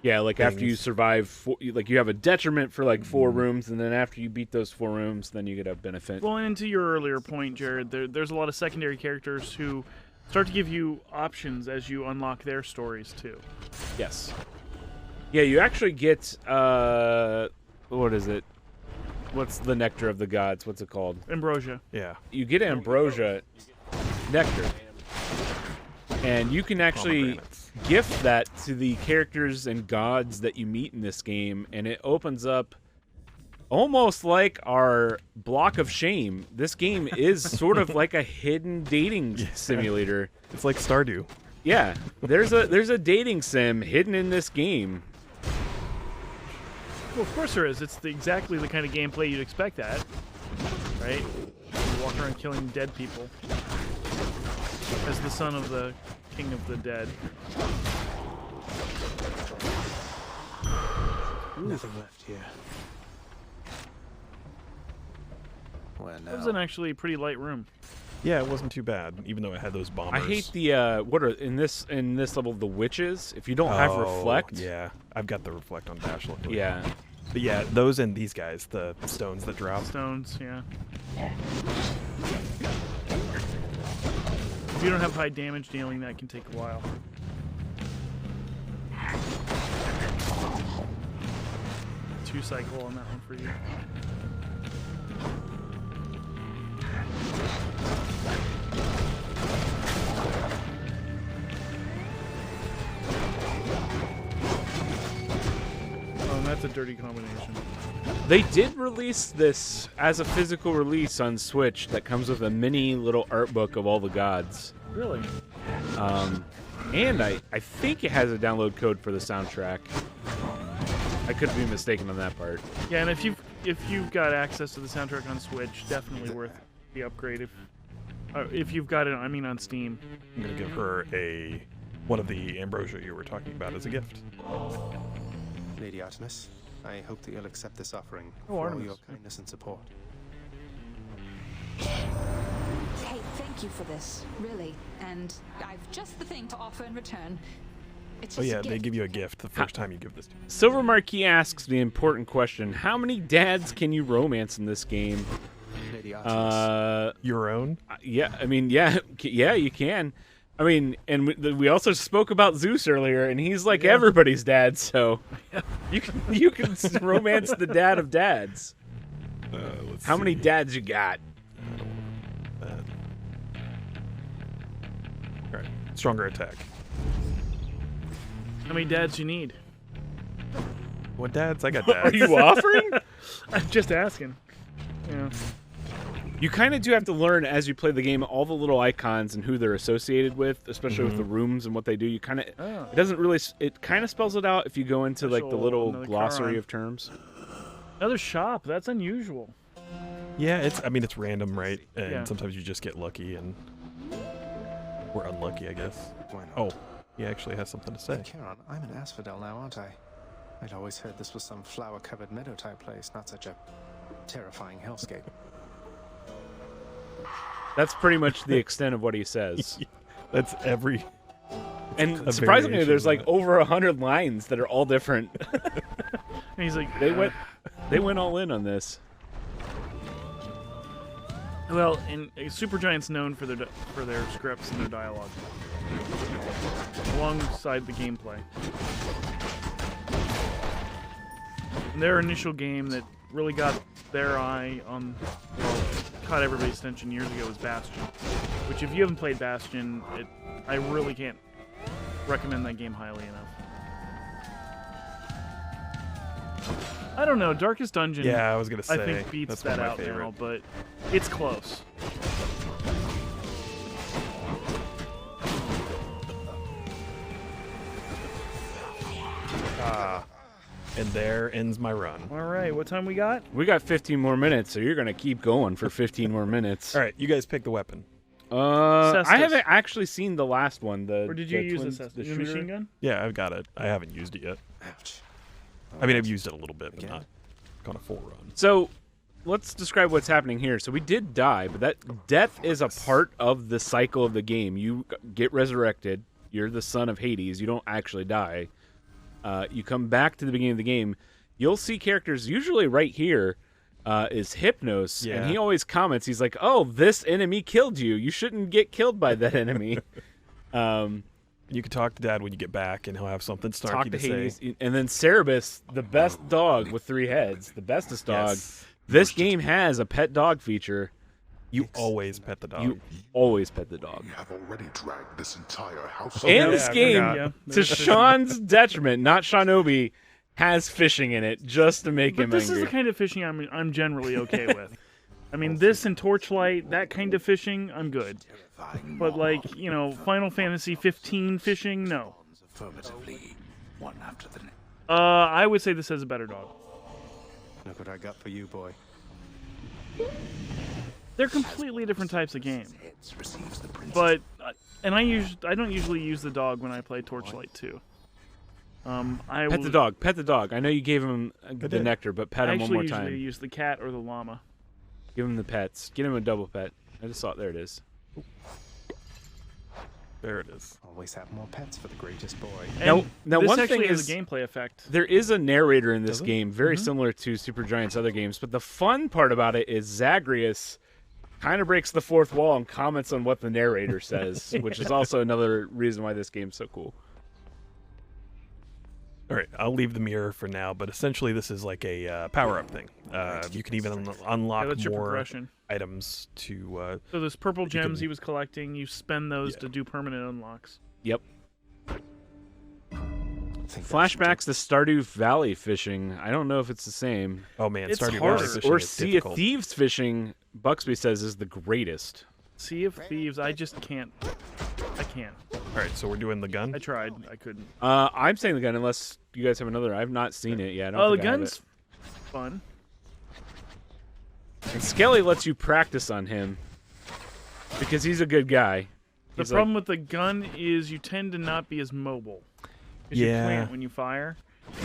Yeah, like
things.
after you survive, like you have a detriment for like 4 rooms, and then after you beat those 4 rooms, then you get a benefit.
Well, and to your earlier point, Jared, there's a lot of secondary characters who start to give you options as you unlock their stories too.
Yes. Yeah, you actually get what is it? What's the nectar of the gods? What's it called?
Ambrosia.
Yeah.
You get ambrosia nectar. And you can actually gift that to the characters and gods that you meet in this game, and it opens up almost like our block of shame. This game is sort of like a hidden dating simulator.
It's like Stardew.
Yeah, there's a dating sim hidden in this game.
Well, of course there is. It's exactly the kind of gameplay you'd expect that, right? You walk around killing dead people as the son of the king of the dead.
Nothing left here. Where
That
now?
was an actually pretty light room.
Yeah, it wasn't too bad, even though it had those bombers.
I hate the what are in this level the witches. If you don't have reflect,
yeah, I've got the reflect on Dash. Luckily.
Yeah,
but yeah, those and these guys, the stones that drop.
Stones, yeah. If you don't have high damage dealing, that can take a while. Two cycle on that one for you. Oh, and that's a dirty combination.
They did release this as a physical release on Switch that comes with a mini little art book of all the gods.
Really?
And I think it has a download code for the soundtrack. I could be mistaken on that part.
Yeah, and if you've got access to the soundtrack on Switch, definitely worth the upgrade. If you've got it, I mean on Steam.
I'm gonna give her one of the ambrosia you were talking about as a gift.
Lady Artemis, I hope that you'll accept this offering
Oh,
for all
Artemis.
your kindness and support.
Hey, thank you for this, really. And I've just the thing to offer in return. It's
Oh
just a
yeah, they
gift.
give you a gift the first time you give this to them.
Silver Marquis asks the important question: how many dads can you romance in this game?
Lady Artemis.
Your own?
Yeah, I mean, yeah, you can. I mean, and we also spoke about Zeus earlier, and he's like everybody's dad, so you can romance the dad of dads. How many dads you got?
All right, stronger attack.
How many dads you need?
What dads? I got dads.
Are you offering?
I'm just asking. Yeah.
You kind of do have to learn as you play the game all the little icons and who they're associated with, especially with the rooms and what they do. You kind of it doesn't really it kind of spells it out if you go into like the little
Another
glossary
Charon.
of terms.
Another shop. That's unusual.
Yeah, I mean it's random, right? And
Yeah.
sometimes you just get lucky and we're unlucky, I guess.
Why not?
Oh, he actually has something to say.
Charon, I'm an asphodel now, aren't I? I'd always heard this was some flower-covered meadow-type place, not such a terrifying hellscape.
That's pretty much the extent of what he says.
That's every.
And
a
surprisingly,
variation
there's
of
like
that.
over 100 lines that are all different.
And he's like,
they went all in on this.
Well, and Supergiant's known for their scripts and their dialogue, alongside the gameplay. And their initial game that really got their eye on, well, caught everybody's attention years ago was Bastion. Which, if you haven't played Bastion, I really can't recommend that game highly enough. I don't know, Darkest Dungeon.
Yeah, I was gonna
I
say,
think beats
that's one
that
of my
out
favorite.
now, but it's close.
And there ends my run.
All right, what time we got?
We got 15 more minutes, so you're gonna keep going for 15 more minutes.
All right, you guys pick the weapon.
I
Cestus.
haven't actually seen the last one.
Or did you use the
shooter?
machine gun?
Yeah, I've got it. I haven't used it yet.
Ouch.
I mean, I've used it a little bit, but not gone a full run.
So, let's describe what's happening here. So we did die, but that death is a part of the cycle of the game. You get resurrected. You're the son of Hades. You don't actually die. You come back to the beginning of the game. You'll see characters, usually right here, is Hypnos, and he always comments. He's like, "Oh, this enemy killed you. You shouldn't get killed by that enemy."
You can talk to Dad when you get back, and he'll have something snarky to say.
And then Cerebus, the best dog with 3 heads, the bestest dog. Yes. This game has a pet dog feature.
You always pet the dog.
You always pet the dog.
You have already dragged this entire house.
And this game, to Sean's detriment, not Shinobi, has fishing in it just to make him angry.
This is the kind of fishing I'm generally okay with. I mean, this and Torchlight, that kind of fishing, I'm good. But like, Final Fantasy 15 fishing, no. I would say this has a better dog.
Look what I got for you, boy.
They're completely different types of game. But I don't usually use the dog when I play Torchlight 2.
Pet the dog. I know you gave him the nectar, but pet him one more time.
I usually use the cat or the llama.
Give him the pets. Get him a double pet. I just saw it. There it is.
There it is.
Always have more pets for the greatest boy.
Now
this
one
actually
thing
has
is
a gameplay effect.
There is a narrator in this game, very similar to Supergiant's other games. But the fun part about it is Zagreus kind of breaks the fourth wall and comments on what the narrator says, which is also another reason why this game's so cool.
All right, I'll leave the mirror for now, but essentially this is like a power-up thing. You can even unlock more items to...
so those purple gems he was collecting, you spend those to do permanent unlocks.
Yep. Flashbacks to Stardew Valley fishing. I don't know if it's the same.
Oh man,
it's
Stardew
hard.
Valley fishing
Or
is
Sea
difficult.
of Thieves fishing, Buxby says, is the greatest.
Sea of Thieves, I just can't. I can't.
All right, so we're doing the gun?
I tried. I couldn't.
I'm saying the gun unless you guys have another. I've not seen it yet.
Oh, the gun's fun.
And Skelly lets you practice on him because he's a good guy.
The problem with the gun is you tend to not be as mobile. You plant when you fire.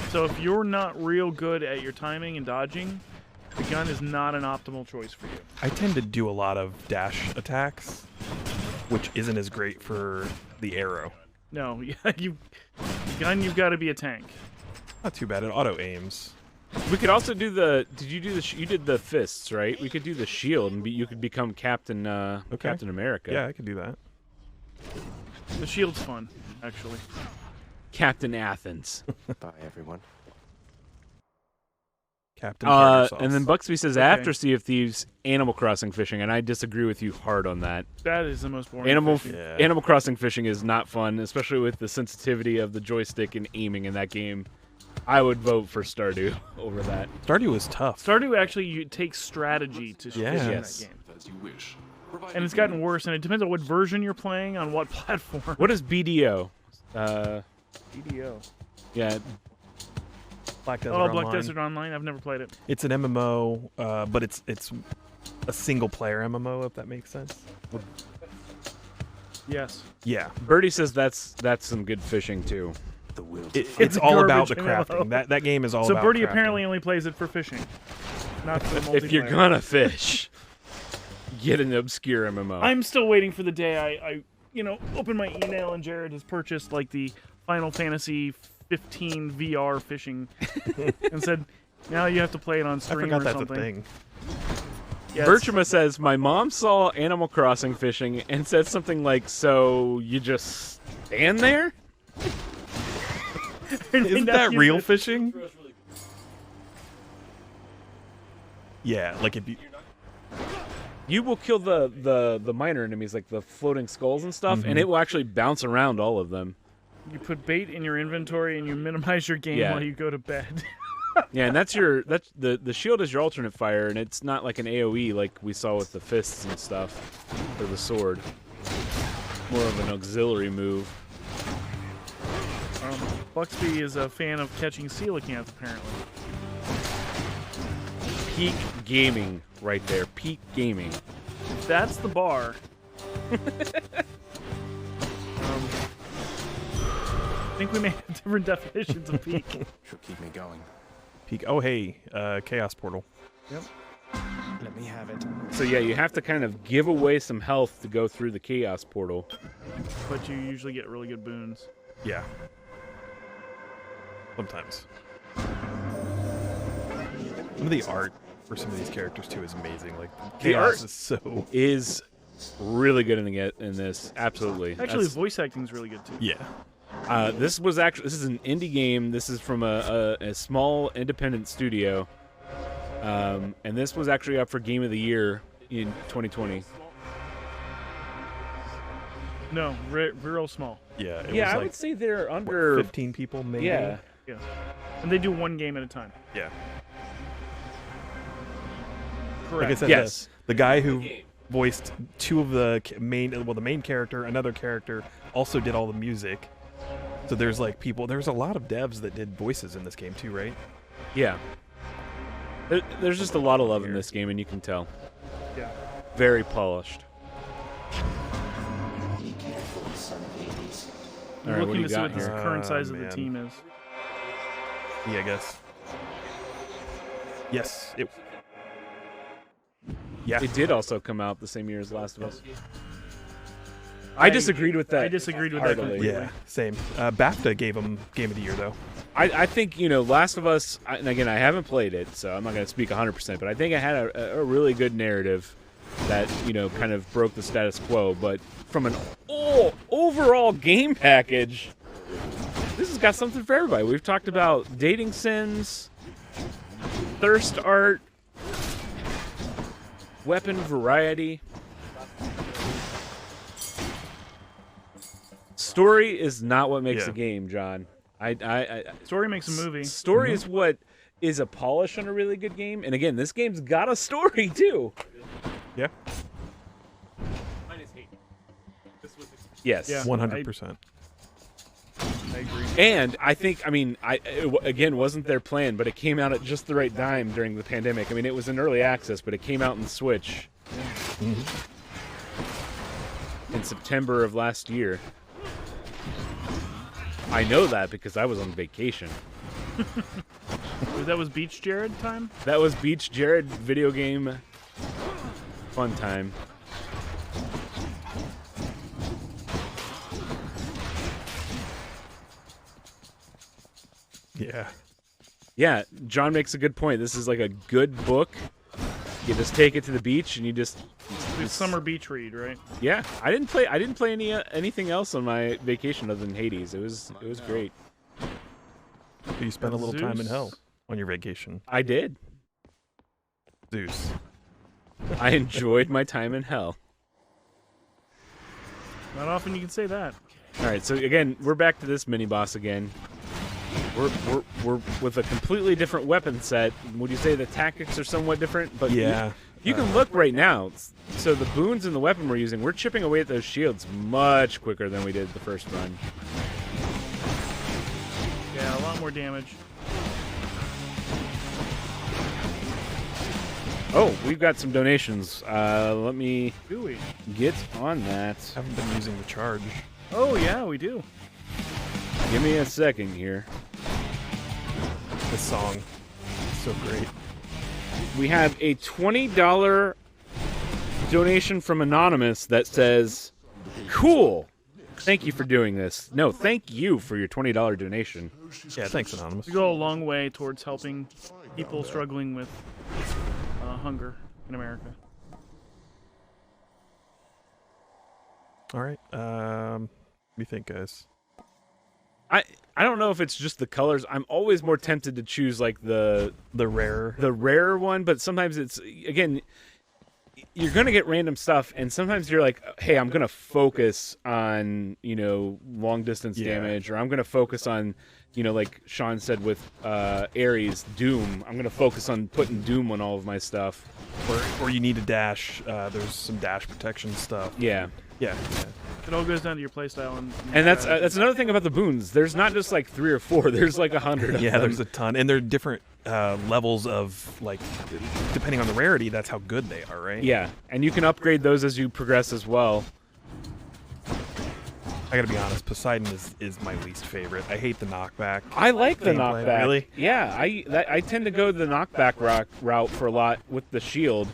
So if you're not real good at your timing and dodging, the gun is not an optimal choice for you.
I tend to do a lot of dash attacks, which isn't as great for the arrow.
No, gun, you've got to be a tank.
Not too bad. It auto aims.
We could also do the. Did you do the? You did the fists, right? We could do the shield, and you could become Captain Captain America.
Yeah, I could do that.
The shield's fun, actually.
Captain Athens.
Bye, everyone.
Captain Tartar Sauce.
And then Buxby says after Sea of Thieves, Animal Crossing fishing, and I disagree with you hard on that.
That is the most boring.
Animal Crossing fishing is not fun, especially with the sensitivity of the joystick and aiming in that game. I would vote for Stardew over that.
Stardew was tough.
Stardew actually takes strategy to fish in that game.
As you wish.
And it's gotten worse, and it depends on what version you're playing, on what platform.
What is BDO?
BDO.
Yeah.
Black Desert Online.
Black Desert Online? I've never played it.
It's an MMO, but it's a single-player MMO, if that makes sense.
Yes.
Yeah.
Birdie says that's some good fishing, too.
It's all about the crafting. That game is all about
So Birdie
crafting.
apparently only plays it for fishing, not for multiplayer.
If you're gonna fish, get an obscure MMO.
I'm still waiting for the day I open my email and Jared has purchased like the Final Fantasy 15 VR fishing and said, now you have to play it on stream
I forgot
or
that's
something.
a thing.
Yes.
Bertrama says, my mom saw Animal Crossing fishing and said something like, so you just stand there?
Isn't that real fishing? Yeah, like if
you will kill the minor enemies, like the floating skulls and stuff, and it will actually bounce around all of them.
You put bait in your inventory and you minimize your game while you go to bed.
Yeah, and that's the shield is your alternate fire, and it's not like an AoE like we saw with the fists and stuff, or the sword. More of an auxiliary move.
Buxby is a fan of catching coelacanth, apparently.
Peak gaming right there. Peak gaming.
That's the bar. I think we may have different definitions of peak.
Should keep me going.
Peak. Oh, hey, Chaos Portal.
Yep.
Let me have it.
So yeah, you have to kind of give away some health to go through the chaos portal.
But you usually get really good boons.
Yeah. Sometimes. Some of the art for some of these characters too is amazing. Like
The
chaos
art is really good in this. Absolutely.
Actually, the voice acting is really good too.
Yeah.
This is an indie game. This is from a small independent studio, and this was actually up for Game of the Year in 2020.
No, real small.
Yeah. It
Yeah,
was
I
like,
would say they're under
15 people maybe.
Yeah.
Yeah. And they do one game at a time.
Yeah.
Correct.
Like I said,
Yes.
the guy who voiced two of the the main character, another character, also did all the music. So there's like there's a lot of devs that did voices in this game too, right?
Yeah. There's just a lot of love in this game, and you can tell.
Yeah.
Very polished.
I'm
All right, what
looking
do
to
you
see
got
what the
here?
current size of the
man.
team is.
Yeah, I guess. Yes. Yeah.
It did also come out the same year as Last of Us. I disagreed with that.
I disagreed with that
heartily.
completely.
Yeah, same. BAFTA gave him Game of the Year, though.
I think, Last of Us, and again, I haven't played it, so I'm not going to speak 100%, but I think it had a really good narrative that, kind of broke the status quo. But from an overall game package, this has got something for everybody. We've talked about dating sims, thirst art, weapon variety. Story is not what makes a game, John.
Story makes a movie.
Story is what is a polish on a really good game. And again, this game's got a story too.
Yeah.
Yes.
Yeah.
100%.
I agree.
And I think, again, wasn't their plan, but it came out at just the right time during the pandemic. I mean, it was in early access, but it came out in Switch in September of last year. I know that because I was on vacation.
That was Beach Jared time?
That was Beach Jared video game fun time.
Yeah.
Yeah, John makes a good point. This is like a good book. You just take it to the beach and you just
It's summer beach read, right?
Yeah, I didn't play anything else on my vacation other than Hades. It was great.
You spent a little time in
Zeus?
hell on your vacation.
I did.
Zeus.
I enjoyed my time in hell.
Not often you can say that.
All right, so again, we're back to this mini boss again. We're with a completely different weapon set. Would you say the tactics are somewhat different? But
Yeah.
you can look right now. So the boons and the weapon we're using, we're chipping away at those shields much quicker than we did the first run.
Yeah, a lot more damage.
Oh, we've got some donations. Let me
Do we?
get on that.
Haven't been using the charge.
Oh, yeah, we do.
Give me a second here.
This song is so great.
We have a $20 donation from Anonymous that says, "Cool. Thank you for doing this." No, thank you for your $20 donation.
Yeah, thanks, Anonymous.
We go a long way towards helping people struggling with hunger in America.
All right. What do you think, guys?
I don't know if it's just the colors. I'm always more tempted to choose like the rarer one, but sometimes it's, again, you're gonna get random stuff, and sometimes you're like, hey, I'm gonna focus on long distance damage, or I'm gonna focus on like Sean said with Ares, Doom. I'm gonna focus on putting Doom on all of my stuff.
Or you need a dash. There's some dash protection stuff.
Yeah.
Yeah.
It all goes down to your playstyle.
And that's another thing about the boons. There's not just like 3 or 4. There's like 100 of
Yeah,
them.
there's a ton. And they're different levels of, like, depending on the rarity, that's how good they are, right?
Yeah, and you can upgrade those as you progress as well.
I gotta be honest, Poseidon is my least favorite. I hate the knockback.
I like the
gameplay.
knockback.
Really?
Yeah, I tend to go the knockback route for a lot with the shield.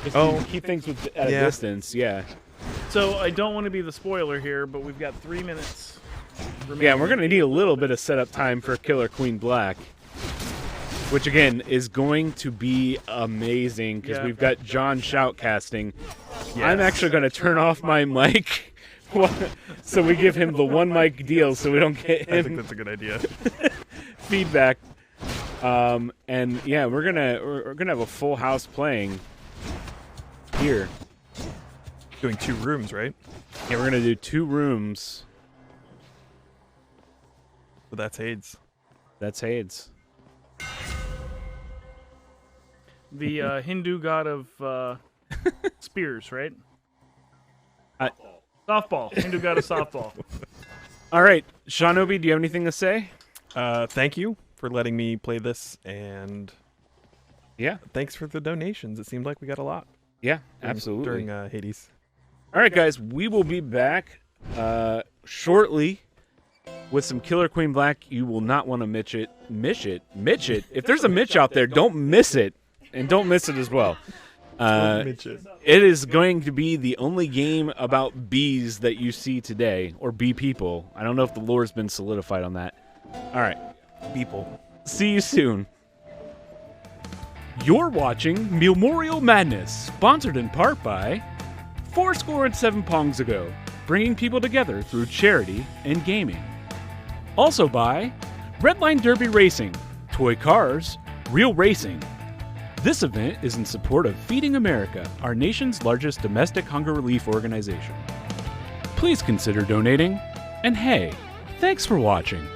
Just
Oh.
keep things at a
Yeah.
distance. Yeah.
So I don't want to be the spoiler here, but we've got 3 minutes remaining.
Yeah, we're gonna need a little bit of setup time for Killer Queen Black, which again is going to be amazing because
Yeah.
we've got John shoutcasting.
Yes.
I'm actually gonna turn off my mic, so we give him the one mic deal, so we don't get
I think
him
that's a good idea.
feedback. And yeah, we're gonna have a full house playing here.
Doing 2 rooms, right?
Yeah, we're gonna do 2 rooms.
So that's Hades.
That's Hades.
The Hindu god of spears, right? Softball. Hindu god of softball.
All right, Shanobi, do you have anything to say?
Thank you for letting me play this, and
yeah,
thanks for the donations. It seemed like we got a lot.
Yeah, absolutely.
During Hades.
All right, guys, we will be back shortly with some Killer Queen Black. You will not want to miss it. If there's a Mitch out there, don't miss it, and don't miss it as well. It is going to be the only game about bees that you see today, or bee people. I don't know if the lore's been solidified on that. All right,
people.
See you soon. You're watching Meal-Morial Madness, sponsored in part by 7 Pongs Ago, bringing people together through charity and gaming. Also by Redline Derby Racing, toy cars, real racing. This event is in support of Feeding America, our nation's largest domestic hunger relief organization. Please consider donating, and hey, thanks for watching.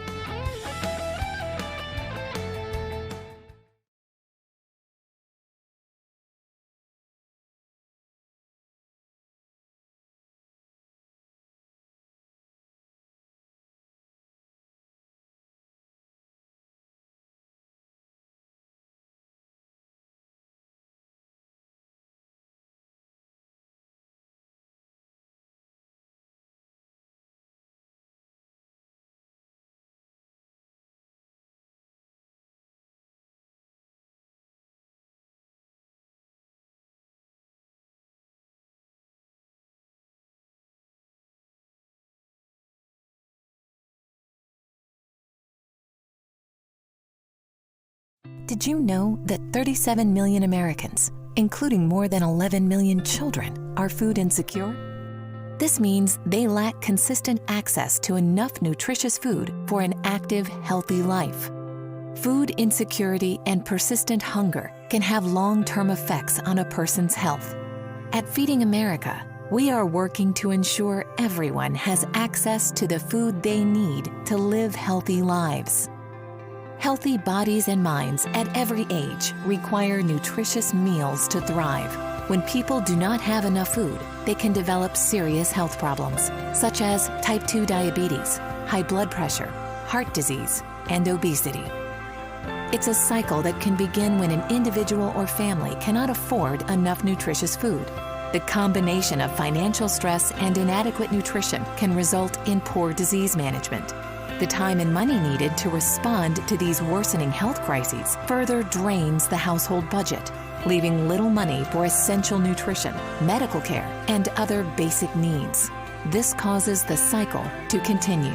Did you know that 37 million Americans, including more than 11 million children, are food insecure? This means they lack consistent access to enough nutritious food for an active, healthy life. Food insecurity and persistent hunger can have long-term effects on a person's health. At Feeding America, we are working to ensure everyone has access to the food they need to live healthy lives. Healthy bodies and minds at every age require nutritious meals to thrive. When people do not have enough food, they can develop serious health problems, such as type 2 diabetes, high blood pressure, heart disease, and obesity. It's a cycle that can begin when an individual or family cannot afford enough nutritious food. The combination of financial stress and inadequate nutrition can result in poor disease management. The time and money needed to respond to these worsening health crises further drains the household budget, leaving little money for essential nutrition, medical care, and other basic needs. This causes the cycle to continue.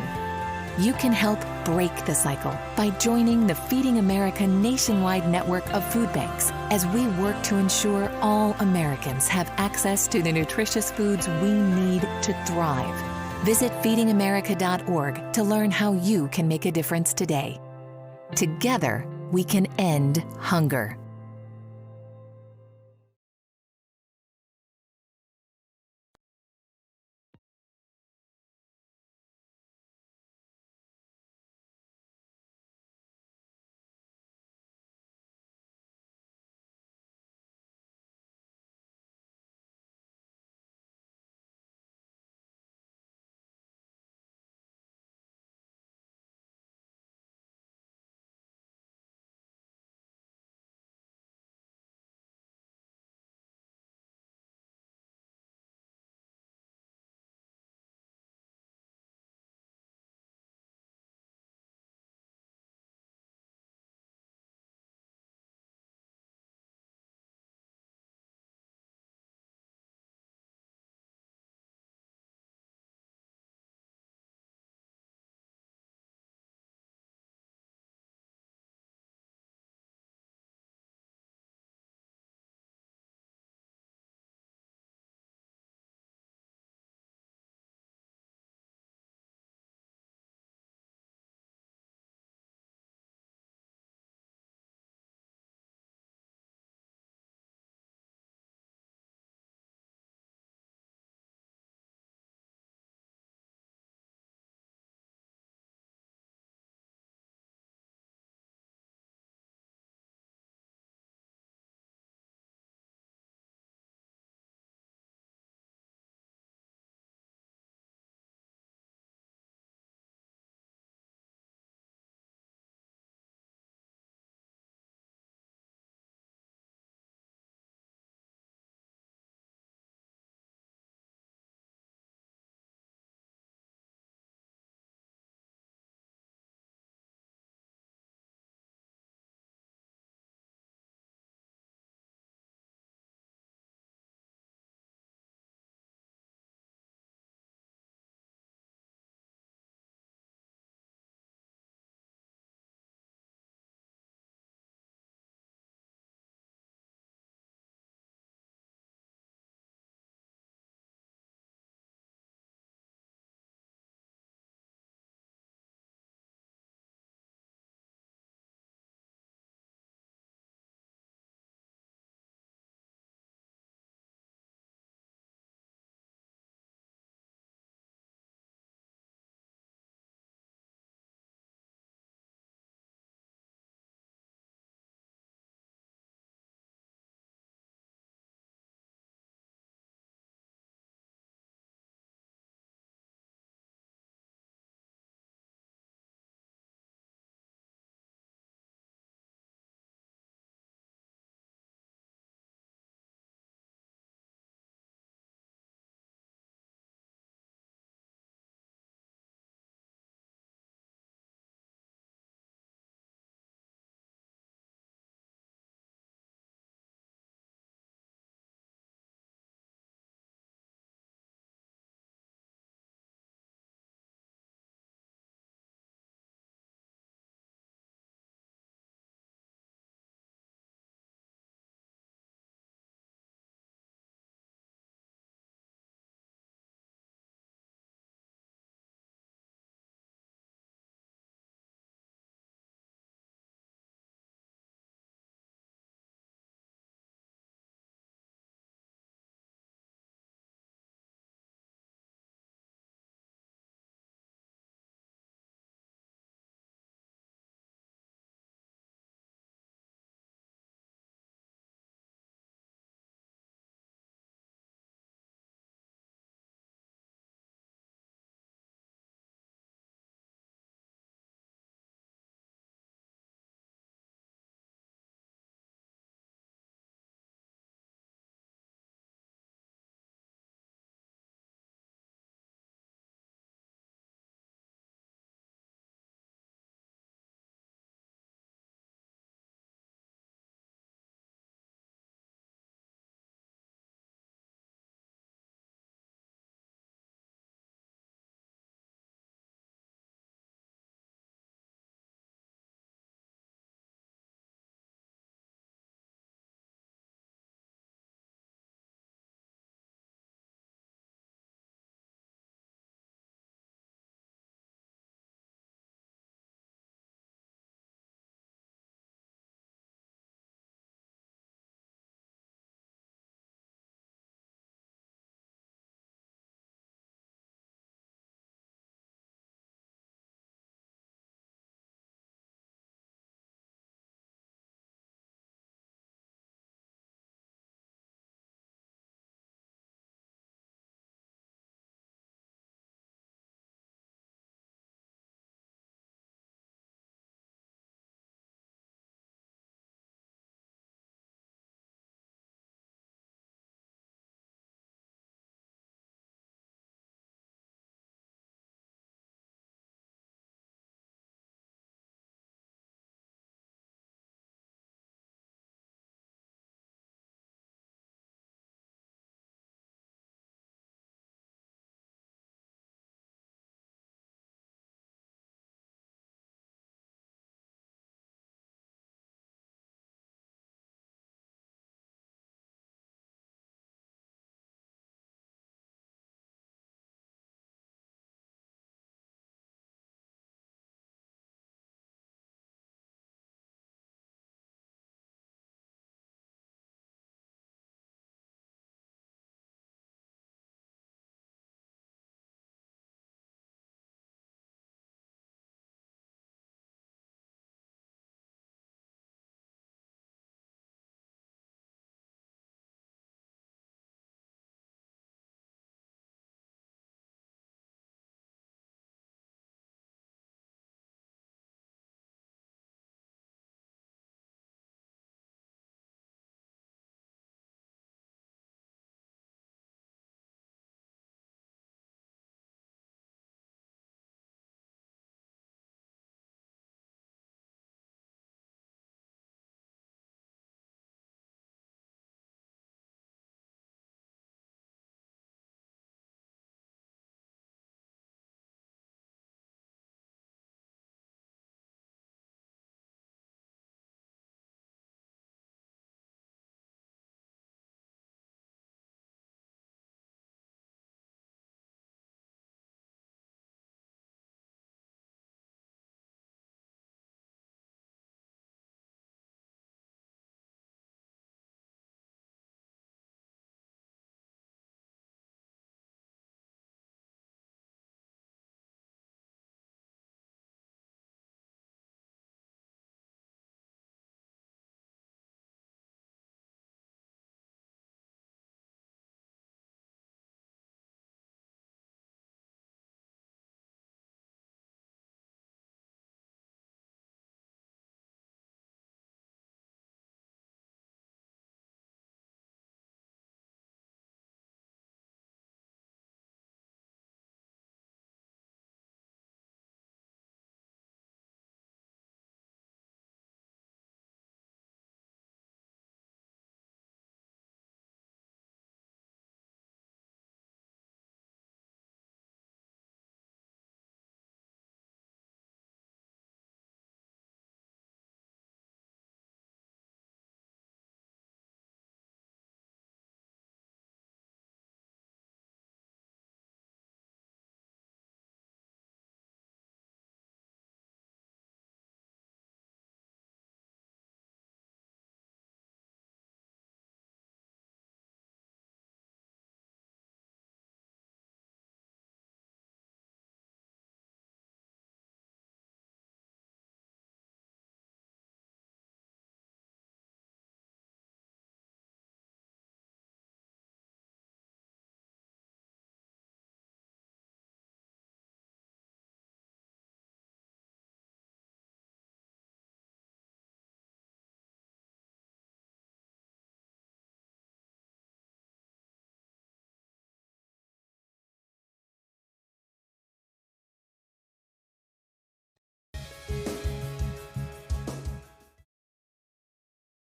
You can help break the cycle by joining the Feeding America nationwide network of food banks as we work to ensure all Americans have access to the nutritious foods we need to thrive. Visit feedingamerica.org to learn how you can make a difference today. Together, we can end hunger.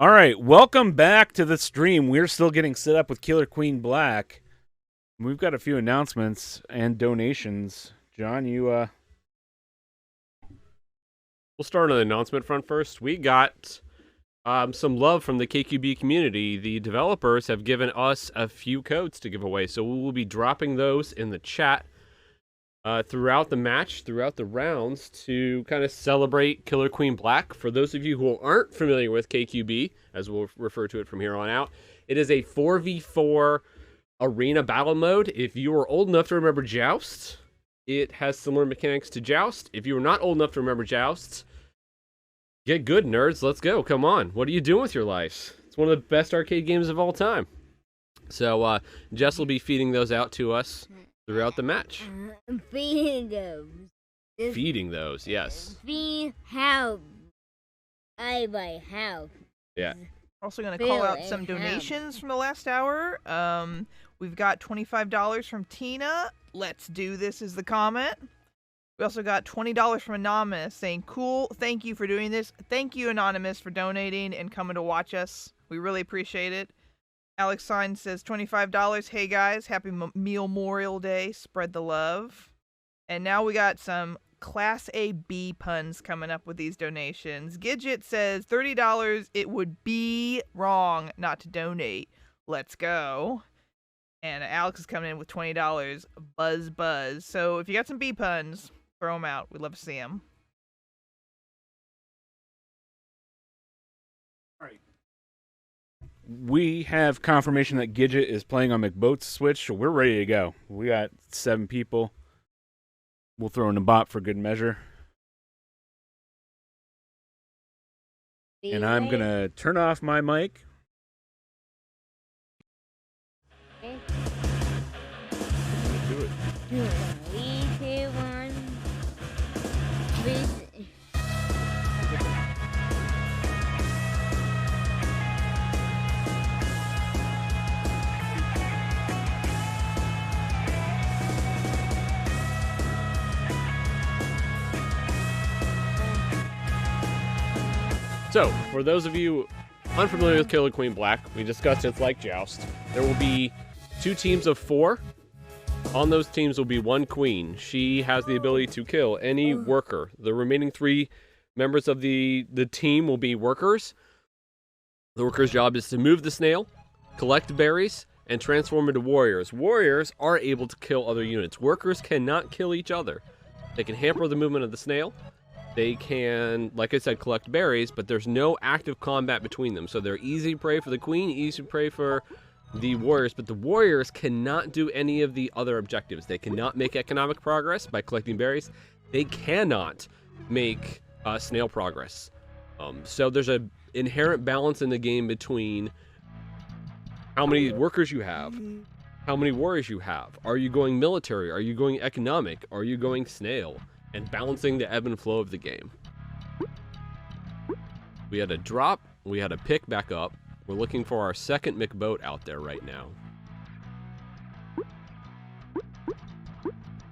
All right, welcome back to the stream. We're still getting set up with Killer Queen Black. We've got a few announcements and donations. John, you
We'll start on the announcement front first. We got some love from the KQB community. The developers have given us a few codes to give away, so we will be dropping those in the chat throughout the match, throughout the rounds, to kind of celebrate Killer Queen Black. For those of you who aren't familiar with KQB, as we'll refer to it from here on out, it is a 4v4 arena battle mode. If you are old enough to remember Joust, it has similar mechanics to Joust. If you are not old enough to remember Joust, get good, nerds. Let's go. Come on. What are you doing with your lives? It's one of the best arcade games of all time. So Jess will be feeding those out to us throughout the match.
Feeding those.
Feeding those, yes.
Feed help. I buy help.
Yeah.
Also going to call out some donations from the last hour. We've got $25 from Tina. Let's do this is the comment. We also got $20 from Anonymous saying, cool, thank you for doing this. Thank you, Anonymous, for donating and coming to watch us. We really appreciate it. Alex Sign says $25. Hey, guys, happy Meal-Morial Day. Spread the love. And now we got some Class A B puns coming up with these donations. Gidget says $30. It would be wrong not to donate. Let's go. And Alex is coming in with $20. Buzz, buzz. So if you got some B puns, throw them out. We'd love to see them.
We have confirmation that Gidget is playing on McBoat's Switch, so we're ready to go. We got 7 people. We'll throw in a bot for good measure. And I'm going to turn off my mic.
Okay.
Do it.
3, 2, 1.
So, for those of you unfamiliar with Killer Queen Black, we discussed it's like Joust. There will be 2 teams of 4. On those teams will be 1 queen. She has the ability to kill any worker. The remaining 3 members of the team will be workers. The worker's job is to move the snail, collect berries, and transform into warriors. Warriors are able to kill other units. Workers cannot kill each other. They can hamper the movement of the snail. They can, like I said, collect berries, but there's no active combat between them. So they're easy prey for the queen, easy prey for the warriors, but the warriors cannot do any of the other objectives. They cannot make economic progress by collecting berries. They cannot make snail progress. So there's an inherent balance in the game between how many workers you have, how many warriors you have. Are you going military? Are you going economic? Are you going snail? And balancing the ebb and flow of the game. We had a drop, we had a pick back up. We're looking for our second McBoat out there right now.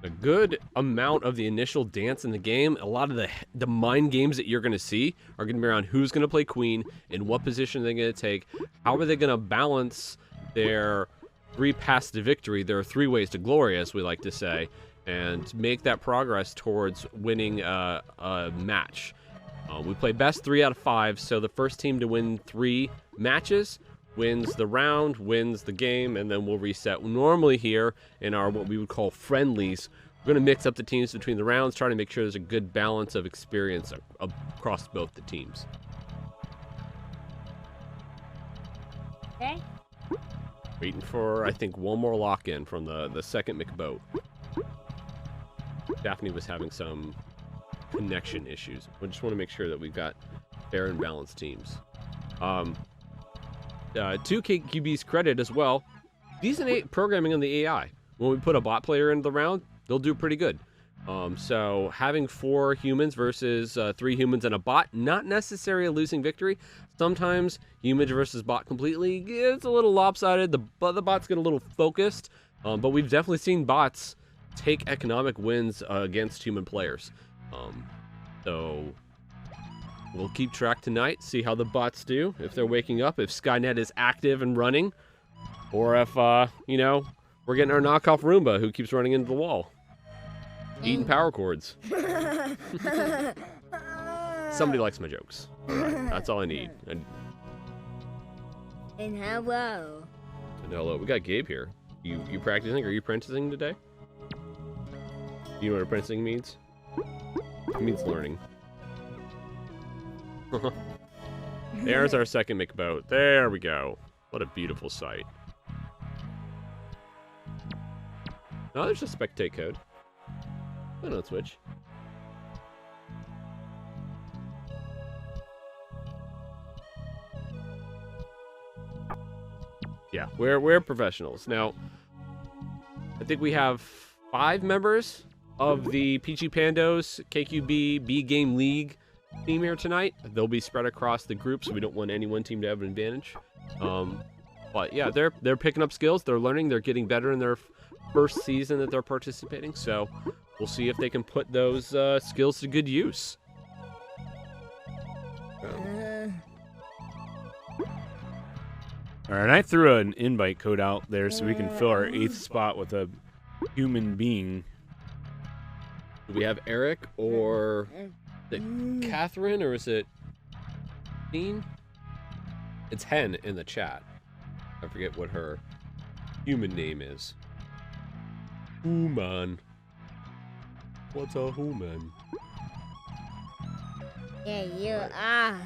A good amount of the initial dance in the game, a lot of the mind games that you're going to see are going to be around who's going to play queen, in what position they're going to take, how are they going to balance their 3 paths to victory. There are 3 ways to glory, as we like to say, and make that progress towards winning a match. We play best 3 out of 5, so the first team to win 3 matches wins the round, wins the game, and then we'll reset. Normally here in our what we would call friendlies, we're going to mix up the teams between the rounds, trying to make sure there's a good balance of experience across both the teams.
Okay.
Waiting for, I think, one more lock-in from the second McBoat. Daphne was having some connection issues. We just want to make sure that we've got fair and balanced teams. To KQB's credit as well, decent programming on the AI. When we put a bot player into the round, they'll do pretty good. So having 4 humans versus 3 humans and a bot, not necessarily a losing victory. Sometimes humans versus bot completely, it's a little lopsided. The bots get a little focused, but we've definitely seen bots take economic wins against human players. So We'll keep track tonight, see how the bots do, if they're waking up, if Skynet is active and running, or if, you know, we're getting our knockoff Roomba who keeps running into the wall. Eating power cords. Somebody likes my jokes. All right, that's all I need.
And hello.
And hello, we got Gabe here. You practicing? Are you apprenticing today? You know what apprenticing means? It means learning. There's our second McBoat. There we go. What a beautiful sight. Oh, there's just spectate code. Put on Switch. Yeah, we're professionals. Now, I think we have 5 members of the Peachy Pandos KQB B Game League team here tonight. They'll be spread across the group, so we don't want any one team to have an advantage. But yeah, they're picking up skills. They're learning. They're getting better in their first season that they're participating. So we'll see if they can put those skills to good use.
All right, I threw an invite code out there so we can fill our 8th spot with a human being.
Do we have Eric or is it Catherine or is it Dean? It's Hen in the chat. I forget what her human name is. Human. What's a human?
Yeah, you are.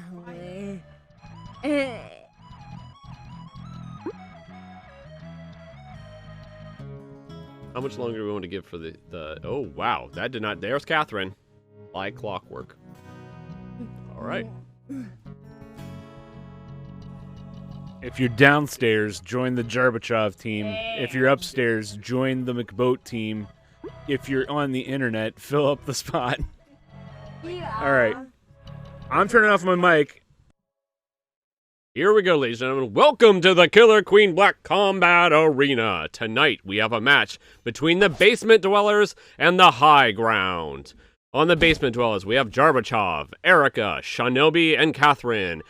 How much longer do we want to give for the oh wow, that did not, there's Catherine. Like clockwork. All right.
If you're downstairs, join the Jarbachov team. If you're upstairs, join the McBoat team. If you're on the internet, fill up the spot. All right. I'm turning off my mic.
Here we go, ladies and gentlemen. Welcome to the Killer Queen Black Combat Arena. Tonight, we have a match between the Basement Dwellers and the High Ground. On the Basement Dwellers, we have Jarbachov, Erica, Shinobi, and Catherine.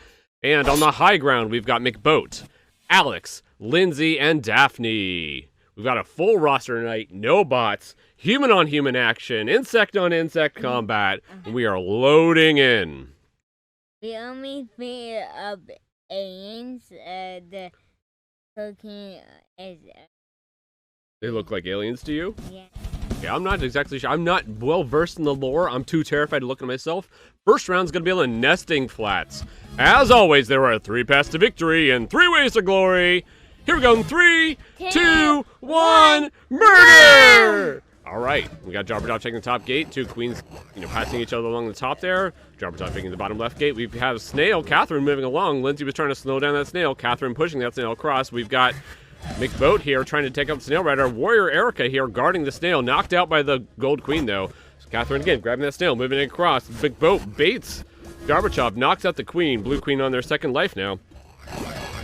And on the High Ground, we've got McBoat, Alex, Lindsay, and Daphne. We've got a full roster tonight, no bots, human-on-human action, insect-on-insect combat, and we are loading in.
The only thing of aliens, the cooking is.
They look like aliens to you?
Yeah.
Yeah, I'm not exactly sure. I'm not well versed in the lore. I'm too terrified to look at myself. First round's gonna be on the nesting flats. As always, there are 3 paths to victory and 3 ways to glory. Here we go in 3, 2, 1, murder! All right, we got Jarbachov taking the top gate. 2 queens, passing each other along the top there. Jarbachov taking the bottom left gate. We have Snail, Catherine moving along. Lindsay was trying to slow down that Snail. Catherine pushing that Snail across. We've got McBoat here trying to take out the Snail Rider. Warrior Erica here guarding the Snail. Knocked out by the Gold Queen, though. So Catherine again grabbing that Snail, moving it across. McBoat baits Jarbachov, knocks out the Queen. Blue Queen on their second life now.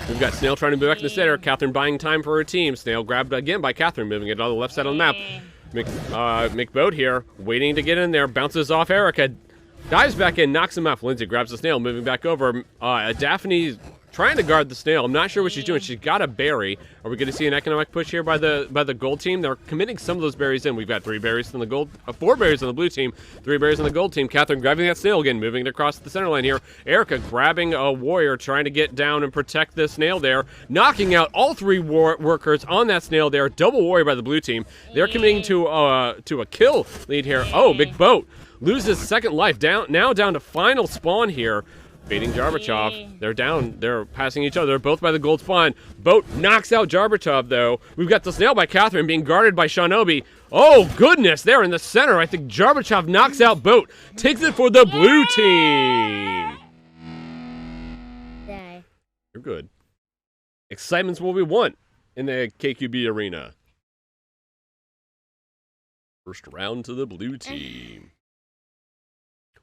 We've got Snail trying to move back in the center. Catherine buying time for her team. Snail grabbed again by Catherine, moving it on the left side of the map. McBoat here, waiting to get in there. Bounces off Erica. Dives back in, knocks him off. Lindsay grabs the Snail, moving back over. Daphne trying to guard the Snail. I'm not sure what she's doing. She's got a berry. Are we going to see an economic push here by the gold team? They're committing some of those berries in. We've got 3 berries on the gold, 4 berries on the blue team, 3 berries on the gold team. Catherine grabbing that Snail again, moving it across the center line here. Erica grabbing a warrior, trying to get down and protect the Snail there, knocking out all 3 workers on that Snail there. Double warrior by the blue team. They're committing to a kill lead here. Oh, McBoat loses second life, now down to final spawn here. Baiting Jarbachov. They're down. They're passing each other. They're both by the gold spawn. Boat knocks out Jarbachov, though. We've got the Snail by Catherine being guarded by Shinobi. Oh, goodness. There in the center. I think Jarbachov knocks out Boat. Takes it for the blue team. You're good. Excitement's what we want in the KQB arena. First round to the blue team.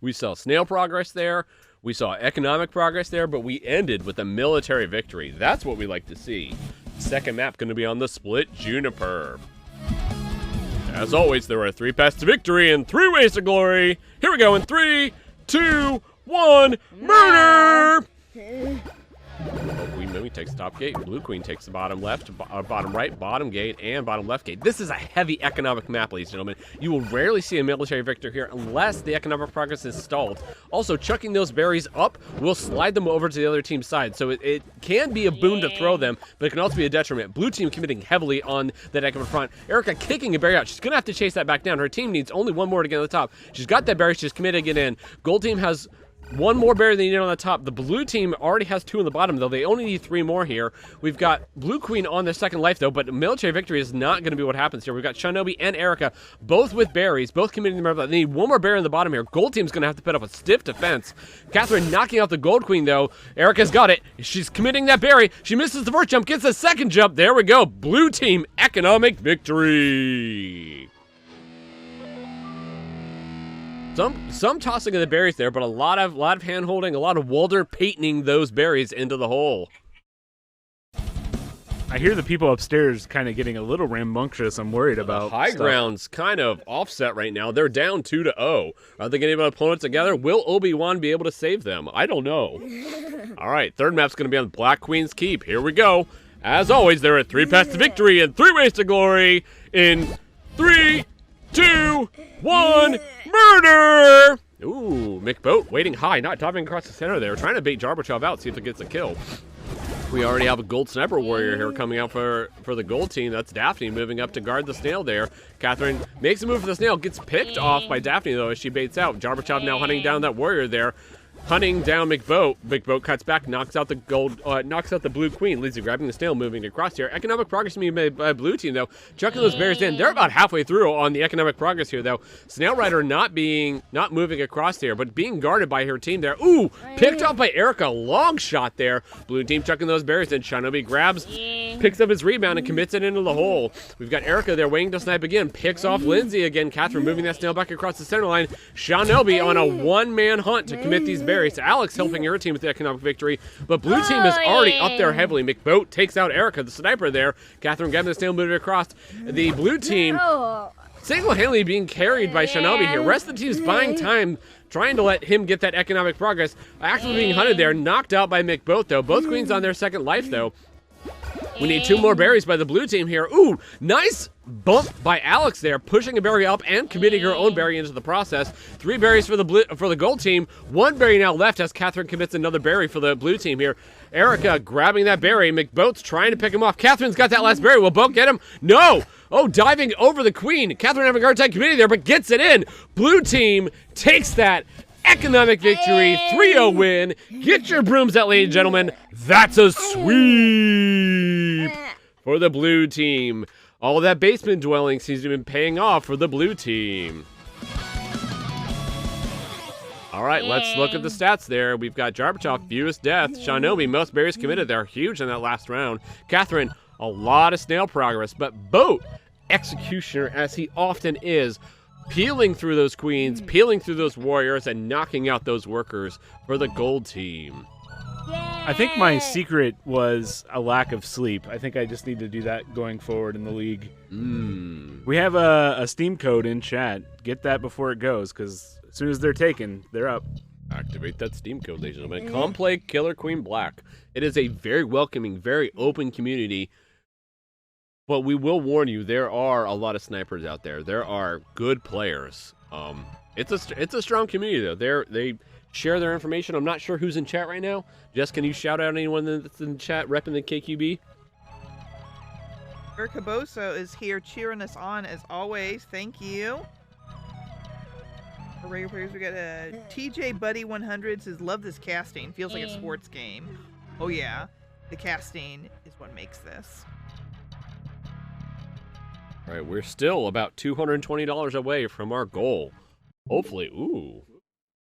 We saw Snail progress there. We saw economic progress there, but we ended with a military victory. That's what we like to see. Second map going to be on the Split Juniper. As always, there are 3 paths to victory and 3 ways to glory. Here we go in 3, 2, 1, murder! Queen Mimi takes the top gate. Blue Queen takes the bottom left, bottom right, bottom gate, and bottom left gate. This is a heavy economic map, ladies and gentlemen. You will rarely see a military victor here unless the economic progress is stalled. Also, chucking those berries up will slide them over to the other team's side. So it can be a boon to throw them, but it can also be a detriment. Blue team committing heavily on that economic front. Erica kicking a berry out. She's going to have to chase that back down. Her team needs only one more to get on the top. She's got that berry. She's committed to get in. Gold team has one more berry than you need on the top. The blue team already has 2 on the bottom, though. They only need 3 more here. We've got Blue Queen on their second life, though, but military victory is not going to be what happens here. We've got Shinobi and Erica, both with berries, both committing the murder. They need one more berry on the bottom here. Gold team's going to have to put up a stiff defense. Catherine knocking out the Gold Queen, though. Erica's got it. She's committing that berry. She misses the first jump, gets the second jump. There we go. Blue team economic victory. Some tossing of the berries there, but a lot of hand holding, a lot of Walder Paytoning those berries into the hole.
I hear the people upstairs kind of getting a little rambunctious. I'm worried about
High
stuff.
ground's kind of offset right now. They're down 2-0. Are they going to be able to pull it together? Will Obi-Wan be able to save them? I don't know. All right, third map's going to be on Black Queen's Keep. Here we go. As always, there are 3 paths to victory and 3 ways to glory in 3, 2, 1, murder! Ooh, McBoat waiting high, not diving across the center there, trying to bait Jarbachov out, see if it gets a kill. We already have a gold sniper warrior here coming out for the gold team. That's Daphne moving up to guard the snail there. Catherine makes a move for the snail, gets picked off by Daphne though as she baits out. Jarbachov now hunting down that warrior there. Hunting down McBoat. McBoat cuts back, knocks out the Blue Queen. Lizzie grabbing the snail, moving across here. Economic progress being made by Blue team, though. Chucking those berries in. They're about halfway through on the economic progress here, though. Snail Rider not moving across here, but being guarded by her team there. Ooh, picked off by Erica. Long shot there. Blue team chucking those berries in. Shinobi grabs, picks up his rebound, and commits it into the hole. We've got Erica there waiting to snipe again. Picks off Lindsay again. Catherine moving that snail back across the center line. Shinobi on a one-man hunt to commit these berries. Alex helping her team with the economic victory, but Blue team is already up there heavily. McBoat takes out Erica, the sniper there. Catherine grabbing the snail, moving across. The Blue team single-handedly being carried by Shinobi here. Rest of the team's buying time, trying to let him get that economic progress. Actively being hunted there, knocked out by McBoat, though. Both queens on their second life, though. We need 2 more berries by the blue team here. Ooh, nice bump by Alex there, pushing a berry up and committing her own berry into the process. 3 berries for the gold team. 1 berry now left as Catherine commits another berry for the blue team here. Erica grabbing that berry. McBoat's trying to pick him off. Catherine's got that last berry. Will Boat get him? No! Oh, diving over the queen. Catherine having a hard time committing there, but gets it in. Blue team takes that economic victory, 3-0 win. Get your brooms out, ladies and gentlemen. That's a sweep for the blue team. All of that basement dwelling seems to have been paying off for the blue team. All right, let's look at the stats there. We've got Jarbachov, fewest deaths. Shinobi, most berries committed. They're huge in that last round. Catherine, a lot of snail progress. But Boat, executioner as he often is, peeling through those queens, peeling through those warriors, and knocking out those workers for the gold team.
I think my secret was a lack of sleep. I think I just need to do that going forward in the league. We have a Steam code in chat. Get that before it goes, because as soon as they're taken, they're up.
Activate that Steam code, ladies and gentlemen. Come play Killer Queen Black. It is a very welcoming, very open community. But we will warn you, there are a lot of snipers out there. There are good players. It's a strong community though. They share their information. I'm not sure who's in chat right now. Jess, can you shout out anyone that's in chat repping the KQB?
Eric Caboso is here cheering us on as always. Thank you. For regular players, we got TJ Buddy 100 says, love this casting. Feels like a sports game. Oh yeah, the casting is what makes this.
All right, we're still about $220 away from our goal. Hopefully, ooh.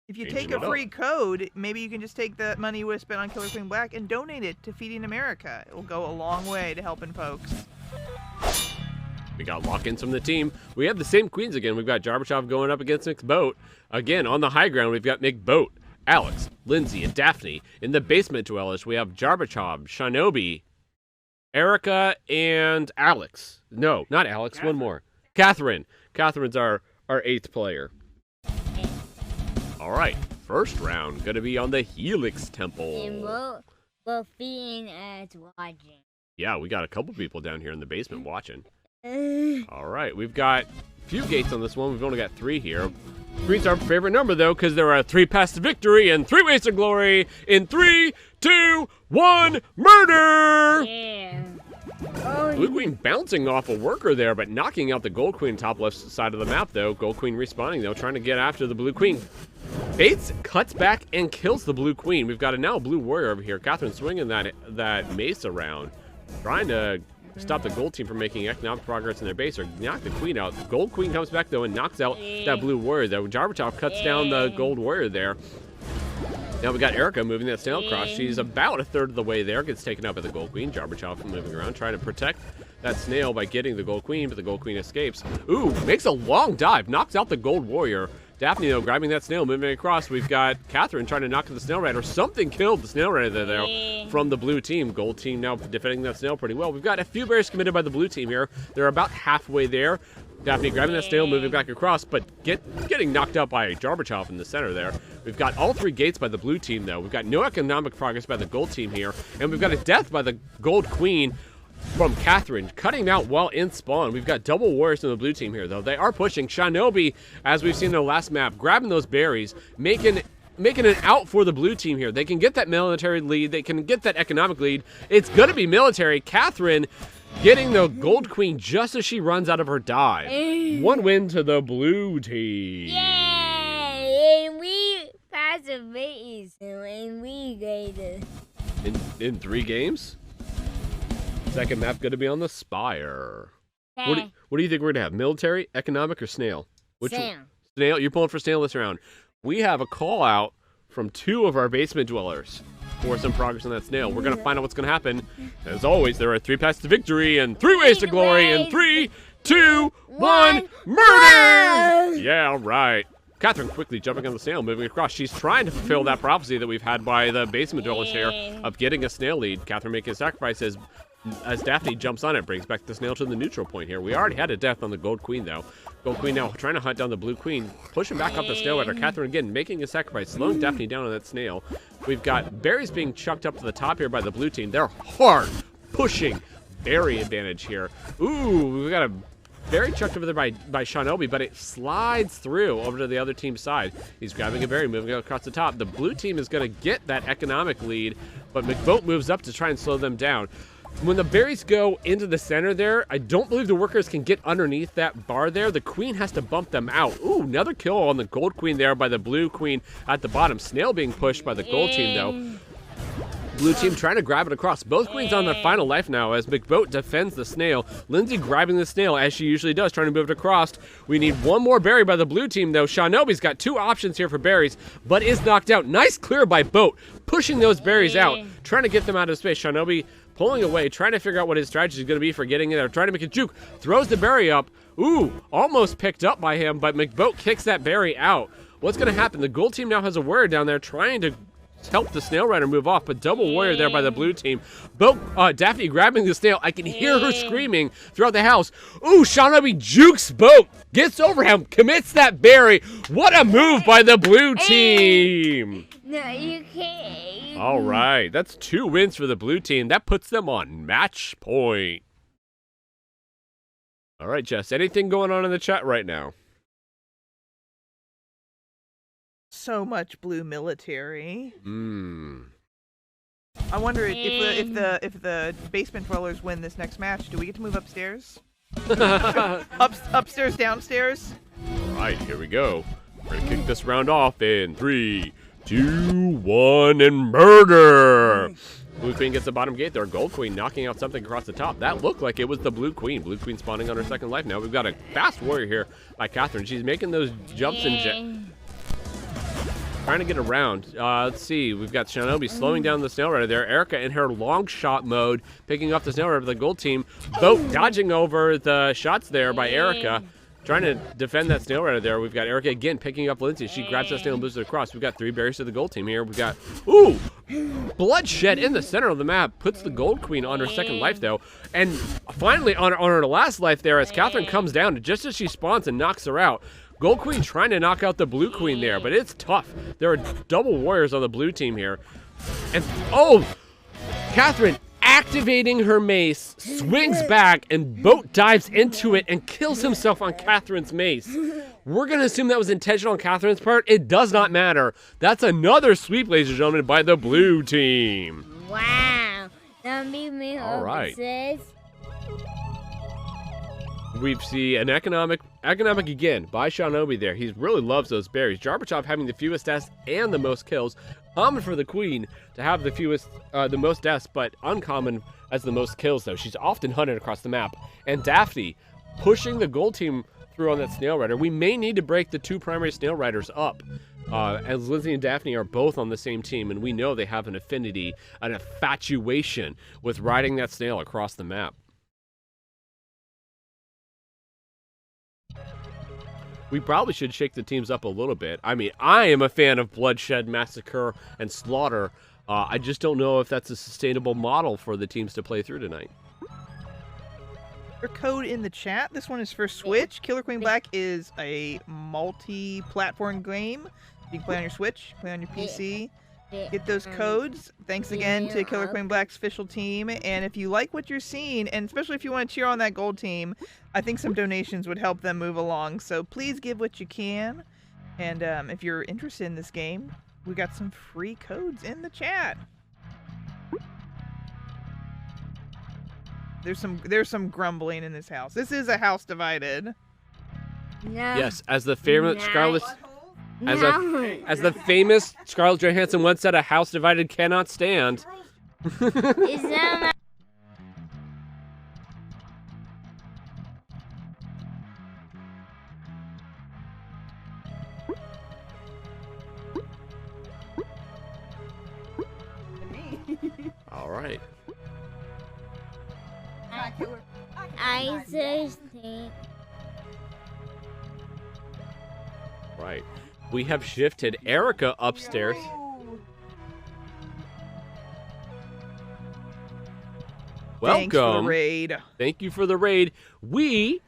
If you take a free code, maybe you can just take that money you would have spent on Killer Queen Black and donate it to Feeding America. It will go a long way to helping folks.
We got lock-ins from the team. We have the same queens again. We've got Jarbachov going up against McBoat. Again, on the high ground, we've got McBoat, Alex, Lindsay, and Daphne. In the basement dwellers, we have Jarbachov, Shinobi, Erica, and Alex. No, not Alex. Catherine. One more. Catherine. Catherine's our 8th player. All right. first round going to be on the Helix Temple.
And we'll be in as watching.
Yeah, we got a couple people down here in the basement watching. All right, we've got a few gates on this one. We've only got 3 here. 3's our favorite number, though, because there are 3 paths to victory and 3 ways to glory in 3, 2, 1, murder!
Yeah.
Blue Queen bouncing off a worker there, but knocking out the Gold Queen top left side of the map, though. Gold Queen respawning, though, trying to get after the Blue Queen. Bates cuts back and kills the Blue Queen. We've got a now Blue Warrior over here. Catherine swinging that mace around, trying to stop the Gold team from making economic progress in their base or knock the Queen out. Gold Queen comes back, though, and knocks out that Blue Warrior, though. Jarbachov cuts down the Gold Warrior there. Now we got Erica moving that snail across. She's about 1/3 of the way there. Gets taken out by the Gold Queen. Jarbachov moving around, trying to protect that snail by getting the Gold Queen, but the Gold Queen escapes. Ooh, makes a long dive. Knocks out the Gold Warrior. Daphne, though, grabbing that snail, moving across. We've got Catherine trying to knock the snail rider. Something killed the snail rider there from the blue team. Gold team now defending that snail pretty well. We've got a few berries committed by the blue team here. They're about halfway there. Daphne grabbing that snail, moving back across, but getting knocked out by Jarbachov in the center there. We've got all 3 gates by the blue team, though. We've got no economic progress by the gold team here, and we've got a death by the Gold Queen from Catherine, cutting him out while in spawn. We've got double warriors in the blue team here, though. They are pushing. Shinobi, as we've seen in the last map, grabbing those berries, making an out for the blue team here. They can get that military lead. They can get that economic lead. It's going to be military. Catherine getting the Gold Queen just as she runs out of her dive. 1 win to the blue team.
Yay! And we passed the base, and we got it.
In 3 games? Second map going to be on the Spire. What do you think we're going to have? Military, economic, or snail?
Snail.
Snail? You're pulling for snail this round. We have a call out from 2 of our basement dwellers for some progress on that snail. We're going to find out what's going to happen. As always, there are 3 paths to victory and 3 ways to glory in 3, 2, 1, murder! Yeah, all right. Catherine quickly jumping on the snail, moving across. She's trying to fulfill that prophecy that we've had by the basement dwellers here of getting a snail lead. Catherine making a sacrifice as Daphne jumps on it, brings back the snail to the neutral point here. We already had a death on the Gold Queen, though. Gold Queen now trying to hunt down the Blue Queen, pushing back up the snail rider. Catherine again making a sacrifice, slowing Daphne down on that snail. We've got berries being chucked up to the top here by the blue team. They're hard pushing berry advantage here. Ooh, we've got a berry chucked over there by Shinobi, but it slides through over to the other team's side. He's grabbing a berry, moving across the top. The blue team is going to get that economic lead, but McBoat moves up to try and slow them down. When the berries go into the center there, I don't believe the workers can get underneath that bar there. The Queen has to bump them out. Ooh, another kill on the Gold Queen there by the Blue Queen at the bottom. Snail being pushed by the Gold team, though. Blue team trying to grab it across. Both queens on their final life now as McBoat defends the snail. Lindsay grabbing the snail as she usually does, trying to move it across. We need 1 more berry by the blue team, though. Shinobi's got 2 options here for berries, but is knocked out. Nice clear by Boat, pushing those berries out, trying to get them out of space. Shinobi pulling away, trying to figure out what his strategy is going to be for getting in there, trying to make a juke, throws the berry up. Ooh, almost picked up by him, but McBoat kicks that berry out. What's going to happen? The gold team now has a warrior down there trying to help the snail rider move off, but double warrior there by the blue team. Daphne grabbing the snail. I can hear her screaming throughout the house. Ooh, Shinobi jukes Boat, gets over him, commits that berry. What a move by the blue team.
No, you can't.
All right, that's 2 wins for the blue team. That puts them on match point. All right, Jess, anything going on in the chat right now?
So much blue military.
I
wonder if the basement dwellers win this next match, do we get to move upstairs? Upstairs, downstairs?
All right, here we go. We're gonna kick this round off in 3, 2, 1, and murder! Blue Queen gets the bottom gate there. Gold Queen knocking out something across the top. That looked like it was the Blue Queen. Blue Queen spawning on her second life now. We've got a fast warrior here by Catherine. She's making those jumps and trying to get around. Let's see. We've got Shinobi slowing down the snail rider there. Erica in her long shot mode, picking up the snail rider for the gold team. Boat dodging over the shots there by Erica, trying to defend that snail rider there. We've got Erica again picking up Lindsay. She grabs that snail and moves it across. We've got 3 berries to the gold team here. We've got, ooh, bloodshed in the center of the map. Puts the gold queen on her second life, though. And finally on her last life there as Catherine comes down, just as she spawns and knocks her out. Gold Queen trying to knock out the Blue Queen there, but it's tough. There are double warriors on the blue team here. And, oh! Catherine activating her mace, swings back, and Boat dives into it and kills himself on Catherine's mace. We're going to assume that was intentional on Catherine's part. It does not matter. That's another sweep, ladies and gentlemen, by the blue team.
Wow. Don't beat me
All
up,
right.
sis.
We see an economic again by Shinobi there. He really loves those berries. Jarbachov having the fewest deaths and the most kills. Common for the queen to have the most deaths, but uncommon as the most kills, though. She's often hunted across the map. And Daphne pushing the gold team through on that snail rider. We may need to break the two primary snail riders up, as Lindsay and Daphne are both on the same team, and we know they have an affinity, an infatuation with riding that snail across the map. We probably should shake the teams up a little bit. I mean, I am a fan of bloodshed, massacre, and slaughter. I just don't know if that's a sustainable model for the teams to play through tonight.
Code in the chat. This one is for Switch. Killer Queen Black is a multi-platform game. You can play on your Switch, play on your PC. Get those codes. Thanks again to Killer Queen Black's official team. And if you like what you're seeing, and especially if you want to cheer on that gold team, I think some donations would help them move along. So please give what you can. And if you're interested in this game, we got some free codes in the chat. There's some grumbling in this house. This is a house divided.
No.
Yes, as the famous Scarlett, as the famous Scarlett Johansson once said, "A house divided cannot stand."
Is that
All right.
I just think.
Right. We have shifted Erica upstairs. Welcome.
Thanks for the raid.
Thank you for the raid. We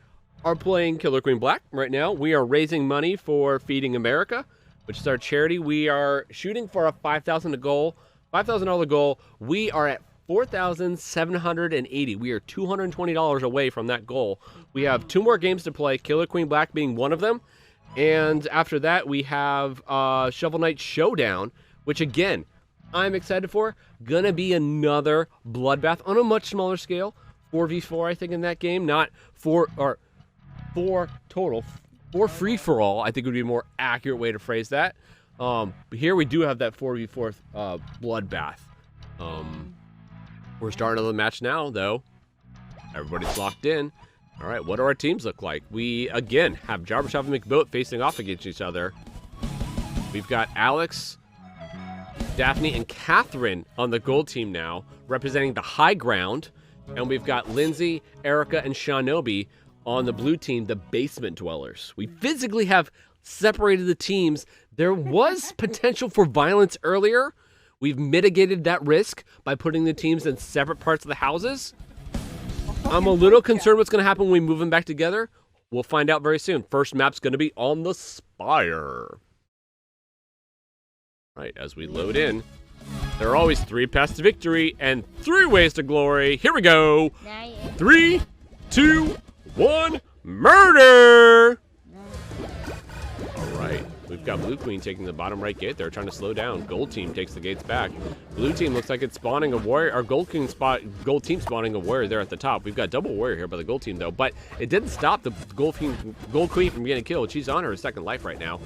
are playing Killer Queen Black right now. We are raising money for Feeding America, which is our charity. We are shooting for a $5,000 goal. We are at $4,780. We are $220 away from that goal. We have 2 more games to play, Killer Queen Black being one of them. And after that, we have Shovel Knight Showdown, which again, I'm excited for. Gonna be another bloodbath on a much smaller scale. 4v4, I think, in that game. Not 4 total. 4 free-for-all, I think would be a more accurate way to phrase that. But here we do have that 4v4 bloodbath. We're starting the match now, though. Everybody's locked in. All right, what do our teams look like? We, again, have Jarbachov and McBoat facing off against each other. We've got Alex, Daphne, and Catherine on the gold team now, representing the high ground. And we've got Lindsay, Erica, and Shinobi on the blue team, the basement dwellers. We physically have separated the teams. There was potential for violence earlier. We've mitigated that risk by putting the teams in separate parts of the houses. I'm a little concerned what's going to happen when we move them back together. We'll find out very soon. First map's going to be on the Spire. Right, as we load in, there are always 3 paths to victory and 3 ways to glory. Here we go. 3, 2, 1, murder! All right, we've got Blue Queen taking the bottom right gate there, trying to slow down. Gold team takes the gates back. Blue team looks like it's spawning a warrior, or gold team spawning a warrior there at the top. We've got double warrior here by the gold team though, but it didn't stop the gold queen from getting killed. She's on her second life right now.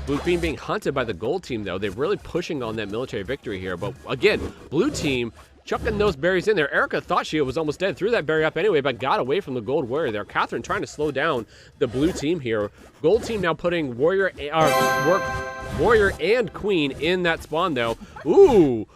Blue Queen being hunted by the gold team, though. They're really pushing on that military victory here. But again, blue team chucking those berries in there. Erica thought she was almost dead. Threw that berry up anyway, but got away from the gold warrior there. Catherine trying to slow down the blue team here. Gold team now putting warrior and queen in that spawn, though. Ooh.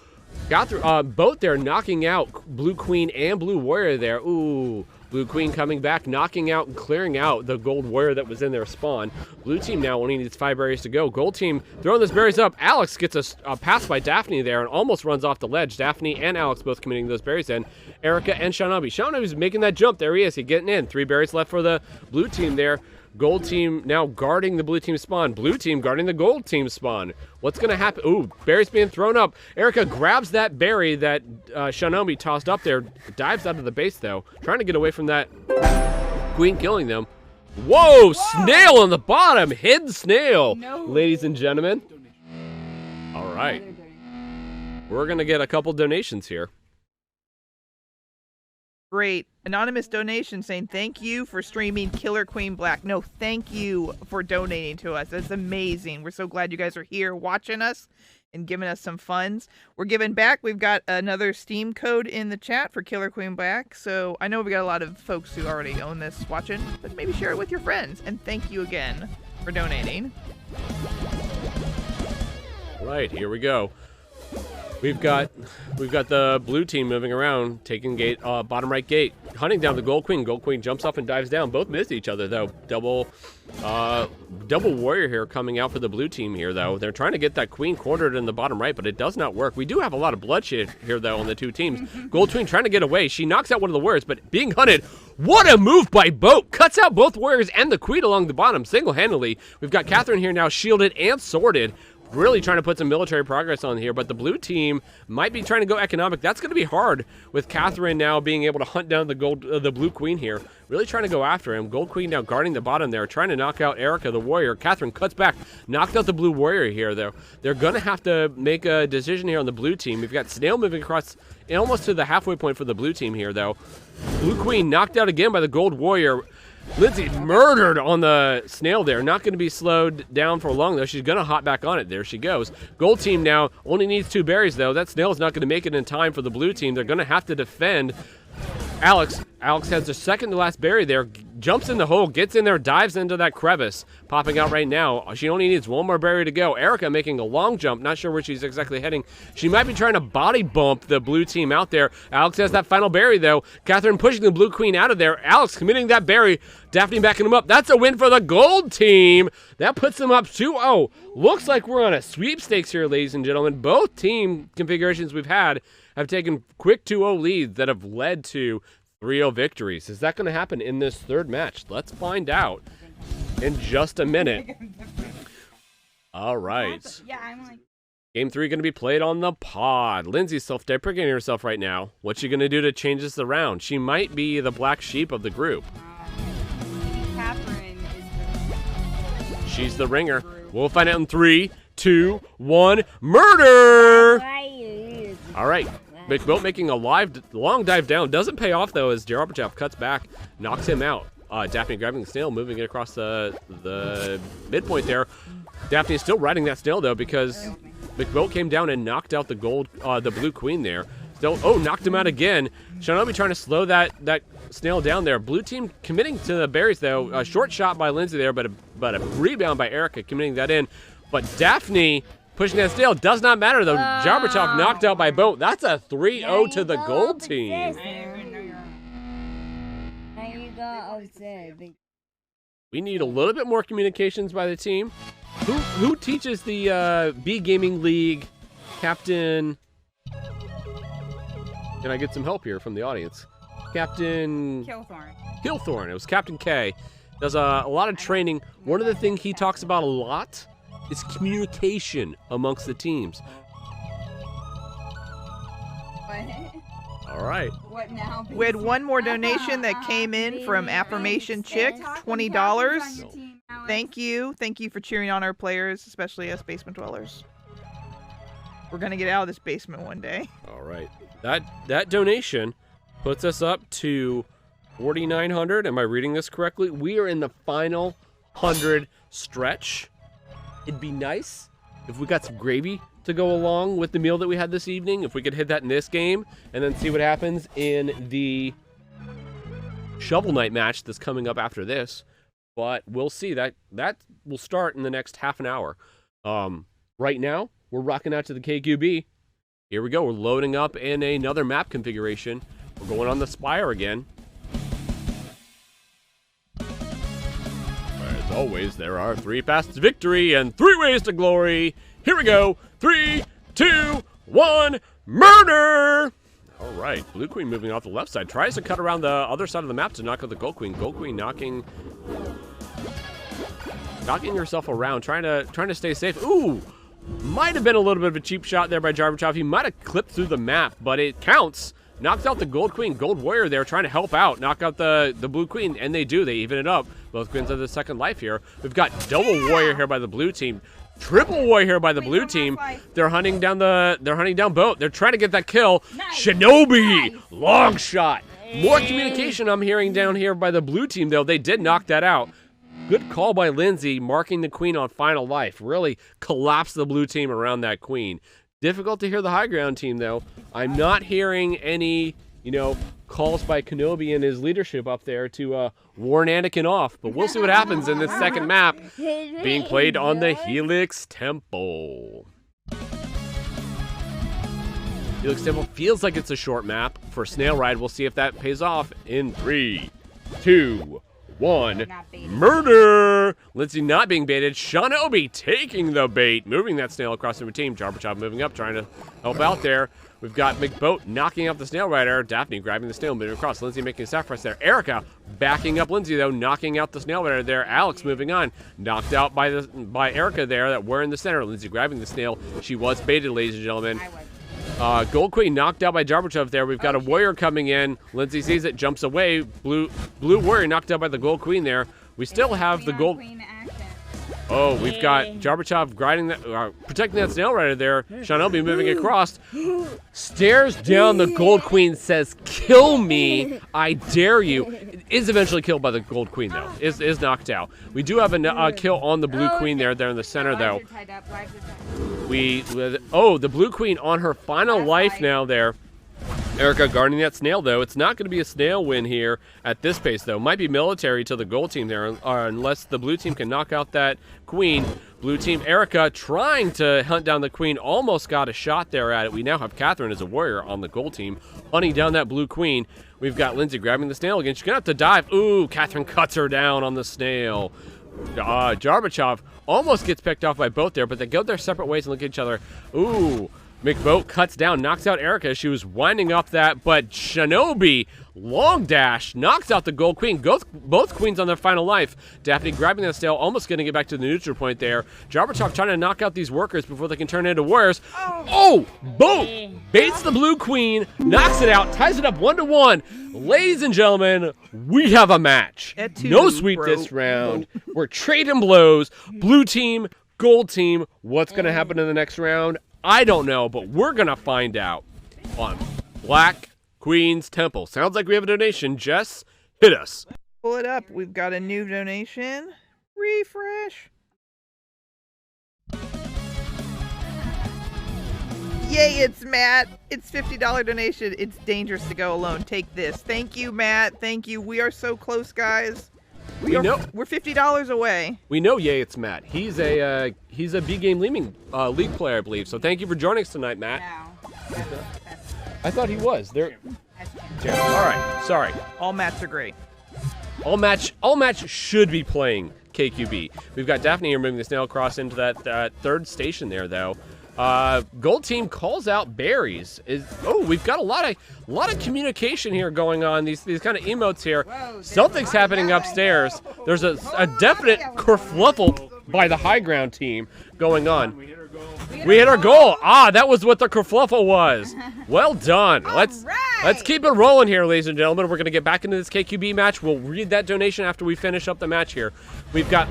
Catherine, both there knocking out blue queen and blue warrior there. Ooh. Blue Queen coming back, knocking out and clearing out the gold warrior that was in their spawn. Blue team now only needs 5 berries to go. Gold team throwing those berries up. Alex gets a pass by Daphne there and almost runs off the ledge. Daphne and Alex both committing those berries in. Erica and Shinobi. Shinobi's making that jump. There he is. He's getting in. 3 berries left for the blue team there. Gold team now guarding the blue team spawn. Blue team guarding the gold team spawn. What's going to happen? Ooh, berries being thrown up. Erica grabs that berry that Shinobi tossed up there. Dives out of the base, though. Trying to get away from that queen killing them. Whoa! Snail on the bottom. Hidden snail, ladies and gentlemen. All right. We're going to get a couple donations here.
Great. Anonymous donation saying thank you for streaming Killer Queen Black. No, thank you for donating to us. That's amazing. We're so glad you guys are here watching us and giving us some funds. We're giving back. We've got another Steam code in the chat for Killer Queen Black. So I know we got a lot of folks who already own this watching, but maybe share it with your friends. And thank you again for donating.
Right, here we go. We've got the blue team moving around, taking gate, bottom right gate, hunting down the gold queen. Gold queen jumps up and dives down. Both miss each other though. Double warrior here coming out for the blue team here though. They're trying to get that queen quartered in the bottom right, but it does not work. We do have a lot of bloodshed here though on the two teams. Gold queen trying to get away. She knocks out one of the warriors, but being hunted. What a move by Boat! Cuts out both warriors and the queen along the bottom single-handedly. We've got Catherine here now shielded and sworded. Really trying to put some military progress on here, but the blue team might be trying to go economic. That's going to be hard with Catherine now being able to hunt down the blue queen here. Really trying to go after him. Gold queen now guarding the bottom there, trying to knock out Erica, the warrior. Catherine cuts back, knocked out the blue warrior here, though. They're going to have to make a decision here on the blue team. We've got Snail moving across almost to the halfway point for the blue team here, though. Blue queen knocked out again by the gold warrior. Lindsay murdered on the snail there. Not going to be slowed down for long, though. She's going to hop back on it. There she goes. Gold team now only needs 2 berries, though. That snail is not going to make it in time for the blue team. They're going to have to defend. Alex has the second to last berry there. Jumps in the hole, gets in there, dives into that crevice. Popping out right now. She only needs 1 more berry to go. Erica making a long jump. Not sure where she's exactly heading. She might be trying to body bump the blue team out there. Alex has that final berry, though. Catherine pushing the blue queen out of there. Alex committing that berry. Daphne backing him up. That's a win for the gold team. That puts them up 2-0. Looks like we're on a sweepstakes here, ladies and gentlemen. Both team configurations we've had have taken quick 2-0 leads that have led to 3-0 victories. Is that going to happen in this third match? Let's find out in just a minute. All right.
Yeah, I'm like...
Game 3 going to be played on the pod. Lindsay's self-deprecating herself right now. What's she going to do to change this around? She might be the black sheep of the group.
Catherine is
She's the ringer. We'll find out in 3, 2, 1. Murder! All right. McBoat making a long dive down. Doesn't pay off, though, as Jarabachev cuts back, knocks him out. Daphne grabbing the snail, moving it across the midpoint there. Daphne is still riding that snail, though, because McBoat came down and knocked out the blue queen there. Still, knocked him out again. Shinobi trying to slow that snail down there. Blue team committing to the berries, though. A short shot by Lindsay there, but a rebound by Erica committing that in. But Daphne pushing that snail does not matter, though. Jarabachev knocked out by Boat. That's a 3-0 to the gold team. We need a little bit more communications by the team. Who teaches the B Gaming League captain? Can I get some help here from the audience? Captain Killthorn. It was Captain K. Does a lot of training. One of the things he talks about a lot is communication amongst the teams. All right.
What now?
We had one more donation that came in from Affirmation Chick, $20. Thank you. Thank you for cheering on our players, especially us basement dwellers. We're going to get out of this basement one day.
All right. That donation puts us up to 4,900. Am I reading this correctly? We are in the final 100 stretch. It'd be nice if we got some gravy to go along with the meal that we had this evening. If we could hit that in this game and then see what happens in the Shovel Knight match that's coming up after this. But we'll see. That will start in the next half an hour. Right now, we're rocking out to the KQB. Here we go. We're loading up in another map configuration. We're going on the Spire again. As always, there are 3 paths to victory and 3 ways to glory. Here we go. 3, 2, 1, murder! All right, Blue Queen moving off the left side. Tries to cut around the other side of the map to knock out the Gold Queen. Gold Queen knocking knocking herself around, trying to stay safe. Ooh, might have been a little bit of a cheap shot there by Jarbachev. He might have clipped through the map, but it counts. Knocked out the Gold Queen, Gold Warrior there, trying to help out, knock out the Blue Queen, and they do. They even it up. Both queens have the second life here. We've got double Warrior here by the blue team. Triple Warrior here by the blue team. They're hunting down boat. They're trying to get that kill. Nice. Shinobi, long shot. More communication I'm hearing down here by the blue team, though. They did knock that out. Good call by Lindsay, marking the queen on final life. Really collapsed the blue team around that queen. Difficult to hear the high ground team, though. I'm not hearing any, calls by Kenobi and his leadership up there to warn Anakin off. But we'll see what happens in this second map being played on the Helix Temple. Helix Temple feels like it's a short map. For Snail Ride, we'll see if that pays off in 3, 2, 1. Murder! Lindsay not being baited. Shinobi taking the bait. Moving that snail across the team. Jarbachev moving up, trying to help out there. We've got McBoat knocking out the snail rider. Daphne grabbing the snail, moving across. Lindsay making a sacrifice there. Erica backing up Lindsay, though, knocking out the snail rider there. Alex moving on. Knocked out by Erica there. That we're in the center. Lindsay grabbing the snail. She was baited, ladies and gentlemen. Gold Queen knocked out by Jarbachev there. We've got a Warrior coming in. Lindsay sees it, jumps away. Blue Warrior knocked out by the Gold Queen there. We still have the Gold... Oh, we've got Jarbachev grinding that, protecting that snail rider there. Shinobi moving across. Stares down the Gold Queen, says, "Kill me, I dare you." Is eventually killed by the Gold Queen, though. Is knocked out. We do have a kill on the Blue Queen there in the center, though. The Blue Queen on her final life now there. Erica guarding that snail, though. It's not going to be a snail win here at this pace, though. Might be military to the gold team there, unless the blue team can knock out that queen. Blue team, Erica trying to hunt down the queen. Almost got a shot there at it. We now have Catherine as a warrior on the gold team, hunting down that blue queen. We've got Lindsay grabbing the snail again. She's going to have to dive. Ooh, Catherine cuts her down on the snail. Jarbachev almost gets picked off by both there, but they go their separate ways and look at each other. Ooh. McBoat cuts down, knocks out Erica. She was winding up that, but Shinobi, long dash, knocks out the Gold Queen. Both queens on their final life. Daphne grabbing that snail, almost going to get back to the neutral point there. Jarbachev trying to knock out these workers before they can turn into warriors. Oh, boom! Baits the Blue Queen, knocks it out, ties it up 1-1. Ladies and gentlemen, we have a match. No sweep this round. We're trading blows. Blue team, gold team. What's going to happen in the next round? I don't know, but we're going to find out on Black Queen's Temple. Sounds like we have a donation. Jess, hit us.
Pull it up. We've got a new donation. Refresh. Yay, it's Matt. It's $50 donation. It's dangerous to go alone. Take this. Thank you, Matt. Thank you. We are so close, guys. We're $50 away.
We know, yay, it's Matt. He's a B Game League player, I believe. So thank you for joining us tonight, Matt. I thought he was there. All right, sorry.
All Matts are great.
All match should be playing KQB. We've got Daphne here moving the snail across into that third station there, though. Gold team calls out berries. We've got a lot of communication here going on. These kind of emotes here. Something's happening upstairs. There's a definite kerfluffle by the high ground team going on. We hit our goal. That was what the kerfluffle was. Well done. Let's keep it rolling here, ladies and gentlemen. We're going to get back into this KQB match. We'll read that donation after we finish up the match here. We've got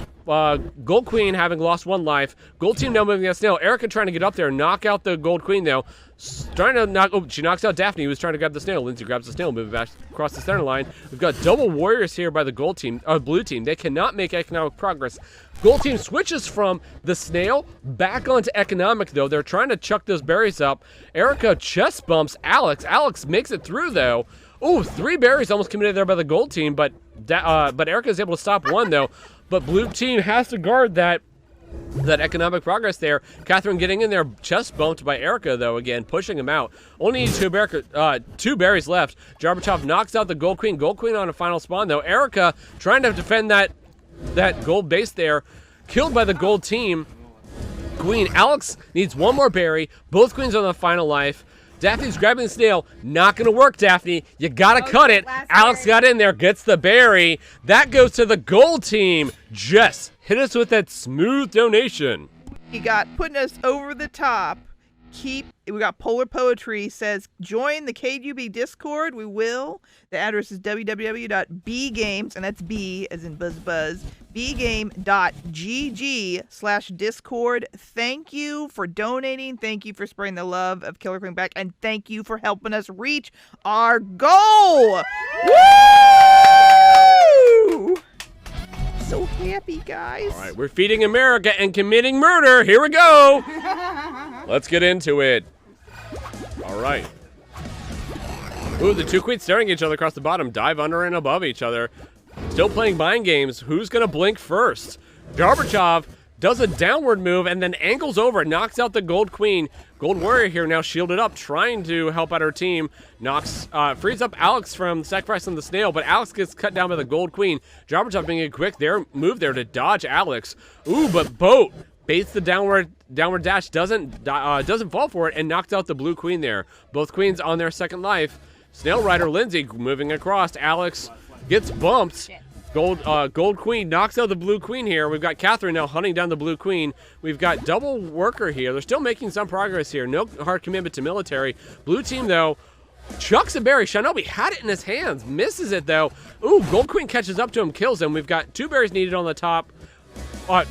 Gold Queen having lost 1 life. Gold team now moving that snail. Erica trying to get up there and knock out the Gold Queen, though. She knocks out Daphne, who was trying to grab the snail. Lindsay grabs the snail, moving back across the center line. We've got double warriors here by the blue team. They cannot make economic progress. Gold team switches from the snail back onto economic, though. They're trying to chuck those berries up. Erica chest bumps Alex. Alex makes it through, though. 3 berries almost committed there by the gold team, but Erica's able to stop 1, though. But blue team has to guard that economic progress there. Catherine getting in there, chest bumped by Erica, though, again, pushing him out. Only need 2 berries left. Jarbachev knocks out the Gold Queen. Gold Queen on a final spawn, though. Erica trying to defend that gold base there. Killed by the gold team. Queen, Alex needs 1 more berry. Both queens on the final life. Daphne's grabbing the snail. Not going to work, Daphne. You got to cut it. Alex got in there, gets the berry. That goes to the gold team. Jess, hit us with that smooth donation.
You got putting us over the top. We got Polar Poetry says, join the KUB Discord. We will. The address is www.bgames, and that's B as in buzz, bgame.gg/Discord. Thank you for donating. Thank you for spreading the love of Killer Queen back. And thank you for helping us reach our goal. Woo! So happy, guys.
All right, we're feeding America and committing murder. Here we go. Let's get into it. All right. Ooh, the two queens staring at each other across the bottom. Dive under and above each other. Still playing mind games. Who's going to blink first? Gorbachev does a downward move and then angles over. Knocks out the gold queen. Gold warrior here now shielded up, trying to help out her team. Frees up Alex from sacrificing the snail, but Alex gets cut down by the gold queen. Gorbachev being a quick move there to dodge Alex. Ooh, but Boat baits the downward dash, doesn't fall for it, and knocks out the blue queen there. Both queens on their second life. Snail Rider Lindsay moving across. Alex gets bumped. Gold queen knocks out the blue queen here. We've got Catherine now hunting down the blue queen. We've got double worker here. They're still making some progress here. No hard commitment to military. Blue team, though, chucks a berry. Shinobi had it in his hands. Misses it, though. Ooh, gold queen catches up to him, kills him. We've got 2 berries needed on the top.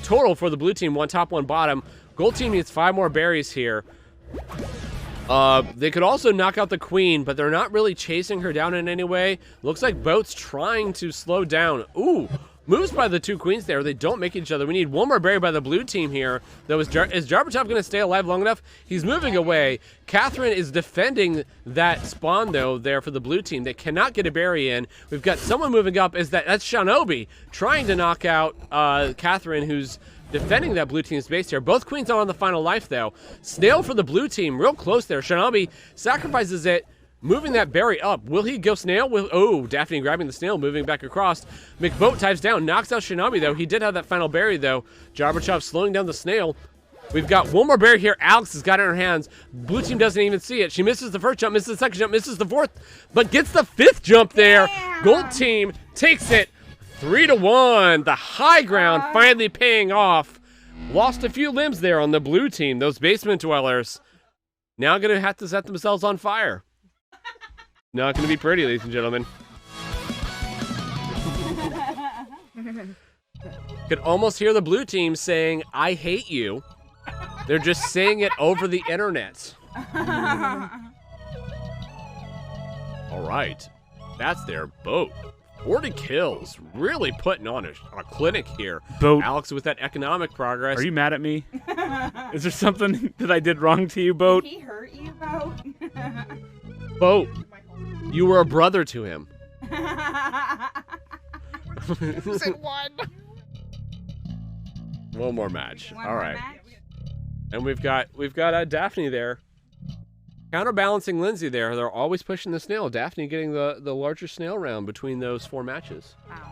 Total for the blue team, 1 top, 1 bottom. Gold team needs 5 more berries here. They could also knock out the queen, but they're not really chasing her down in any way. Looks like Boat's trying to slow down. Ooh, moves by the 2 queens there. They don't make each other. We need 1 more berry by the blue team here. Though, is Gorbachev going to stay alive long enough? He's moving away. Catherine is defending that spawn, though, there for the blue team. They cannot get a berry in. We've got someone moving up. That's Shinobi trying to knock out Catherine, who's defending that blue team's base here. Both queens are on the final life, though. Snail for the blue team, real close there. Shinobi sacrifices it, moving that berry up. Will he go snail? Oh, Daphne grabbing the snail, moving back across. McBoat dives down, knocks out Shinobi, though. He did have that final berry, though. Gorbachev slowing down the snail. We've got 1 more berry here. Alex has got it in her hands. Blue team doesn't even see it. She misses the first jump, misses the second jump, misses the fourth, but gets the 5th jump there. Yeah. Gold team takes it 3-1. The high ground finally paying off. Lost a few limbs there on the blue team. Those basement dwellers now going to have to set themselves on fire. Not going to be pretty, ladies and gentlemen. Could almost hear the blue team saying, "I hate you." They're just saying it over the internet. All right. That's their Boat. 40 kills. Really putting on a clinic here.
Boat.
Alex with that economic progress.
Are you mad at me? Is there something that I did wrong to you, Boat?
Did he hurt you, Boat?
Boat, you were a brother to him.
Who said 1?
One more match.
One
All
more
right.
match?
And we've got Daphne there. Counterbalancing Lindsay there. They're always pushing the snail. Daphne getting the larger snail round between those 4 matches.
Wow.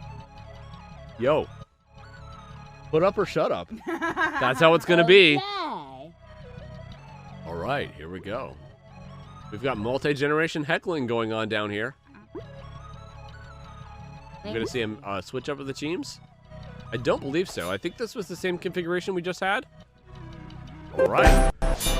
Yo. Put up or shut up. That's how it's going to be. All right, here we go. We've got multi-generation heckling going on down here. I'm going to see him switch up with the teams. I don't believe so. I think this was the same configuration we just had. All right.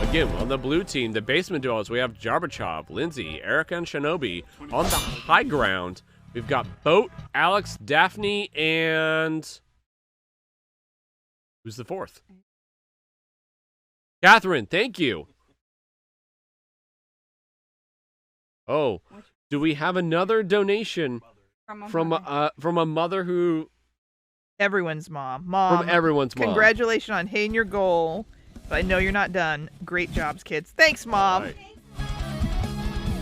Again, on the blue team, the basement duels, we have Gorbachev, Lindsay, Erica, and Shinobi. On the high ground, we've got Boat, Alex, Daphne, and... who's the 4th? Catherine, thank you. Oh, do we have another donation from a mother who...
Everyone's mom.
From everyone's mom.
Congratulations on hitting your goal. But I know you're not done. Great jobs, kids. Thanks, Mom.
Right.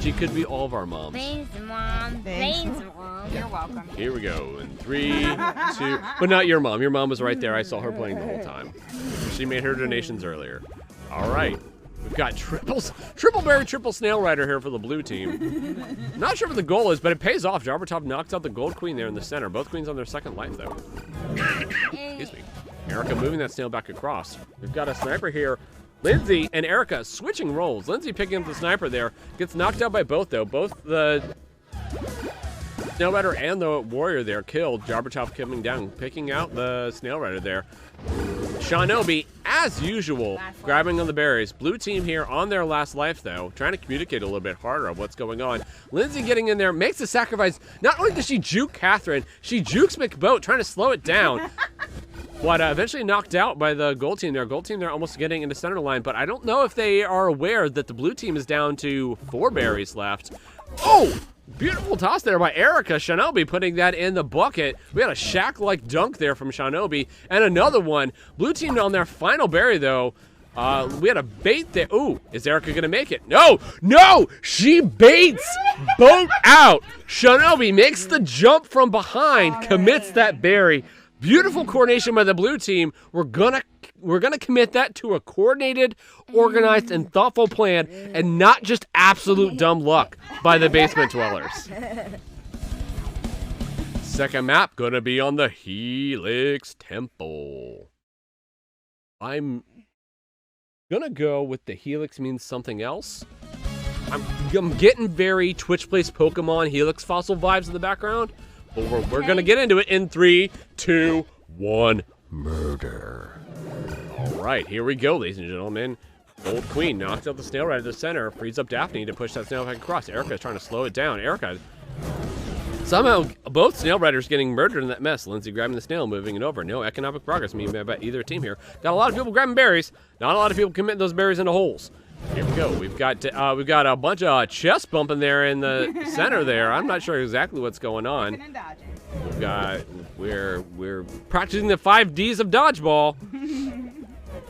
She could be all of our moms.
Thanks, Mom. Thanks, Mom.
You're welcome.
Here we go. In 3, 2... But not your mom. Your mom was right there. I saw her playing the whole time. She made her donations earlier. All right. We've got triple berry, triple snail rider here for the blue team. Not sure what the goal is, but it pays off. Gorbachev knocks out the gold queen there in the center. Both queens on their second life, though. Excuse me. Erica moving that snail back across. We've got a sniper here Lindsay and Erica switching roles. Lindsay picking up the sniper there. Gets knocked out by both, though. Both the Snail Rider and the Warrior there killed. Jabberchop coming down, picking out the Snail Rider there. Shinobi, as usual, grabbing on the berries. Blue team here on their last life, though, trying to communicate a little bit harder of what's going on. Lindsay getting in there, makes the sacrifice. Not only does she juke Catherine, she jukes McBoat, trying to slow it down. But eventually knocked out by the gold team there. Gold team, they're almost getting into center line, but I don't know if they are aware that the blue team is down to 4 berries left. Oh! Beautiful toss there by Erica. Shinobi putting that in the bucket. We had a Shaq-like dunk there from Shinobi. And another one. Blue team on their final berry, though. We had a bait there. Ooh, is Erica going to make it? No! No! She baits Boat out. Shinobi makes the jump from behind, commits that berry. Beautiful coordination by the blue team. We're gonna commit that to a coordinated, organized, and thoughtful plan, and not just absolute dumb luck by the basement dwellers. Second map gonna be on the Helix Temple. I'm gonna go with the Helix means something else. I'm getting very Twitch Plays Pokemon Helix Fossil vibes in the background. But we're going to get into it in 3, 2, 1, murder. All right, here we go, ladies and gentlemen. Gold Queen knocks out the Snail Rider to the center, frees up Daphne to push that Snail back across. Erica's trying to slow it down. Erica, somehow, both Snail Riders getting murdered in that mess. Lindsay grabbing the snail, moving it over. No economic progress made by either team here. Got a lot of people grabbing berries. Not a lot of people committing those berries into holes. Here we go. We've got a bunch of chest bumping there in the center there. I'm not sure exactly what's going on. We're practicing the 5 Ds of dodgeball.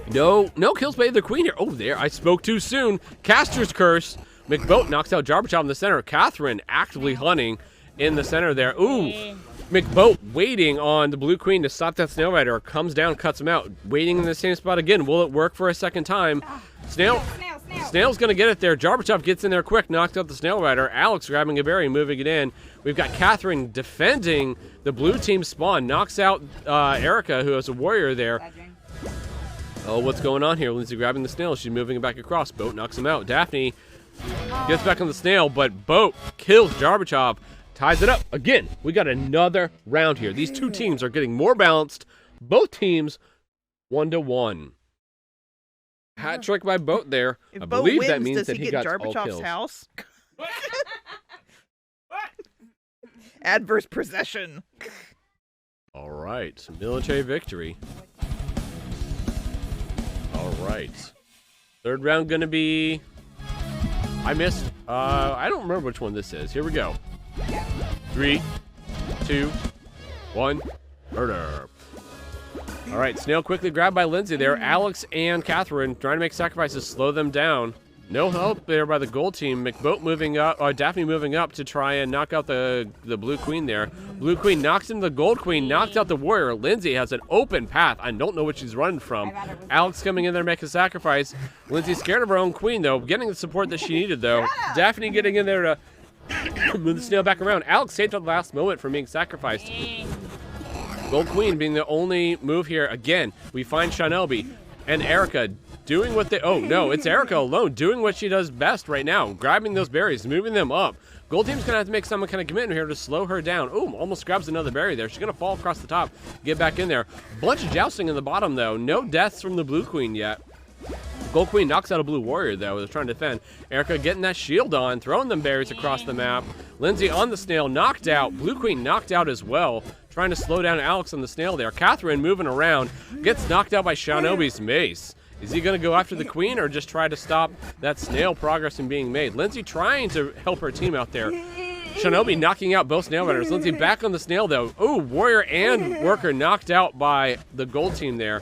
No kills by either queen here. Oh, there, I spoke too soon. Caster's Curse. McBoat knocks out Jabberchop in the center. Catherine actively hunting in the center there. Ooh. McBoat waiting on the blue queen to stop that Snail Rider. Comes down, cuts him out. Waiting in the same spot again. Will it work for a second time? Snail's going to get it there. Jabberchop gets in there quick, knocked out the Snail Rider. Alex grabbing a berry, moving it in. We've got Catherine defending the blue team spawn. Knocks out Erica, who has a warrior there. Oh, what's going on here? Lindsay grabbing the snail. She's moving it back across. Boat knocks him out. Daphne gets back on the snail, but Boat kills Jabberchop. Ties it up. Again, we got another round here. These two teams are getting more balanced. Both teams 1-1. Hat trick by Boat there.
If
I
Boat
believe
wins,
that means
does
that
he
he
get
got all
Jarbachop's
kills.
house? Adverse possession.
All right, military victory. All right, third round gonna be. I missed. I don't remember which one this is. Here we go. 3, 2, 1, murder. All right, snail quickly grabbed by Lindsay there. Alex and Catherine trying to make sacrifices, slow them down. No help there by the gold team. McBoat moving up, or Daphne moving up to try and knock out the blue queen there. Blue queen knocks into the gold queen, knocks out the warrior. Lindsay has an open path. I don't know what she's running from. Alex coming in there making a sacrifice. Lindsay's scared of her own queen though, getting the support that she needed though. Daphne getting in there to move the snail back around. Alex saved at the last moment from being sacrificed. Gold queen being the only move here. Again, we find Shinobi and Erica doing what they... Oh, no, it's Erica alone doing what she does best right now. Grabbing those berries, moving them up. Gold team's going to have to make some kind of commitment here to slow her down. Ooh, almost grabs another berry there. She's going to fall across the top, get back in there. Bunch of jousting in the bottom, though. No deaths from the blue queen yet. Gold queen knocks out a blue warrior, though. They're trying to defend. Erica getting that shield on, throwing them berries across the map. Lindsay on the snail, knocked out. Blue queen knocked out as well. Trying to slow down Alex on the snail there. Catherine moving around. Gets knocked out by Shinobi's mace. Is he going to go after the queen or just try to stop that snail progress in being made? Lindsay trying to help her team out there. Shinobi knocking out both snail riders. Lindsay back on the snail, though. Ooh, warrior and worker knocked out by the gold team there.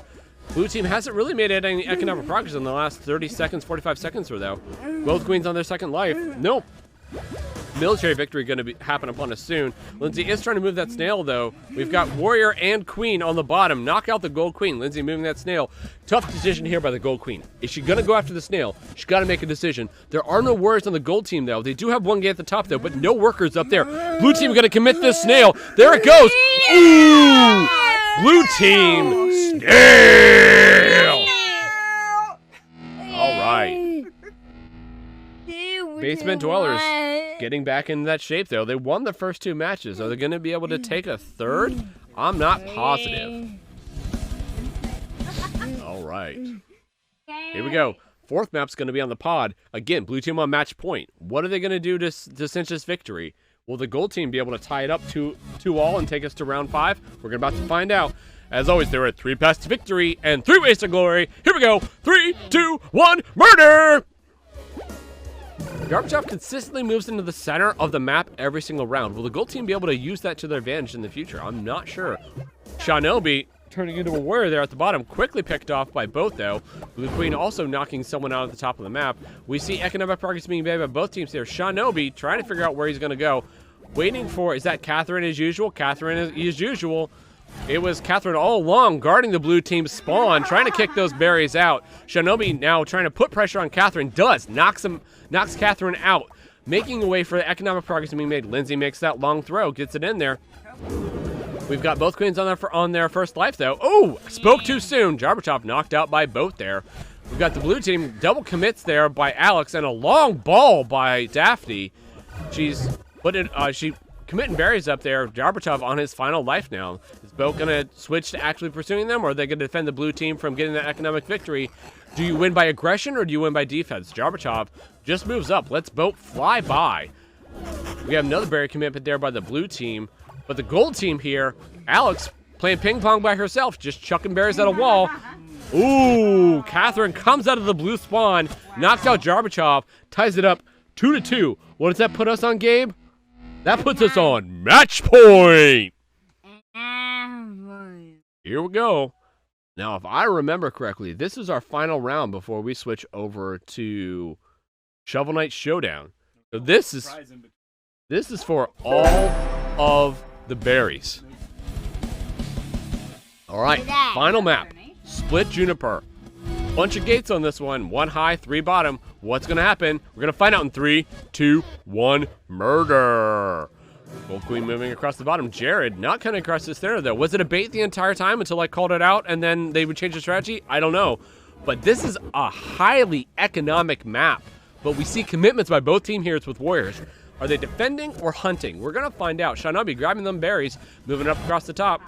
Blue team hasn't really made any economic progress in the last 30 seconds, 45 seconds or though. Both queens on their second life. Nope. Military victory going to happen upon us soon. Lindsay is trying to move that snail, though. We've got warrior and queen on the bottom. Knock out the gold queen. Lindsay moving that snail. Tough decision here by the gold queen. Is she going to go after the snail? She's got to make a decision. There are no warriors on the gold team, though. They do have one guy at the top, though, but no workers up there. Blue team going to commit this snail. There it goes. Ooh! Blue team snail. Basement Dwellers getting back into that shape, though. They won the first 2 matches. Are they going to be able to take a third? I'm not positive. All right. Here we go. 4th map's going to be on the pod. Again, blue team on match point. What are they going to do to cinch this victory? Will the gold team be able to tie it up 2-2 and take us to round 5? We're about to find out. As always, there are 3 paths to victory and 3 ways to glory. Here we go. 3, 2, 1, murder! Gorbachev consistently moves into the center of the map every single round. Will the gold team be able to use that to their advantage in the future? I'm not sure. Shinobi turning into a warrior there at the bottom. Quickly picked off by both, though. Blue Queen also knocking someone out at the top of the map. We see economic progress being made by both teams here. Shinobi trying to figure out where he's going to go. Waiting for, is that Catherine as usual? Catherine as usual. It was Catherine all along guarding the blue team's spawn, trying to kick those berries out. Shinobi now trying to put pressure on Catherine. Knocks Catherine out. Making a way for the economic progress being made. Lindsay makes that long throw, gets it in there. We've got both queens on their first life, though. Oh, spoke too soon. Gorbachev knocked out by both there. We've got the blue team double commits there by Alex and a long ball by Daphne. She committing berries up there. Gorbachev on his final life now. Is Boat going to switch to actually pursuing them, or are they going to defend the blue team from getting that economic victory? Do you win by aggression, or do you win by defense? Gorbachev just moves up. Lets Boat fly by. We have another berry commitment there by the blue team. But the gold team here, Alex playing ping pong by herself, just chucking berries at a wall. Ooh, Catherine comes out of the blue spawn, knocks out Gorbachev, ties it up 2-2. What does that put us on, Gabe? That puts us on match point. Here we go. Now, if I remember correctly, this is our final round before we switch over to Shovel Knight Showdown. So this is for all of the berries. All right, final map. Split Juniper. Bunch of gates on this one. 1 high, 3 bottom. What's going to happen? We're going to find out in 3, 2, 1. Murder. Gold Queen moving across the bottom. Jared not coming across this there, though. Was it a bait the entire time until I called it out and then they would change the strategy? I don't know. But this is a highly economic map. But we see commitments by both team here with warriors. Are they defending or hunting? We're going to find out. Shinobi grabbing them berries, moving up across the top.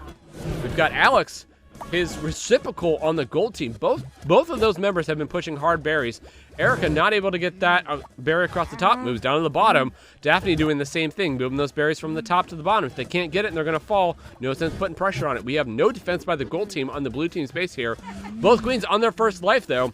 We've got Alex, his reciprocal on the gold team. Both of those members have been pushing hard berries. Erica not able to get that berry across the top, moves down to the bottom. Daphne doing the same thing, moving those berries from the top to the bottom. If they can't get it and they're going to fall, no sense putting pressure on it. We have no defense by the gold team on the blue team's base here. Both queens on their first life, though.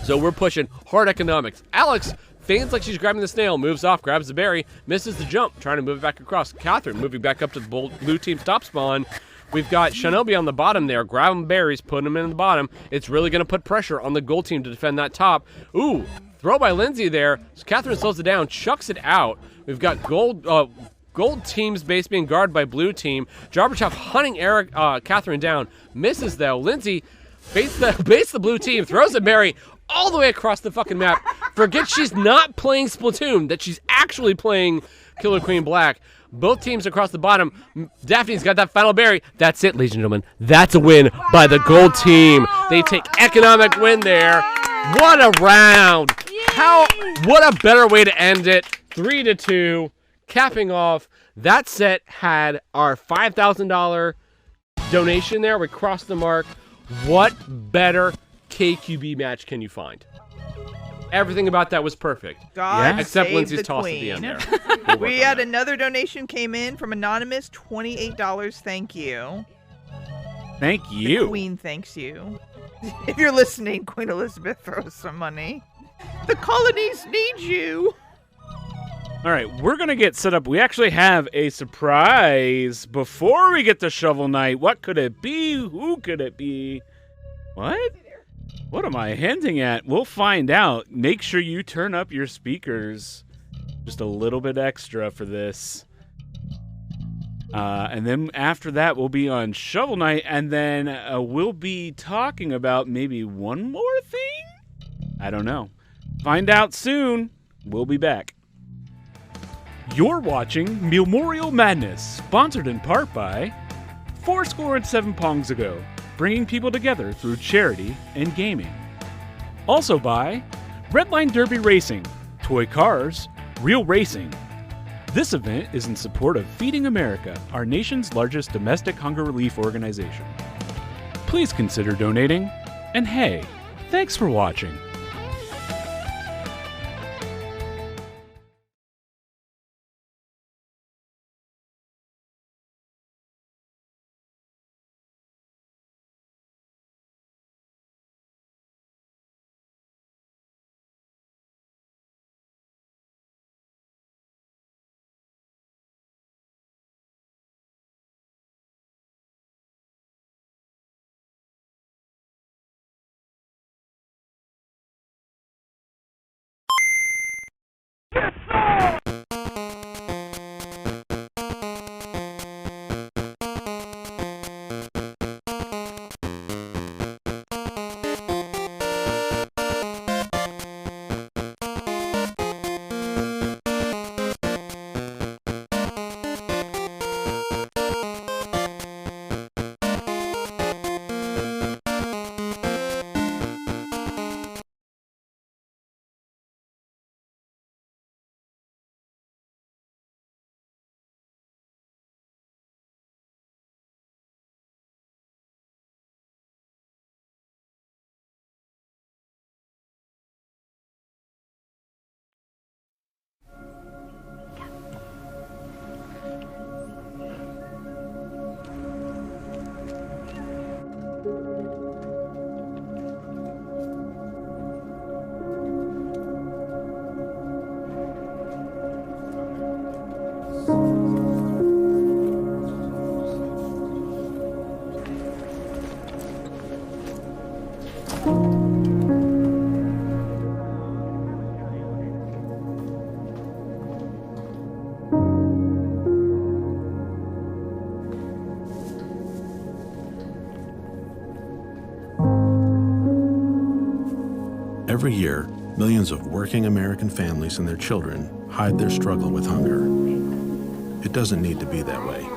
So we're pushing hard economics. Alex feigns like she's grabbing the snail, moves off, grabs the berry, misses the jump, trying to move it back across. Catherine moving back up to the blue team's top spawn. We've got Shinobi on the bottom there, grabbing berries, putting them in the bottom. It's really going to put pressure on the gold team to defend that top. Ooh, throw by Lindsay there. So Catherine slows it down, chucks it out. We've got gold team's base being guarded by blue team. Gorbachev hunting Catherine down, misses though. Lindsay baits the blue team, throws a berry all the way across the fucking map. Forget she's not playing Splatoon, that she's actually playing Killer Queen Black. Both teams across the bottom. Daphne's got that final berry. That's it, ladies and gentlemen. That's a win by the gold team. They take economic win there. What a round. What a better way to end it. 3-2. Capping off. That set had our $5,000 donation there. We crossed the mark. What better KQB match can you find? Everything about that was perfect.
God
except
save
Lindsay's
the
toss
queen.
at the end there.
We had another donation came in from Anonymous, $28. Thank you.
Thank you.
The Queen thanks you. If you're listening, Queen Elizabeth, throw us some money. The colonies need you.
All right, we're going to get set up. We actually have a surprise before we get to Shovel Knight. What could it be? Who could it be? What? What am I hinting at? We'll find out. Make sure you turn up your speakers just a little bit extra for this. And then after that, we'll be on Shovel Knight, and then we'll be talking about maybe one more thing? I don't know. Find out soon. We'll be back. You're watching Meal-Morial Madness, sponsored in part by 7 Pongs Ago, bringing people together through charity and gaming. Also by Redline Derby Racing, Toy Cars, Real Racing. This event is in support of Feeding America, our nation's largest domestic hunger relief organization. Please consider donating, and hey, thanks for watching.
Every year, millions of working American families and their children hide their struggle with hunger. It doesn't need to be that way.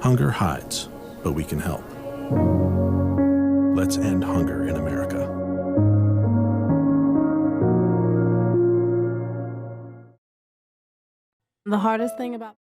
Hunger hides, but we can help. Let's end hunger in America.
The hardest thing about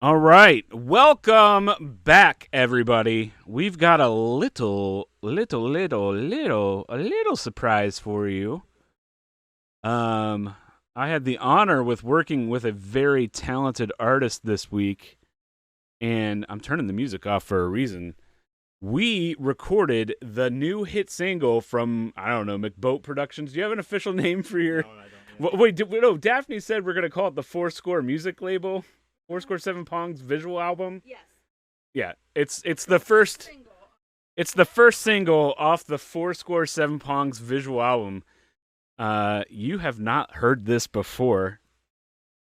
All right, welcome back, everybody. We've got a little surprise for you. I had the honor with working with a very talented artist this week, and I'm turning the music off for a reason. We recorded the new hit single from, I don't know, McBoat Productions. Do you have an official name for your... No, I don't. Wait, no, Daphne said we're going to call it the Fourscore music label. Fourscore 7 Pong's visual album? Yes. Yeah, it's the first... It's the first single off the Fourscore 7 Pong's visual album. You have not heard this before,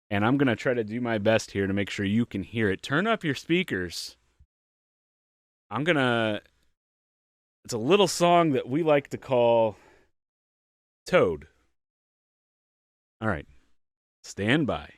and I'm going to try to do my best here to make sure you can hear it. Turn up your speakers. It's a little song that we like to call Toad. All right, stand by.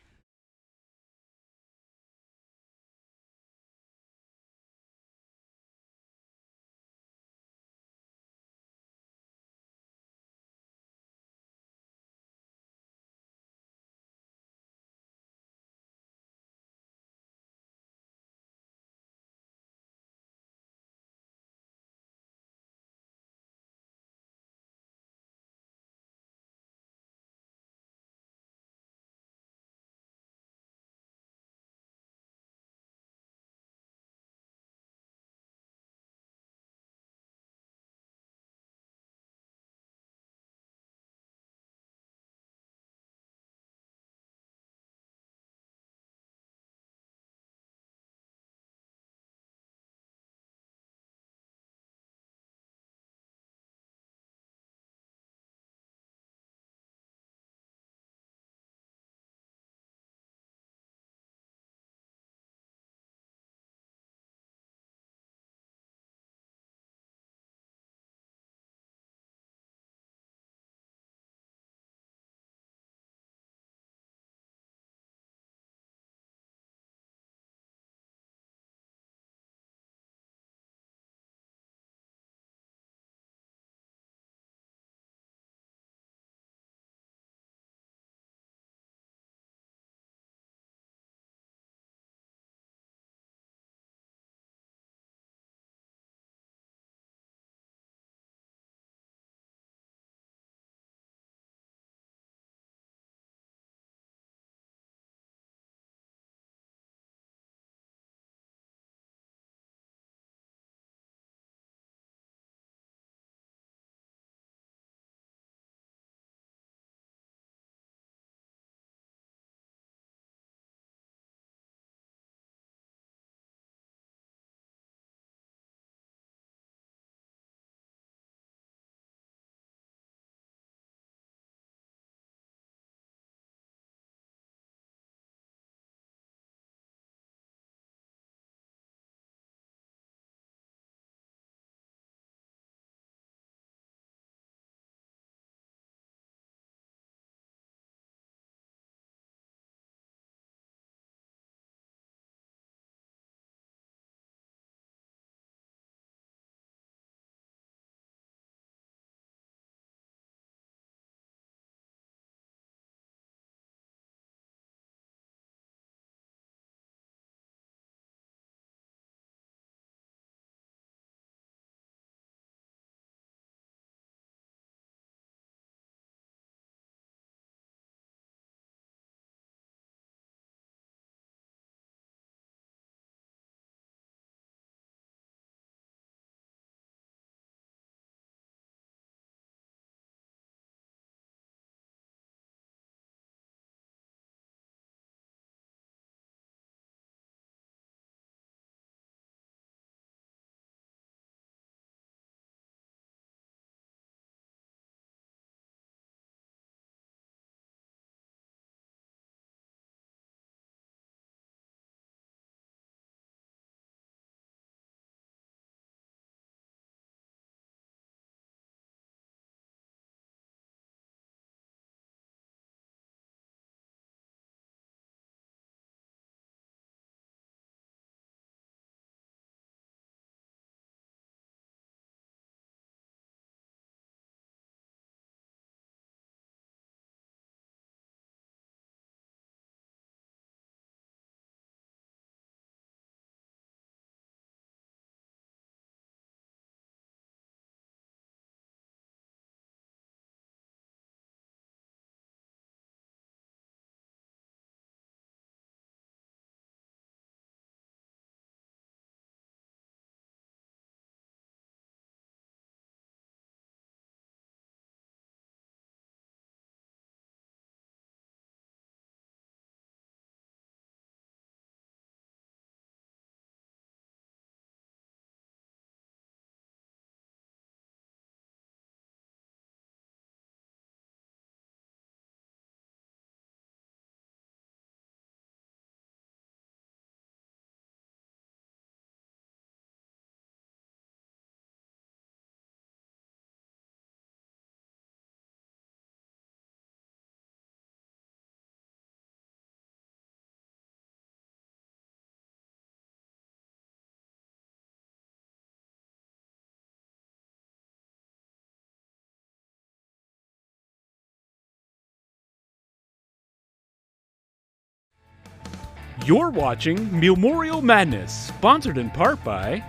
You're watching Meal-Morial Madness, sponsored in part by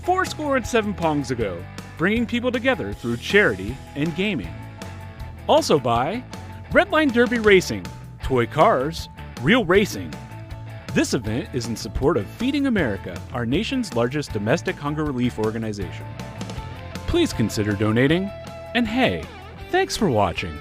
7 Pongs Ago, bringing people together through charity and gaming. Also by Redline Derby Racing, toy cars, real racing. This event is in support of Feeding America, our nation's largest domestic hunger relief organization. Please consider donating, and hey, thanks for watching.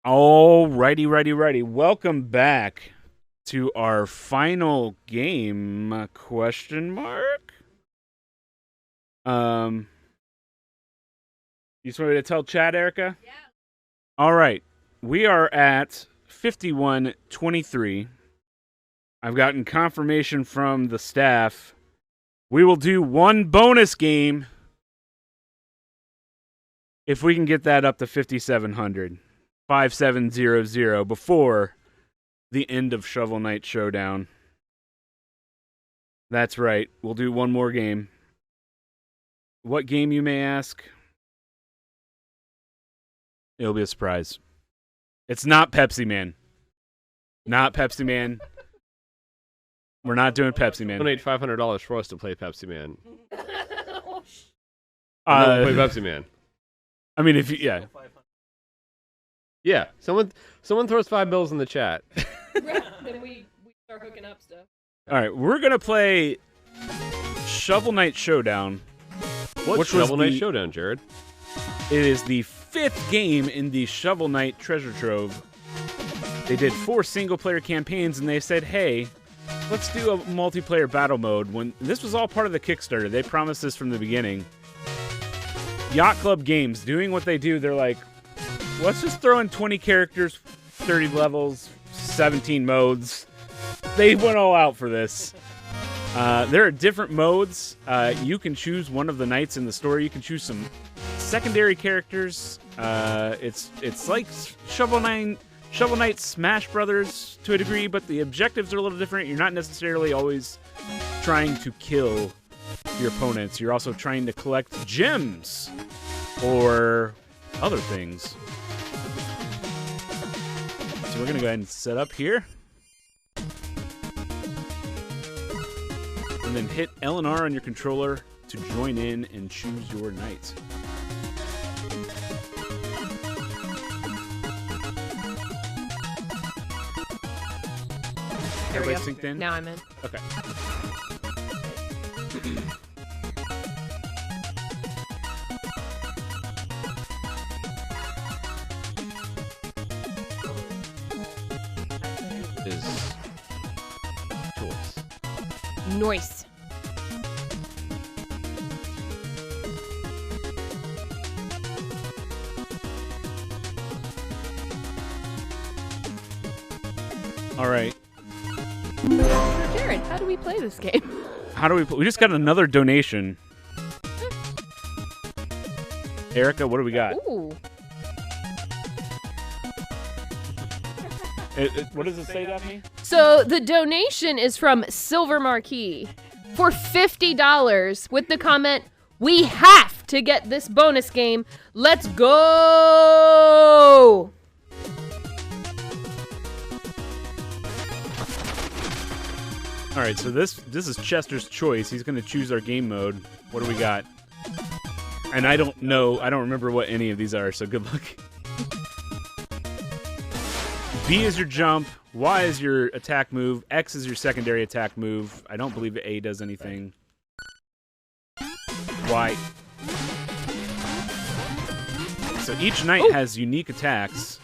Righty. Welcome back to our final game, question mark? You just want me to tell Chad, Erica? Yeah. All right. We are at 51-23. I've gotten confirmation from the staff. We will do one bonus game if we can get that up to 5,700. 5700 before the end of Shovel Knight Showdown. That's right. We'll do one more game. What game, you may ask? It'll be a surprise. It's not Pepsi Man. Not Pepsi Man. We're not doing Pepsi Man.
Donate $500 for us to play Pepsi Man. Play Pepsi Man.
I mean, if you, yeah.
Yeah, someone throws $5 in the chat.
Then we start hooking up stuff.
All right, we're gonna play Shovel Knight Showdown.
What's Shovel Knight Showdown, Jared?
It is the 5th game in the Shovel Knight Treasure Trove. They did 4 single-player campaigns, and they said, "Hey, let's do a multiplayer battle mode." When this was all part of the Kickstarter, they promised this from the beginning. Yacht Club Games doing what they do. They're like, let's just throw in 20 characters, 30 levels, 17 modes. They went all out for this. There are different modes. You can choose one of the knights in the story. You can choose some secondary characters. It's like Shovel Knight Smash Brothers to a degree, but the objectives are a little different. You're not necessarily always trying to kill your opponents. You're also trying to collect gems or other things. So we're going to go ahead and set up here. And then hit L and R on your controller to join in and choose your knight.
There we
Everybody
go.
synced in?
Now I'm in.
Okay.
Is choice.
Noise.
All right.
So Jared, how do we play this game?
How do we play? We just got another donation. Erica, what do we got?
Ooh.
What does it say, Daphne?
So the donation is from Silver Marquee for $50 with the comment, "We have to get this bonus game. Let's go!"
All right, so this is Chester's choice. He's going to choose our game mode. What do we got? And I don't know. I don't remember what any of these are, so good luck. B is your jump. Y is your attack move. X is your secondary attack move. I don't believe A does anything. Y. So each knight has unique attacks.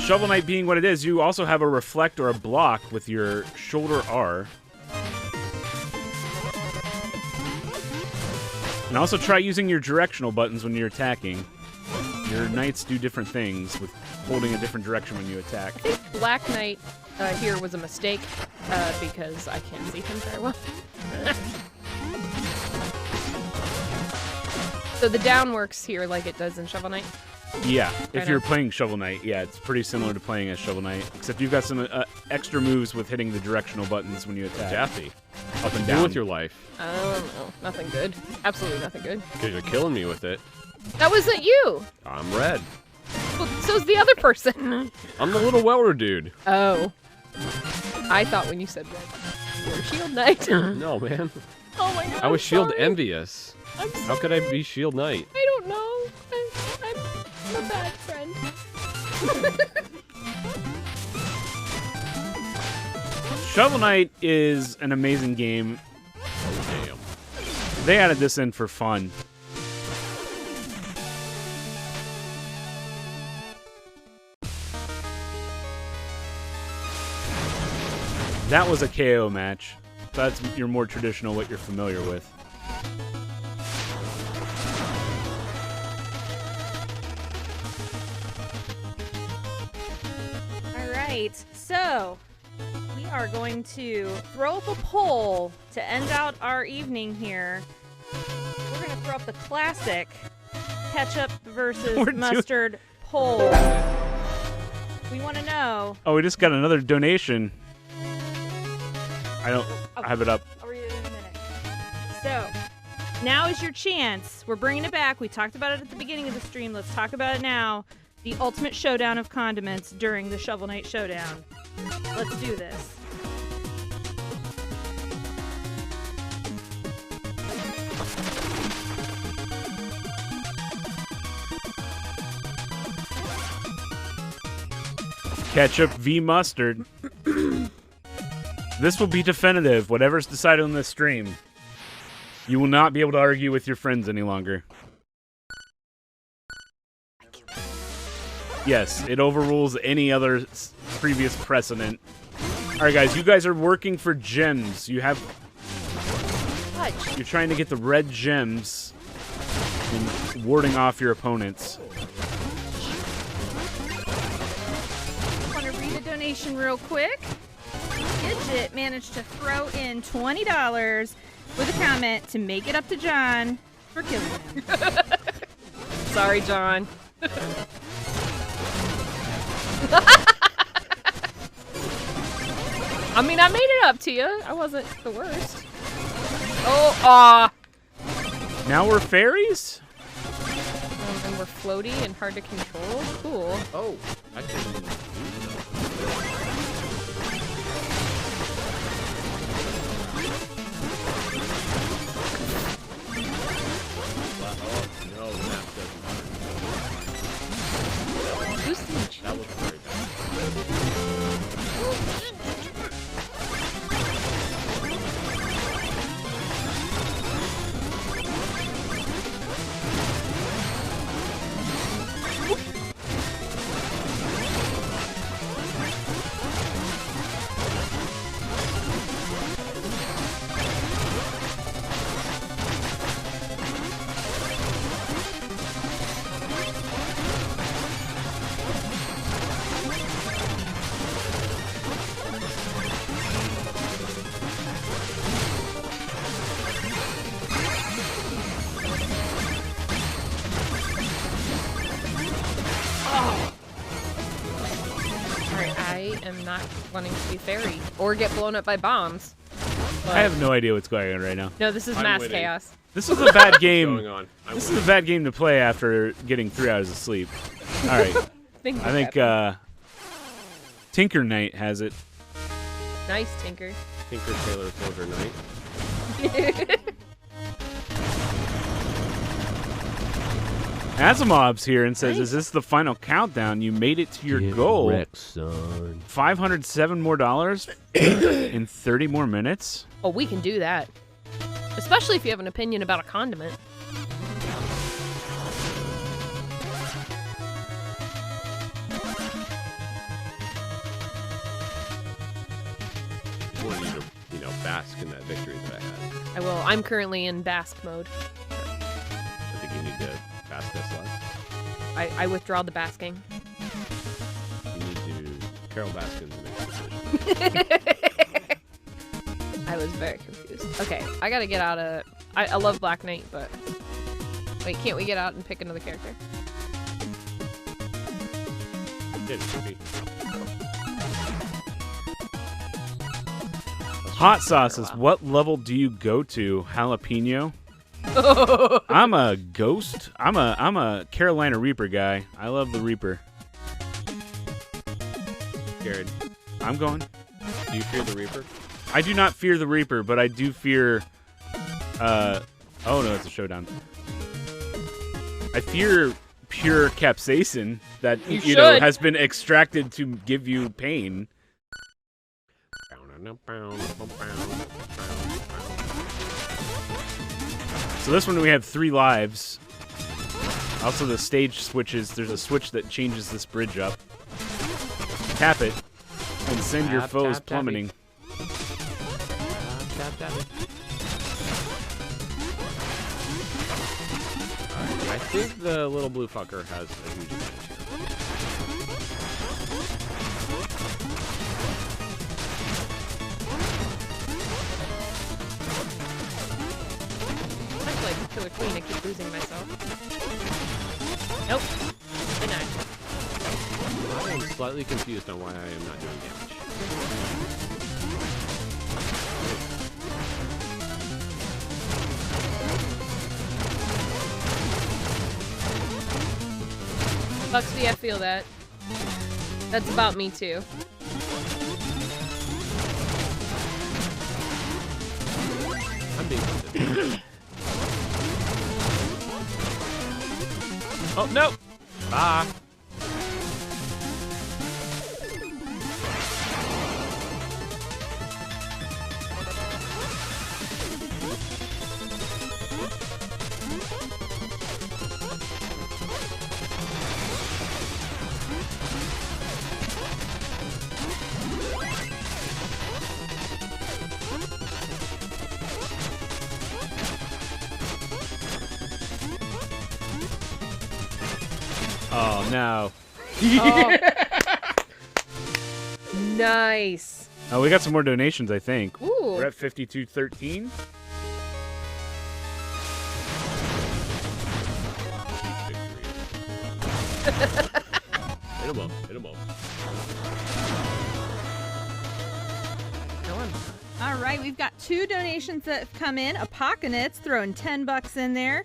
Shovel Knight being what it is, you also have a reflect or a block with your shoulder R. And also try using your directional buttons when you're attacking. Your knights do different things with holding a different direction when you attack.
I think Black Knight here was a mistake because I can't see him very well. So the down works here like it does in Shovel Knight?
Yeah, if you're playing Shovel Knight, yeah, it's pretty similar to playing as Shovel Knight, except you've got some extra moves with hitting the directional buttons when you attack.
Jaffe,
up and
down
down
with your life.
I don't know. Nothing good. Absolutely nothing good.
Because you're killing me with it.
That wasn't you.
I'm red.
Well, so's the other person.
I'm the little welder dude.
Oh. I thought when you said red, you were Shield Knight.
No, man.
Oh my god.
I was
I'm
Shield
sorry.
envious.
I'm
How could I be Shield Knight?
I don't know. I'm a bad friend.
Shovel Knight is an amazing game.
Damn.
They added this in for fun. That was a KO match. That's your more traditional, what you're familiar with.
All right, so we are going to throw up a poll to end out our evening here. We're going to throw up the classic ketchup versus mustard poll. We want to know.
Oh, we just got another donation. I don't have it up.
I'll read it in a minute. So, now is your chance. We're bringing it back. We talked about it at the beginning of the stream. Let's talk about it now. The ultimate showdown of condiments during the Shovel Knight Showdown. Let's do this.
Ketchup v. mustard. This will be definitive. Whatever's decided on this stream. You will not be able to argue with your friends any longer. Yes, it overrules any other previous precedent. Alright guys, you guys are working for gems. You have... You're trying to get the red gems and warding off your opponents.
Want to read a donation real quick? Gidget managed to throw in $20 with a comment to make it up to John for killing him.
Sorry, John. I mean, I made it up to you. I wasn't the worst. Oh,
Now we're fairies?
And we're floaty and hard to control. Cool.
Oh, I can. No, that doesn't.
Boostage.
That was very bad.
Not wanting to be fairy or get blown up by bombs.
I have no idea what's going on right now.
No, this is mass chaos.
This is a bad game.
Going on?
This is a bad game to play after getting 3 hours of sleep. All right. I think Tinker Knight has it.
Nice, Tinker.
Tinker Tailor Soldier Knight.
Asimov's here and says, "Is this the final countdown? You made it to your goal.
Wrecked, son.
$507 more in 30 more minutes."
Oh, we can do that. Especially if you have an opinion about a condiment.
I wanted you to, bask in that victory that I had.
I will. I'm currently in bask mode.
I think you need to bask this less.
I withdraw the basking.
You need to Carol Baskin to make a decision.
I was very confused. Okay, I gotta get out of... I love Black Knight, but... Wait, can't we get out and pick another character?
Hot sauces. What level do you go to? Jalapeno? I'm a ghost. I'm a Carolina Reaper guy. I love the Reaper.
Jared,
I'm going.
Do you fear the Reaper?
I do not fear the Reaper, but I do fear... oh no, it's a showdown. I fear pure capsaicin that, you know, has been extracted to give you pain. So this one we have 3 lives. Also the stage switches. There's a switch that changes this bridge up. Tap it and send your foes plummeting.
I think the little blue fucker has a huge advantage here.
Much like Killer Queen, I keep losing myself. Nope. Denied.
I am slightly confused on why I am not doing damage.
Buxby, I feel that. That's about me too.
I'm being hunted.
Oh, no!
Bye.
Oh, no.
Oh. Nice.
Oh, we got some more donations, I think.
Ooh.
We're at 5213.
Hit him up. Hit him up.
All right, we've got 2 donations that have come in. Apocalypse throwing $10 in there.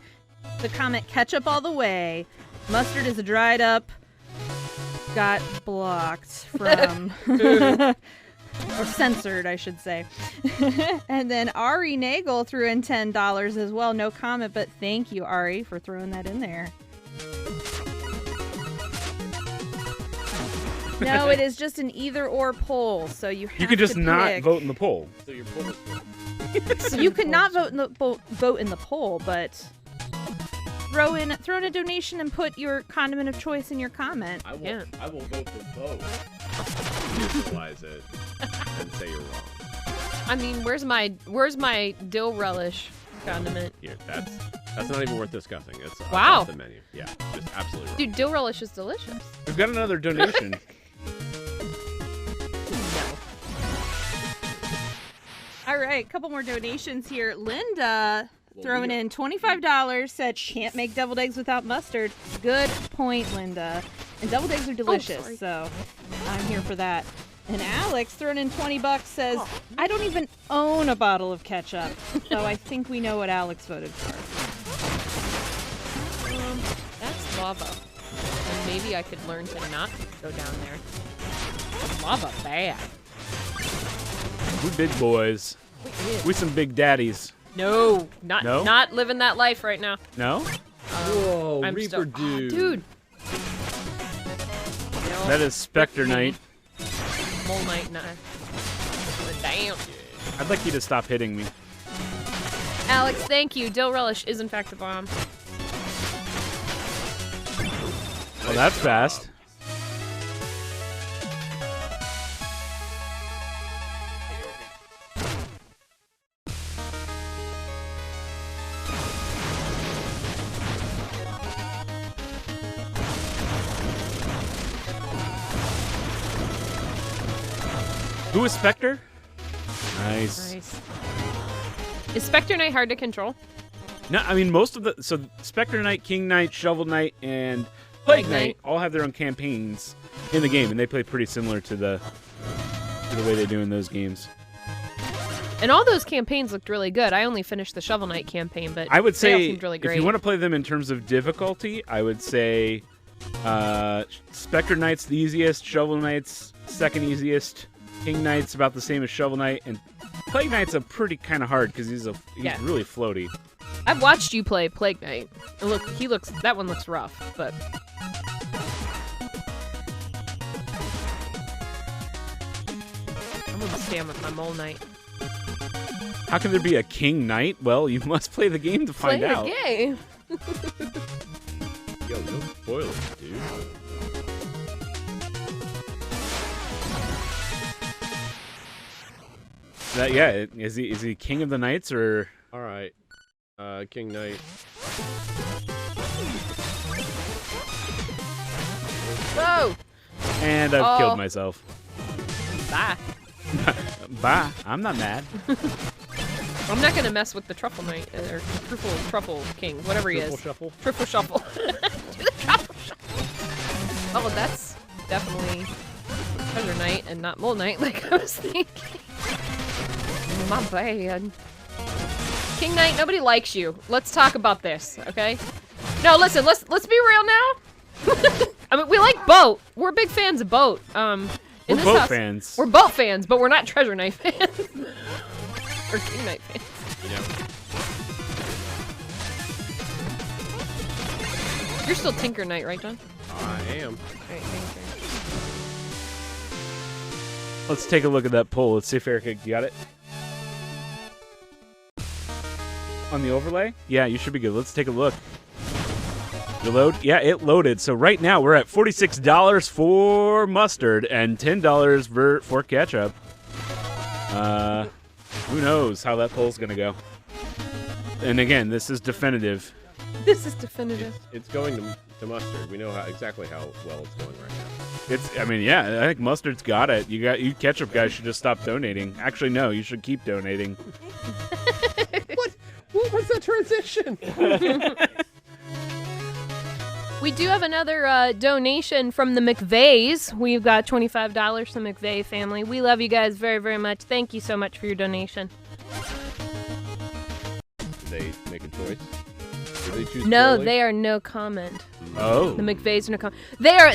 The comment ketchup all the way. Mustard is a dried up. Got blocked from or censored, I should say. And then Ari Nagel threw in $10 as well. No comment, but thank you, Ari, for throwing that in there. No, it is just an either-or poll, so you have
You can just
to
not
pick.
vote in the poll.
So your poll is
So you could not vote in the vote in the poll, but throw in a donation and put your condiment of choice in your comment.
I will vote for both. Visualize it and say you're wrong.
I mean, where's my dill relish condiment?
Yeah, that's not even worth discussing. It's
Wow.
off the menu. Yeah, just absolutely wrong.
Dude, dill relish is delicious.
We've got another donation.
All right, a couple more donations here. Linda throwing in $25, said can't make deviled eggs without mustard. Good point, Linda. And deviled eggs are delicious, so I'm here for that. And Alex throwing in $20 says, I don't even own a bottle of ketchup. So I think we know what Alex voted for.
That's lava. And maybe I could learn to not go down there. Lava bad.
We big boys. We some big daddies.
No, not
No?
not living that life right now.
No?
Whoa,
I'm
Reaper
dude.
dude.
No,
That is Spectre Knight.
Mole Knight, nah. Damn.
I'd like you to stop hitting me.
Alex, thank you. Dill relish is in fact a bomb.
Well, that's fast. Who is Spectre? Nice.
Nice. Is Spectre Knight hard to control?
No, I mean most of the Spectre Knight, King Knight, Shovel Knight, and Plague Knight all have their own campaigns in the game, and they play pretty similar to the way they do in those games.
And all those campaigns looked really good. I only finished the Shovel Knight campaign, but
I would
they all
say
seemed really
if
great.
you want to play them in terms of difficulty, I would say Spectre Knight's the easiest, Shovel Knight's second easiest, King Knight's about the same as Shovel Knight, and Plague Knight's a pretty kind of hard because he's really floaty.
I've watched you play Plague Knight. And look, that one looks rough, but I'm gonna stand with my Mole Knight.
How can there be a king knight? Well, you must play the game to find out.
Play the game.
Yo, no spoilers, dude.
Yeah, is he king of the knights or?
All right, King Knight.
Whoa!
And I've killed myself.
Bye.
Bye. I'm not mad.
I'm not gonna mess with the truffle knight or truffle king, whatever he is.
Shuffle.
Truffle shuffle. Do the truffle shuffle. Oh, that's definitely treasure knight and not mole knight, like I was thinking. My bad. King Knight, nobody likes you. Let's talk about this, okay? No, listen, let's be real now. I mean, we like boat. We're big fans of boat.
We're boat fans.
We're boat fans, but we're not treasure knight fans. Or King Knight fans.
You know.
You're still Tinker Knight, right, John?
I am.
Alright, thank you.
Let's take a look at that poll. Let's see if Erica got it. On the overlay? Yeah, you should be good. Let's take a look. You load? Yeah, it loaded. So right now we're at $46 for mustard and $10 for ketchup. Who knows how that poll's gonna go? And again, this is definitive.
This is definitive.
It's going to mustard. We know exactly how well it's going right now.
I mean, yeah, I think mustard's got it. You ketchup guys should just stop donating. Actually, no, you should keep donating.
What was that transition?
We do have another donation from the McVeys. We've got $25 from the McVey family. We love you guys very, very much. Thank you so much for your donation.
Did they make a choice? Did they choose
No,
poorly?
they are no comment.
Oh.
The McVeys are no comment.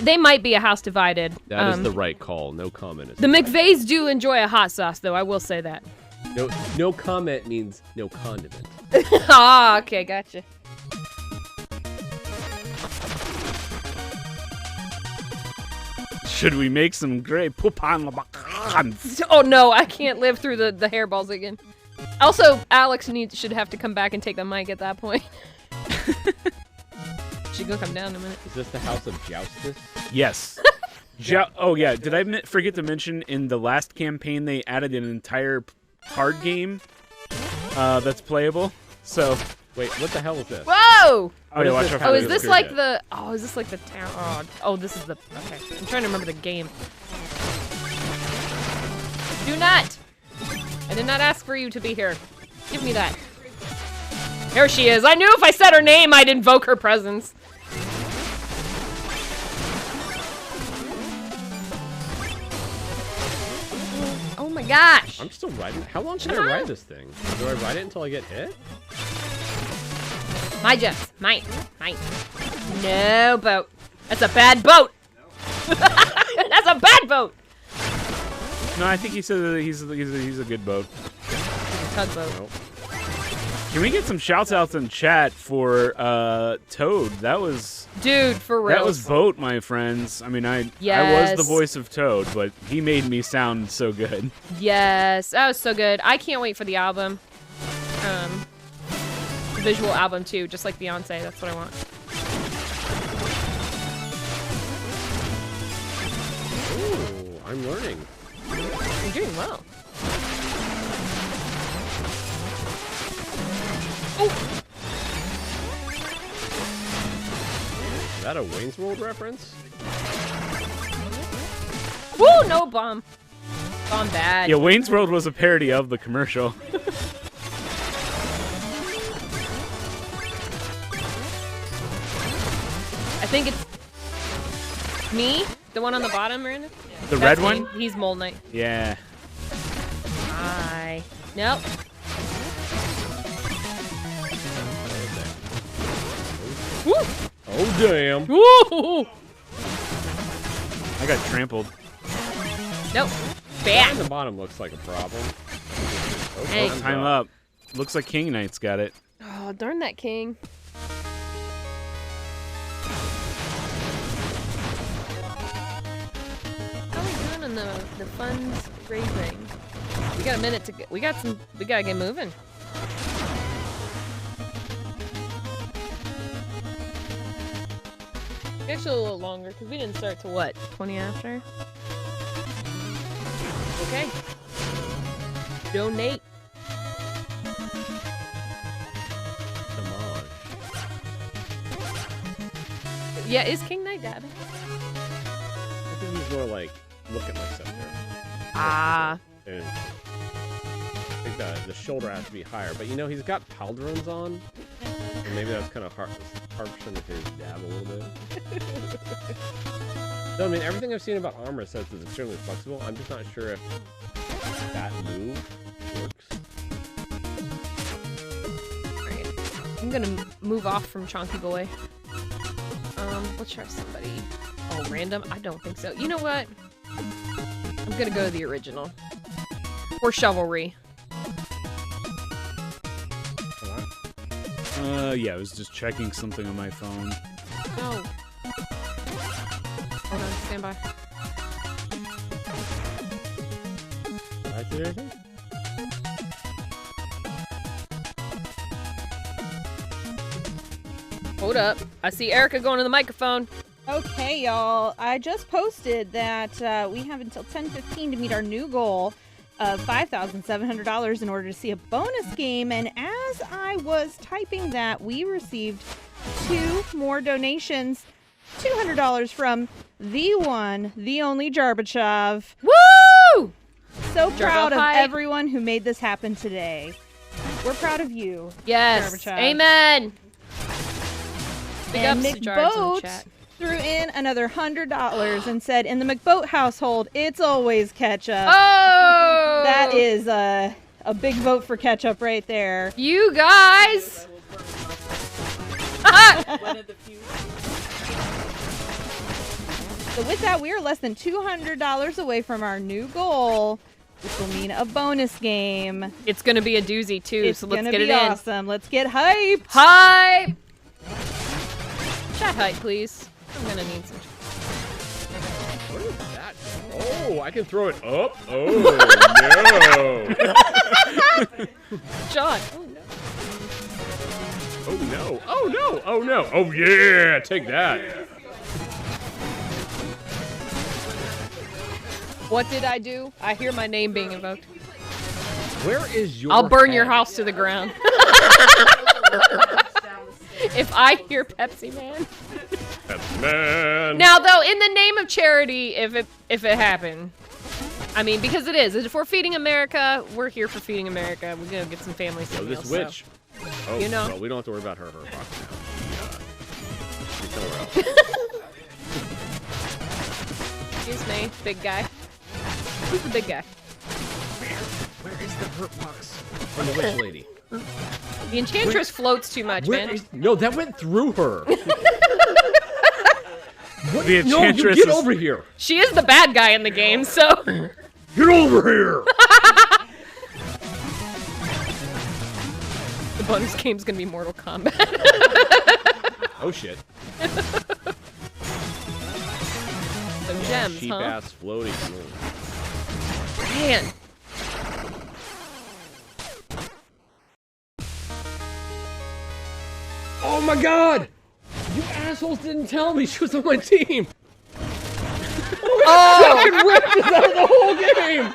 They might be a house divided.
That is the right call. No comment. Is
The McVeys do enjoy a hot sauce, though. I will say that.
No comment means no condiment.
Ah, okay, gotcha.
Should we make some gray poupon labacans?
Oh no, I can't live through the hairballs again. Also, Alex should have to come back and take the mic at that point. She's gonna come down in a minute.
Is this the House of Joustus?
Yes. Oh yeah, did I forget to mention in the last campaign they added an entire card game that's playable? So
wait, what the hell is this?
Whoa!
Oh yeah, watch out for
is this like the? Oh, is this like the town? Oh, this is the. Okay, I'm trying to remember the game. Do not! I did not ask for you to be here. Give me that. There she is. I knew if I said her name, I'd invoke her presence. Oh my gosh!
I'm still riding. How long can I ride this thing? Do I ride it until I get hit?
My Jess. Mine. No boat. That's a bad boat. That's a bad boat.
No, I think he said that he's a good boat.
Tugboat.
Nope. Can we get some shouts outs in chat for Toad? That was
dude for real.
That was Boat, my friends. I mean, I was the voice of Toad, but he made me sound so good.
Yes, that was so good. I can't wait for the album. The visual album too, just like Beyonce. That's what I want.
Ooh, I'm learning.
You're doing well. Oh!
Is that a Wayne's World reference?
Woo! No bomb. Bomb bad.
Yeah, Wayne's World was a parody of the commercial.
I think it's me, the one on the bottom, Miranda.
The red one?
He's Mole Knight.
Yeah.
Hi. Nope.
Woo! Oh damn!
Woo!
I got trampled.
Nope. Bad.
The bottom looks like a problem.
Hey.
Time up. Looks like King Knight's got it.
Oh, darn that king. How are we doing on on the funds raising. We got a minute to get. We gotta get moving. Actually, a little longer because we didn't start till what? 20 after. Okay. Donate. Yeah, is King Knight dabbing?
I think he's more like, look at my scepter.
Ah.
And I think the shoulder has to be higher. But you know, he's got pauldrons on. And maybe that's kind of harshing his dab a little bit. No, I mean, everything I've seen about armor says it's extremely flexible. I'm just not sure if that move works.
Alright. I'm gonna move off from Chonky Boy. Let's try somebody. Oh, random? I don't think so. You know what? I'm gonna go to the original. Or Chivalry.
Yeah, I was just checking something on my phone.
No. Hold on, stand by.
Did I do anything?
Hold up. I see Erica going to the microphone.
Okay, y'all. I just posted that we have until 10:15 to meet our new goal of $5,700 in order to see a bonus game. And as I was typing that, we received 2 more donations. $200 from the one, the only Jarbachev.
Woo!
So proud of
Jarbo-hi.
everyone who made this happen today. We're proud of you.
Yes.
Jarbachev.
Amen. Big
And
ups to Jarbs in the
McBoat
chat.
threw in another $100 and said, in the McBoat household, it's always ketchup.
Oh!
That is a big vote for ketchup right there.
You guys!
So with that, we are less than $200 away from our new goal, which will mean a bonus game.
It's gonna be a doozy too,
It's
so let's
gonna
get
be
it in.
awesome. Let's get hyped.
Hype! Chat hype, please. I'm gonna need some.
What is that? Oh, I can throw it up? Oh, no.
John.
Oh, no. Oh, no. Oh, no. Oh, yeah. Take that.
What did I do? I hear my name being invoked.
Where is your
I'll burn your
head?
house to the ground. If I hear Pepsi Man.
Pepsi Man.
Now, though, in the name of charity, if it happened, I mean, because it is. If we're feeding America, we're here for feeding America. We're gonna get some family
So
meals.
this witch. Oh,
You know.
well, we don't have to worry about her box now. She's somewhere else.
Excuse me, big guy. Who's the big guy?
Where is the hurt box from the witch lady?
The Enchantress floats too much,
Where
man.
is- no, that went through her. What?
The
No, you
Enchantress
get
is-
over here.
She is the bad guy in the game, so.
Get over here.
The bonus game's gonna be Mortal Kombat.
Oh shit.
Some gems,
Cheap
huh?
ass floating.
Man.
Oh my god! You assholes didn't tell me she was on my team.
Oh!
Fucking ripped us out of the whole game.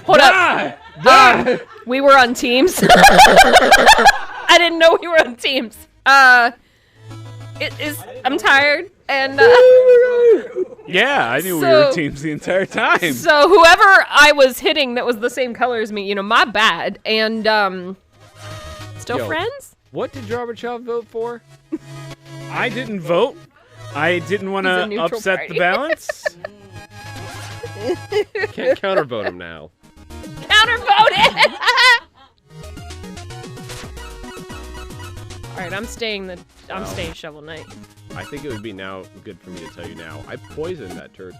Hold
Die!
up.
Die!
We were on teams. I didn't know we were on teams. I'm tired, and
Yeah, I knew we
So-
were teams the entire time.
so whoever I was hitting that was the same color as me, my bad. And still
Yo,
friends?
What did Gorbachev vote for?
I didn't vote. I didn't want
He's a
to
neutral
upset
party.
the balance.
Can't countervote him now.
Countervoted. All right, I'm staying Shovel Knight.
I think it would be now good for me to tell you now. I poisoned that turkey.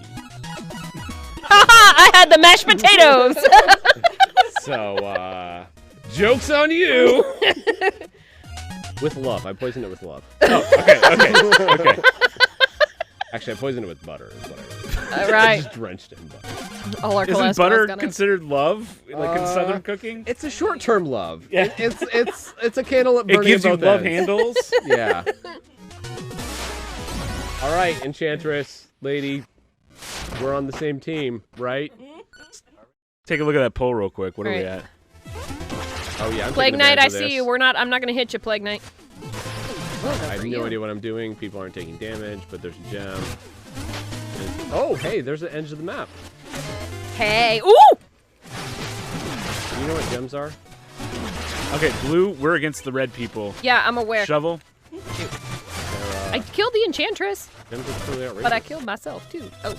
I had the mashed potatoes.
So, joke's on you. With love. I poisoned it with love.
Oh, okay.
Actually, I poisoned it with butter. Is what I
All right.
Just drenched it in butter.
All our
Isn't
cholesterol's
butter
gonna-
considered love, like in Southern cooking?
It's a short-term love.
Yeah.
It's a candle at
It
burning
gives you
both
love
ends.
handles?
Yeah. All right, Enchantress, lady, we're on the same team, right?
Take a look at that poll real quick. What are we
Right.
at?
Oh yeah, I'm
Plague
taking
Knight, I
advantage of
see
this.
you. I'm not gonna hit you, Plague Knight.
I have no idea what I'm doing. People aren't taking damage, but there's a gem. Oh, hey, there's the edge of the map.
Hey, ooh!
Do you know what gems are?
Okay, blue, we're against the red people.
Yeah, I'm aware.
Shovel.
I killed the Enchantress,
Gems are truly outrageous.
but I killed myself too. Oh.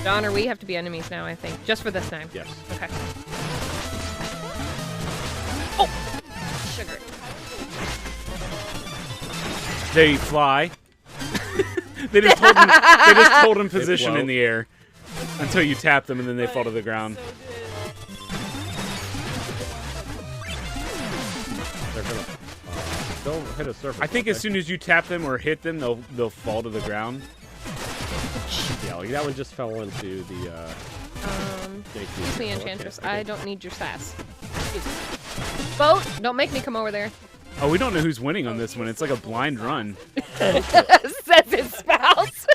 John or we have to be enemies now, I think. Just for this time.
Yes.
Okay. Oh! Sugar.
They fly. They just hold them position in the air until you tap them, and then they fall to the ground.
They're gonna don't hit a surface.
I think as soon as you tap them or hit them, they'll fall to the ground.
Yeah, like that one just fell into the.
Excuse me, Enchantress. I don't need your sass. Excuse me. Boat, don't make me come over there.
Oh, we don't know who's winning on this one. It's like a blind run.
Says his spouse.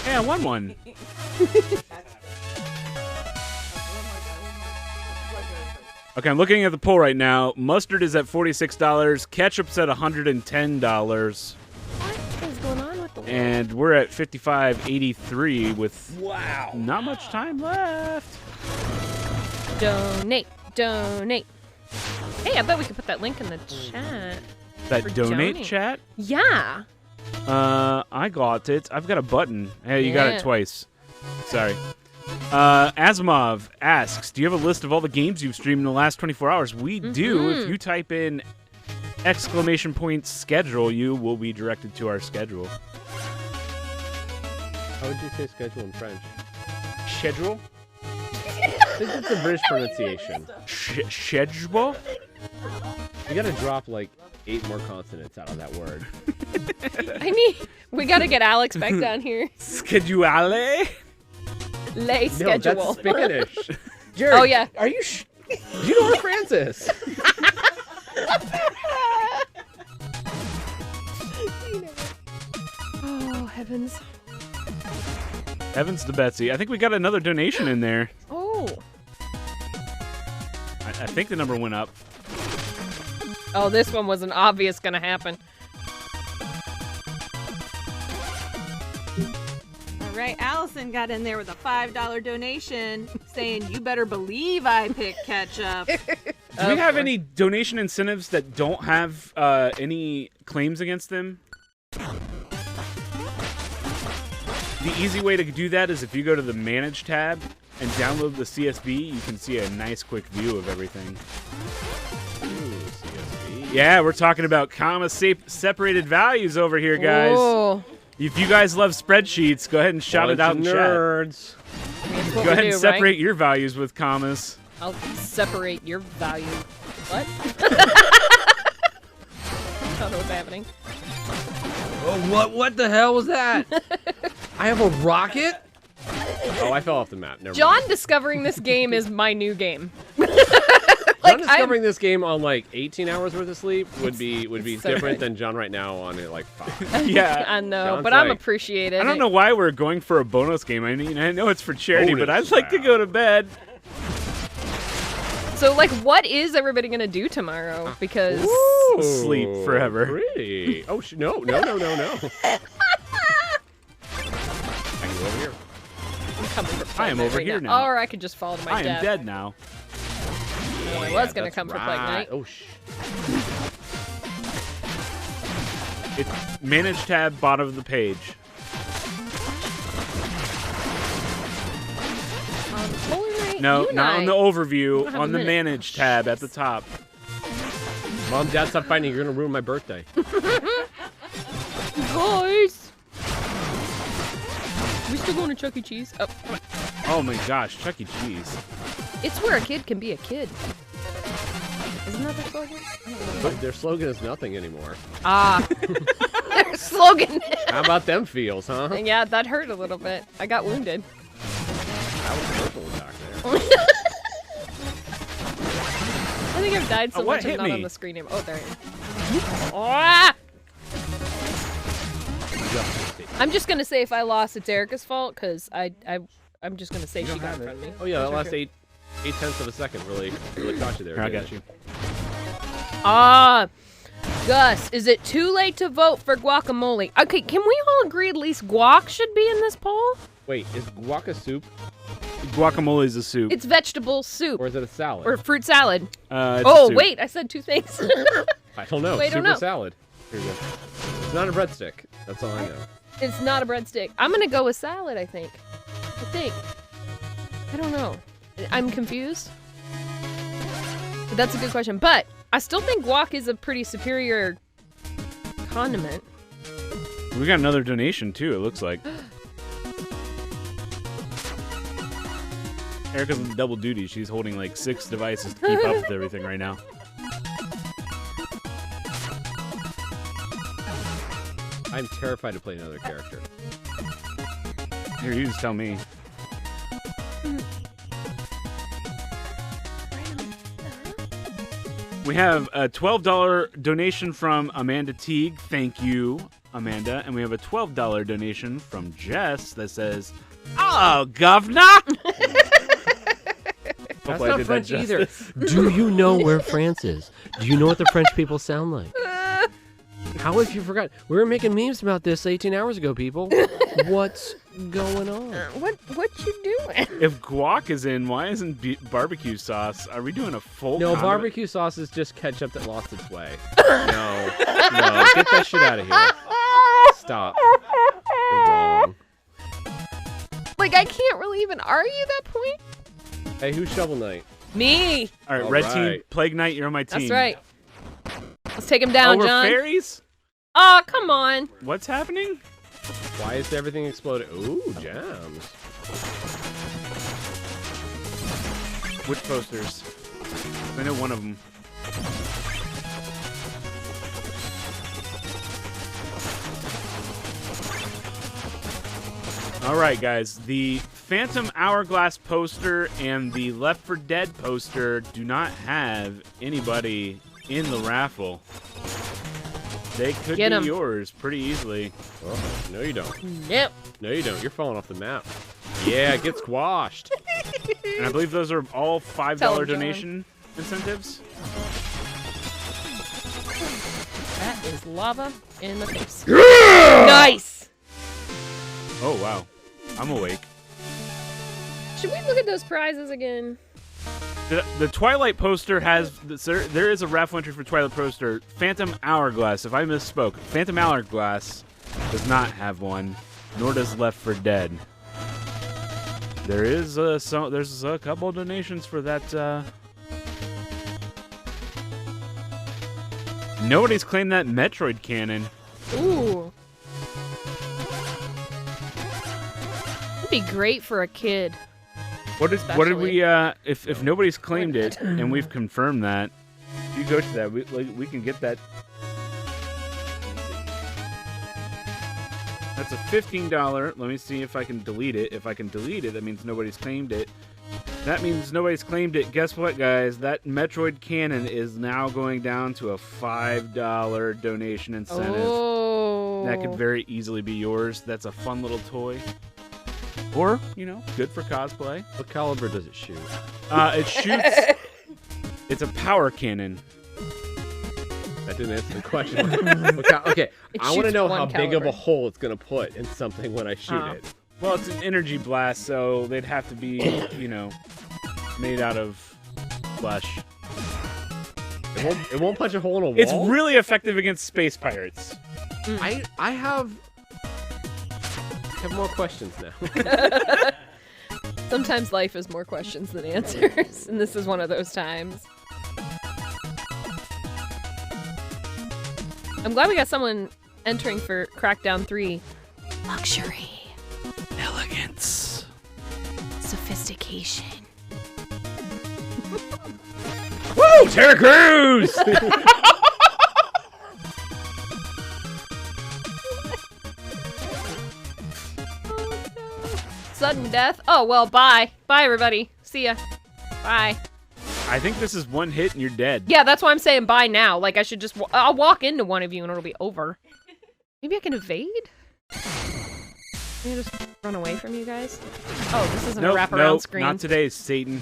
Hey, I won one. Okay, I'm looking at the poll right now. Mustard is at $46. Ketchup's at $110.
What is going on with the world?
And we're at $55.83 with
wow,
not much time left.
Donate, donate. Hey, I bet we could put that link in the chat.
That
for
donate
donate.
chat?
Yeah.
I got it. I've got a button. Hey, you got
Yeah.
it twice. Sorry. Asimov asks, do you have a list of all the games you've streamed in the last 24 hours? We do. If you type in !schedule, you will be directed to our schedule.
How would you say schedule in French?
Schedule?
I think it's a British pronunciation.
Schedule?
You gotta drop like 8 more consonants out of that word.
We gotta get Alex back down here.
Schedule?
Lay
No,
schedule.
that's Spanish. Jared,
Oh, yeah.
Are you? Do you know where France is?
Oh, heavens.
Heavens to Betsy. I think we got another donation in there.
Oh.
I think the number went up.
Oh, this one was an obvious gonna happen.
All right, Allison got in there with a $5 donation saying, you better believe I picked ketchup.
Do we have any donation incentives that don't have any claims against them? The easy way to do that is if you go to the Manage tab and download the CSV, you can see a nice quick view of everything.
Ooh, CSV.
Yeah, we're talking about comma-separated values over here, guys.
Whoa.
If you guys love spreadsheets, go ahead and shout it out in
nerds.
That's
chat.
what
Go ahead
we
and
do,
separate
right?
your values with commas.
I'll separate your value. What? I don't know what's happening.
Oh, what the hell was that? I have a rocket? Oh, I fell off the map. Never
John
mind.
discovering this game is my new game.
John discovering this game on like 18 hours worth of sleep would be
so
different
good.
than John right now on it like 5.
Yeah.
I know,
John's
but I'm
like-
appreciated.
I don't know why we're going for a bonus game. I mean, I know it's for charity, but I'd
Bonus
like to go to bed.
So, like, what is everybody gonna do tomorrow? Because
Sleep forever.
Pretty. Oh, no. I can go over here.
I'm coming for
I am
Plague Knight
over
right
here
now.
now.
Or I could just fall to my
I
death.
am dead now.
Well, I was gonna come for Plague Knight.
Oh,
It's Manage tab, bottom of the page.
Polar Knight,
No,
you and
not
I-
on the overview.
don't have
On
a
the
minute.
Manage tab at the top.
Mom, Dad, stop fighting. You're gonna ruin my birthday.
Guys! We still going to Chuck E. Cheese? Oh, come on.
Oh my gosh, Chuck E. Cheese.
It's where a kid can be a kid. Isn't that their slogan? I don't know.
But their slogan is nothing anymore.
Ah. Their slogan.
How about them feels, huh?
Yeah, that hurt a little bit. I got wounded.
That was purple back there.
I think I've died so
what
much I'm
hit
not
me?
on the screen anymore. Oh, there I am. Ah! I'm just gonna say if I lost, it's Erica's fault because I'm just gonna say she got in front of me.
Oh yeah, that
Sure,
last
sure.
8/10 of a second really caught you there.
I
didn't
got
it?
you.
Gus, is it too late to vote for guacamole? Okay, can we all agree at least guac should be in this poll?
Wait, is guac a soup?
Guacamole is a soup.
It's vegetable soup.
Or is it a salad?
Or fruit salad.
It's a
Oh,
soup.
wait, I said two things.
I don't know.
Wait, I
soup
don't
or
know.
salad? Here you go. It's not a breadstick. That's all I know.
It's not a breadstick. I'm gonna go with salad, I think. I don't know. I'm confused. But that's a good question. But I still think guac is a pretty superior condiment.
We got another donation too, it looks like. Erica's on double duty. She's holding like 6 devices to keep up with everything right now.
I'm terrified to play another character.
Here, you just tell me. We have a $12 donation from Amanda Teague. Thank you, Amanda. And we have a $12 donation from Jess that says, "Oh, governor!"
That's
Hopefully I
not
did
French
that
either.
justice.
Do you know where France is? Do you know what the French people sound like? How have you forgotten? We were making memes about this 18 hours ago, people. What's going on?
What you doing?
If guac is in, why isn't barbecue sauce? Are we doing a full
No,
condiment?
barbecue sauce is just ketchup that lost its way. No, get that shit out of here. Stop. You're wrong.
Like, I can't really even argue that point.
Hey, who's Shovel Knight?
Me.
All right,
All
red
right.
team, Plague Knight, you're on my team.
That's right. Let's take him down,
Oh, we're
John.
fairies?
Oh, come on.
What's happening?
Why is everything exploding? Ooh, jams.
Which posters? I know one of them. All right, guys. The Phantom Hourglass poster and the Left 4 Dead poster do not have anybody in the raffle. They could
Get
be
'em.
yours pretty easily.
Oh, no, you don't.
Nope.
No, you don't. You're falling off the map. Yeah, get squashed.
And I believe those are all $5
Tell 'em, John.
donation incentives.
That is lava in the face. Nice.
Oh, wow. I'm awake.
Should we look at those prizes again?
The Twilight poster has... There is a raffle entry for Twilight poster. Phantom Hourglass. If I misspoke, Phantom Hourglass does not have one, nor does Left 4 Dead. There's a couple donations for that. Nobody's claimed that Metroid cannon.
Ooh. That'd be great for a kid.
What did we if nobody's claimed it and we've confirmed that, you go to that, we can get that. That's a $15. Let me see if I can delete it. If I can delete it, that means nobody's claimed it. That means nobody's claimed it. Guess what, guys? That Metroid cannon is now going down to a $5 donation incentive.
Oh.
That could very easily be yours. That's a fun little toy. Or, good for cosplay.
What caliber does it shoot?
It shoots... It's a power cannon.
That didn't answer the question. Okay, I want to know how big of a hole it's going to put in something when I shoot it.
Well, it's an energy blast, so they'd have to be, made out of flesh.
It won't punch a hole in a wall?
It's really effective against space pirates.
I have more questions now.
Sometimes life is more questions than answers, and this is one of those times. I'm glad we got someone entering for Crackdown 3. Luxury.
Elegance.
Sophistication.
Woo! Terra Cruz!
Sudden death. Oh, well, bye. Bye, everybody. See ya. Bye.
I think this is one hit and you're dead.
Yeah, that's why I'm saying bye now. Like, I should just... I'll walk into one of you and it'll be over. Maybe I can evade? Can I just run away from you guys? Oh, this isn't a wraparound screen.
Not today, Satan.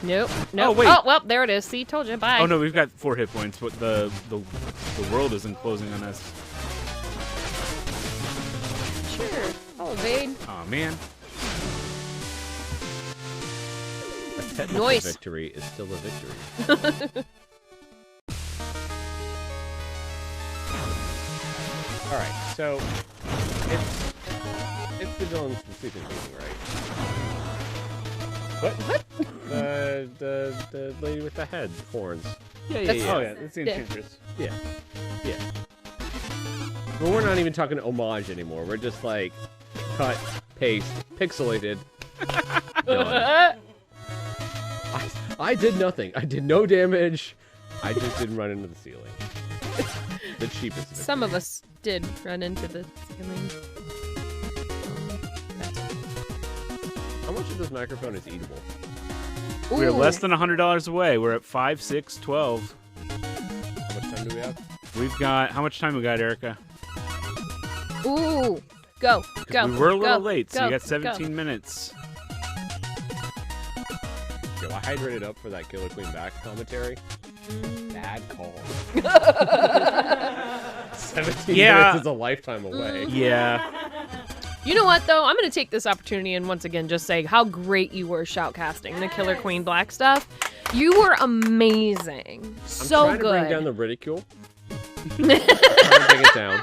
Nope.
Oh, wait.
Oh, well, there it is. See, told you. Bye.
Oh, no, we've got 4 hit points, but the world isn't closing on us.
Sure. I'll evade.
Oh, man.
A technical
Nice.
victory is still a victory. All right, so it's the villain's sleeping meeting, right? What? The lady with the head horns.
Yeah. Oh, yeah, that's the Enchantress.
Yeah. But we're not even talking homage anymore. We're just like cut, paste, pixelated. Done. I did nothing. I did no damage. I just didn't run into the ceiling. The cheapest victory.
Some of us did run into the ceiling.
How much of this microphone is eatable?
We're less than $100 away. We're at 5, 6, 12.
How much time do we have?
We've got... How much time we got, Erica?
Ooh. Go.
We were a little late, so you got 17 minutes.
Yo, I hydrated up for that Killer Queen back commentary. Bad call. 17 minutes is a lifetime away.
Yeah.
You know what, though? I'm going to take this opportunity and once again just say how great you were shoutcasting the Killer Queen Black stuff. You were amazing. So
I'm trying
good.
to bring down the ridicule. I'm trying to bring it down.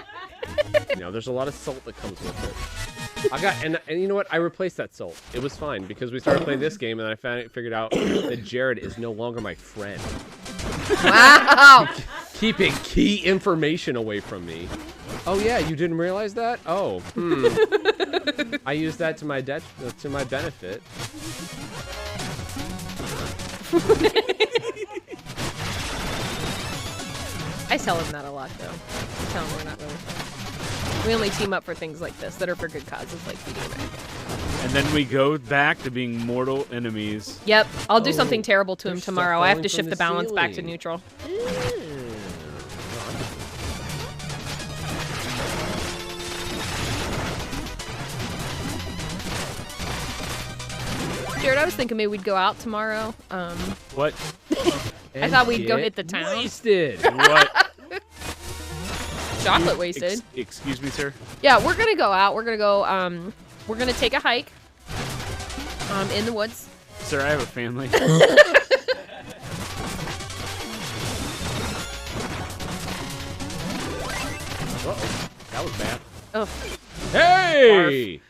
You know, there's a lot of salt that comes with it. I got and you know what? I replaced that salt. It was fine because we started playing this game and I figured out that Jared is no longer my friend.
Wow!
Keeping key information away from me. Oh yeah, you didn't realize that? Oh, I used that to my benefit.
I tell him that a lot, though. I tell him we're not really friends. We only team up for things like this that are for good causes, like feeding America.
And then we go back to being mortal enemies.
Yep, I'll do something terrible to him
there's
tomorrow.
stuff
I have
falling
to
from
shift
the
the balance back to
ceiling.
neutral. Jared, I was thinking maybe we'd go out tomorrow.
What?
I thought we'd go hit the town.
Wasted.
What?
Chocolate wasted.
Excuse me, sir?
Yeah, we're gonna go out. We're gonna go, we're gonna take a hike, in the woods.
Sir, I have a family.
Uh-oh. That was bad.
Oh.
Hey!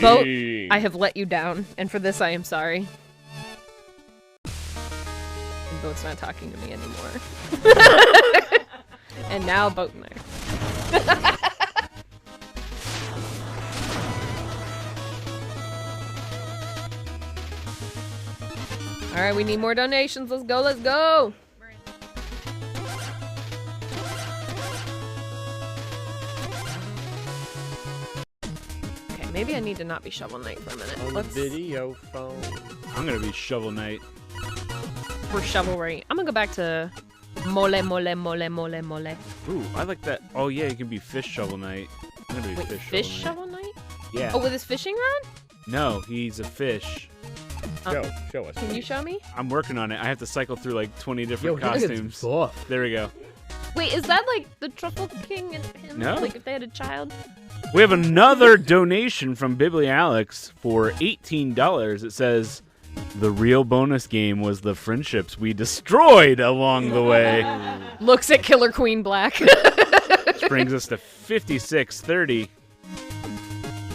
Boat, I have let you down, and for this I am sorry. And Boat's not talking to me anymore. And now Boat and I. Alright, we need more donations. Let's go, let's go! Okay, maybe I need to not be Shovel Knight for a minute.
On the video phone.
I'm gonna be Shovel Knight.
For Shovelry. I'm gonna go back to Mole, Mole, Mole, Mole, Mole.
Ooh, I like that. Oh yeah, you can be Fish Shovel Knight. I'm gonna be
Wait,
Fish
Fish
Shovel Knight.
Shovel Knight?
Yeah.
Oh, with his fishing rod?
No, he's a fish.
Show us.
Can you show me?
I'm working on it. I have to cycle through like 20 different
Yo, he gets
costumes.
buff.
There we go.
Wait, is that like the Truffle King and him?
No.
Like if they had a child?
We have another donation from Bibli Alex for $18. It says, the real bonus game was the friendships we destroyed along the way.
Looks at Killer Queen Black.
Which brings us to $56.30.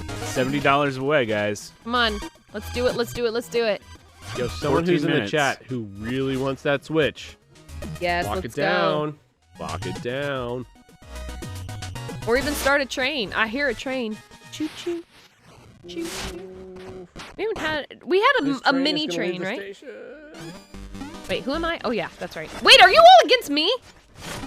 $70 away, guys.
Come on. Let's do it, let's do it, let's do it.
Yo, someone
14
who's in
minutes.
the chat who really wants that Switch.
Yes,
Lock
let's
it down. Lock it down.
go. Or even start a train. I hear a train. Choo choo. Choo choo. We had a mini train, right? Wait, who am I? Oh yeah, that's right. Wait, are you all against me?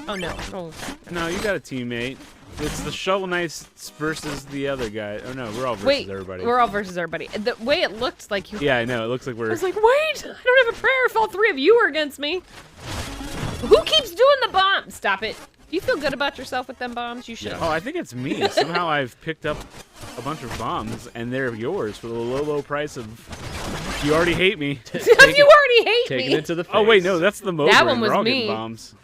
Oh no. Oh.
No, you got a teammate. It's the Shovel Knights versus the other guy. Oh no, we're all versus everybody.
We're all versus everybody. The way it looked like you.
Yeah, I know. It looks like we're.
I was like, wait, I don't have a prayer if all three of you are against me. Who keeps doing the bomb? Stop it. Do you feel good about yourself with them bombs? You should.
Oh, I think it's me. Somehow I've picked up a bunch of bombs, and they're yours for the low price of. You already hate me.
Because you already hate
Taking
me.
it to the face.
Oh wait, no, that's the Moblin.
That one was
We're all
me.
getting bombs.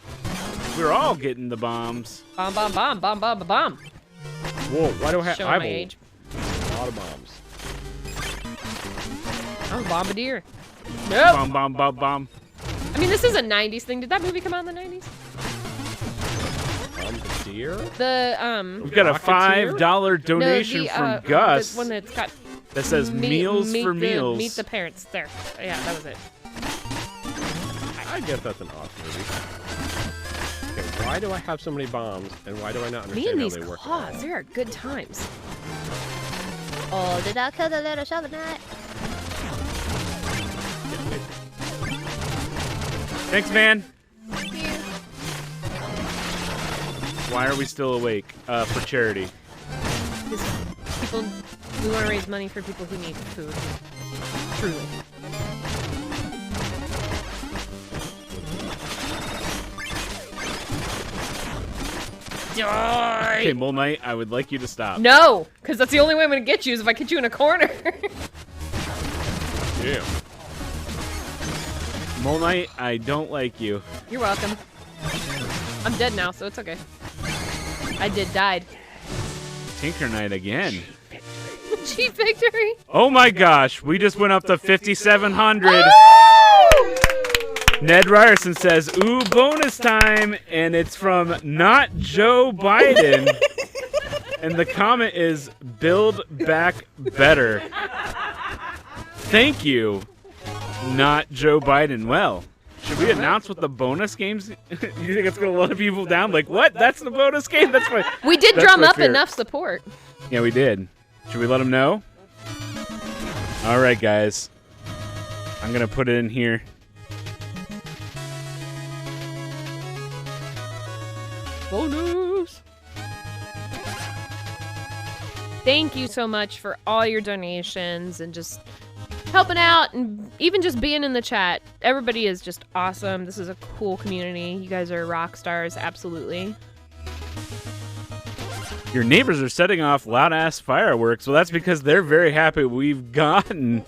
We're all getting the bombs.
Bomb, bomb, bomb, bomb, bomb, bomb.
Whoa, why do I have
Showing my
eyeball?
age.
A lot of bombs.
I'm a bombardier. Nope.
Bomb, bomb, bomb, bomb.
I mean, this is a 90s thing. Did that movie come out in the 90s?
Bombardier?
We've got a $5 donation
no,
from Gus.
The one that's got
that says Meals for Meals.
Meet the Parents. There. Yeah, that was it.
I guess that's an awesome movie. Okay, why do I have so many bombs, and why do I not
Me
understand
and
how
these
they work?
claws, they are good times.
Oh, did I kill the little shovel knight?
Thanks, man. Why are we still awake? For charity.
We want to raise money for people who need food. Truly. Die!
Okay, Mole Knight, I would like you to stop.
No, because that's the only way I'm going to get you is if I get you in a corner.
Yeah. Mole Knight, I don't like you.
You're welcome. I'm dead now, so it's okay. I died.
Tinker Knight again.
Cheap victory.
Oh my gosh, we just went up to 5,700. Ned Ryerson says, ooh, bonus time, and it's from not Joe Biden. And the comment is, build back better. Thank you, not Joe Biden. Well, should we announce what the bonus games? You think it's going to let people down? Like, what? That's the bonus game? That's my.
We did
that's
drum
my
up
fear.
enough support.
Yeah, we did. Should we let them know? All right, guys. I'm going to put it in here.
Bonus. Thank you so much for all your donations and just helping out and even just being in the chat. Everybody is just awesome. This is a cool community. You guys are rock stars, absolutely.
Your neighbors are setting off loud-ass fireworks. Well, that's because they're very happy we've gotten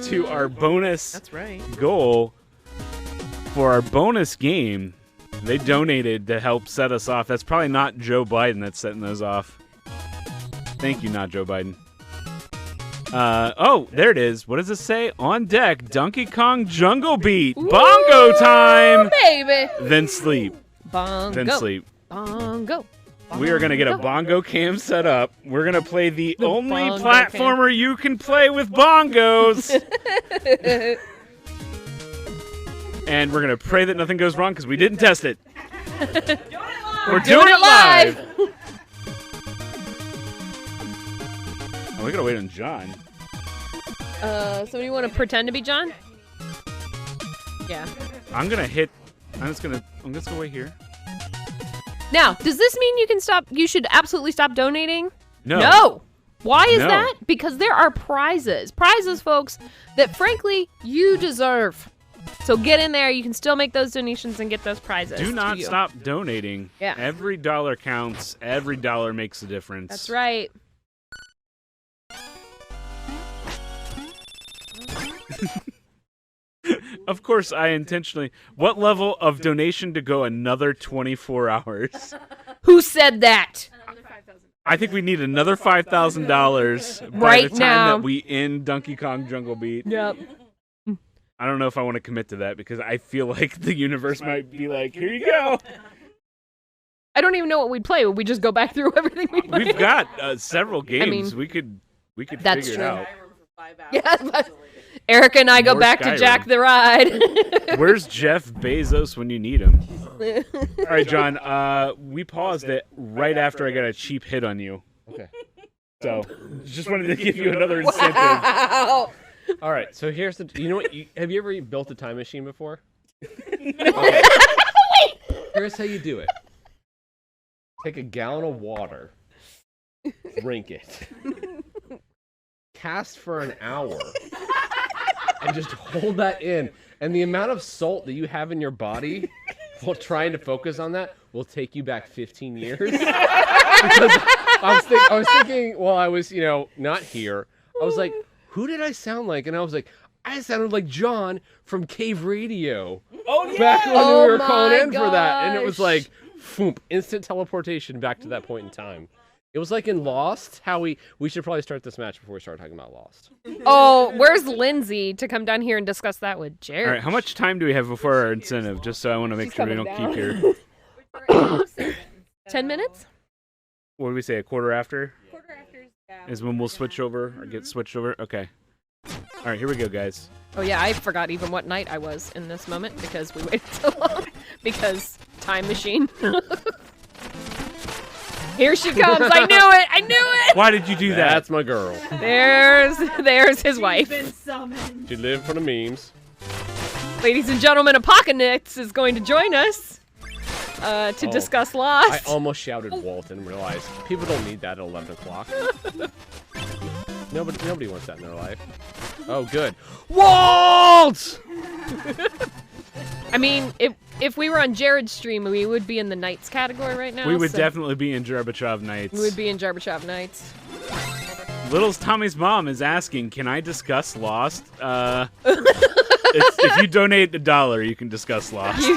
to our bonus
That's right.
goal for our bonus game. They donated to help set us off. That's probably not Joe Biden that's setting those off. Thank you, not Joe Biden. Oh, there it is. What does it say? On deck, Donkey Kong Jungle Beat.
Ooh,
Bongo time!
Baby.
Then sleep.
Bongo.
Then sleep.
Bongo.
We are going to get a bongo cam set up. We're going to play the only
bongo
platformer you can play with bongos. And we're going to pray that nothing goes wrong because we didn't test it. We're doing it live. Oh, we got to wait on John.
Somebody want to pretend to be John? Yeah.
I'm going to hit. I'm just going to wait here.
Now, does this mean you can stop? You should absolutely stop donating?
No.
No. Why is
No.
that? Because there are prizes. Prizes, folks, that frankly you deserve. So get in there. You can still make those donations and get those prizes.
Do
to
not
you.
stop donating.
Yeah.
Every dollar counts. Every dollar makes a difference.
That's right.
Of course, I intentionally. What level of donation to go another 24 hours?
Who said that?
I think we need another $5,000 by
Right
the time
now.
that we end Donkey Kong Jungle Beat.
Yep.
I don't know if I want to commit to that because I feel like the universe might be like, here you go.
I don't even know what we'd play. Would we just go back through everything we played?
We've got several games.
mean,
we could
that's
figure it
true.
out.
Yeah, but Erica and I go
More
back to
Skyrim.
Jack the Ride.
Where's Jeff Bezos when you need him? All right, John. We paused it right after I got a cheap hit on you.
Okay.
So, just wanted to give you another incentive.
Wow.
All right, so here's the. You know what? Have you ever built a time machine before?
No.
Okay. Here's how you do it. Take a gallon of water. Drink it. Cast for an hour. And just hold that in. And the amount of salt that you have in your body while trying to focus on that will take you back 15 years. Because I was thinking while I was, not here, I was like, who did I sound like? And I was like, I sounded like John from Cave Radio.
Oh, yeah!
Back when we were calling in for that. And it was like, boom, instant teleportation back to that point in time. It was like in Lost, how we should probably start this match before we start talking about Lost.
Oh, where's Lindsay to come down here and discuss that with Jared?
All right, how much time do we have before our incentive? Just so I want to make sure we don't keep here.
10 minutes?
What do we say, a quarter after?
Quarter after
is when we'll switch over, or get switched over? Okay. All right, here we go, guys.
Oh yeah, I forgot even what night I was in this moment because we waited so long. Because time machine. Here she comes. I knew it. I knew it.
Why did you do that?
That's my girl.
There's his wife.
Been summoned.
She lived for the memes.
Ladies and gentlemen, Apocalypse is going to join us to discuss Lost.
I almost shouted Walt and realized people don't need that at 11 o'clock. Nobody wants that in their life. Oh, good. Walt!
I mean, if we were on Jared's stream, we would be in the Nights category right now.
We would definitely be in Gorbachev Nights.
We would be in Gorbachev Nights.
Little Tommy's mom is asking, can I discuss Lost? If you donate $1, you can discuss Lost.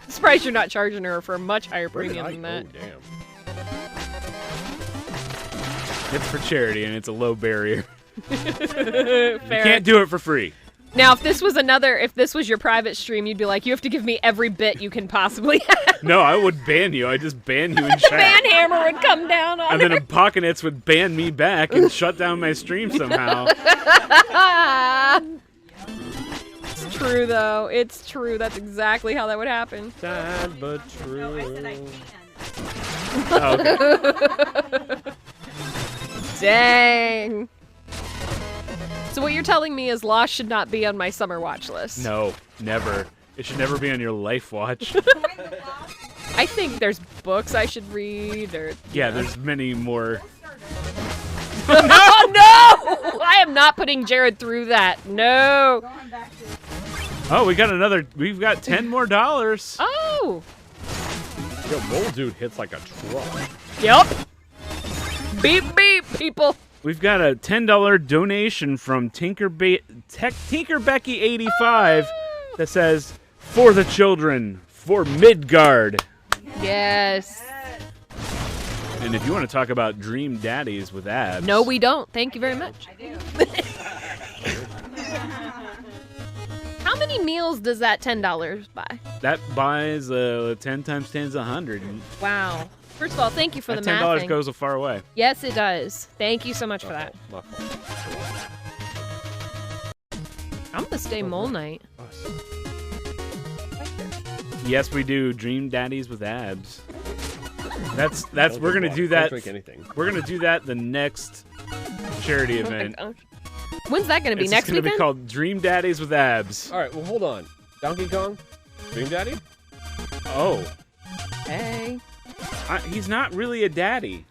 Surprised you're not charging her for a much higher premium than that.
Oh, damn.
It's for charity, and it's a low barrier.
Fair.
You can't do it for free.
Now, if this was your private stream, you'd be like, you have to give me every bit you can possibly have.
No, I would ban you. I just ban you in chat.
Ban hammer would come down on
And then
her.
Apocalypse would ban me back and shut down my stream somehow.
It's true, though. It's true. That's exactly how that would happen.
Sad but true.
No, I said I can.
Oh, okay.
Dang. So what you're telling me is Lost should not be on my summer watch list.
No, never. It should never be on your life watch.
I think there's books I should read, or
Yeah, there's many more.
Oh no! I am not putting Jared through that. No.
Oh, we've got 10 more dollars.
Oh.
Yo, Mole Dude hits like a truck.
Yep. Beep beep, people.
We've got a $10 donation from Tinker Becky 85 that says, "For the children, for Midgard."
Yes.
And if you want to talk about dream daddies with abs.
No, we don't. Thank you very much. How many meals does that $10 buy?
That buys 10 times 10 is 100.
Wow. First of all, thank you for
That
the math.
$10 goes a far way.
Yes, it does. Thank you so much for that. I'm gonna stay mole night.
Yes, we do. Dream daddies with abs. That's we're gonna do that.
Don't drink anything.
We're gonna do that the next charity event.
When's that gonna be?
It's
Next
gonna
weekend?
be called Dream Daddies with Abs.
All right, well, hold on. Donkey Kong? Dream Daddy?
Oh.
Hey.
He's not really a daddy.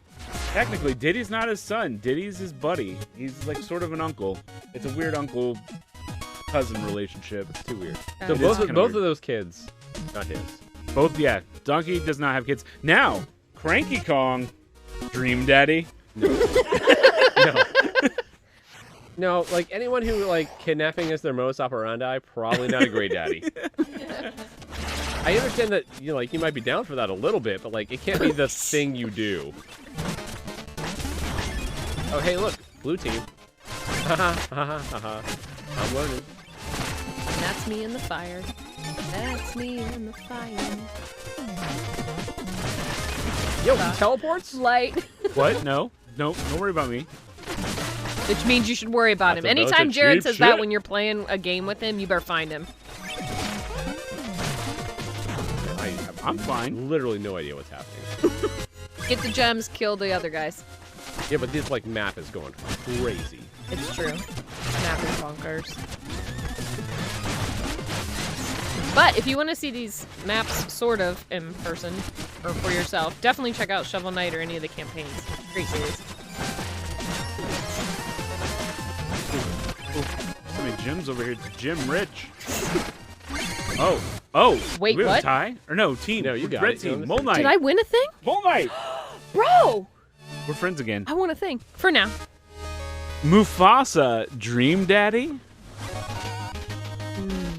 Technically, Diddy's not his son. Diddy's his buddy. He's like sort of an uncle. It's a weird uncle-cousin relationship. It's too weird.
So
It
both
is
of
kinda weird.
those kids, not his.
Both, yeah. Donkey does not have kids. Now, Cranky Kong, Dream Daddy.
No. No, like anyone who like kidnapping is their modus operandi, probably not a great daddy. I understand that like you might be down for that a little bit, but like it can't be the thing you do. Oh hey, look, blue team. I'm learning.
And that's me in the fire. That's me in the fire.
Yo, he teleports?
Light.
What? No. Don't worry about me.
Which means you should worry about him.
That's a bunch
Anytime
of
Jared
cheap
says
shit.
that when you're playing a game with him, you better find him.
I'm fine.
Literally no idea what's happening.
Get the gems, kill the other guys.
Yeah, but this like map is going crazy.
It's true. Map is bonkers. But if you want to see these maps sort of in person or for yourself, definitely check out Shovel Knight or any of the campaigns. Great series.
So many gyms over here. It's Jim Rich. Oh.
Wait,
we have
what?
a tie? Or no, team.
No, you got
Red
it.
team. Mole Knight.
Did I win a thing?
Mole Knight.
Bro!
We're friends again.
I won a thing. For now.
Mufasa, Dream Daddy?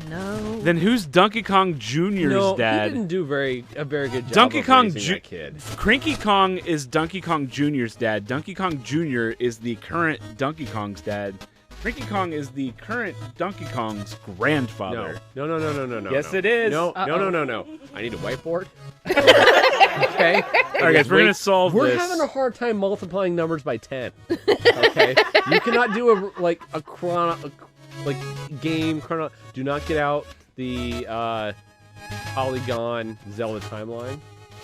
No.
Then who's Donkey Kong Jr.'s
No,
dad?
he didn't do a very good job
Donkey
of
Kong
raising that kid.
Cranky Kong is Donkey Kong Jr.'s dad. Donkey Kong Jr. is the current Donkey Kong's dad. Cranky Kong is the current Donkey Kong's grandfather.
No.
Yes, it is.
No. I need a whiteboard. Okay.
All right, guys, we're gonna solve
We're
this.
having a hard time multiplying numbers by 10. Okay. You cannot do game chrono. Do not get out the polygon Zelda timeline.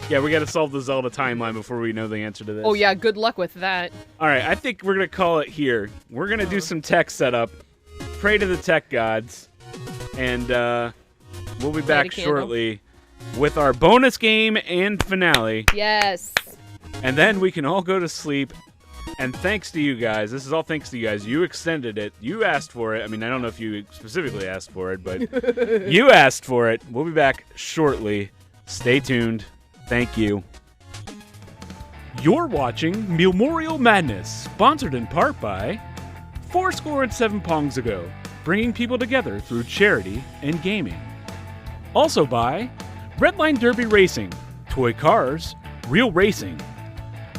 Yeah, we got to solve the Zelda timeline before we know the answer to this.
Oh, yeah, good luck with that.
All right, I think we're going to call it here. We're going to do some tech setup, pray to the tech gods, and we'll be back shortly with our bonus game and finale.
Yes.
And then we can all go to sleep. And thanks to you guys. This is all thanks to you guys. You extended it. You asked for it. I mean, I don't know if you specifically asked for it, but you asked for it. We'll be back shortly. Stay tuned. Thank you. You're watching Meal-Morial Madness, sponsored in part by 7 Pongs Ago, bringing people together through charity and gaming. Also by Redline Derby Racing, toy cars, real racing.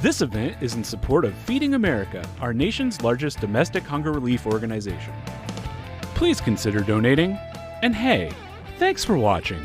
This event is in support of Feeding America, our nation's largest domestic hunger relief organization. Please consider donating, and hey, thanks for watching.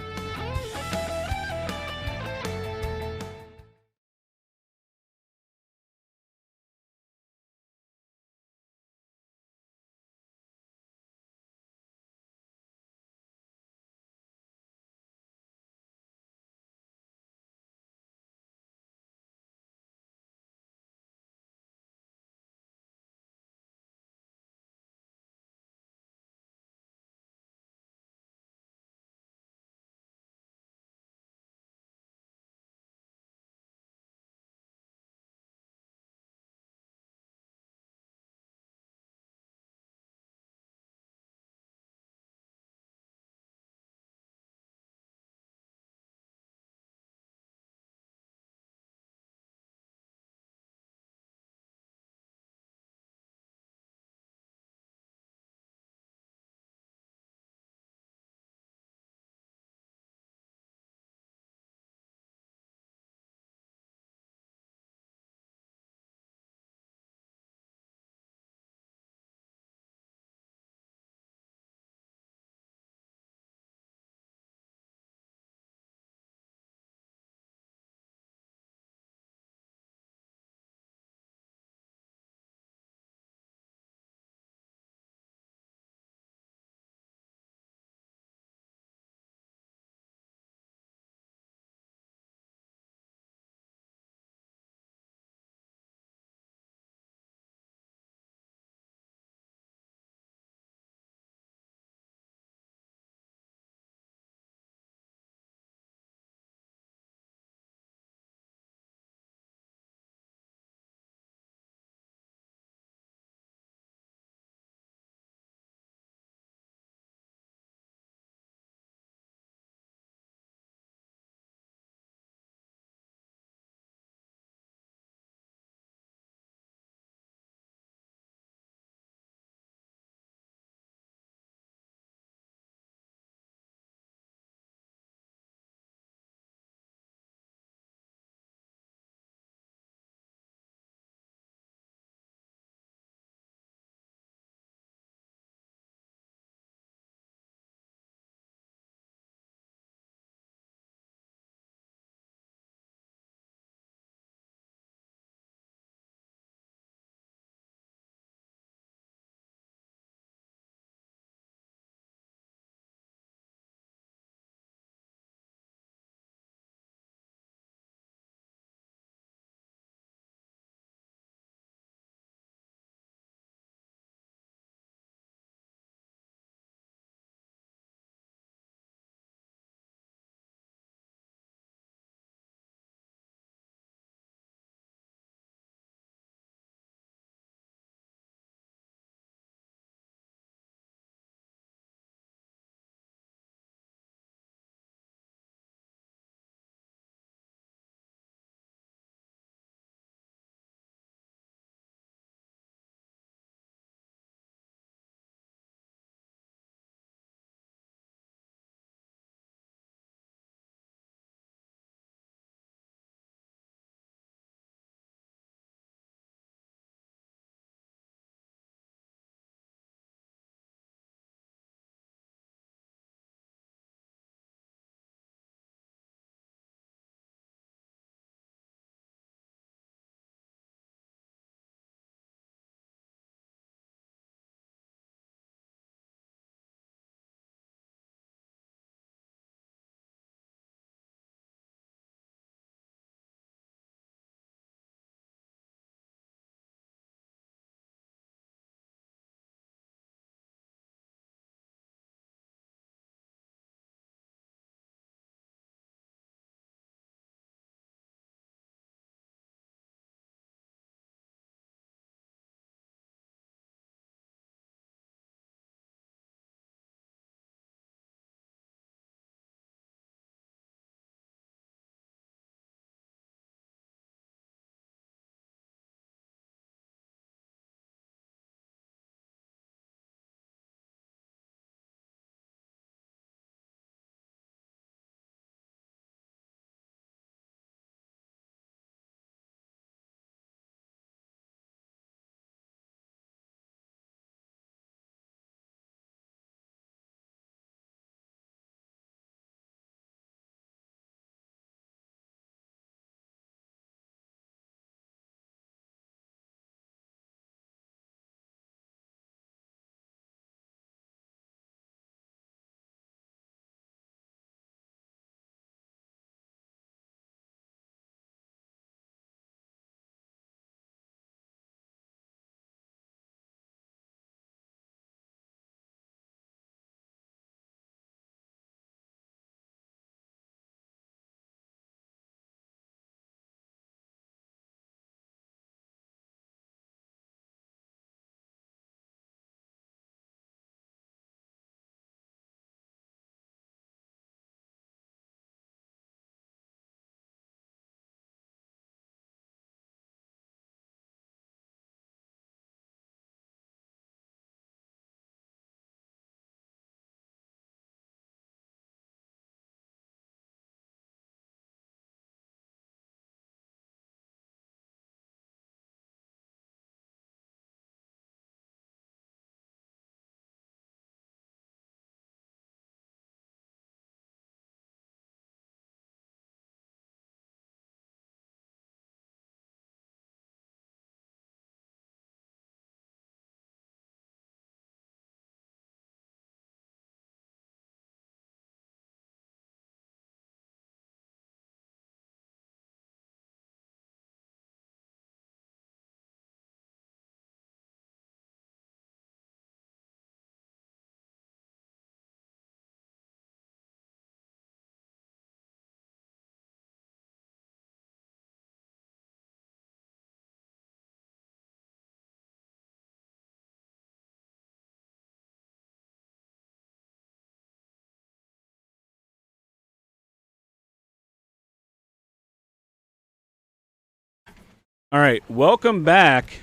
All right, welcome back.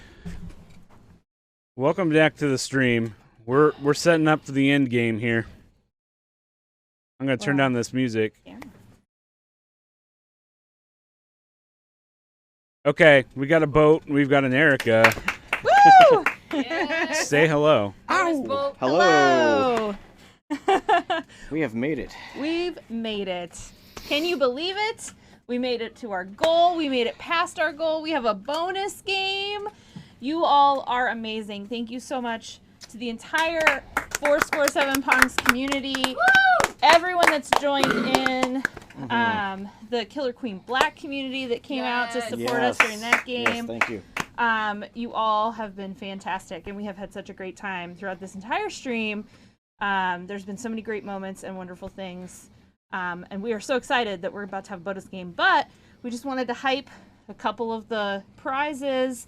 Welcome back to the stream. We're setting up for the end game here. I'm gonna turn down this music.
Yeah.
Okay, we got a boat. We've got an Erica.
Woo!
Say hello.
Hello. We have made it.
We've made it. Can you believe it? We made it to our goal. We made it past our goal. We have a bonus game. You all are amazing. Thank you so much to the entire 4score7 Pongs community. Woo! Everyone that's joined in. The Killer Queen Black community that came out to support us during that game.
Yes, thank you.
You all have been fantastic, and we have had such a great time throughout this entire stream. There's been so many great moments and wonderful things, and we are so excited that we're about to have a bonus game, but we just wanted to hype a couple of the prizes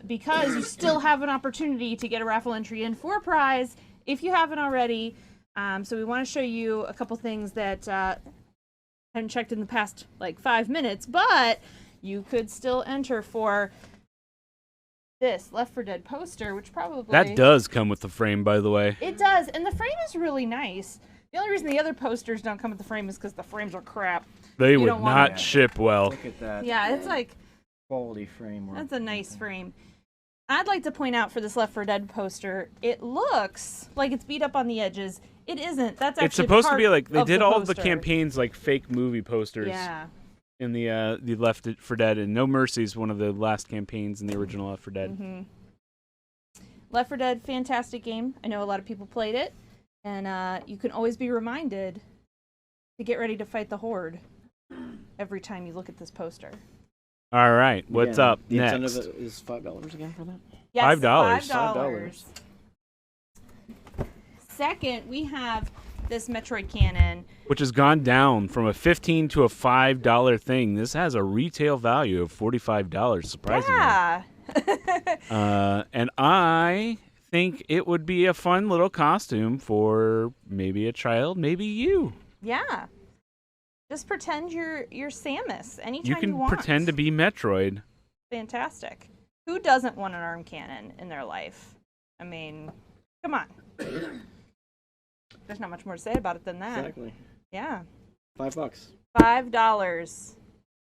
because you still have an opportunity to get a raffle entry in for a prize if you haven't already. So we want to show you a couple things that haven't checked in the past like 5 minutes, but you could still enter for this Left 4 Dead poster, which probably...
That does come with the frame, by the way.
It does, and the frame is really nice. The only reason the other posters don't come with the frame is because the frames are crap.
They
You
would
don't want
not
it.
ship well.
Look at that.
Yeah, it's like...
Quality frame.
That's a nice frame. I'd like to point out for this Left 4 Dead poster, it looks like it's beat up on the edges. It isn't. That's actually
It's supposed to
part
be like they
of
did
the
all of the
poster.
campaigns like fake movie posters.
Yeah.
In the Left 4 Dead, and No Mercy is one of the last campaigns in the original Left 4 Dead.
Mm-hmm. Left 4 Dead, fantastic game. I know a lot of people played it, and you can always be reminded to get ready to fight the Horde every time you look at this poster.
All right, what's
Again,
up
the
next?
incentive is $5 again for that?
Yes,
$5.
$5. Second, we have this Metroid cannon.
Which has gone down from a $15 to a $5 thing. This has a retail value of $45, surprisingly.
Yeah.
And I think it would be a fun little costume for maybe a child, maybe you.
Yeah. Just pretend you're Samus anytime
You can
want.
pretend to be Metroid.
Fantastic. Who doesn't want an arm cannon in their life? I mean, come on. There's not much more to say about it than that.
Exactly.
Yeah.
$5.
$5.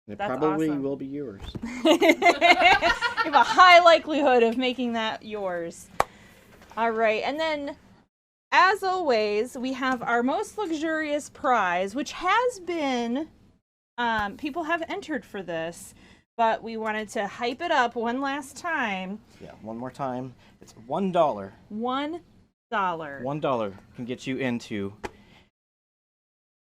It
That's
probably
awesome.
will be yours.
You have a high likelihood of making that yours. All right, and then, as always, we have our most luxurious prize, which has been, people have entered for this, but we wanted to hype it up one last time.
Yeah, one more time. It's $1.
$1.
$1 can get you into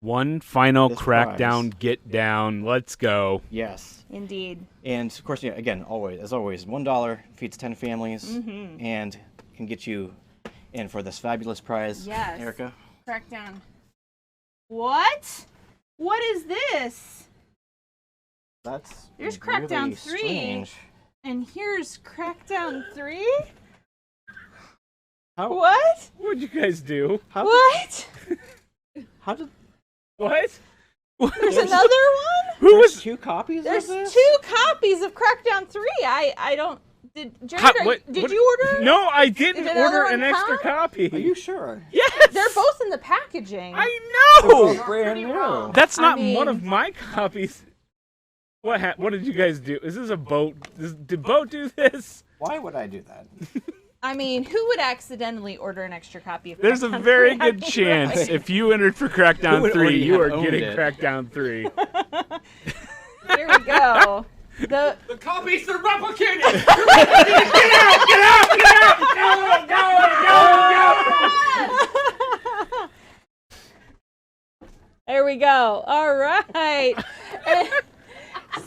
One final
this
crackdown,
prize.
get down, let's go.
Yes.
Indeed.
And of course, yeah, again, as always, $1 feeds 10 families
Mhm.
and can get you in for this fabulous prize.
Yes.
Erica.
Crackdown. What? What is this?
That's
There's
really
Crackdown 3.
strange.
And here's Crackdown 3?
How?
What?
What'd you guys do?
What?
How did?
What?
There's another one?
Who was
2 copies
There's
of this?
2 copies of Crackdown 3. I don't... Did Jared, did you order?
No, I didn't
Did another
order
one
an extra
come?
copy.
Are you sure?
Yes!
They're both in the packaging.
I
They're
know!
both brand new.
That's not
I mean-
one of my copies. What did you guys do? Is this a boat? Did boat do this?
Why would I do that?
I mean, who would accidentally order an extra copy of
There's a
Crackdown
very
3?
good chance
Right.
if you entered for
Who
Crackdown
would
3,
already
you
have
are
owned
getting
it?
Crackdown 3.
Here we go. The
copies are replicated! Get out! Get out! Get out! Go!
There we go. All right.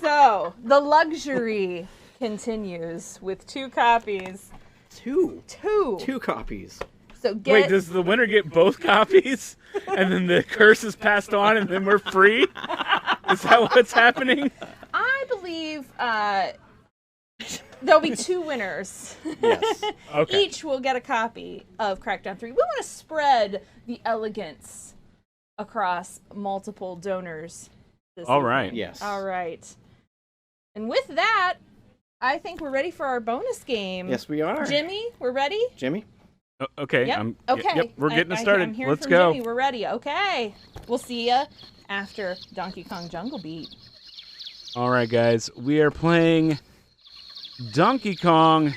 So, the luxury continues with 2 copies.
Two.
2.
Copies.
So get...
Wait, does the winner get both copies? And then the curse is passed on and then we're free? Is that what's happening?
I believe there'll be 2 winners.
Yes.
Okay.
Each will get a copy of Crackdown 3. We want to spread the elegance across multiple donors.
All right.
Yes.
All right. And with that, I think we're ready for our bonus game.
Yes, we are.
Jimmy, we're ready?
Jimmy?
Okay.
Yep. Okay.
Yep, we're getting it started.
I'm hearing
Let's
from
go.
Jimmy. We're ready. Okay. We'll see ya after Donkey Kong Jungle Beat.
All right, guys. We are playing Donkey Kong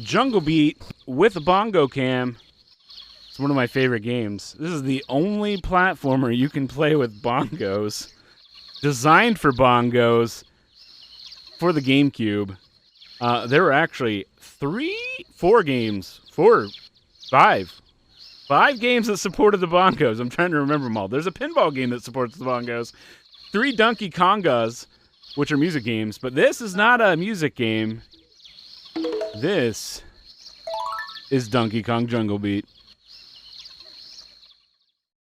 Jungle Beat with a bongo cam. It's one of my favorite games. This is the only platformer you can play with bongos. Designed for bongos for the GameCube. There were actually 5 games that supported the bongos. I'm trying to remember them all. There's a pinball game that supports the bongos. 3 Donkey Kongas, which are music games, but this is not a music game. This is Donkey Kong Jungle Beat.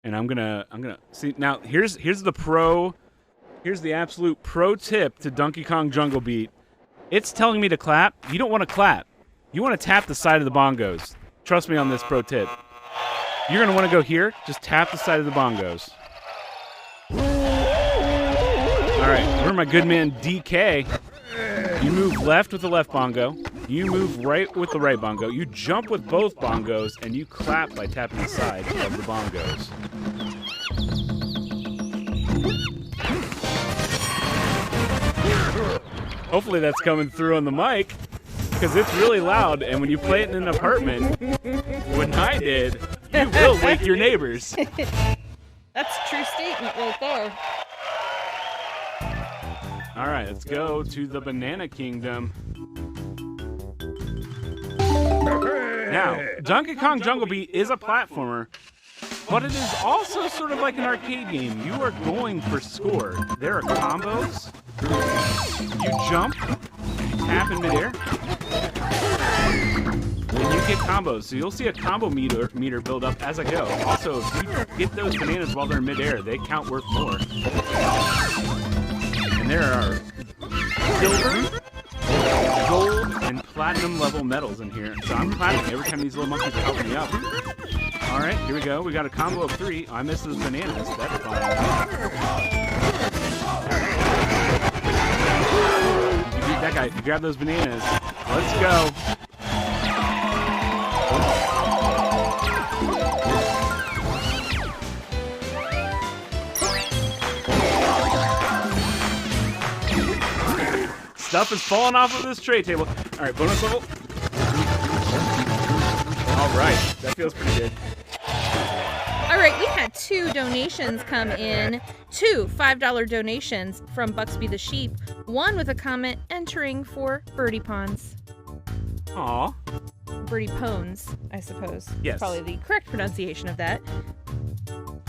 And I'm gonna see now. Here's the absolute pro tip to Donkey Kong Jungle Beat. It's telling me to clap. You don't want to clap. You want to tap the side of the bongos. Trust me on this pro tip. You're going to want to go here. Just tap the side of the bongos. All right. We're my good man, DK. You move left with the left bongo. You move right with the right bongo. You jump with both bongos, and you clap by tapping the side of the bongos. Hopefully that's coming through on the mic, because it's really loud, and when you play it in an apartment, when I did, you will wake your neighbors.
That's a true statement right there.
All right, let's go to the Banana Kingdom. Now, Donkey Kong Jungle Beat is a platformer, but it is also sort of like an arcade game. You are going for score. There are combos. You jump, you tap in midair, and you get combos. So you'll see a combo meter build up as I go. Also, if you get those bananas while they're in midair, they count worth more. And there are silver, gold, and platinum level medals in here. So I'm clapping every time these little monkeys are helping me up. All right, here we go. We got a combo of 3. I missed those bananas. That's fine. You beat that guy. You grab those bananas. Let's go. Stuff is falling off of this tray table. All right, bonus level. All right, that feels pretty good.
All right, we had 2 donations come in. 2 $5 donations from Buxby the Sheep. One with a comment entering for Birdie Ponds.
Aw.
Birdie Pones, I suppose.
Yes.
Probably the correct pronunciation of that.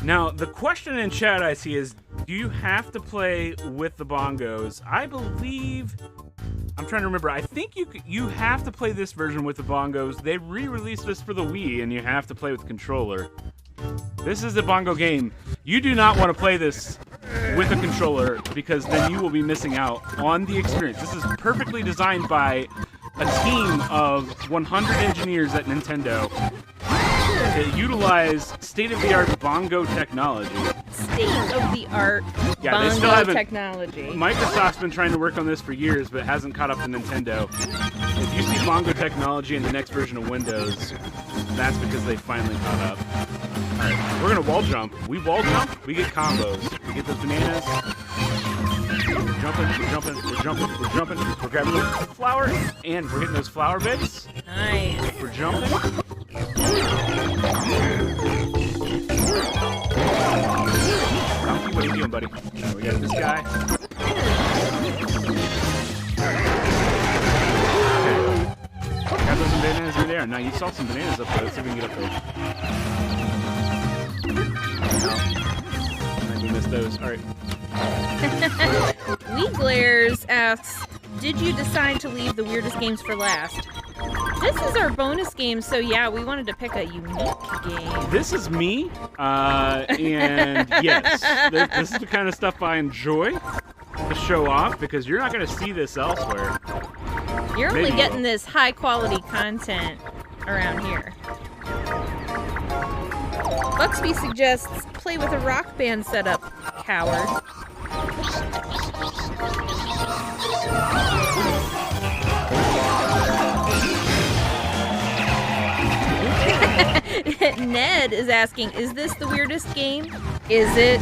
Now, the question in chat I see is, do you have to play with the bongos? I believe... I'm trying to remember. I think you have to play this version with the bongos. They re-released this for the Wii, and you have to play with the controller. This is a bongo game. You do not want to play this with a controller, because then you will be missing out on the experience. This is perfectly designed by a team of 100 engineers at Nintendo to utilize state-of-the-art bongo technology.
State-of-the-art bongo technology.
Microsoft's been trying to work on this for years, but hasn't caught up to Nintendo. If you see bongo technology in the next version of Windows, that's because they finally caught up. All right, we're gonna wall jump. We wall jump, we get combos. We get those bananas. We're jumping, we're jumping, we're jumping, we're jumping. We're grabbing the flower, and we're hitting those flower bits.
Nice.
We're jumping. Donkey, what are you doing, buddy? We got this guy. Okay. Got those bananas right there. Now you saw some bananas up there. Let's see if we can get up there. No. We missed those. All right.
Wee Glares asks, did you decide to leave the weirdest games for last? This is our bonus game, so yeah, we wanted to pick a unique game.
This is me, and yes, this is the kind of stuff I enjoy to show off, because you're not going to see this elsewhere.
You're only getting this high-quality content around here. Buxby suggests play with a rock band setup, coward. Ned is asking, is this the weirdest game? Is it?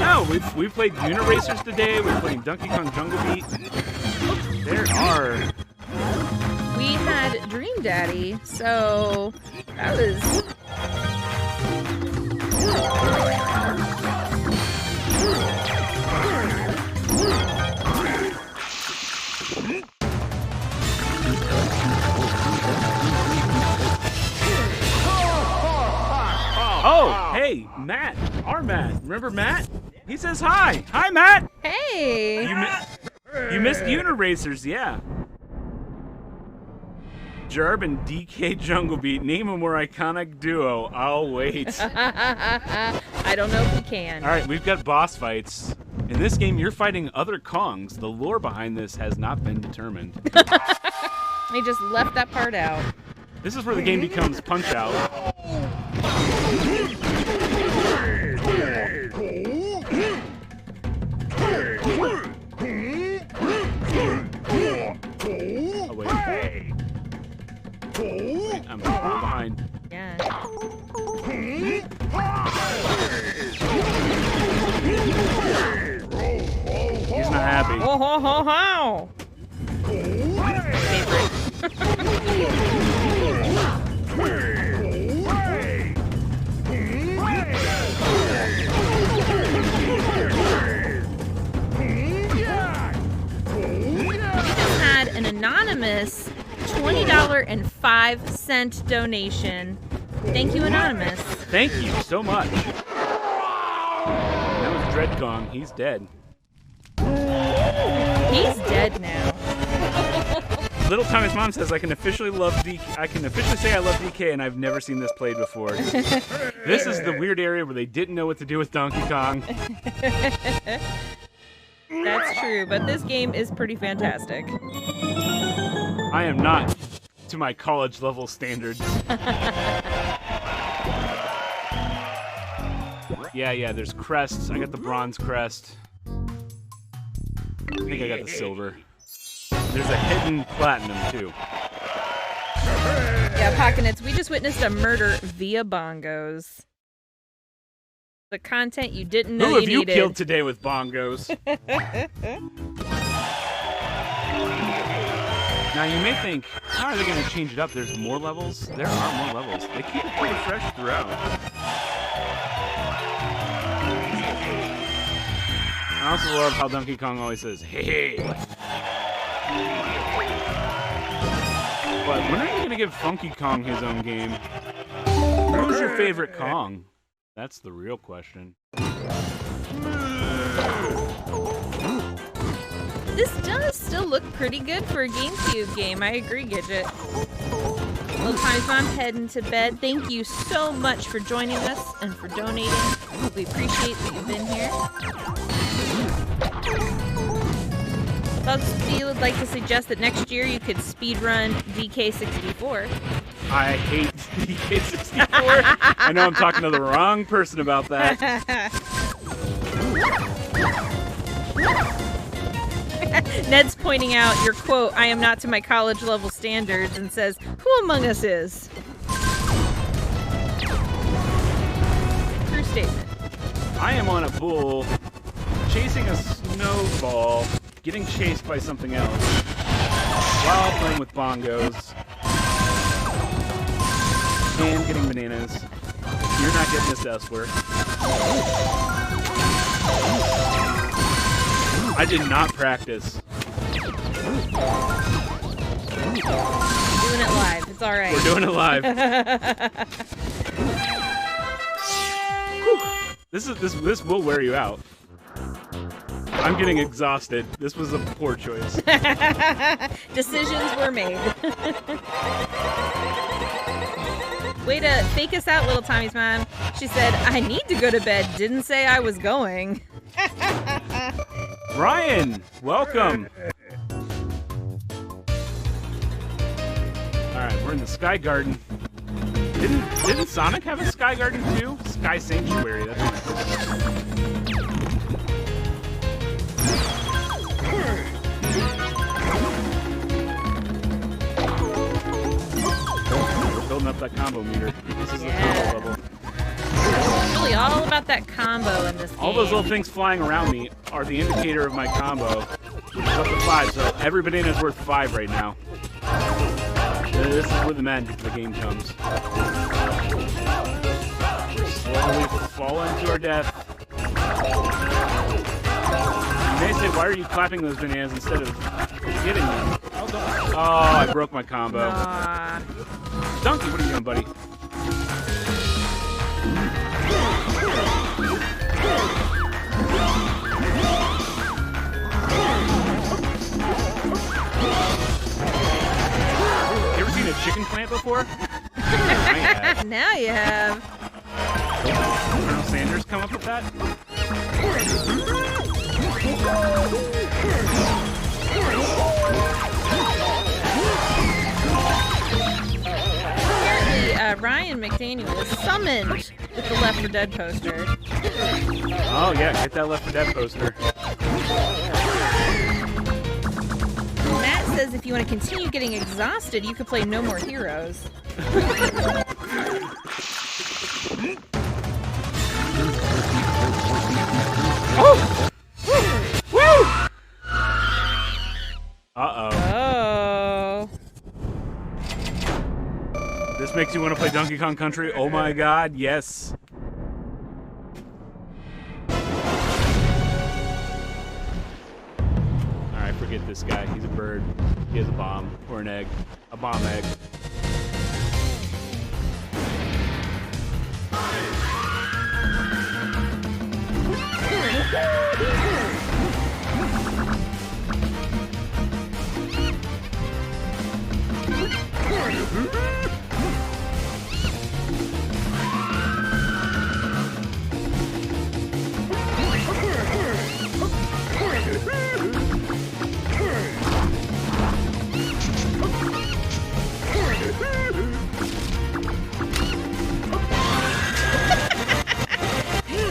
No, we played Uniracers today. We're playing Donkey Kong Jungle Beat. There are.
We had Dream Daddy, so that was.
Oh, hey, Matt. Our Matt. Remember Matt? He says hi. Hi, Matt.
Hey.
You missed Uniracers, yeah. Jarb and DK Jungle Beat. Name a more iconic duo. I'll wait.
I don't know if we can.
All right, we've got boss fights. In this game, you're fighting other Kongs. The lore behind this has not been determined.
They just left that part out.
This is where the game becomes Punch-Out. Oh, wait. I'm behind.
Yeah.
He's not happy.
Oh, ho, ho, ho. Had an anonymous $20.05 donation. Thank you, Anonymous.
Thank you so much. That was Dread Kong. He's dead.
He's dead now.
Little Tommy's mom says I can officially say I love DK, and I've never seen this played before. This is the weird area where they didn't know what to do with Donkey Kong.
That's true, but this game is pretty fantastic.
I am not to my college level standards. Yeah, there's crests. I got the bronze crest. I think I got the silver. There's a hidden platinum, too.
Yeah, Pockenits, we just witnessed a murder via bongos. The content you didn't know
Who
you
have you
needed.
killed today with bongos? Now, you may think, how are they going to change it up? There's more levels? There are more levels. They keep it pretty fresh throughout. I also love how Donkey Kong always says, hey. But when are you going to give Funky Kong his own game? Who's your favorite Kong? That's the real question.
This does still look pretty good for a GameCube game. I agree, Gidget. Little Time's Mom heading to bed. Thank you so much for joining us and for donating. We appreciate that you've been here. Bugsby would like to suggest that next year you could speedrun DK64.
I hate DK64. I know I'm talking to the wrong person about that.
Ned's pointing out your quote, I am not to my college level standards, and says, who among us is? True statement.
I am on a bull, chasing a snowball, getting chased by something else, while playing with bongos, and getting bananas. You're not getting this elsewhere. I did not practice.
Doing it live. It's all right.
We're doing it live. This will wear you out. I'm getting exhausted. This was a poor choice.
Decisions were made. Way to fake us out, Little Tommy's mom. She said, I need to go to bed. Didn't say I was going.
Ryan, welcome. All right, we're in the Sky Garden. Didn't Sonic have a Sky Garden too? Sky Sanctuary. That's what We're building up up that combo meter. This is the combo level.
It's really all about that combo in this game.
All those little things flying around me are the indicator of my combo, which is up to 5. So every banana is worth 5 right now. This is where the game comes. We're slowly falling to our death. You may say, why are you clapping those bananas instead of getting them? Oh, I broke my combo. Donkey, what are you doing, buddy? You ever seen a chicken plant before?
Now you have.
Colonel Sanders come up with that?
Apparently, Ryan McDaniel is summoned with the Left 4 Dead poster.
Oh yeah, get that Left 4 Dead poster.
Matt says if you want to continue getting exhausted, you could play No More Heroes.
Oh! Woo! Uh-oh.
Oh.
This makes you want to play Donkey Kong Country? Oh my god, yes. Alright, forget this guy. He's a bird. He has a bomb. Or an egg. A bomb egg.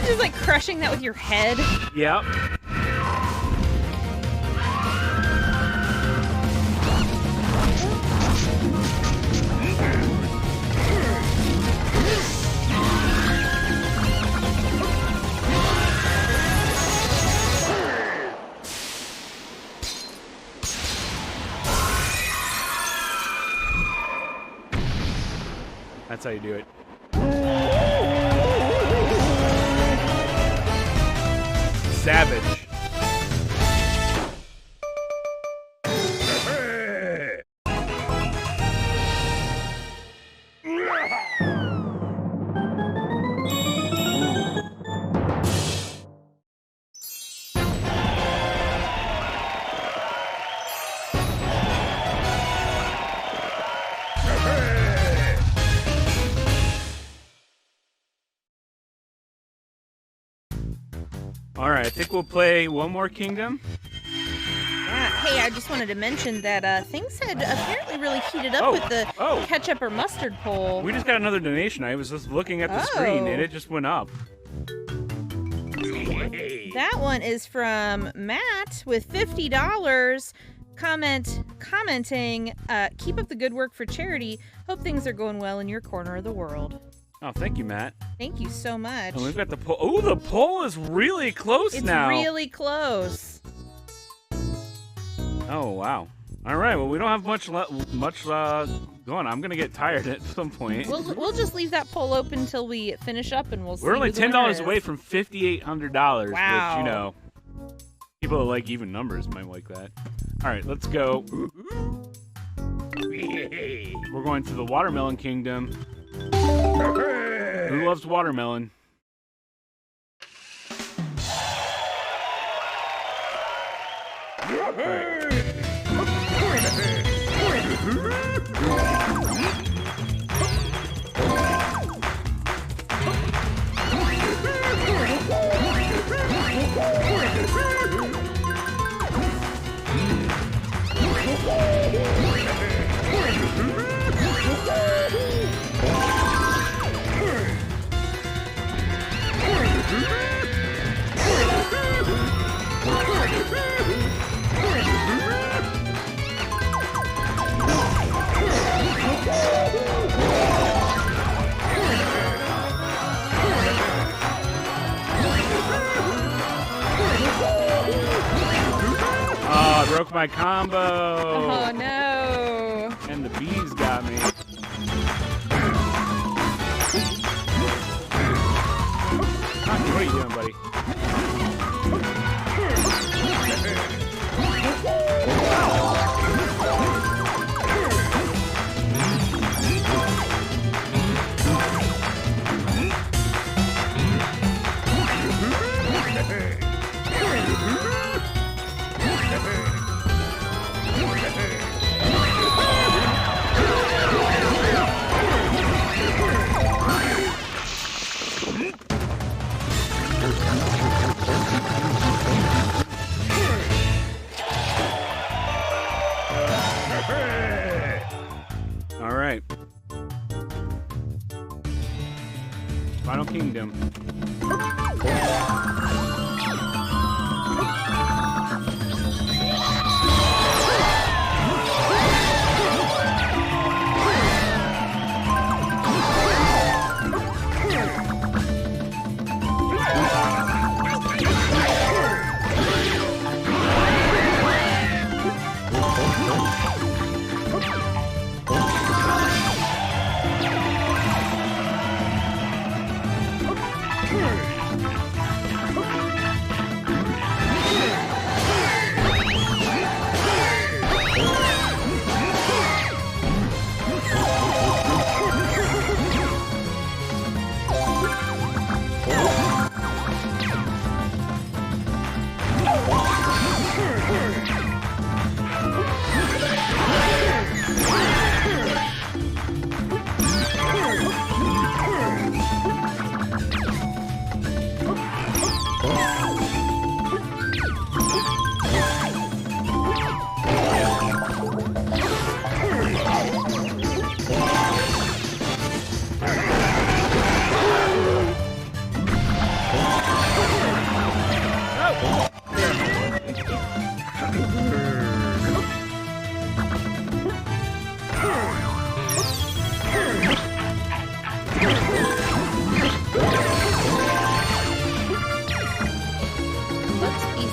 Just like crushing that with your head.
Yep. That's how you do it. Savage. All right, I think we'll play one more kingdom.
Yeah. Hey, I just wanted to mention that things had apparently really heated up with the ketchup or mustard poll.
We just got another donation. I was just looking at the screen, and it just went up.
That one is from Matt with $50. Commenting, keep up the good work for charity. Hope things are going well in your corner of the world.
Oh, thank you, Matt.
Thank you so much.
And we've got the poll. Oh, the poll is really close now.
It's really close.
Oh, wow. All right, well, we don't have much going. I'm going to get tired at some point.
We'll just leave that poll open until we finish up, and we'll see.
We're only
who the winner
$10
is.
away from $5,800,
Wow.
which, you know, people that like even numbers might like that. All right, let's go. We're going to the Watermelon Kingdom. Who loves watermelon? All right. broke my combo.
Oh no.
And the bees got me. What are you doing, buddy? All right. Final Kingdom.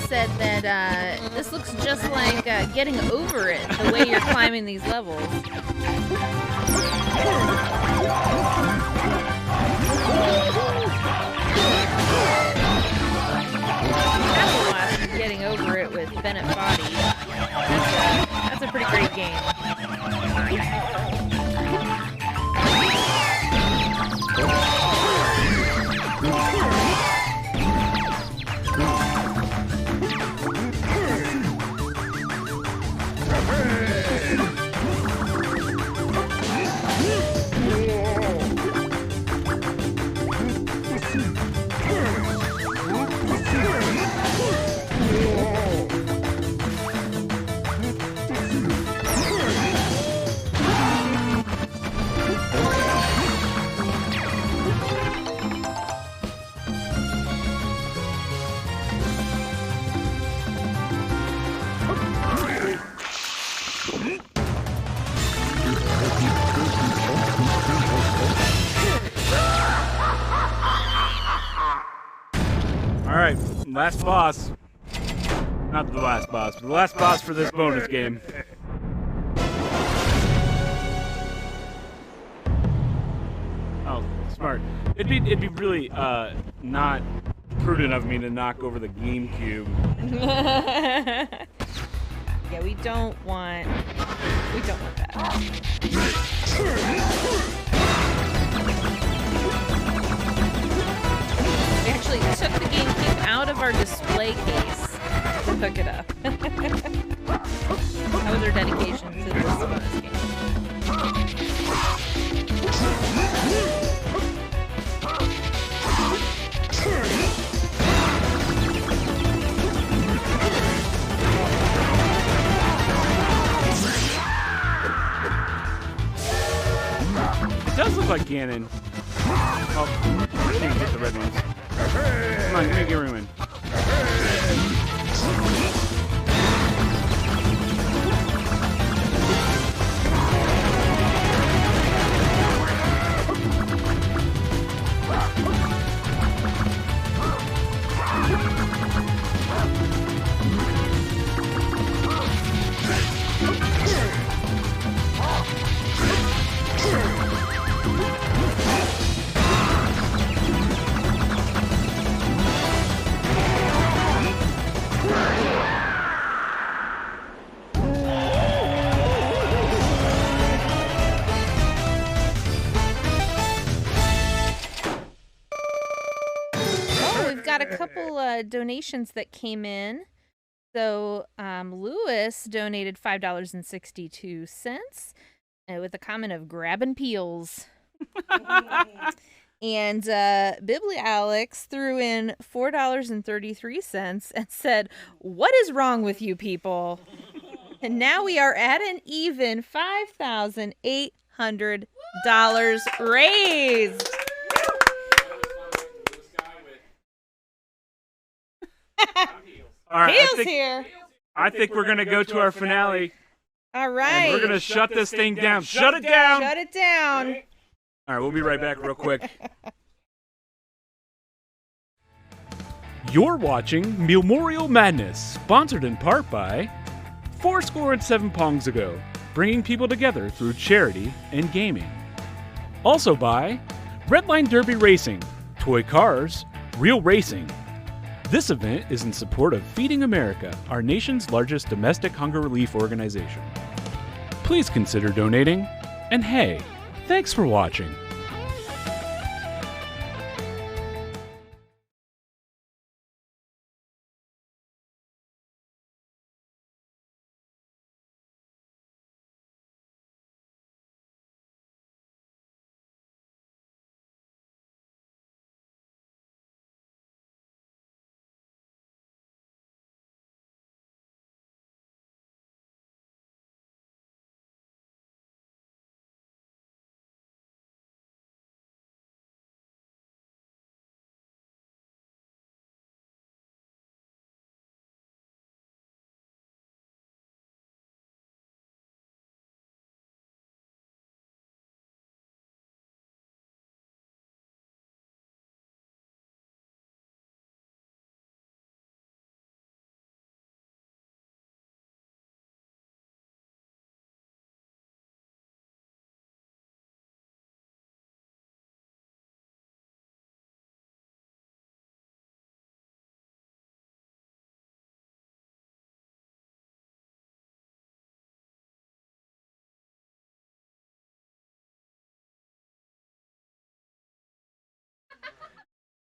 Said that this looks just like getting over it, the way you're climbing these levels. Getting over it with Bennett Body. That's a pretty great game. Alright, last boss. Not the last boss, but the last boss for this bonus game. Oh, smart. It'd be really not prudent of me to knock over the GameCube.
Yeah, we don't want that.
We actually took the GameCube out of our display case to hook it up. That was our dedication to this bonus game.
It does look like Ganon. Oh, I can't get the red ones. Come on, give me a win.
couple donations that came in. So Lewis donated $5.62 with a comment of grabbing peels. And Bibli Alex threw in $4.33 and said, "What is wrong with you people?" And now we are at an even $5,800 raised.
All right,
Peel's here.
I think we're gonna go to our finale.
All right.
And we're gonna shut this thing down. Shut it down.
Shut it down.
All right, we'll be right back real quick. You're watching Meal-Morial Madness, sponsored in part by 7 Pongs Ago, bringing people together through charity and gaming. Also by Redline Derby Racing, toy cars, real racing. This event is in support of Feeding America, our nation's largest domestic hunger relief organization. Please consider donating, and hey, thanks for watching.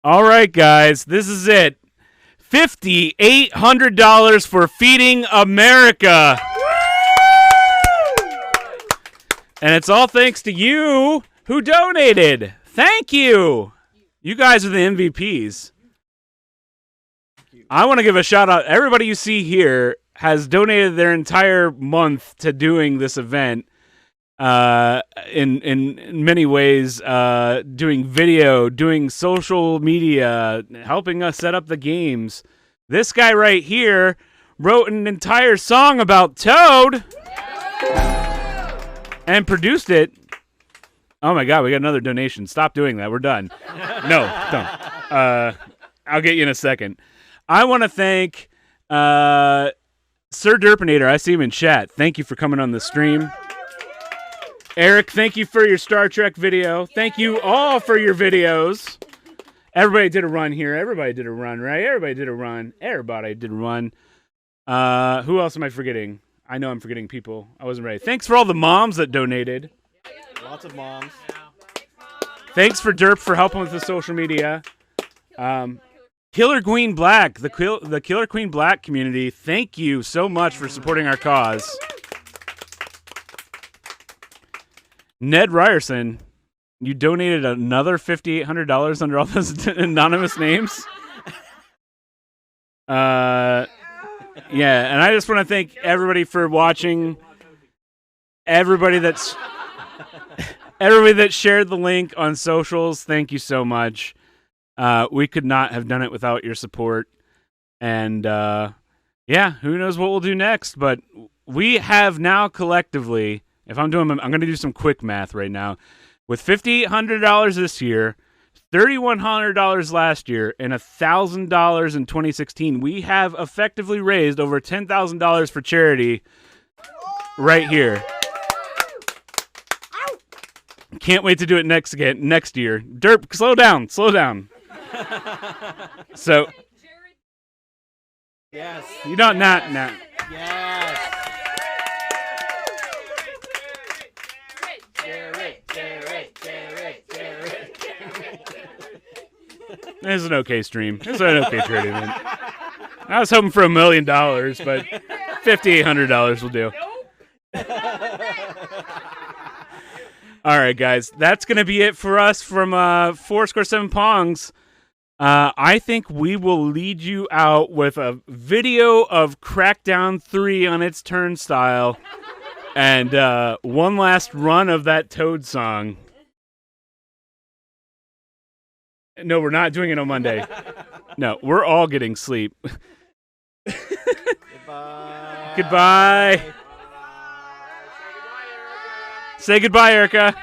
All right, guys, this is it. $5,800 for Feeding America. And it's all thanks to you who donated. Thank you. You guys are the MVPs. I want to give a shout out. Everybody you see here has donated their entire month to doing this event. In many ways, doing video, doing social media, helping us set up the games. This guy right here wrote an entire song about Toad and produced it. Oh my God, we got another donation. Stop doing that. We're done. No, don't. I'll get you in a second. I want to thank Sir Derpinator. I see him in chat. Thank you for coming on the stream. Eric, thank you for your Star Trek video. Thank you all for your videos. Everybody did a run here. Everybody did a run, right? Everybody did a run. Everybody did a run. Who else am I forgetting? I know I'm forgetting people. I wasn't ready. Thanks for all the moms that donated.
Lots of moms.
Thanks for Derp for helping with the social media. Killer Queen Black, the Killer Queen Black community, thank you so much for supporting our cause. Ned Ryerson, you donated another $5,800 under all those anonymous names. Yeah, and I just want to thank everybody for watching. Everybody that shared the link on socials, thank you so much. We could not have done it without your support. And yeah, who knows what we'll do next, but we have now collectively, I'm going to do some quick math right now. With $5,800 this year, $3,100 last year, and $1,000 in 2016, we have effectively raised over $10,000 for charity right here. Can't wait to do it next year. Derp, slow down. So,
yes,
you don't not.
Yes.
This is an okay stream. This is an okay tournament. I was hoping for $1 million, but $5,800 will do. All right, guys. That's going to be it for us from 4-7 Pongs. I think we will lead you out with a video of Crackdown 3 on its turnstile and one last run of that Toad song. No, we're not doing it on Monday. No, we're all getting sleep.
Goodbye.
Goodbye. Say goodbye, Erica.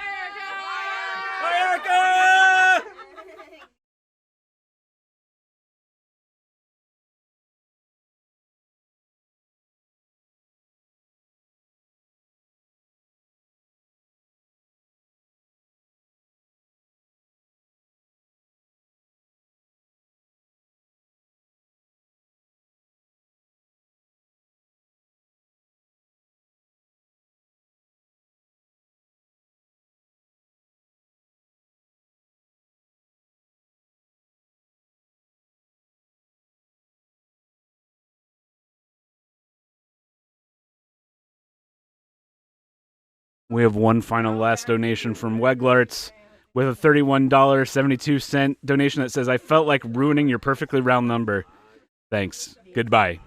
We have one final last donation from Weglarts with a $31.72 donation that says, I felt like ruining your perfectly round number. Thanks. Goodbye.